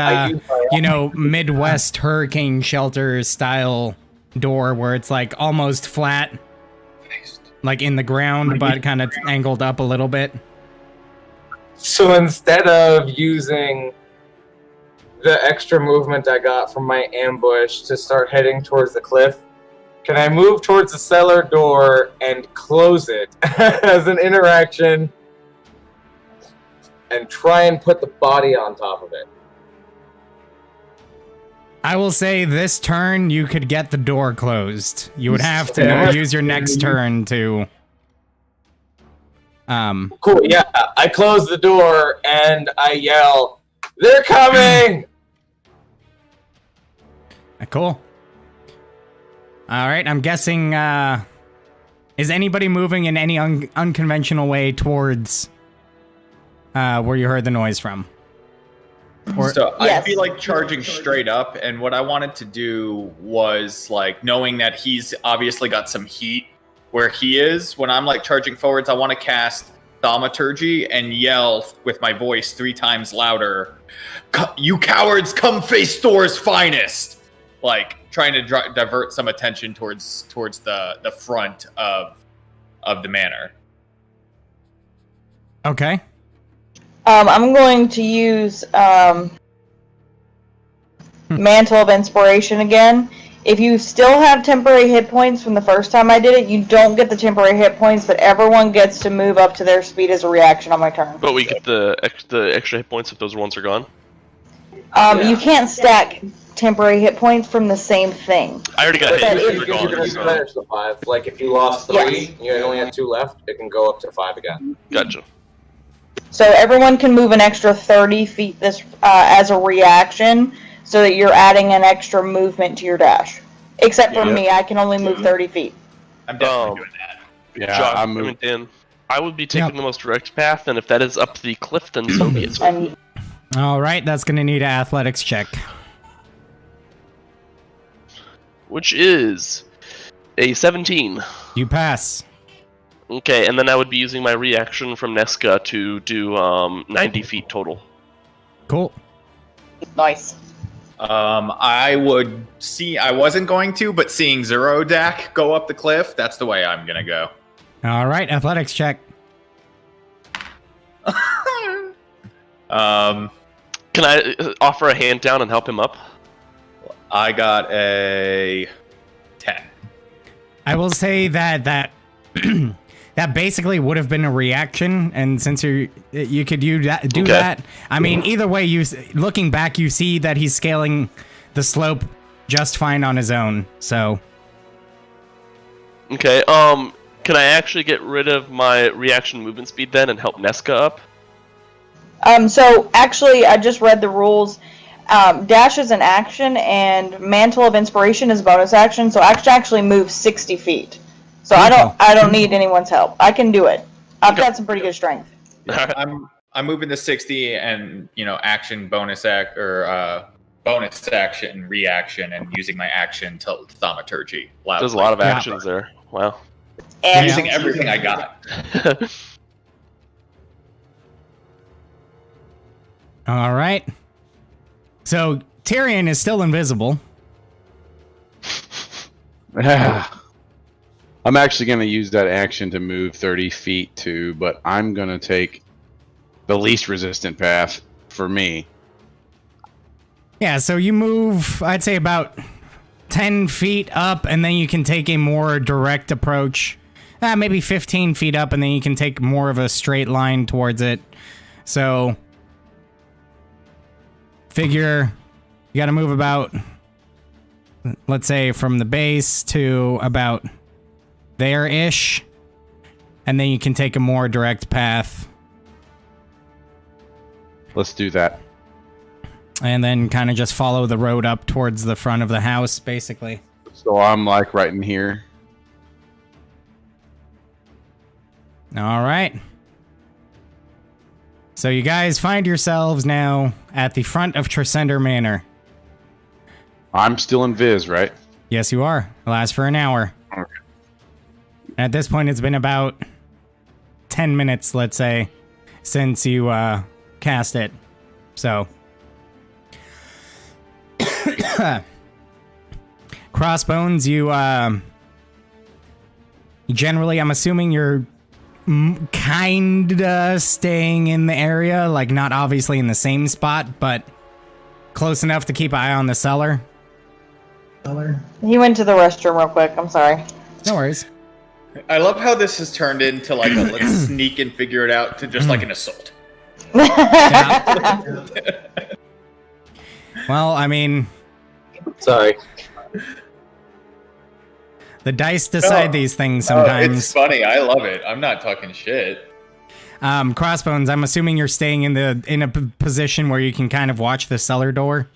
A: Midwest hurricane shelter style door where it's like almost flat, like in the ground, but kind of angled up a little bit.
B: So instead of using the extra movement I got from my ambush to start heading towards the cliff, can I move towards the cellar door and close it as an interaction and try and put the body on top of it?
A: I will say this turn you could get the door closed. You would have to use your next turn to
B: Cool, yeah. I close the door and I yell, "They're coming!"
A: Cool. All right, I'm guessing is anybody moving in any unconventional way towards where you heard the noise from?
F: So
E: Yes.
F: I'd be like charging straight up, and what I wanted to do was like knowing that he's obviously got some heat where he is. When I'm like charging forwards, I want to cast Thaumaturgy and yell with my voice 3 times louder, "You cowards, come face Thor's finest!" Like trying to divert some attention towards the front of the manor.
A: Okay.
E: I'm going to use Mantle of Inspiration again. If you still have temporary hit points from the first time I did it, you don't get the temporary hit points, but everyone gets to move up to their speed as a reaction on my turn.
D: But we get the extra hit points if those ones are gone.
E: You can't stack temporary hit points from the same thing.
D: I already got
E: But
D: hit.
E: if
D: They're
B: You can
D: gone. So.
B: replenish the 5. Like if you lost 3,
E: Yes.
B: you only had 2 left, it can go up to 5 again.
D: Gotcha.
E: So everyone can move an extra 30 feet this as a reaction, so that you're adding an extra movement to your dash. Except for
C: Yeah.
E: me, I can only move 30 feet.
F: I'm definitely doing that.
C: Yeah,
D: Josh,
C: I'm
D: I mean, Dan, I would be taking
A: Yep.
D: the most direct path, and if that is up the cliff, then so be it.
E: And
A: All right, that's going to need an athletics check.
D: Which is a 17.
A: You pass.
D: Okay, and then I would be using my reaction from Nesca to do 90 feet total.
A: Cool.
E: nice.
F: I would see. I wasn't going to, but seeing Zerodak go up the cliff, that's the way I'm gonna go.
A: All right, athletics check.
D: Can I offer a hand down and help him up?
F: I got a
A: I will say that that basically would have been a reaction, and since you could do that. I mean, either way, looking back, you see that he's scaling the slope just fine on his own. So.
D: Okay. Can I actually get rid of my reaction movement speed then and help Nesca up?
E: So actually, I just read the rules. Dash is an action, and Mantle of Inspiration is a bonus action. So I can actually move 60 feet. So I don't need anyone's help. I can do it. I've got some pretty good strength.
F: Yeah, I'm moving to 60, and action, bonus action, reaction, and using my action till thaumaturgy.
D: There's a lot of actions there. Wow.
E: And
F: using everything I got.
A: All right. So Tyrion is still invisible.
C: I'm actually going to use that action to move 30 feet too, but I'm going to take the least resistant path for me.
A: Yeah, so you move, I'd say about 10 feet up, and then you can take a more direct approach. Maybe 15 feet up, and then you can take more of a straight line towards it. So, figure you got to move about, let's say, from the base to about there-ish, and then you can take a more direct path.
C: Let's do that.
A: And then kind of just follow the road up towards the front of the house, basically.
C: So I'm like right in here.
A: All right. So you guys find yourselves now at the front of Tresender Manor.
C: I'm still in Viz, right?
A: Yes, you are. It lasts for an hour.
C: Okay.
A: At this point, it's been about 10 minutes, let's say, since you cast it. So... Crossbones, you generally, I'm assuming you're kinda staying in the area, like not obviously in the same spot, but close enough to keep an eye on the cellar.
E: He went to the restroom real quick. I'm sorry.
A: No worries.
F: I love how this has turned into like a let's sneak and figure it out to just like an assault.
A: Yeah. Well, I mean...
B: Sorry.
A: The dice decide these things sometimes.
F: It's funny. I love it. I'm not talking shit.
A: Crossbones, I'm assuming you're staying in a position where you can kind of watch the cellar door.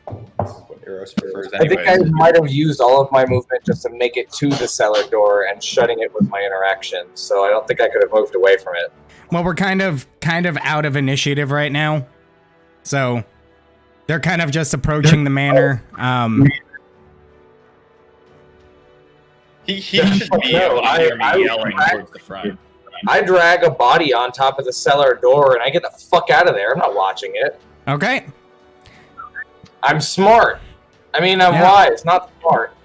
F: What Eros prefers
B: I think I
F: anyways.
B: might have used all of my movement just to make it to the cellar door and shutting it with my interaction. So I don't think I could have moved away from it.
A: Well, we're kind of out of initiative right now, so they're kind of just approaching the manor.
F: He should be able to hear me yelling towards the front.
B: I drag a body on top of the cellar door and I get the fuck out of there. I'm not watching it.
A: Okay.
B: I'm smart. I mean, I'm wise, not smart.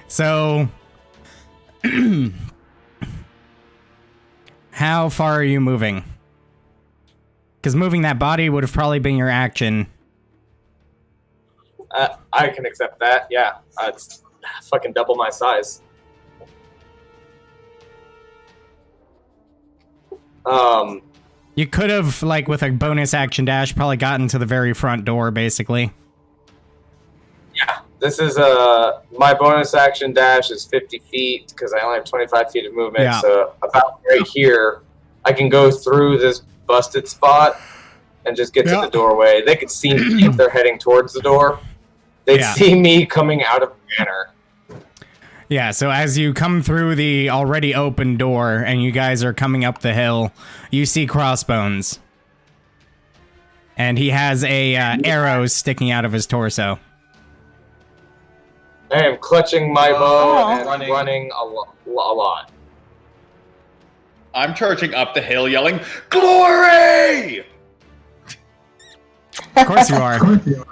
A: So, how far are you moving? Because moving that body would have probably been your action.
B: I can accept that. Yeah, it's fucking double my size.
A: You could have, like, with a bonus action dash, probably gotten to the very front door, basically.
B: Yeah, this is my bonus action dash is 50 feet because I only have 25 feet of movement.
A: Yeah.
B: So about right here, I can go through this busted spot and just get to the doorway. They could see me if they're heading towards the door. They'd see me coming out of the manor.
A: Yeah, so as you come through the already open door and you guys are coming up the hill, you see Crossbones. And he has a arrow sticking out of his torso.
B: I am clutching my bow and running a lot.
F: I'm charging up the hill yelling, "Glory!"
A: Of course you are.
B: And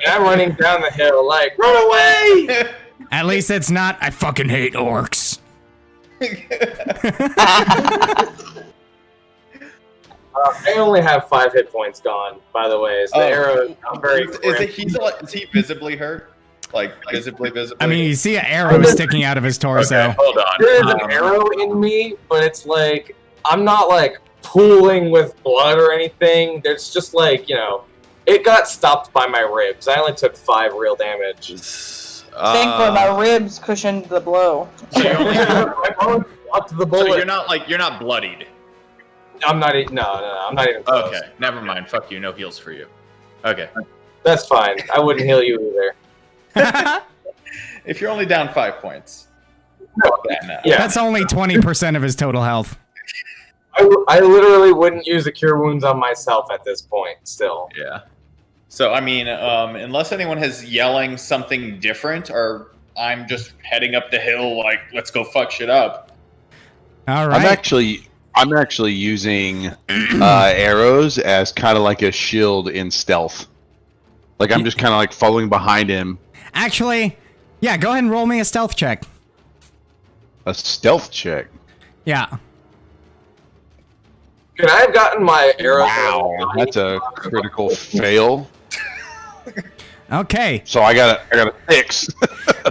B: I'm running down the hill like, run away!
A: At least it's not, I fucking hate orcs.
B: I only have 5 hit points gone, by the way. So the arrow is not very
F: is he visibly hurt? Like visibly?
A: I mean, you see an arrow sticking out of his torso.
F: Okay, hold on.
B: There is an arrow in me, but it's like I'm not like pooling with blood or anything. There's just like it got stopped by my ribs. I only took 5 real damage.
E: Thankfully, my ribs cushioned the blow.
B: Up to the bullet.
F: So you're not bloodied.
B: I'm not. No, I'm not even close.
F: Okay, never mind. Fuck you. No heals for you. Okay.
B: That's fine. I wouldn't heal you either.
F: If you're only down 5 points.
B: Yeah.
A: That's only 20% of his total health.
B: I literally wouldn't use a cure wounds on myself at this point. Still.
F: Yeah. So I mean, unless anyone has yelling something different, or I'm just heading up the hill like, let's go fuck shit up.
A: All right.
C: I'm actually using arrows as kind of like a shield in stealth. Like I'm just kind of like following behind him.
A: Actually, yeah, go ahead and roll me a stealth check.
C: A stealth check.
A: Yeah.
B: Could I have gotten my arrows?
C: Wow, that's a critical fail.
A: Okay.
C: So I got a 6.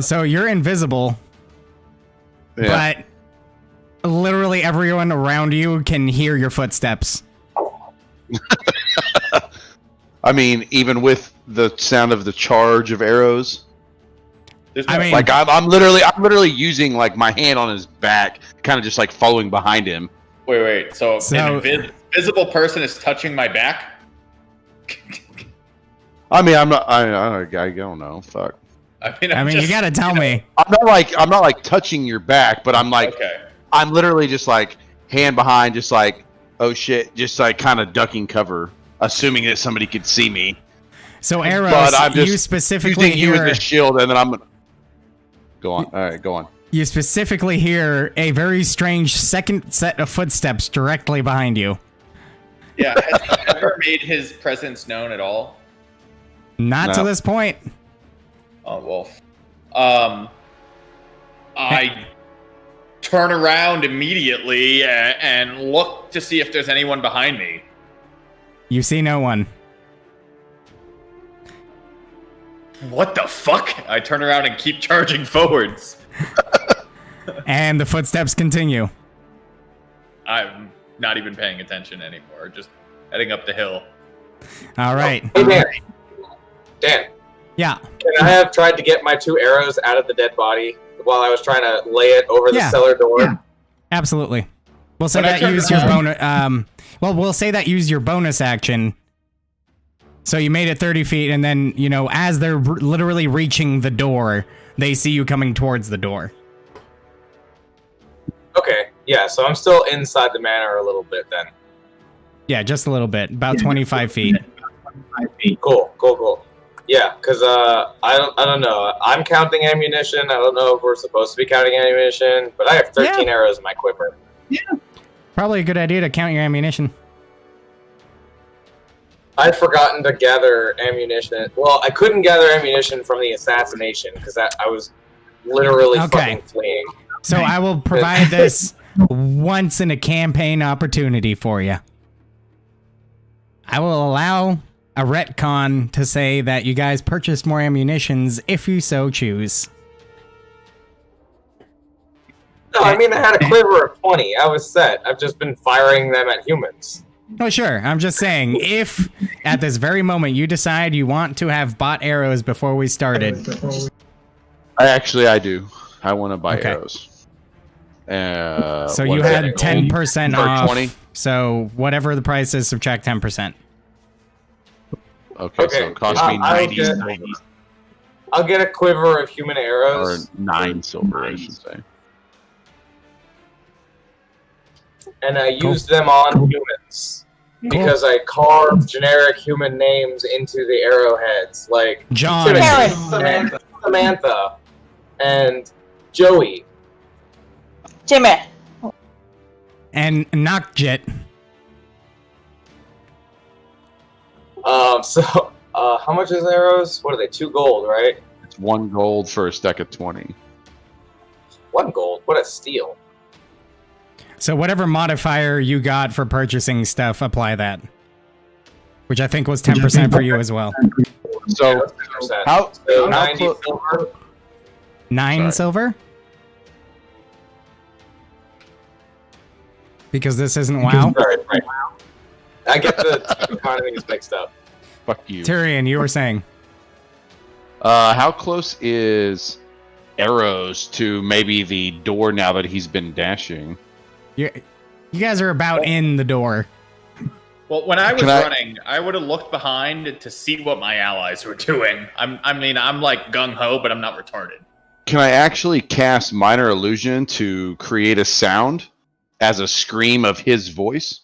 A: So you're invisible,
C: Yeah.
A: but literally everyone around you can hear your footsteps.
C: I mean, even with the sound of the charge of arrows.
A: I mean,
C: Like I'm literally using like my hand on his back, kind of just like following behind him.
F: Wait. So an invisible person is touching my back?
C: I mean, I'm not. I don't know. Fuck.
F: I mean,
A: you gotta tell me.
C: I'm not like touching your back, but I'm like,
F: Okay.
C: I'm literally just like hand behind, just like, oh shit, just like kind of ducking cover, assuming that somebody could see me.
A: So arrows,
C: But I'm just
A: you specifically
C: using you as
A: hear.
C: a shield, and then I'm. Go on. All right, go on.
A: You specifically hear a very strange second set of footsteps directly behind you.
F: Yeah. Has he ever made his presence known at all?
A: Not to
C: No.
A: this point.
F: Oh well. I turn around immediately and look to see if there's anyone behind me.
A: You see no one.
F: What the fuck? I turn around and keep charging forwards.
A: And the footsteps continue.
F: I'm not even paying attention anymore. Just heading up the hill.
A: All right.
B: Hey, Dan,
A: Yeah.
B: can I have tried to get my 2 arrows out of the dead body while I was trying to lay it over the
A: Yeah.
B: cellar door?
A: Yeah. Absolutely. We'll say
F: When I
A: that
F: turn
A: use your
F: around-
A: bonus. We'll say that use your bonus action. So you made it 30 feet, and then as they're literally reaching the door, they see you coming towards the door.
B: Okay, yeah, so I'm still inside the manor a little bit then.
A: Yeah, just a little bit, about 25 feet.
B: Cool. Yeah, because I don't know. I'm counting ammunition. I don't know if we're supposed to be counting ammunition, but I have 13 arrows in my quiver.
A: Probably a good idea to count your ammunition.
B: I'd forgotten to gather ammunition. Well, I couldn't gather ammunition from the assassination because I was literally
A: Okay.
B: fucking fleeing.
A: So I will provide this once in a campaign opportunity for you. I will allow a retcon to say that you guys purchased more ammunitions if you so choose.
B: No, I mean I had a quiver of 20. I was set. I've just been firing them at humans.
A: Oh, sure. I'm just saying, if at this very moment you decide you want to have bought arrows before we started,
C: I do. I want to buy
A: Okay.
C: arrows.
A: so
C: what
A: you
C: is
A: had
C: it?
A: 10%
C: Or
A: off.
C: 20?
A: So whatever the price is, subtract 10%.
C: Okay, so
B: Okay,
C: it cost me
B: I'll
C: 90
B: get-
C: silver,
B: I'll get a quiver of human
C: or
B: arrows,
C: 9 silver, I should say.
B: and I
A: Cool.
B: used them on humans. Because I carved generic human names into the arrowheads, like
A: John.
B: Timothy,
E: Karen.
B: and Samantha, and Joey.
E: Jimmy.
A: And Knockjet.
B: So, how much is arrows? What are they? 2 gold, right?
C: It's 1 gold for a stack of 20.
B: 1 gold. What a steal.
A: So whatever modifier you got for purchasing stuff, apply that. Which I think was 10% for you as well.
C: So how
B: 90
C: clo-
B: silver.
A: 9
C: Sorry.
A: silver? Because this isn't WoW.
B: Right. I get the two economies mixed up.
C: fuck you?
A: Tyrion, you were saying.
C: How close is Arrows to maybe the door now that he's been dashing?
A: You guys are about in the door.
F: Well, when I was
C: Can I-
F: running, I would have looked behind to see what my allies were doing. I'm like gung ho, but I'm not retarded.
C: Can I actually cast Minor Illusion to create a sound as a scream of his voice?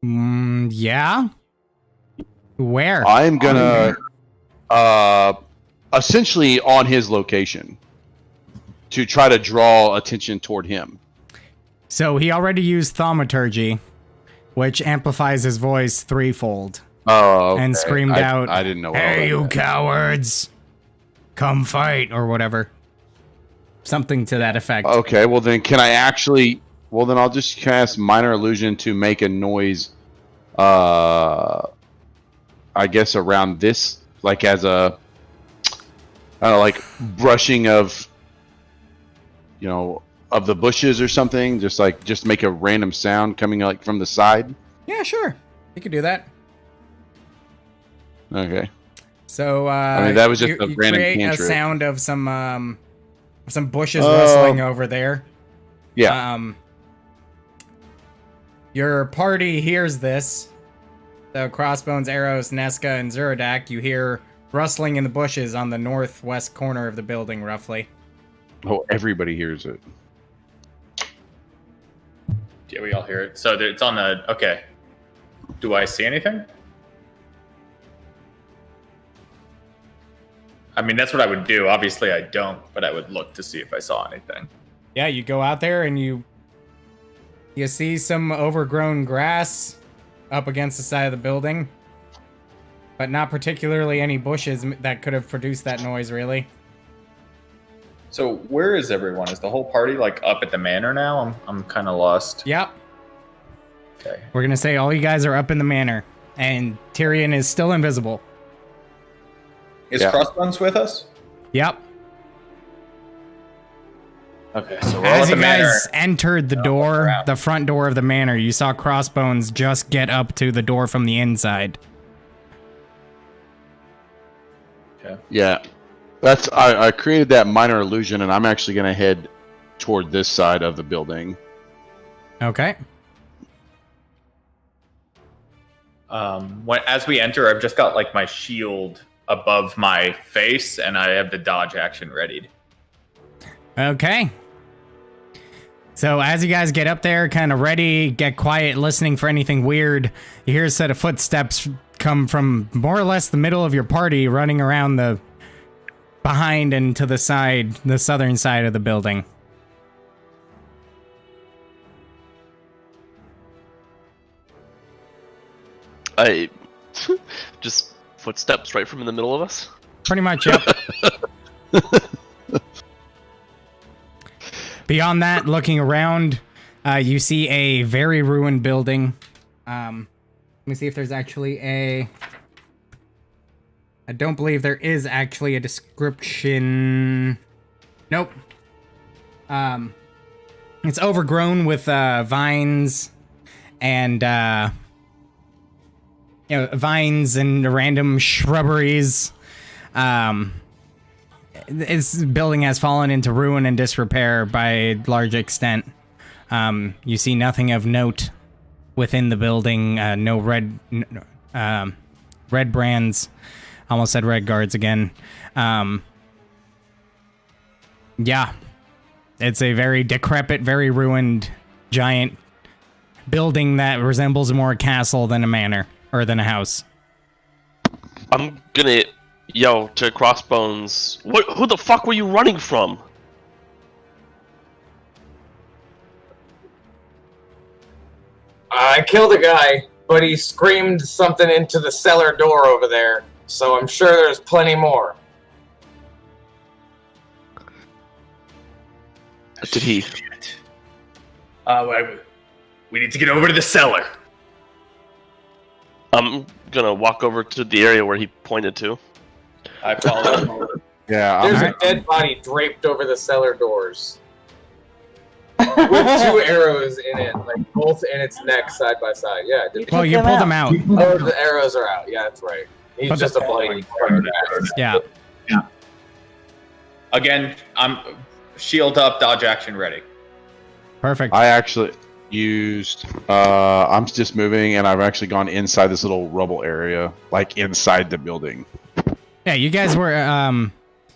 A: Yeah? Where?
C: I'm gonna essentially on his location to try to draw attention toward him.
A: So he already used thaumaturgy, which amplifies his voice threefold.
C: Oh, okay.
A: And screamed out,
C: I didn't know. what all
A: "Hey,
C: that
A: you
C: meant.
A: cowards! Come fight," or whatever. Something to that effect.
C: Okay, well then, can I actually? Well then, I'll just cast Minor Illusion to make a noise. I guess around this, like as a, I don't know, like brushing of, of the bushes or something. Just make a random sound coming like from the side.
A: Yeah, sure. You could do that.
C: Okay.
A: So,
C: I mean, that was just
A: you,
C: a
A: you
C: random
A: create
C: cantrip.
A: a sound of some bushes rustling over there.
C: Yeah.
A: Your party hears this. So Crossbones, Arrows, Nesca, and Zuradak, you hear rustling in the bushes on the northwest corner of the building, roughly.
C: Oh, everybody hears it.
F: Yeah, we all hear it. So it's on the. Okay. Do I see anything? I mean, that's what I would do. Obviously, I don't, but I would look to see if I saw anything.
A: Yeah, you go out there and you see some overgrown grass up against the side of the building, but not particularly any bushes that could have produced that noise, really.
F: So where is everyone? Is the whole party like up at the manor now? I'm kind of lost.
A: Yep.
F: Okay.
A: We're gonna say all you guys are up in the manor, and Tyrion is still invisible.
F: Is
C: Yeah.
F: Crossbones with us?
A: Yep.
F: Okay, so we're all
A: As
F: at
A: you
F: the manor.
A: guys entered the door,
F: crap.
A: the front door of the manor, you saw Crossbones just get up to the door from the inside.
C: Yeah. That's I created that Minor Illusion, and I'm actually gonna head toward this side of the building.
A: Okay.
F: As we enter, I've just got like my shield above my face, and I have the dodge action readied.
A: Okay. So as you guys get up there, kind of ready, get quiet, listening for anything weird, you hear a set of footsteps come from more or less the middle of your party, running around the behind and to the side, the southern side of the building.
D: I just footsteps right from in the middle of us.
A: Pretty much, yep. Beyond that, looking around, you see a very ruined building. Let me see if there's actually a... I don't believe there is actually a description. Nope. It's overgrown with vines and vines and random shrubberies. This building has fallen into ruin and disrepair by a large extent. You see nothing of note within the building. No red brands. Almost said red guards again. Yeah. It's a very decrepit, very ruined, giant building that resembles more a castle than a manor, or than a house.
D: I'm gonna yell to Crossbones, who the fuck were you running from?
B: I killed a guy, but he screamed something into the cellar door over there, so I'm sure there's plenty more.
D: Did he?
F: We need to get over to the cellar.
D: I'm gonna walk over to the area where he pointed to.
F: I follow.
C: Yeah,
B: There's
C: I'm,
B: a dead body draped over the cellar doors with 2 arrows in it, like both in its neck side by side. Yeah,
A: Well, you pulled him out.
B: oh, the arrows are out. Yeah, that's right. He's
A: But
B: just a bloody.
A: Yeah.
F: Again, I'm shield up, dodge action ready.
A: Perfect.
C: I actually used. I'm just moving, and I've actually gone inside this little rubble area, like inside the building.
A: Yeah, you guys were,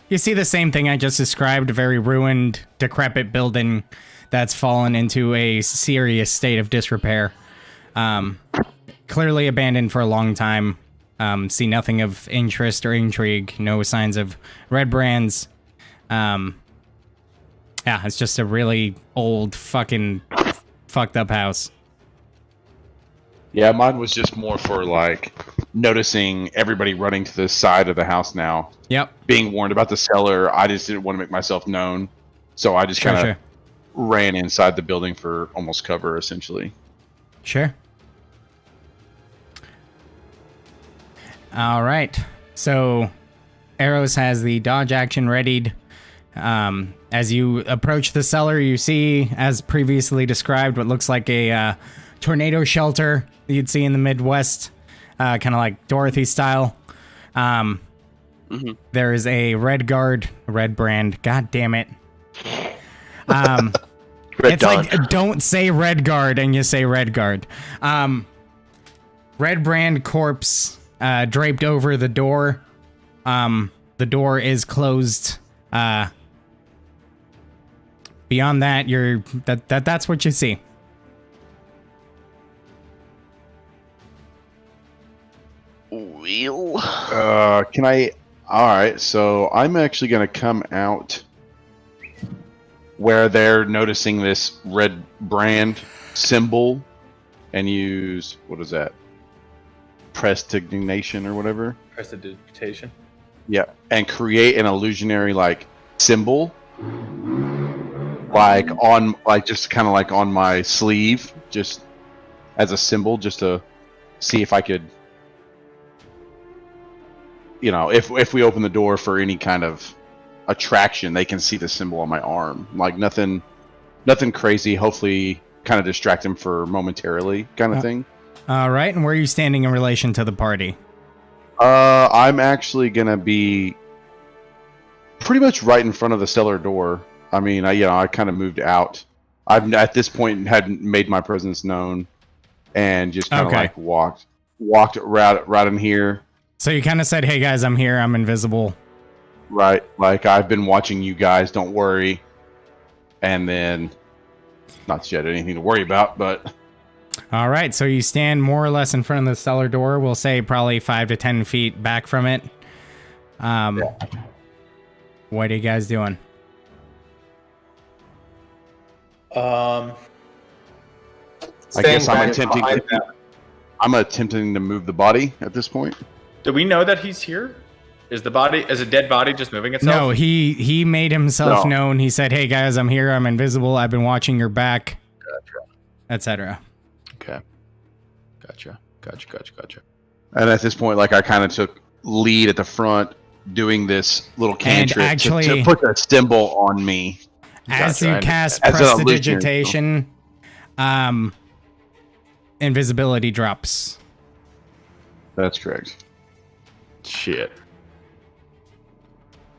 A: you see the same thing I just described, a very ruined, decrepit building that's fallen into a serious state of disrepair. Clearly abandoned for a long time. See nothing of interest or intrigue, no signs of red brands. Yeah, it's just a really old, fucking fucked up house.
C: Yeah, mine was just more for like noticing everybody running to the side of the house now.
A: Yep.
C: Being warned about the cellar, I just didn't want to make myself known, so I just kind of ran inside the building for almost cover, essentially.
A: Sure. All right. So, Arrows has the dodge action readied. As you approach the cellar, you see, as previously described, what looks like a tornado shelter you'd see in the Midwest, kind of like Dorothy style. There is a red guard, red brand. God damn it. It's like, don't say red guard and you say red guard. Red brand corpse draped over the door. The door is closed. Beyond that, that's what you see.
D: Wheel.
C: Can I? All right, so I'm actually going to come out where they're noticing this red brand symbol and use, what is that? Prestidigitation or whatever?
F: Prestidigitation.
C: Yeah, and create an illusionary like symbol, like on, like just kind of like on my sleeve, just as a symbol, just to see if I could, you know, if we open the door for any kind of attraction, they can see the symbol on my arm. Like nothing crazy. Hopefully, kind of distract them for momentarily, kind of thing.
A: All right, and where are you standing in relation to the party?
C: I'm actually gonna be pretty much right in front of the cellar door. I mean, I kind of moved out. I've at this point hadn't made my presence known, and just kind of like walked right in here.
A: So you kind of said, "Hey guys, I'm here. I'm invisible."
C: Right, like I've been watching you guys. Don't worry. And then, not that you had anything to worry about, but.
A: All right, so you stand more or less in front of the cellar door. We'll say probably 5 to 10 feet back from it. What are you guys doing?
C: I guess I'm attempting to move the body at this point.
F: Do we know that he's here? Is a dead body just moving itself?
A: No, he made himself known. He said, "Hey guys, I'm here. I'm invisible. I've been watching your back," etc.
F: Okay. Gotcha.
C: And at this point, like I kind of took lead at the front, doing this little cantrip to put a symbol on me.
A: As you cast Prestidigitation, invisibility drops.
C: That's correct.
F: Shit.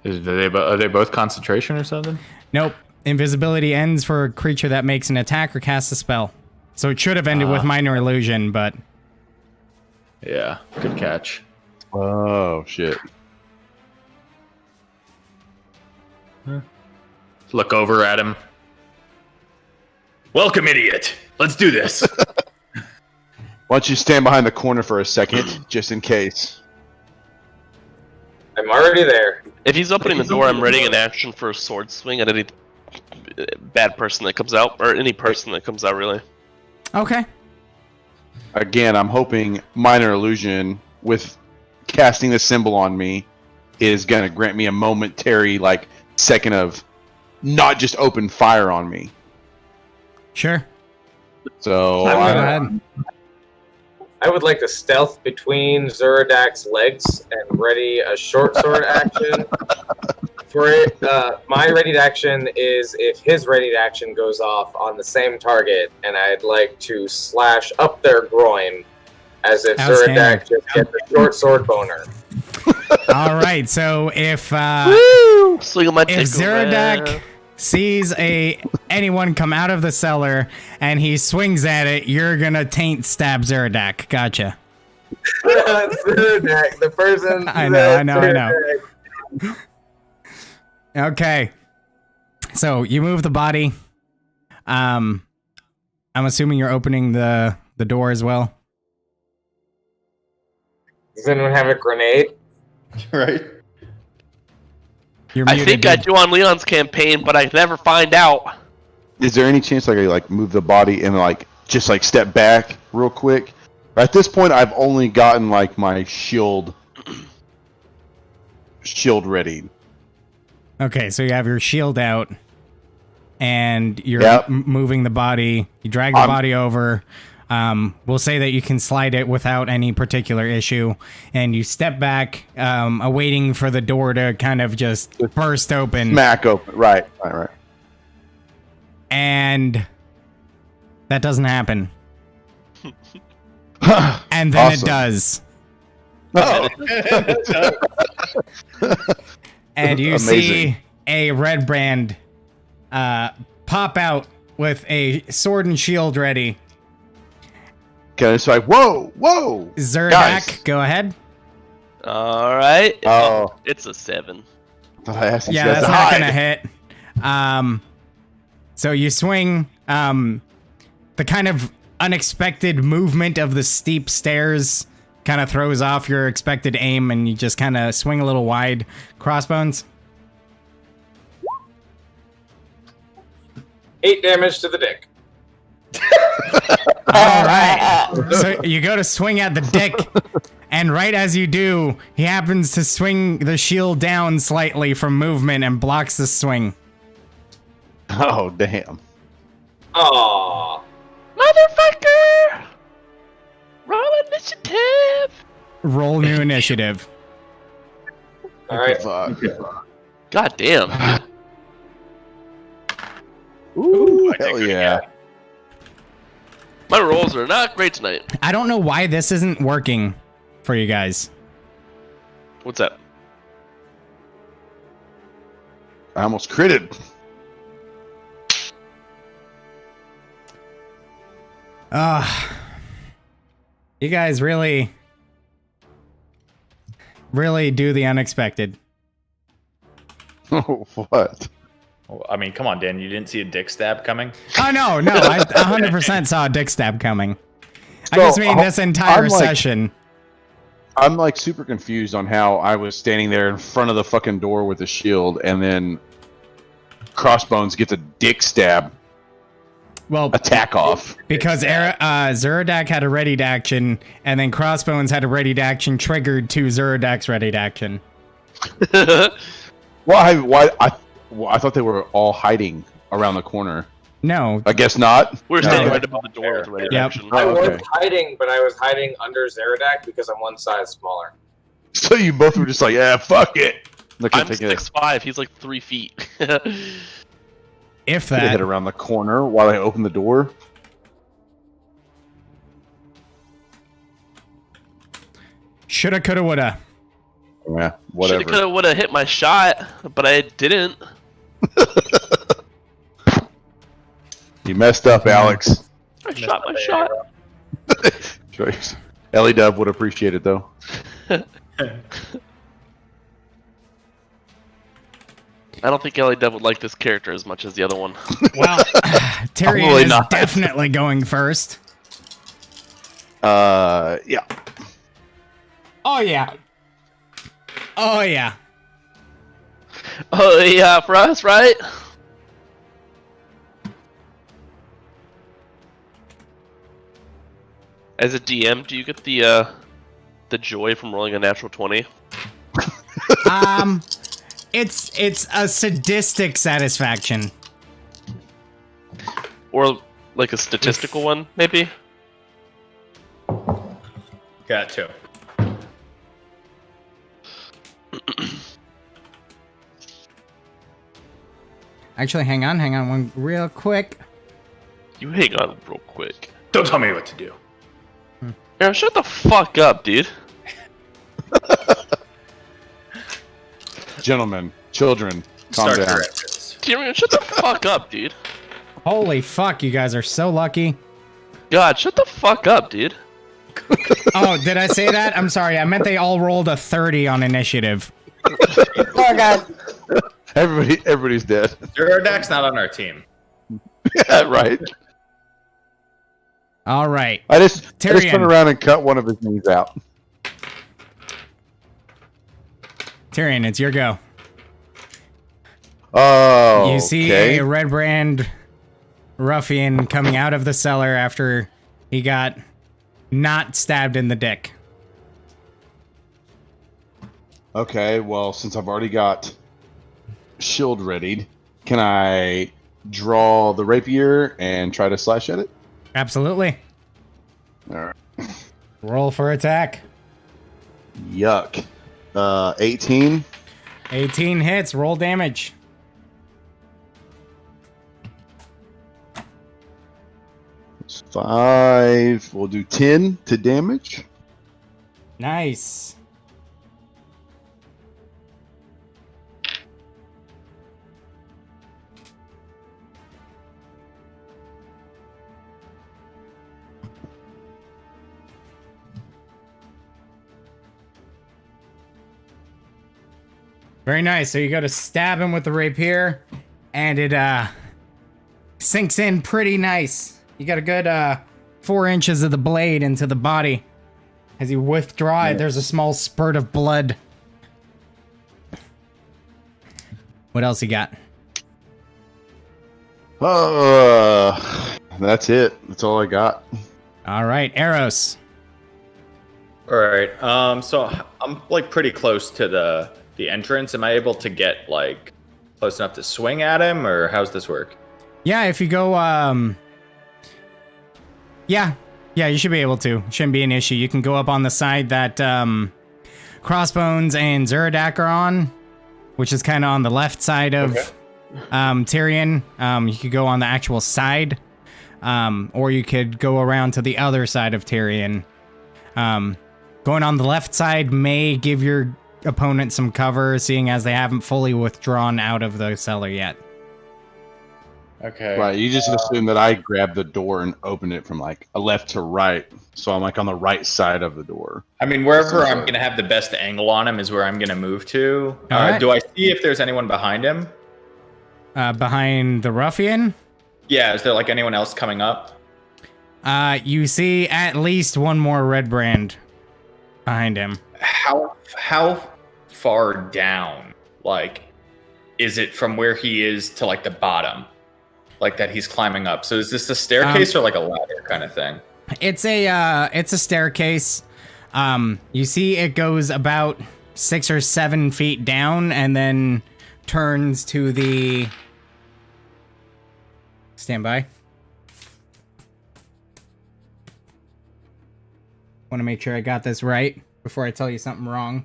F: Are they both concentration or something?
A: Nope. Invisibility ends for a creature that makes an attack or casts a spell. So it should have ended with minor illusion, but...
F: Yeah, good catch.
C: Oh, shit.
F: Look over at him. Welcome, idiot. Let's do this.
C: Why don't you stand behind the corner for a second, just in case.
B: I'm already there.
D: If he's opening the door, I'm readying an action for a sword swing at any bad person that comes out, or any person that comes out, really.
A: Okay.
C: Again, I'm hoping minor illusion with casting the symbol on me is going to grant me a momentary, like, second of not just open fire on me.
A: Sure.
C: So
B: I'm I would like to stealth between Zuradak's legs and ready a short sword action. For it, my readied action is if his readied action goes off on the same target, and I'd like to slash up their groin as if Zuradak just gets a short sword boner.
A: All right, so if
D: Swing my dick
A: Zuradak
D: around.
A: sees anyone come out of the cellar and he swings at it, you're gonna taint stab Zuradak. Gotcha.
B: Zuradak, the person.
A: I know. Okay. So you move the body. I'm assuming you're opening the door as well.
B: Does anyone have a grenade?
F: Right.
A: You're
D: I
A: muted,
D: think I
A: dude.
D: do on Leon's campaign, but I never find out.
C: Is there any chance I could like move the body and like just like step back real quick? At this point, I've only gotten like my shield ready.
A: Okay, so you have your shield out, and you're
C: Yep.
A: moving the body. You drag the body over. We'll say that you can slide it without any particular issue, and you step back, awaiting for the door to kind of just burst open.
C: Smack open. Right.
A: And that doesn't happen. And then it
C: Awesome.
A: does.
F: Oh.
A: And you
C: Amazing.
A: see a red brand pop out with a sword and shield ready.
C: Okay, it's like, whoa.
A: Zuradak,
C: Guys.
A: go ahead.
D: All right.
C: Oh.
D: It's a 7.
A: Yeah, that's not gonna hit. So you swing. The kind of unexpected movement of the steep stairs kind of throws off your expected aim, and you just kind of swing a little wide. Crossbones.
B: 8 damage to the dick.
A: All right. So you go to swing at the dick, and right as you do, he happens to swing the shield down slightly from movement and blocks the swing.
C: Oh, damn.
B: Aww.
D: Motherfucker! Roll initiative!
A: Roll new initiative.
B: Alright.
C: Fuck.
D: God damn.
C: Ooh, hell yeah.
D: My rolls are not great tonight.
A: I don't know why this isn't working for you guys.
D: What's that?
C: I almost critted.
A: You guys really do the unexpected.
C: Oh, what?
F: Well, I mean, come on, Dan. You didn't see a dick stab coming?
A: Oh, no, I 100% saw a dick stab coming. I
C: So,
A: just mean this entire
C: I'm like-
A: session.
C: I'm like super confused on how I was standing there in front of the fucking door with a shield, and then Crossbones gets a dick stab
A: Well,
C: attack off.
A: because Zuradak had a readied action, and then Crossbones had a readied action triggered to Zuradak's readied action.
C: Well, I thought they were all hiding around the corner.
A: No,
C: I guess not.
D: We're
C: No.
D: standing right above the door with ready
A: Yep.
D: action.
B: I
C: Oh,
B: was
C: okay.
B: hiding, but I was hiding under Zeradak because I'm one size smaller.
C: So you both were just like, yeah, fuck it. Look
D: I'm
C: at the
D: 6'5", he's like 3 feet.
A: if
C: They hit
A: that.
C: around the corner while I opened the door.
A: Shoulda, coulda, woulda.
C: Yeah, whatever.
D: Shoulda, coulda, woulda hit my shot, but I didn't.
C: You messed up, Alex.
D: I shot my shot.
C: Choice. Ellie Dub would appreciate it though.
D: I don't think Ellie Dev would like this character as much as the other one.
A: Well, Tyrion
C: Probably
A: is
C: not.
A: definitely going first.
C: Yeah.
A: Oh, yeah. Oh, yeah.
D: Oh yeah, for us, right? As a DM, do you get the joy from rolling a natural 20?
A: It's a sadistic satisfaction.
D: Or like a statistical one, maybe?
F: Got 2.
A: Actually, hang on one real quick.
D: You hang on real quick.
F: Don't tell me what to do.
D: Aaron, shut the fuck up, dude.
C: Gentlemen, children, calm
F: Start
C: down.
F: your efforts.
D: Tyrion, shut the fuck up, dude.
A: Holy fuck, you guys are so lucky.
D: God, shut the fuck up, dude.
A: Oh, did I say that? I'm sorry. I meant they all rolled a 30 on initiative.
E: Oh god.
C: Everybody's dead.
F: Duradak's not on our team.
C: Yeah, right.
A: All right.
C: I just
A: Tyrion.
C: turned around and cut one of his knees out.
A: Tyrion, it's your go.
C: Oh,
A: You see
C: okay.
A: a red brand ruffian coming out of the cellar after he got not stabbed in the dick.
C: Okay, well, since I've already got shield readied, can I draw the rapier and try to slash at it?
A: Absolutely.
C: All right.
A: Roll for attack.
C: Yuck. 18.
A: 18 hits. Roll damage.
C: It's 5. We'll do 10 to damage.
A: Nice. Very nice. So you go to stab him with the rapier, and it sinks in pretty nice. You got a good 4 inches of the blade into the body. As you withdraw it, there's a small spurt of blood. What else you got?
C: That's it. That's all I got.
A: All right, Eros.
F: All right. So I'm like pretty close to the entrance. Am I able to get like close enough to swing at him, or how's this work?
A: Yeah, if you go, yeah, you should be able to. Shouldn't be an issue. You can go up on the side that Crossbones and Zuradak are on, which is kind of on the left side of Tyrion. You could go on the actual side, or you could go around to the other side of Tyrion. Going on the left side may give your opponent some cover, seeing as they haven't fully withdrawn out of the cellar yet.
F: Okay.
C: Right, you just assume that I grab the door and open it from like a left to right. So I'm like on the right side of the door.
F: I mean, wherever I'm going to have the best angle on him is where I'm going to move to.
A: All right.
F: Do I see if there's anyone behind him?
A: Behind the ruffian?
F: Yeah, is there like anyone else coming up?
A: You see at least one more red brand behind him.
F: How far down, like, is it from where he is to like the bottom, like that he's climbing up? So is this a staircase or like a ladder kind of thing?
A: It's a staircase. You see it goes about 6 or 7 feet down and then turns to the... Stand by. Want to make sure I got this right before I tell you something wrong.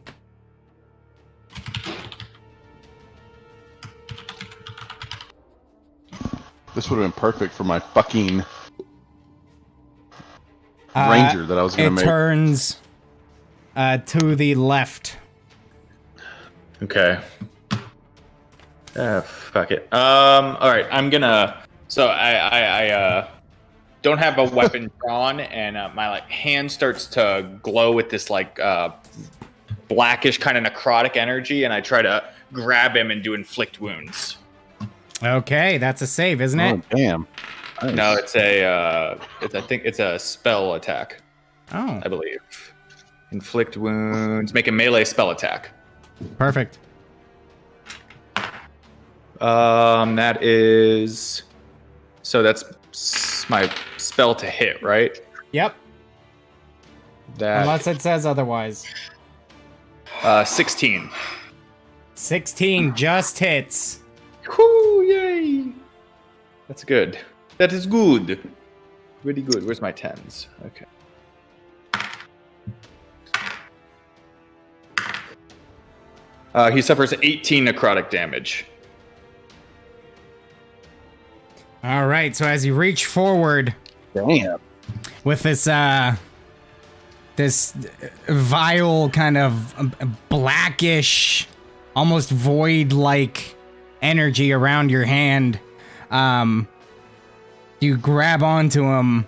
C: This would have been perfect for my fucking ranger that I was going to
A: It
C: make.
A: turns to the left.
F: Okay. Fuck it. All right. I'm gonna. So I don't have a weapon drawn, and my like hand starts to glow with this like blackish kind of necrotic energy, and I try to grab him and do inflict wounds.
A: Okay, that's a save, isn't it?
C: Oh, damn. Nice.
F: No, it's I think it's a spell attack,
A: Oh,
F: I believe. Inflict wounds. Make a melee spell attack.
A: perfect.
F: That is. So that's my spell to hit, right?
A: Yep.
F: That
A: Unless it says otherwise.
F: 16.
A: 16 just hits.
F: Whoo! Yay! That's good. That is good. Really good. Where's my tens? Okay. He suffers 18 necrotic damage.
A: All right, so as you reach forward
C: Damn.
A: with this this vile kind of blackish, almost void-like energy around your hand, you grab onto him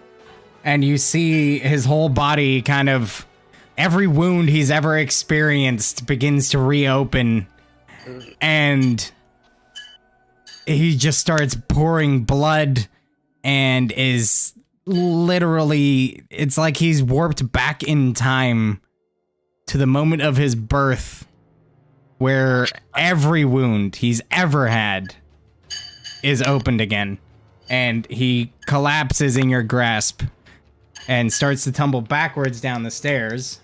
A: and you see his whole body kind of, every wound he's ever experienced begins to reopen, and he just starts pouring blood and is literally, it's like he's warped back in time to the moment of his birth, where every wound he's ever had is opened again, and he collapses in your grasp and starts to tumble backwards down the stairs.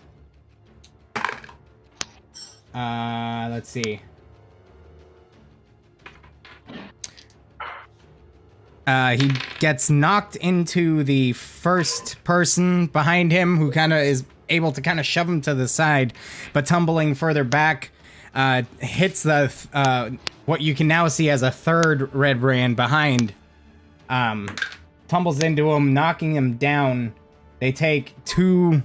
A: Let's see. He gets knocked into the first person behind him, who kind of is able to kind of shove him to the side, but tumbling further back, hits the what you can now see as a third red brand behind. Tumbles into him, knocking him down. They take two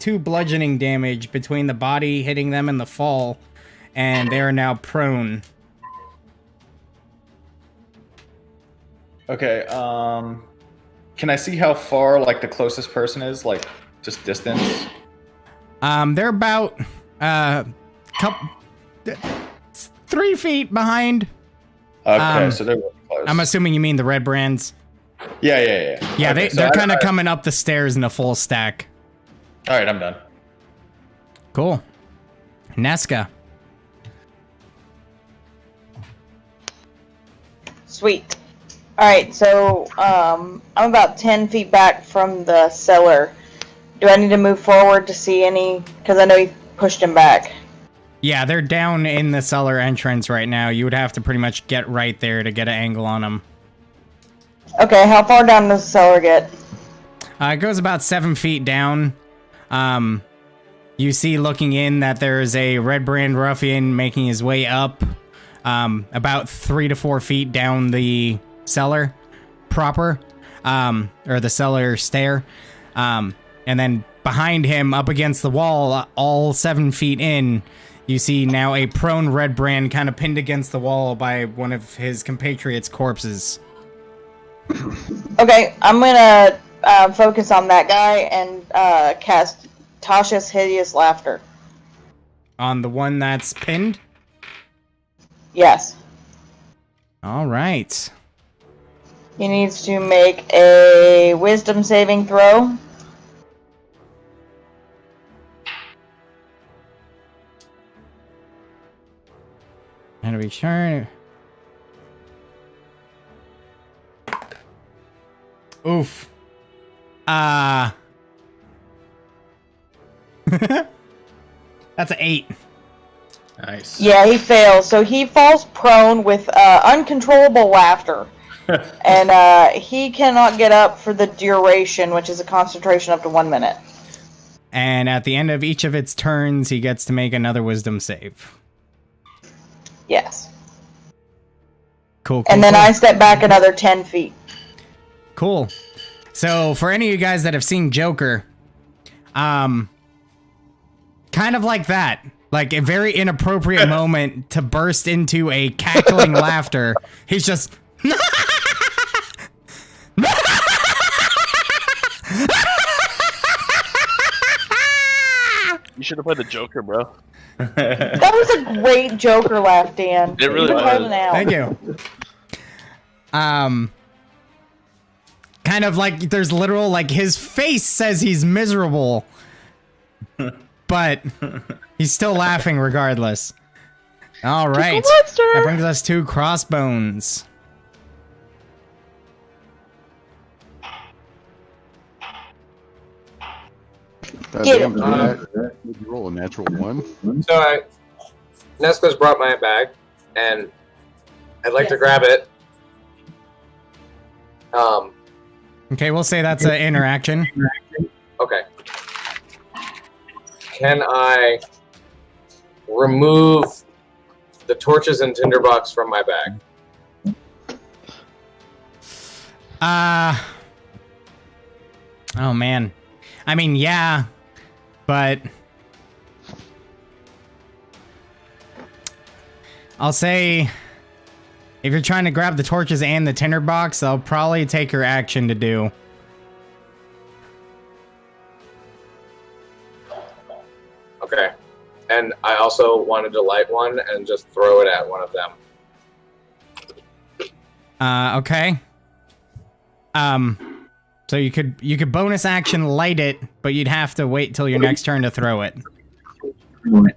A: bludgeoning damage between the body hitting them and the fall, and they are now prone.
F: Okay, can I see how far, like, the closest person is? Like, just distance?
A: They're about, 3 feet behind.
F: Okay, so they're really close.
A: I'm assuming you mean the red brands.
F: Yeah.
A: Yeah,
F: Okay,
A: they're kind of coming up the stairs in a full stack.
F: Alright, I'm done.
A: Cool. Nesca.
E: Sweet. Alright, so I'm about 10 feet back from the cellar. Do I need to move forward to see any? Because I know you pushed him back.
A: Yeah, they're down in the cellar entrance right now. You would have to pretty much get right there to get an angle on them.
E: Okay, how far down does the cellar get?
A: It goes about 7 feet down. You see looking in that there's a red brand ruffian making his way up about 3 to 4 feet down the cellar proper, or the cellar stair. And then behind him, up against the wall, all 7 feet in, you see now a prone red brand kind of pinned against the wall by one of his compatriots' corpses.
E: Okay, I'm gonna focus on that guy and cast Tasha's Hideous Laughter.
A: On the one that's pinned?
E: Yes.
A: All right.
E: He needs to make a wisdom saving throw.
A: And a return. Oof. That's an 8.
F: Nice.
E: Yeah, he fails. So he falls prone with uncontrollable laughter. And he cannot get up for the duration, which is a concentration up to 1 minute.
A: And at the end of each of its turns, he gets to make another wisdom save.
E: Yes.
A: Cool.
E: And then I step back another 10 feet.
A: Cool. So for any of you guys that have seen Joker, kind of like that. Like a very inappropriate moment to burst into a cackling laughter. He's just...
D: You should have played the Joker, bro.
E: That was a great Joker laugh, Dan.
D: It really
E: You
D: was.
E: called it out.
A: Thank you. Kind of like there's literal, like his face says he's miserable, but he's still laughing regardless. All right, that brings us to Crossbones.
E: Get him.
C: Did you roll a natural 1?
B: So Nesca's brought my bag, and I'd like to grab it.
A: Okay, we'll say that's an interaction.
B: Okay. Can I remove the torches and tinderbox from my bag?
A: Oh man. I mean, yeah, but I'll say if you're trying to grab the torches and the tinderbox, I'll probably take your action to do.
B: Okay. And I also wanted to light one and just throw it at one of them.
A: Okay. So you could bonus action light it, but you'd have to wait till your next turn to throw it.
B: Can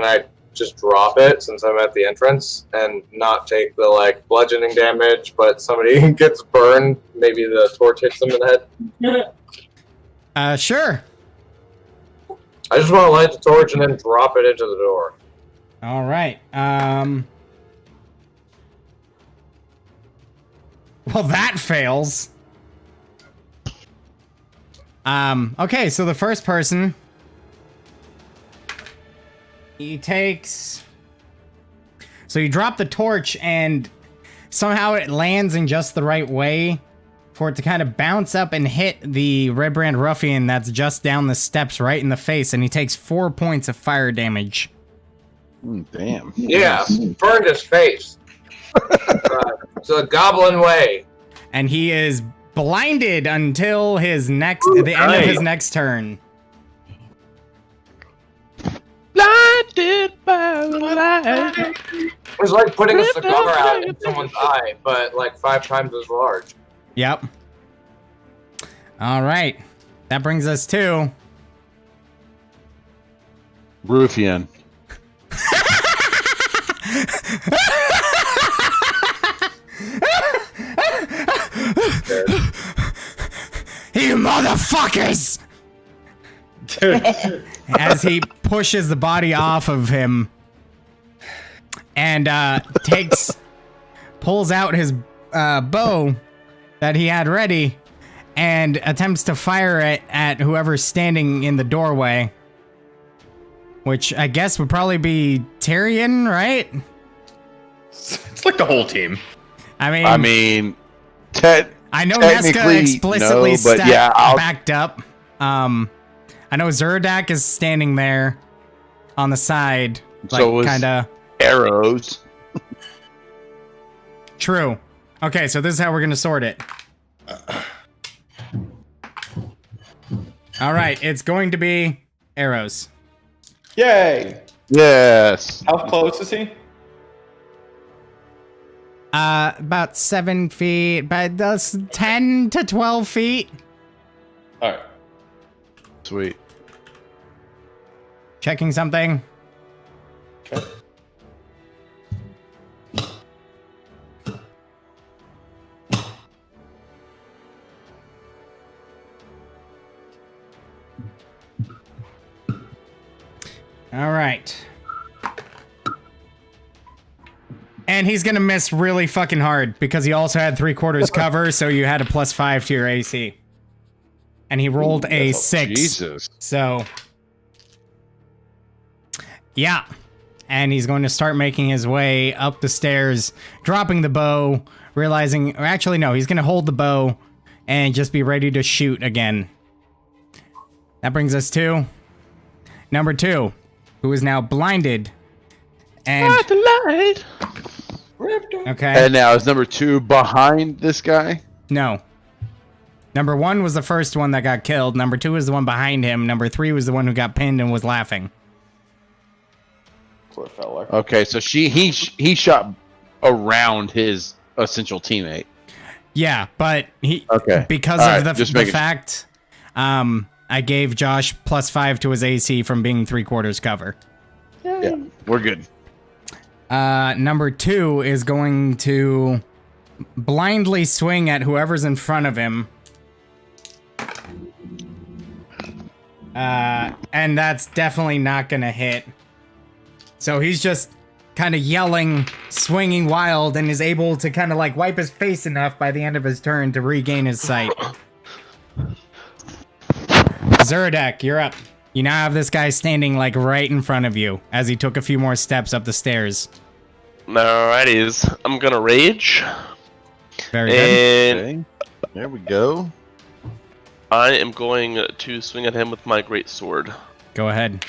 B: I just drop it since I'm at the entrance and not take the like bludgeoning damage, but somebody gets burned, maybe the torch hits them in the head?
A: Sure.
B: I just want to light the torch and then drop it into the door.
A: All right. Well, that fails. Okay, so the first person, he takes... So you drop the torch and somehow it lands in just the right way for it to kind of bounce up and hit the Red Brand Ruffian that's just down the steps right in the face, and he takes 4 points of fire damage.
C: Damn.
B: Yeah, burned his face. It's a goblin way.
A: And he is blinded until the end of his next turn.
D: Blinded by the light.
B: It's like putting a cigar out in someone's eye, but like 5 times as large.
A: Yep. All right. That brings us to
C: Ruffian.
A: You motherfuckers! As he pushes the body off of him and pulls out his bow that he had ready and attempts to fire it at whoever's standing in the doorway, which I guess would probably be Tyrion, right?
F: It's like the whole team.
A: I mean, I know Nesca explicitly backed up. I know Zerdak is standing there on the side, like kind of
C: arrows.
A: True. Okay, so this is how we're gonna sort it. All right, it's going to be arrows.
F: Yay!
C: Yes.
F: How close is he?
A: About 7 feet, but that's 10 to 12 feet.
F: All right.
C: Sweet.
A: Checking something.
F: Okay.
A: All right. And he's gonna miss really fucking hard because he also had 3/4 cover, so you had a +5 to your AC. And he rolled a 6.
C: Jesus.
A: So, yeah. And he's going to start making his way up the stairs, dropping the bow, realizing, or actually no, he's gonna hold the bow and just be ready to shoot again. That brings us to number 2, who is now blinded. And okay.
C: And now is number 2 behind this guy?
A: No. Number 1 was the first one that got killed. Number 2 was the one behind him. Number 3 was the one who got pinned and was laughing.
F: Poor fella.
C: Okay, so he shot around his essential teammate.
A: Yeah, but because
C: All
A: of
C: right,
A: the fact, I gave Josh +5 to his AC from being 3/4 cover.
C: Yeah, we're good.
A: Number 2 is going to blindly swing at whoever's in front of him. And that's definitely not gonna hit. So he's just kind of yelling, swinging wild, and is able to kind of like wipe his face enough by the end of his turn to regain his sight. Zerdak, you're up. You now have this guy standing like right in front of you as he took a few more steps up the stairs.
D: Alrighties, I'm gonna rage.
A: Very good.
D: And
C: Okay. There we go.
D: I am going to swing at him with my great sword.
A: Go ahead.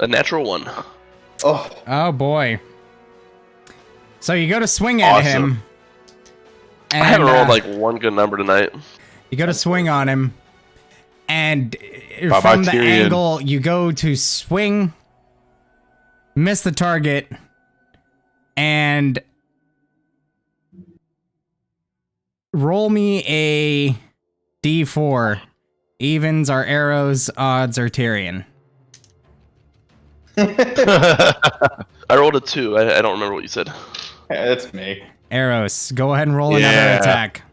D: A natural 1.
F: Oh,
A: Oh boy. So you go to swing at
C: Awesome.
A: him. And,
D: I haven't rolled like one good number tonight.
A: You go to swing on him, and
C: Bye-bye,
A: from the
C: Tyrion.
A: angle, you go to swing, miss the target, and roll me a d4. Evens are arrows, odds are Tyrion.
D: I rolled a 2. I don't remember what you said.
F: yeah, that's me.
A: Arrows, go ahead and roll another
C: Yeah.
A: attack.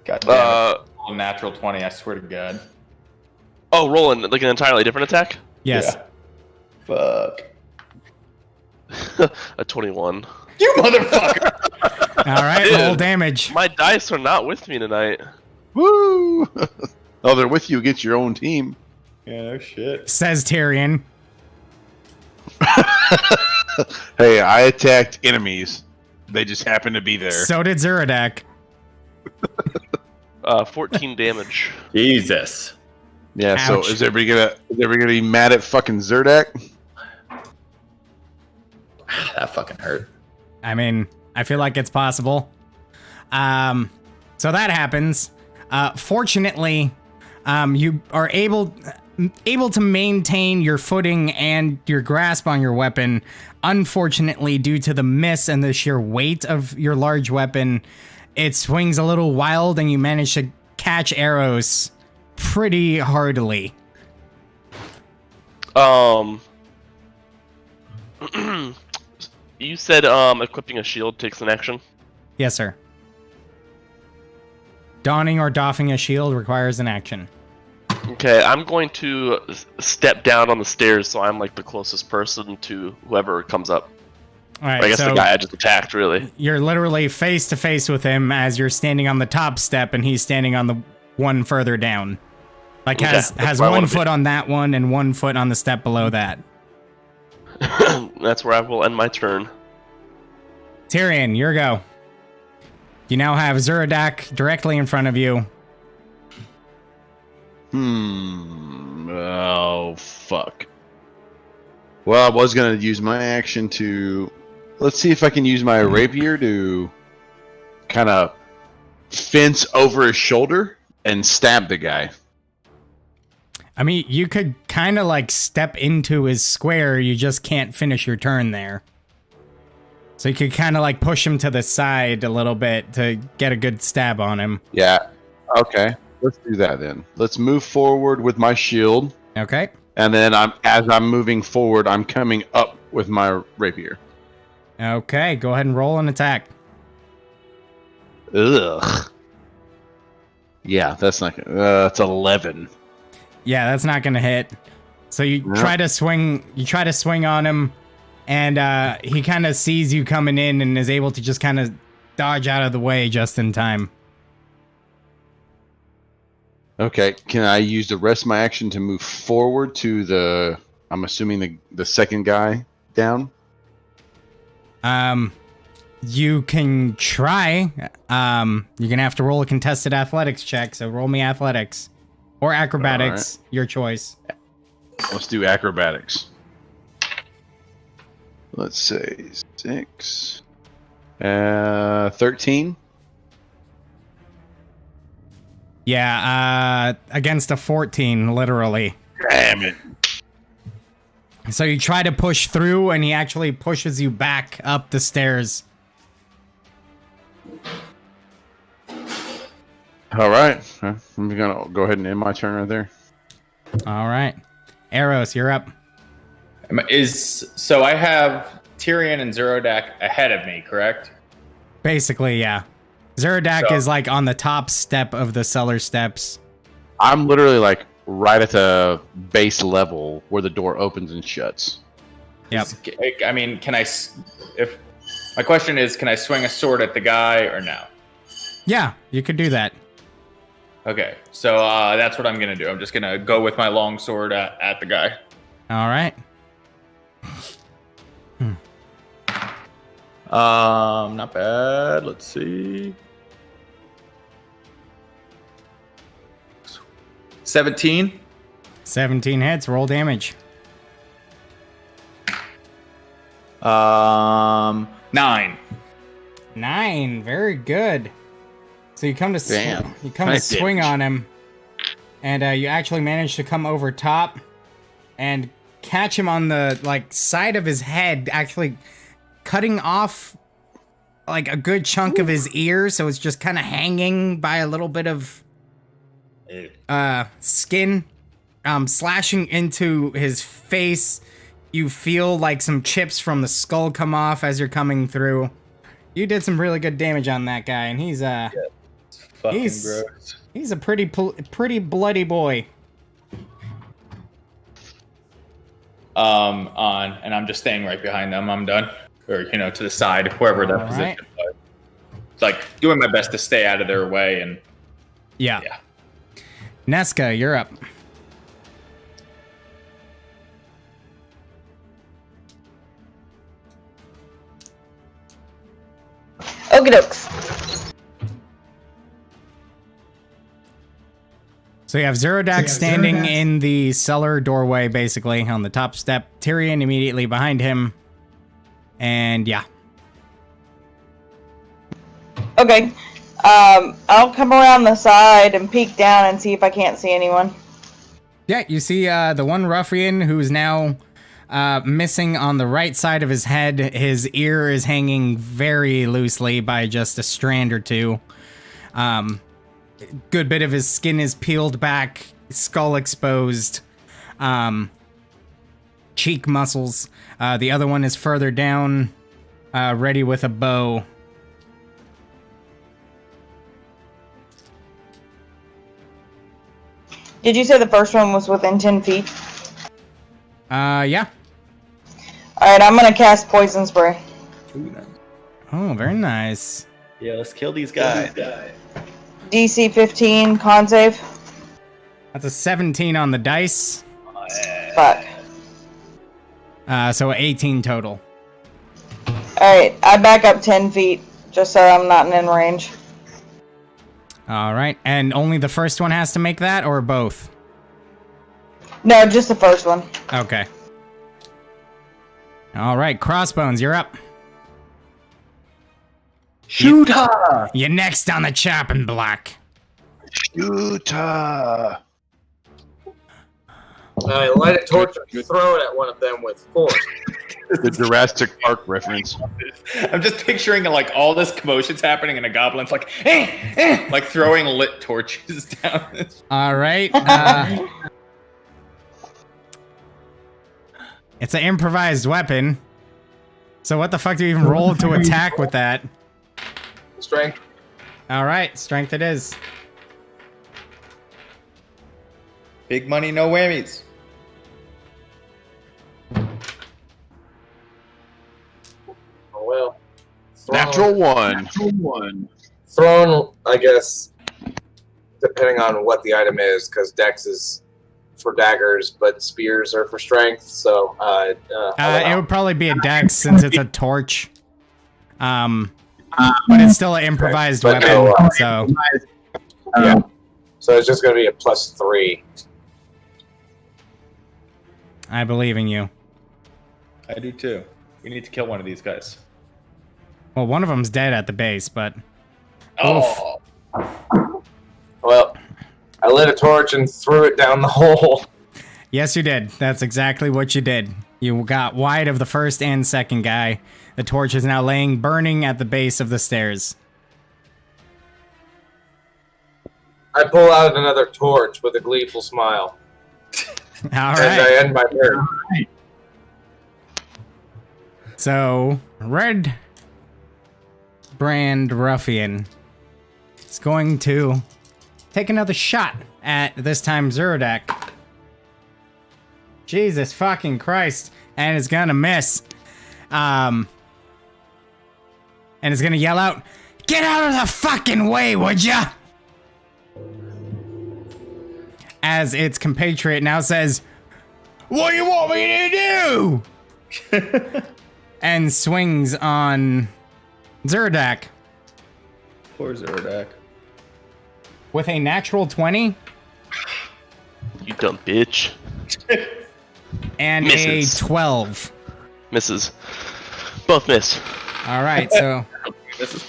F: God damn it. A natural 20, I swear to God.
D: Oh, rolling like an entirely different attack?
A: Yes.
F: Yeah. Fuck.
D: A 21.
F: You motherfucker!
A: All right,
D: Dude.
A: roll damage.
D: My dice are not with me tonight.
C: Woo! Oh, they're with you against your own team.
F: Yeah, no shit.
A: Says Tyrion.
C: Hey, I attacked enemies. They just happened to be there.
A: So did Zuradak.
D: 14 damage.
F: Jesus.
C: Yeah, so
A: Ouch.
C: is everybody gonna be mad at fucking Zerdak?
F: That fucking hurt.
A: I mean, I feel like it's possible. So that happens. Fortunately, you are able to maintain your footing and your grasp on your weapon. Unfortunately, due to the miss and the sheer weight of your large weapon, it swings a little wild and you manage to catch arrows pretty hardily.
D: You said equipping a shield takes an action.
A: Yes, sir. Donning or doffing a shield requires an action.
D: Okay, I'm going to step down on the stairs so I'm like the closest person to whoever comes up.
A: All right,
D: Or I guess
A: so
D: the guy I just attacked, really.
A: you're literally face to face with him as you're standing on the top step and he's standing on the one further down. Like
D: Okay,
A: has
D: that's where I
A: one
D: wanna be.
A: foot on that one and 1 foot on the step below that.
D: That's where I will end my turn.
A: Tyrion, your go. You now have Zuradak directly in front of you.
C: Oh, fuck. Well, I was going to use my action to... Let's see if I can use my rapier to kind of fence over his shoulder and stab the guy.
A: I mean, you could kind of like step into his square, you just can't finish your turn there. So you could kind of like push him to the side a little bit to get a good stab on him.
C: Yeah. Okay. Let's do that then. Let's move forward with my shield.
A: Okay.
C: And then as I'm moving forward, I'm coming up with my rapier.
A: Okay, go ahead and roll an attack.
C: Ugh. Yeah, that's not good. That's 11.
A: Yeah, that's not gonna hit. So you
C: Yep.
A: try to swing. You try to swing on him, and he kind of sees you coming in and is able to just kind of dodge out of the way just in time.
C: Okay, can I use the rest of my action to move forward to the... I'm assuming the second guy down?
A: You can try. You're gonna have to roll a contested athletics check. So roll me athletics or acrobatics, your choice.
C: Let's do acrobatics. Let's say 6. 13.
A: Yeah, against a 14, literally.
C: Damn it.
A: So you try to push through, and he actually pushes you back up the stairs.
C: All right. I'm going to go ahead and end my turn right there.
A: All right. Eros, you're up.
F: So I have Tyrion and Zorodak ahead of me, correct?
A: Basically, yeah. Zuradak
F: So-
A: is like on the top step of the cellar steps.
C: I'm literally like right at the base level where the door opens and shuts.
A: Yep.
F: I mean, if my question is, can I swing a sword at the guy or no?
A: Yeah, you could do that.
F: Okay, so that's what I'm gonna do. I'm just gonna go with my long sword at the guy.
A: All right.
F: Not bad. Let's see. 17.
A: 17 hits. Roll damage.
F: 9.
A: 9. Very good. So you come to
C: Damn.
A: you come to
C: Nice
A: swing
C: damage.
A: on him, and you actually manage to come over top and catch him on the side of his head, actually cutting off like a good chunk of his ear, so it's just kind of hanging by a little bit of skin, slashing into his face. You feel like some chips from the skull come off as you're coming through. You did some really good damage on that guy, and he's
F: Fucking
A: He's-
F: gross.
A: he's a pretty bloody boy.
F: And I'm just staying right behind them. I'm done, or to the side, wherever that
A: All
F: position.
A: right.
F: But, like doing my best to stay out of their way, and
A: Yeah.
F: Yeah.
A: Nesca, you're up.
E: Okie dokes.
A: So you have Zerodak standing in the cellar doorway, basically, on the top step. Tyrion immediately behind him. And yeah.
E: Okay. I'll come around the side and peek down and see if I can't see anyone.
A: Yeah, you see the one ruffian who's now missing on the right side of his head. His ear is hanging very loosely by just a strand or two. Good bit of his skin is peeled back, skull exposed, cheek muscles. The other one is further down, ready with a bow.
E: Did you say the first one was within 10 feet?
A: Yeah.
E: Alright, I'm gonna cast Poison Spray.
F: Ooh, nice.
A: Oh, very nice.
F: Yeah, let's kill these guys.
E: DC 15, con save.
A: That's a 17 on the dice.
E: Fuck.
A: So 18 total.
E: Alright, I back up 10 feet, just so I'm not in range.
A: All right, and only the first one has to make that, or both?
E: No, just the first one.
A: Okay. All right, Crossbones, you're up.
F: Shoot her!
A: You're next on the chopping block.
C: Shoot her!
B: I light a torch and throw it at one of them with force.
C: The Jurassic Park reference.
F: I'm just picturing like all this commotion's happening, and a goblin's like, like throwing lit torches down.
A: All right. It's an improvised weapon. So what the fuck do you even roll to attack with that?
B: Strength.
A: All right, strength it is.
F: Big money, no whammies.
B: Oh well.
C: Natural one.
B: Thrown, I guess, depending on what the item is, because Dex is for daggers, but spears are for strength. So,
A: It would probably be a dex since it's a torch. But it's still an improvised
B: But
A: weapon,
B: no,
A: so
B: yeah. So it's just going to be a +3.
A: I believe in you.
F: I do too. We need to kill one of these guys.
A: Well, one of them's dead at the base, but
F: Oh,
B: Well, I lit a torch and threw it down the hole.
A: yes, you did. That's exactly what you did. You got wide of the first and second guy. The torch is now laying burning at the base of the stairs.
B: I pull out another torch with a gleeful smile.
A: All
B: And I
A: right.
B: end my turn.
A: So, Red Brand Ruffian is going to take another shot at, this time, Zerodak. Jesus fucking Christ. And it's gonna miss. And it's gonna yell out, "Get out of the fucking way, would ya?" as its compatriot now says, "What do you want me to do?" and swings on Zerdak
F: Poor Zerdak.
A: with a natural 20
D: You dumb bitch.
A: and
D: Misses.
A: a 12.
D: Misses. Both miss.
A: All right, so
F: This is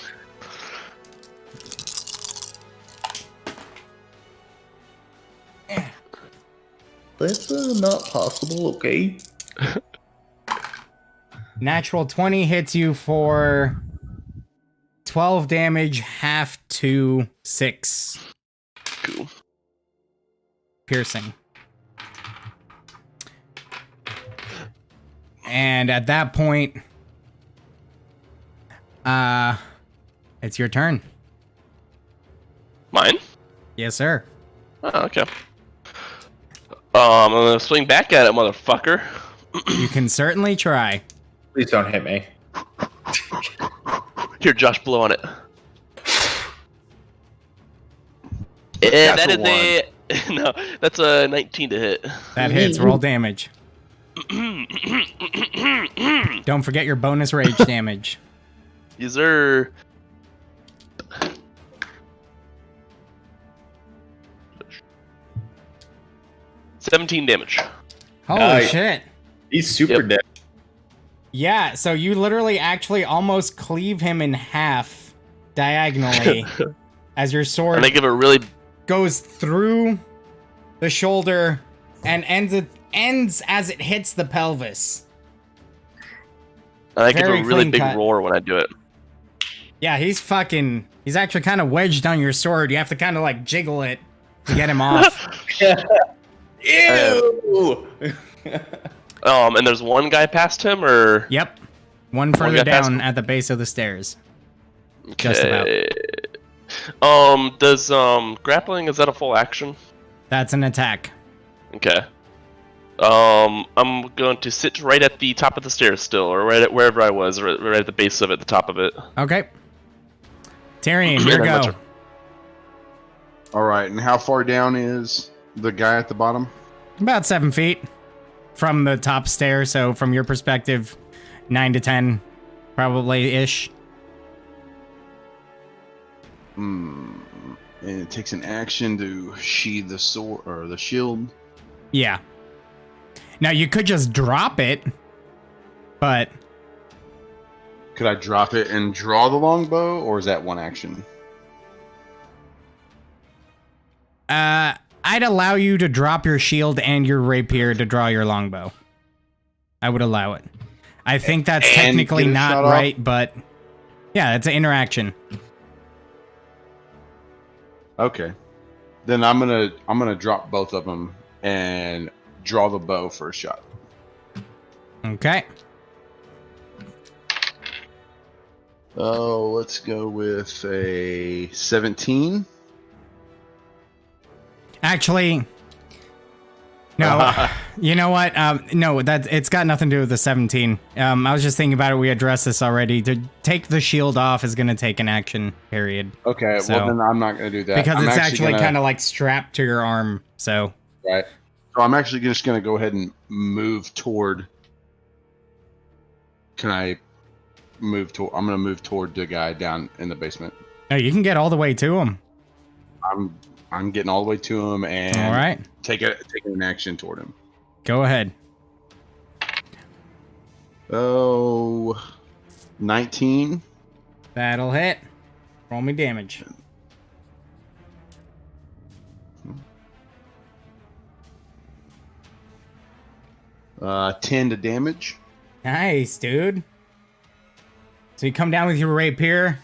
F: That's not possible, okay?
A: natural 20 hits you for 12 damage, half to 6
D: Cool.
A: piercing. And at that point, it's your turn.
D: Mine?
A: Yes, sir.
D: Oh, okay. I'm gonna swing back at it, motherfucker.
A: You can certainly try.
F: Please don't hit me.
D: Here, Josh, blow on it. And that is
C: Natural
D: a no. That's a 19 to hit.
A: That hits. Roll damage. Don't forget your bonus rage damage.
D: These are 17 damage.
A: Holy
F: Nice.
A: shit.
F: He's super dead.
A: Yeah, so you literally actually almost cleave him in half diagonally as your sword
D: And I give a really
A: goes through the shoulder and ends as it hits the pelvis.
D: give
A: Very
D: a really
A: clean
D: big
A: cut.
D: roar when I do it.
A: Yeah, he's actually kind of wedged on your sword. You have to kind of like jiggle it to get him off.
F: Ew!
D: And there's one guy past him, or
A: Yep. One further
D: guy past
A: down at the base of the stairs.
D: okay.
A: Just about.
D: Does grappling, is that a full action?
A: That's an attack.
D: Okay. I'm going to sit right at the top of the stairs still, or right at wherever I was, right at the base of it, the top of it.
A: Okay. Tyrion, your
D: Yeah,
A: go.
C: All right, and how far down is the guy at the bottom?
A: About 7 feet from the top stair, so from your perspective, 9 to 10, probably-ish.
C: And it takes an action to sheathe the sword or the shield.
A: Yeah. Now, you could just drop it, but
C: Could I drop it and draw the longbow, or is that one action?
A: I'd allow you to drop your shield and your rapier to draw your longbow. I would allow it. I think that's
C: And
A: technically
C: get a
A: not
C: shot off?
A: right, but yeah, it's an interaction.
C: Okay, then I'm gonna drop both of them and draw the bow for a shot.
A: Okay.
C: Oh, let's go with a 17.
A: Actually, no. You know what? No, it's got nothing to do with the 17. I was just thinking about it. We addressed this already. To take the shield off is going to take an action period.
C: Okay,
A: So-
C: well then I'm not gonna do that
A: Because
C: I'm
A: it's actually
C: gonna-
A: kind of like strapped to your arm. So,
C: right. So I'm actually just gonna go ahead and move toward. Can I move toward? I'm gonna move toward the guy down in the basement.
A: no, you can get all the way to him.
C: I'm getting all the way to him and
A: All right.
C: taking an action toward him.
A: Go ahead.
C: Oh, 19.
A: That'll hit. Roll me damage.
C: Uh, 10 to damage.
A: Nice, dude. So you come down with your rapier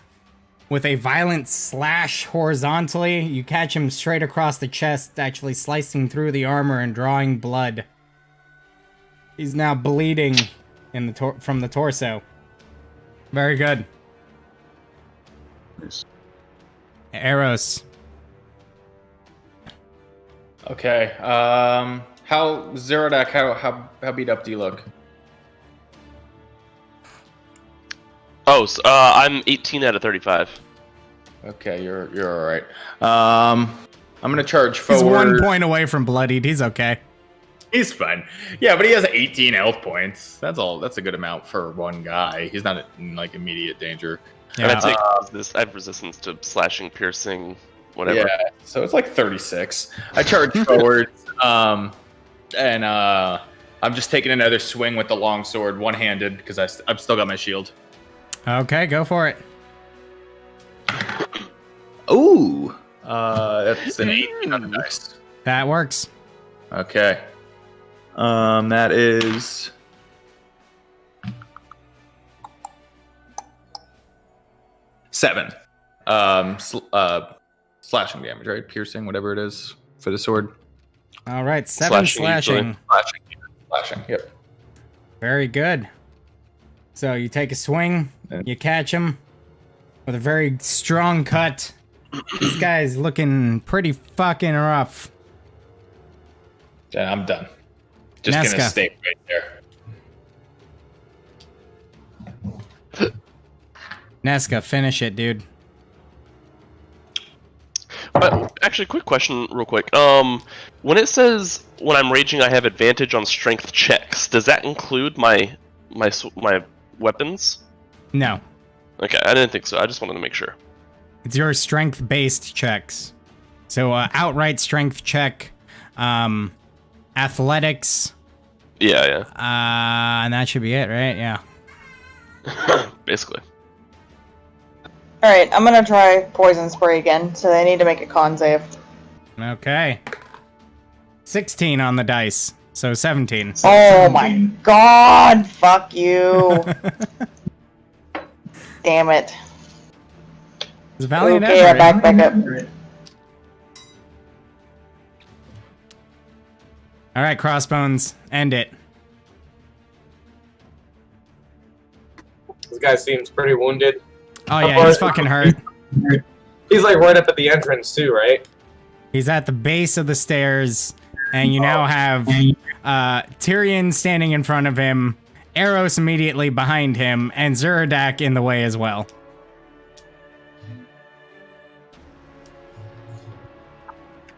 A: with a violent slash horizontally. You catch him straight across the chest, actually slicing through the armor and drawing blood. He's now bleeding in the from the torso. Very good.
C: Nice.
A: Eros.
F: Okay. How Zerodak? How beat up do you look?
D: Oh, so, I'm 18 out of 35.
F: Okay, you're all right. I'm I'm gonna charge
A: He's
F: forward.
A: 1 point away from bloodied. He's okay.
F: He's fine. Yeah, but he has 18 health points. That's all. That's a good amount for one guy. He's not in like immediate danger.
D: And I
A: Yeah.
D: take I have resistance to slashing, piercing, whatever.
F: Yeah, so it's like 36. I charge forward, and I'm just taking another swing with the longsword, one-handed, because I've still got my shield.
A: Okay, go for it.
F: Ooh, that's an 8 on the dice.
A: That works.
F: Okay, that is 7. Slashing damage, right? Piercing, whatever it is for the sword.
A: All right, 7
D: Slashing
A: slashing.
F: Slashing. Yep.
A: Very good. So you take a swing, you catch him with a very strong cut. This guy's looking pretty fucking rough.
F: Yeah, I'm done. Just
A: Nesca.
F: gonna stay right there.
A: Nesca, finish it, dude.
D: But actually, quick question, real quick. When it says when I'm raging, I have advantage on strength checks. Does that include my weapons?
A: No,
D: Okay, I didn't think so. I just wanted to make sure.
A: it's your strength-based checks. So outright strength check, athletics,
D: Yeah,
A: and that should be it, right? Yeah.
D: yeah. Basically.
E: Alright, I'm gonna try poison spray again, so they need to make a con save.
A: Okay. 16 on the dice, so 17.
E: Oh my god, fuck you. Damn it.
A: It's valiant
E: Okay,
A: effort.
E: back up.
A: All right, Crossbones, end it.
B: This guy seems pretty wounded.
A: Oh yeah, he's fucking hurt.
B: He's like right up at the entrance too, right?
A: He's at the base of the stairs, and you now have Tyrion standing in front of him, Eros immediately behind him, and Zuradak in the way as well.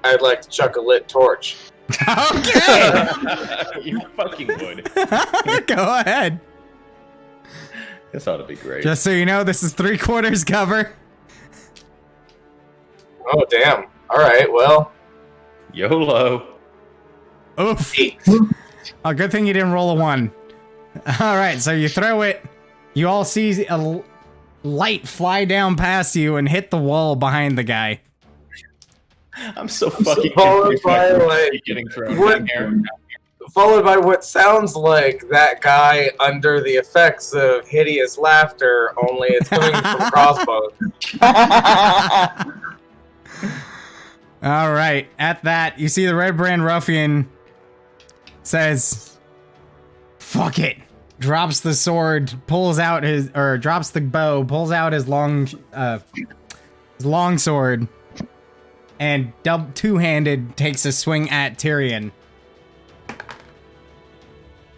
B: I'd like to chuck a lit torch.
A: Okay,
F: You fucking would.
A: go ahead.
F: This ought to be great.
A: Just so you know, this is 3/4 cover.
B: Oh damn! All right, well,
F: YOLO.
A: Oof.
B: 8.
A: Oh, good thing you didn't roll a 1. All right, so you throw it. You all see a light fly down past you and hit the wall behind the guy.
F: I'm so fucking
B: followed
F: confused
B: by,
F: by
B: like,
F: getting thrown
B: what-
F: in here.
B: Followed by what sounds like that guy under the effects of hideous laughter, only it's coming from crossbows.
A: All right, at that, you see the Red Brand Ruffian says, "Fuck it." Drops the sword, pulls out his, or drops the bow, pulls out his long sword, and two-handed takes a swing at Tyrion.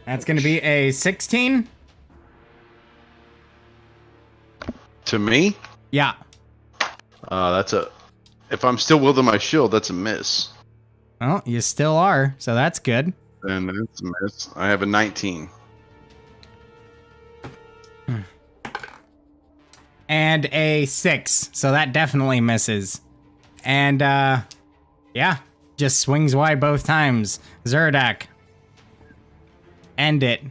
A: That's gonna be a 16.
C: To me,
A: Yeah.
C: that's a. If I'm still wielding my shield, that's a miss.
A: Well, you still are, so that's good.
C: And that's a miss. I have a 19.
A: And a 6, so that definitely misses. And, yeah, just swings wide both times. Zuradak. End it.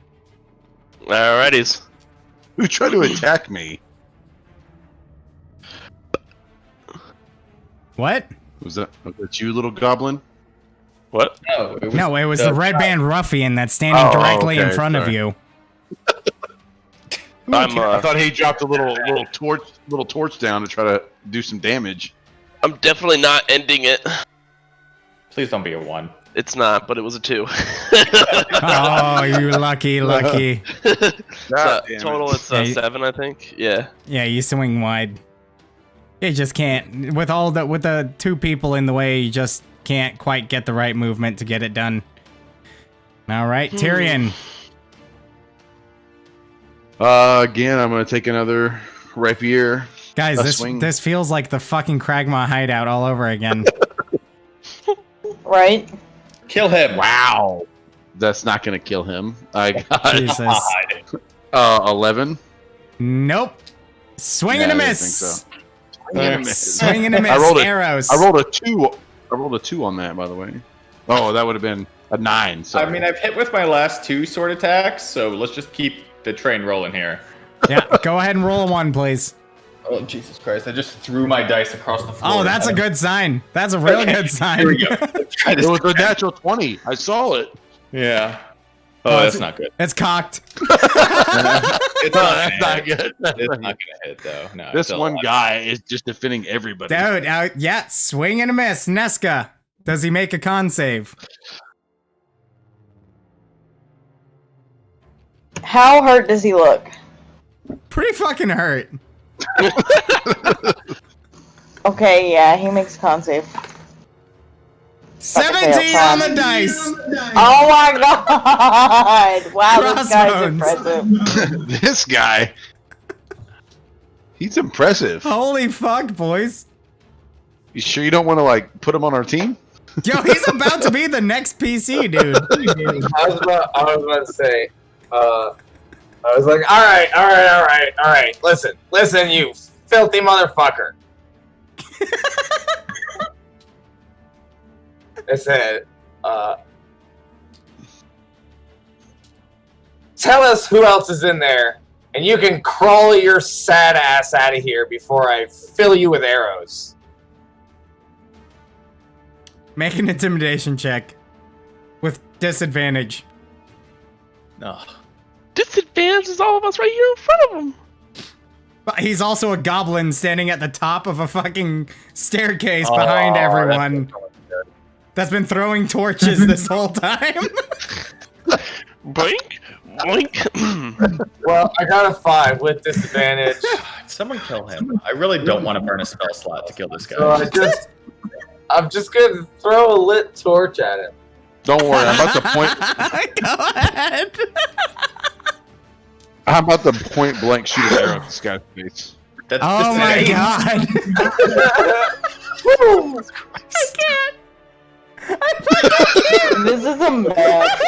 D: Alrighties.
C: Who tried to attack me?
A: What?
C: Was that you, little goblin?
D: What?
A: No, it was the Red Band Ruffian that's standing
C: Oh,
A: directly in
C: okay,
A: front of
C: sorry.
A: you.
C: I thought he dropped a little torch down to try to do some damage.
D: I'm definitely not ending it.
F: Please don't be a 1.
D: It's not, but it was a 2.
A: Oh, you lucky.
C: God
D: So,
C: damn it.
D: total, it's
A: Yeah, you-
D: 7, I think. Yeah.
A: Yeah, you swing wide. You just can't. With the two people in the way, you just can't quite get the right movement to get it done. All right, Tyrion.
C: Again, I'm gonna take another rapier.
A: Guys,
C: A
A: this
C: swing.
A: this feels like the fucking Kragmaw hideout all over again.
E: right?
F: Kill him.
C: Wow. That's not going to kill him. I got
A: Jesus.
C: 11.
A: Nope. Swing and a
C: Yeah, I didn't
A: miss.
C: think Swing and a miss.
A: Swing and a miss.
C: I rolled a-
A: Arrows.
C: I rolled a 2. I rolled a 2 on that, by the way. Oh, that would have been a 9. So
F: I mean, I've hit with my last 2 sword attacks, so let's just keep the train rolling here.
A: Yeah, go ahead and roll a 1, please.
F: Oh, Jesus Christ. I just threw my dice across the floor.
A: Oh, that's a good sign. That's a real good sign.
F: Here we go. Let's try this
C: it was a
F: again.
C: natural 20. I saw it.
F: Yeah.
A: Oh,
F: Oh,
A: it's-
F: that's not good.
A: It's cocked.
F: It's
C: No,
F: not
C: that's
F: gonna
C: not
F: hit.
C: good. That's
F: It's
C: not
F: not
C: good.
F: gonna hit though. No.
C: This
F: it's still
C: one
F: alive.
C: guy is just defending everybody.
A: Dude, yeah, swing and a miss. Nesca, does he make a con save?
E: How hurt does he look?
A: Pretty fucking hurt.
E: Okay, yeah, he makes a con save.
A: 17 on the dice.
E: Oh my god! Wow, this guy's
A: Crossbones.
E: impressive.
C: This guy. He's impressive.
A: Holy fuck, boys.
C: You sure you don't want to like put him on our team?
A: Yo, he's about to be the next PC, dude.
B: I was about to say, I was like, all right. Listen, you filthy motherfucker. I said, tell us who else is in there, and you can crawl your sad ass out of here before I fill you with arrows.
A: Make an intimidation check with disadvantage.
F: No.
D: Disadvantages all of us right here in front of him.
A: But he's also a goblin standing at the top of a fucking staircase behind everyone that's been throwing torches this whole time.
D: Boink, boink.
B: Well, I got a 5 with disadvantage.
F: Someone kill him. I really don't want to burn a spell slot to kill this guy.
B: So I'm just gonna throw a lit torch at him.
C: Don't worry, I'm about to point.
A: Go ahead.
C: I'm about to point blank shoot an arrow at this guy's face.
F: That's
A: Oh my god.
E: This is a mess.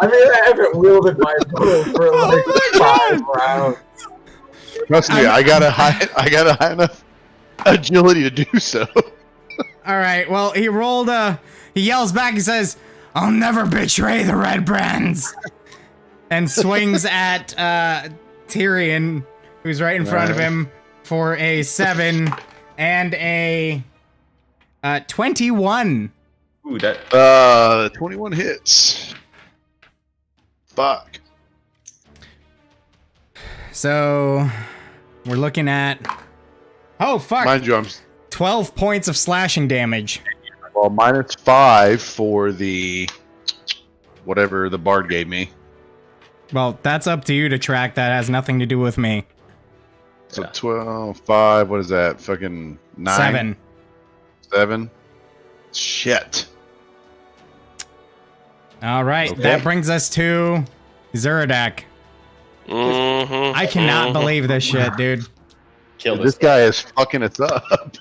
B: I mean, I haven't wielded my bow for like 5 rounds.
C: Trust me, I got a high enough agility to do so.
A: All right. Well, he rolled he yells back and says, "I'll never betray the Red Brands." And swings at Tyrion, who's right in front of him, for a 7 and a 21.
F: Ooh, that
C: 21 hits. Fuck.
A: So we're looking at fuck.
C: Mind you, I'm
A: 12 points of slashing damage.
C: well -5 for the whatever the bard gave me.
A: Well, that's up to you to track. That has nothing to do with me.
C: So 12, 5, what is that? Fucking 9?
A: 7.
C: 7? Shit.
A: All right.
C: Okay.
A: That brings us to Zeradak.
D: Mhm,
A: I cannot
D: mhm.
A: believe this shit, dude.
F: kill
C: This
F: this
C: guy is fucking us up.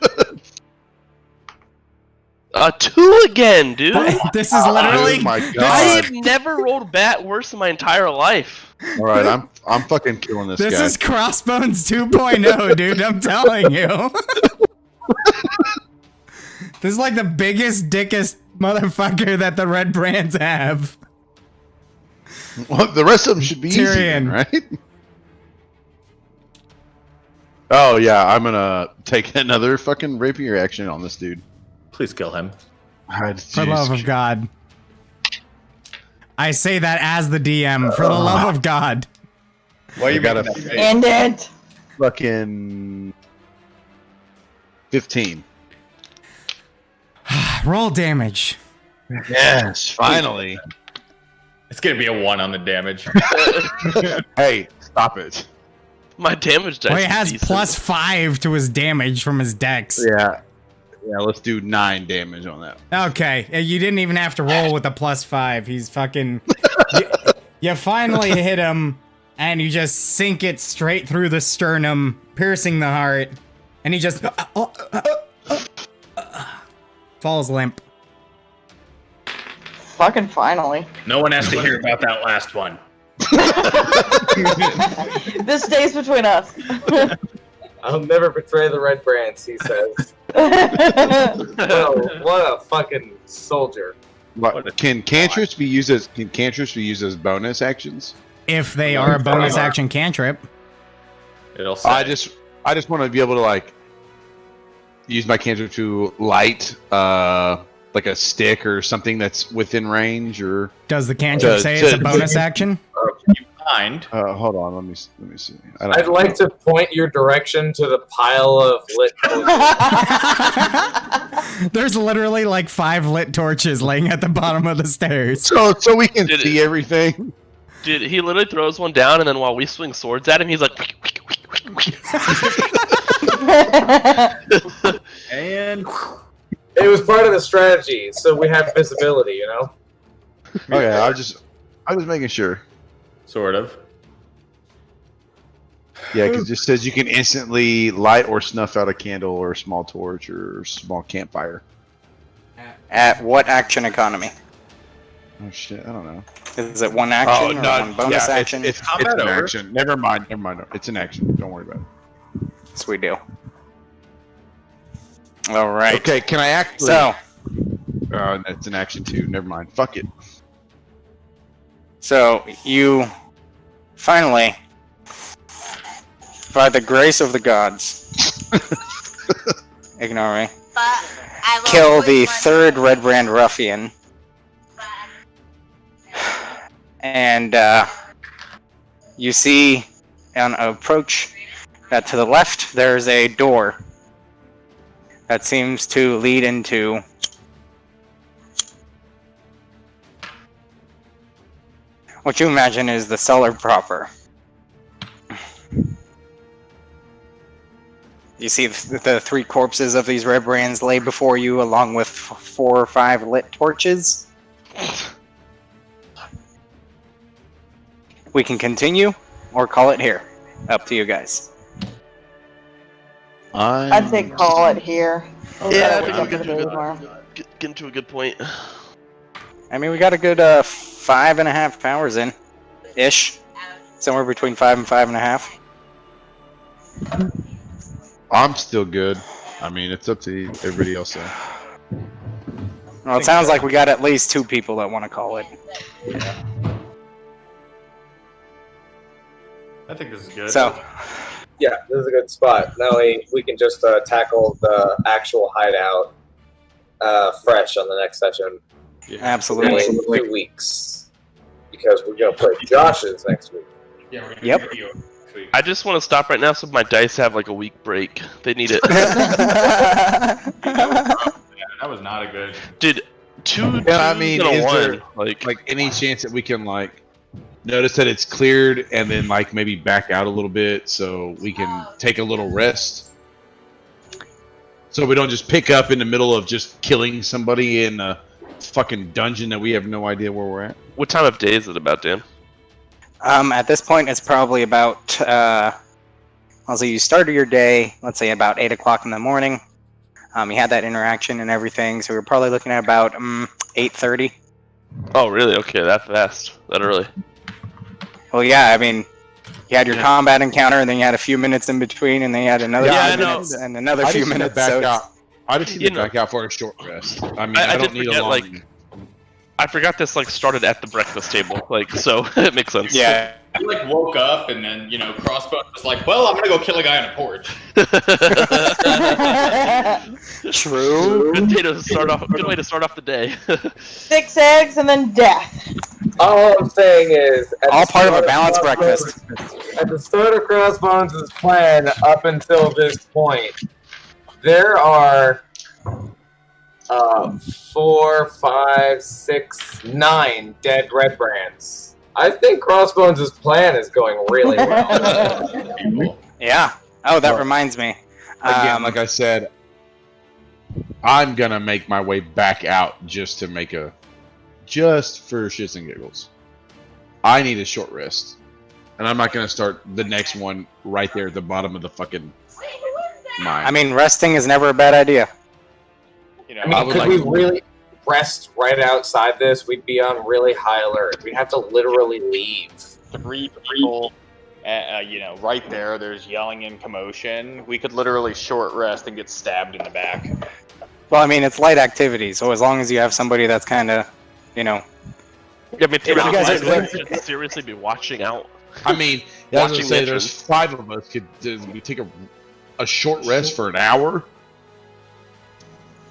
D: 2 again, dude.
A: This is literally.
C: Oh my
D: I
C: god.
D: have never rolled bat worse in my entire life.
C: Alright, I'm fucking killing this
A: This
C: guy.
A: is Crossbones 2.0, dude. I'm telling you. This is like the biggest, dickest motherfucker that the Red Brands have.
C: Well, the rest of them should be easy, then,
A: Tyrion.
C: right? Oh yeah, I'm gonna take another fucking rapier action on this dude.
F: Please kill him.
A: For the love of God. I say that as the DM. For the love of God.
F: Why you
C: got
F: making
C: a-
F: that face?
E: End it.
C: Fucking 15.
A: Roll damage.
C: Yes, finally.
F: It's gonna be a 1 on the damage.
C: Hey, stop it.
D: My damage dice.
A: Well, he
D: is
A: has
D: decent.
A: +5 to his damage from his dex.
C: Yeah. Yeah, let's do 9 damage on that.
A: Okay, you didn't even have to roll with a +5. He's fucking. you finally hit him, and you just sink it straight through the sternum, piercing the heart, and he just. Falls limp.
E: Fucking finally.
F: No one has to hear about that last one.
E: This stays between us.
B: I'll never betray the red brands, he says. What a fucking soldier.
C: Can cantrips be used as bonus actions?
A: If they are a bonus action cantrip.
F: It'll say.
C: I just want to be able to like use my cantrip to light like a stick or something that's within range, or
A: Does the cantrip say it's a bonus action?
F: You mind?
C: hold on, let me see.
B: I'd like to point your direction to the pile of lit torches.
A: There's literally like 5 lit torches laying at the bottom of the stairs.
C: so we can see everything.
D: Dude, he literally throws one down, and then while we swing swords at him, he's like.
F: And
B: It was part of the strategy, so we have visibility, you know?
C: Okay, I was making sure.
F: sort of.
C: Yeah, because it just says you can instantly light or snuff out a candle or a small torch or small campfire.
H: At what action economy?
C: Oh shit, I don't know.
H: Is it one action or one bonus action?
C: It's
F: Combat
C: an
F: over.
C: action. Never mind. It's an action. Don't worry about it.
H: Sweet deal. All right.
C: Okay, can I actually?
H: So,
C: it's an action too. Never mind. Fuck it.
H: so you finally, by the grace of the gods, ignore me, kill the third Red Brand ruffian, and you see on approach that to the left there's a door that seems to lead into what you imagine is the cellar proper. You see the 3 corpses of these red brands lay before you, along with 4 or 5 lit torches. We can continue or call it here. Up to you guys.
E: I'd say call it here.
D: Yeah, I
E: We'll
D: think
E: get
D: we
E: to the
D: get
E: tomorrow.
D: get to a good point.
H: I mean, we got a good 5.5 hours in, ish, somewhere between 5 and 5.5.
C: I'm still good. I mean, it's up to everybody else. Though.
H: Well, it sounds like we got at least 2 people that want to call it.
F: I think this is good.
H: So,
B: Yeah, this is a good spot. Now we can just tackle the actual hideout fresh on the next session.
F: Yeah.
H: absolutely.
B: In 2 weeks. Because we're going to play Josh's next week.
F: Yeah, we're gonna
H: Yep.
F: do video next week.
D: I just want to stop right now so my dice have like a week break. They need it.
F: Yeah, that was not a good.
D: Dude, 2
C: And I mean,
D: and a
C: is
D: 1.
C: there like any chance that we can like notice that it's cleared and then like maybe back out a little bit so we can take a little rest? So we don't just pick up in the middle of just killing somebody in a fucking dungeon that we have no idea where we're at.
D: What time of day is it about, Dan?
H: At this point, it's probably about, also you started your day, let's say about 8 o'clock in the morning. You had that interaction and everything, so we're probably looking at about 8:30.
D: Oh, really? Okay, that fast. That early.
H: Well, yeah, I mean, you had your combat encounter, and then you had a few minutes in between, and then you had another
D: Yeah, I
H: few
D: know.
H: minutes, and another
C: I
H: few
C: just need to
H: minutes.
C: back
H: So
C: out. I just need
D: You
C: to
D: know-
C: back out for a short rest. I mean,
D: I
C: I
D: did
C: don't need a
D: forget,
C: long.
D: like- I forgot this like started at the breakfast table, like so it makes sense.
H: yeah,
F: I like woke up and then Crossbones was like, "Well, I'm gonna go kill a guy on a porch."
H: true.
D: Good way to start off. Good way to start off the day.
E: 6 eggs and then death.
B: All I'm saying is... at
H: All
B: the
H: part of a
B: start
H: balanced
B: Crossbones-
H: breakfast.
B: At the start of Crossbones' plan, up until this point, there are 4, 5, 6, 9 dead red brands. I think Crossbones' plan is going really well.
H: Yeah. Oh, that
C: Well,
H: reminds me.
C: Again, like I said, I'm gonna make my way back out just for shits and giggles. I need a short rest, and I'm not gonna start the next one right there at the bottom of the fucking mine.
H: I mean, resting is never a bad idea.
F: know,
B: I mean,
C: would
B: could
C: like
B: we
C: to-
B: really rest right outside this? We'd be on really high alert. We'd have to literally leave.
F: 3 people, right there. There's yelling and commotion. We could literally short rest and get stabbed in the back.
H: Well, I mean, it's light activity, so as long as you have somebody that's kind of,
D: Yeah, I mean,
H: you guys are-
D: theoretically, should seriously be watching out.
C: I mean, I was
D: Watching
C: gonna say
D: the
C: there's
D: entrance.
C: 5 of us. Could we take a short rest for an hour?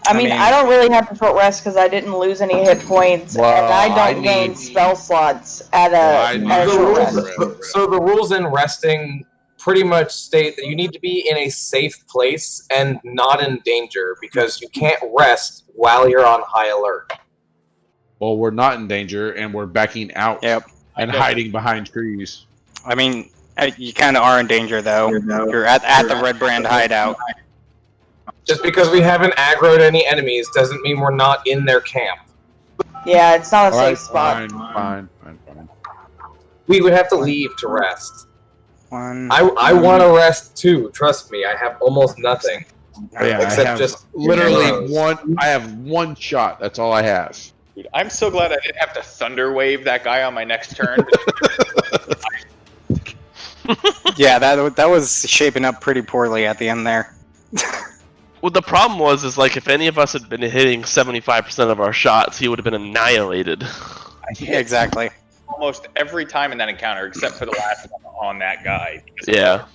E: I mean,
H: mean-
E: I don't really have to short rest because I didn't lose any hit points,
C: Well,
E: and I
C: I
E: don't gain
C: need-
E: spell slots at
C: Well, I
E: a,
C: need
E: at a
B: The
E: short
C: rules-
E: rest.
B: so the rules in resting pretty much state that you need to be in a safe place and not in danger because you can't rest while you're on high alert.
C: Well, we're not in danger, and we're backing out
H: Yep.
C: and hiding behind trees.
H: I mean, you kind of are in danger though. You're at the Red Brand hideout.
B: Just because we haven't aggroed any enemies doesn't mean we're not in their camp.
E: Yeah, it's not a
C: All right,
E: safe spot.
C: fine.
B: We would have to leave to rest.
H: One.
B: I want to rest too. Trust me, I have almost nothing.
C: Yeah,
B: Except
C: I have
B: just
C: literally
B: arrows.
C: one. I have one shot. That's all I have.
F: Dude, I'm so glad I didn't have to thunder wave that guy on my next turn.
H: Yeah, that was shaping up pretty poorly at the end there.
D: Well, the problem is like if any of us had been hitting 75% of our shots, he would have been annihilated.
H: Yeah, exactly.
F: Almost every time in that encounter, except for the last one on that guy.
D: Yeah.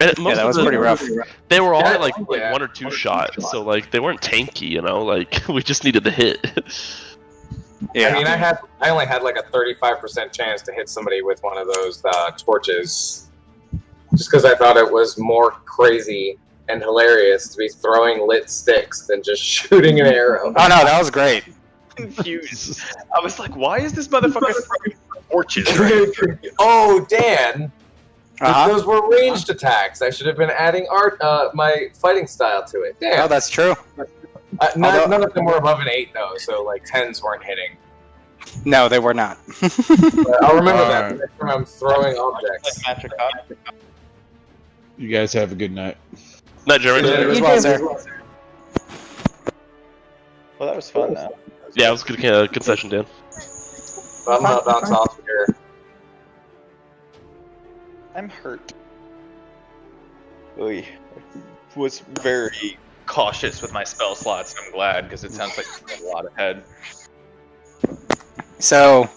D: And most
H: Yeah, that
D: of
H: was
D: the-
H: pretty rough.
D: They were all
B: Yeah,
D: at like
B: yeah.
D: 1 or 2 shots, so like they weren't tanky, you know. Like we just needed to hit.
H: Yeah.
B: I mean, I only had like a 35% chance to hit somebody with one of those torches, just because I thought it was more crazy and hilarious to be throwing lit sticks than just shooting an arrow.
H: Oh no, that was great.
F: Confused. I was like, why is this motherfucker throwing torches?
B: Oh, Dan,
H: Uh-huh.
B: those were ranged attacks. I should have been adding my fighting style to it.
H: Oh,
B: Damn.
H: that's true.
B: None of them were above an 8 though, so like 10s weren't hitting.
H: No, they were not.
B: But I'll remember that
C: Alright.
B: next time I'm throwing objects.
F: Magic up.
C: You guys have a good night.
D: Not Jeremy.
B: Yeah.
H: As
E: You
H: well,
E: do.
H: sir.
F: Well, that was fun though.
D: Yeah, it was good. Good session, Dan.
B: But I'm gonna bounce off here.
F: I'm hurt. Oy. Was very cautious with my spell slots. I'm glad because it sounds like a lot ahead.
H: So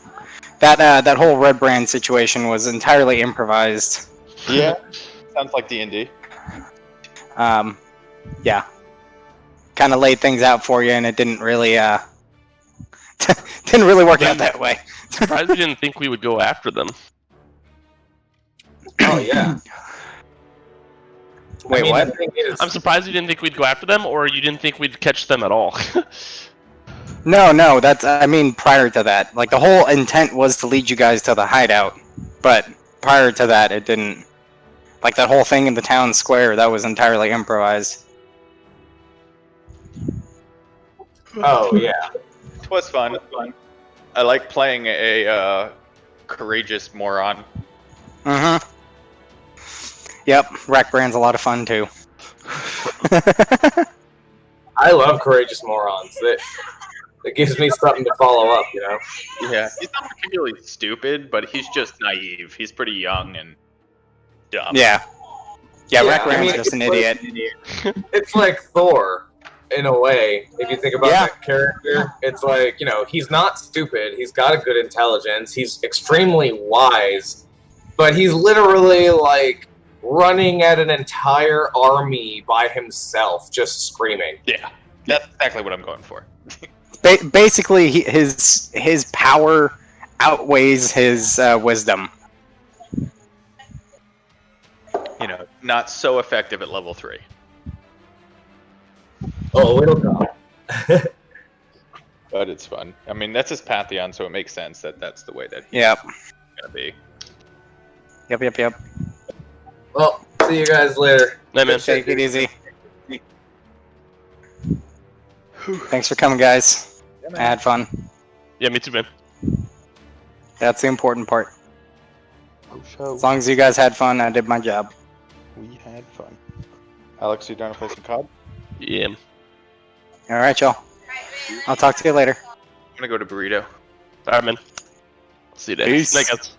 H: that whole Red Brand situation was entirely improvised.
F: Yeah, sounds like D&D.
H: Yeah, kind of laid things out for you, and it didn't really didn't really work out that way.
D: Surprised we didn't think we would go after them.
B: Oh yeah.
H: Wait,
B: I mean,
H: what?
B: the thing is,
D: I'm surprised you didn't think we'd go after them, or you didn't think we'd catch them at all.
H: No, that's I mean prior to that, like the whole intent was to lead you guys to the hideout, but prior to that, it didn't. Like that whole thing in the town square, that was entirely improvised.
B: oh yeah.
F: It was fun. I like playing a courageous moron.
H: Mm-hmm. Yep, Rack Brand's a lot of fun too.
B: I love courageous morons. It gives me something to follow up, you know.
F: Yeah, he's not particularly stupid, but he's just naive. He's pretty young and dumb.
H: Yeah,
B: Yeah,
H: Rack
B: I
H: Brand's
B: mean,
H: just an
B: it's like-
H: idiot.
B: It's like Thor, in a way. If you think about
H: Yeah.
B: that character, it's like, you know, he's not stupid. He's got a good intelligence. He's extremely wise, but he's literally like running at an entire army by himself, just screaming.
F: Yeah, that's exactly what I'm going for.
H: Basically, his power outweighs his wisdom.
F: You know, not so effective at level 3.
B: Oh, it'll come.
F: But it's fun. I mean, that's his Pantheon, so it makes sense that that's the way that he's
H: Yep.
F: gonna be.
H: Yep.
B: Well, see you guys later.
D: Hey, man.
H: Take it easy. Thanks for coming, guys. I had fun.
D: Yeah, me too, man.
H: That's the important part.
F: Oh,
H: As long as you guys had fun, I did my job.
F: we had fun. Alex, you down to play some COD?
D: Yeah.
H: All right, y'all. I'll talk to you later.
F: I'm gonna go to burrito.
D: Alright, man. See you there.
H: Peace.
D: Night, guys.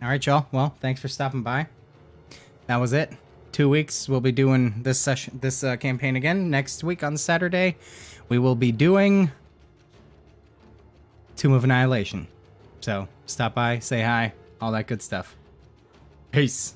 A: All right, y'all. Well, thanks for stopping by. That was it. 2 weeks. We'll be doing this session, this campaign again next week on Saturday. We will be doing Tomb of Annihilation. So stop by, say hi, all that good stuff. Peace.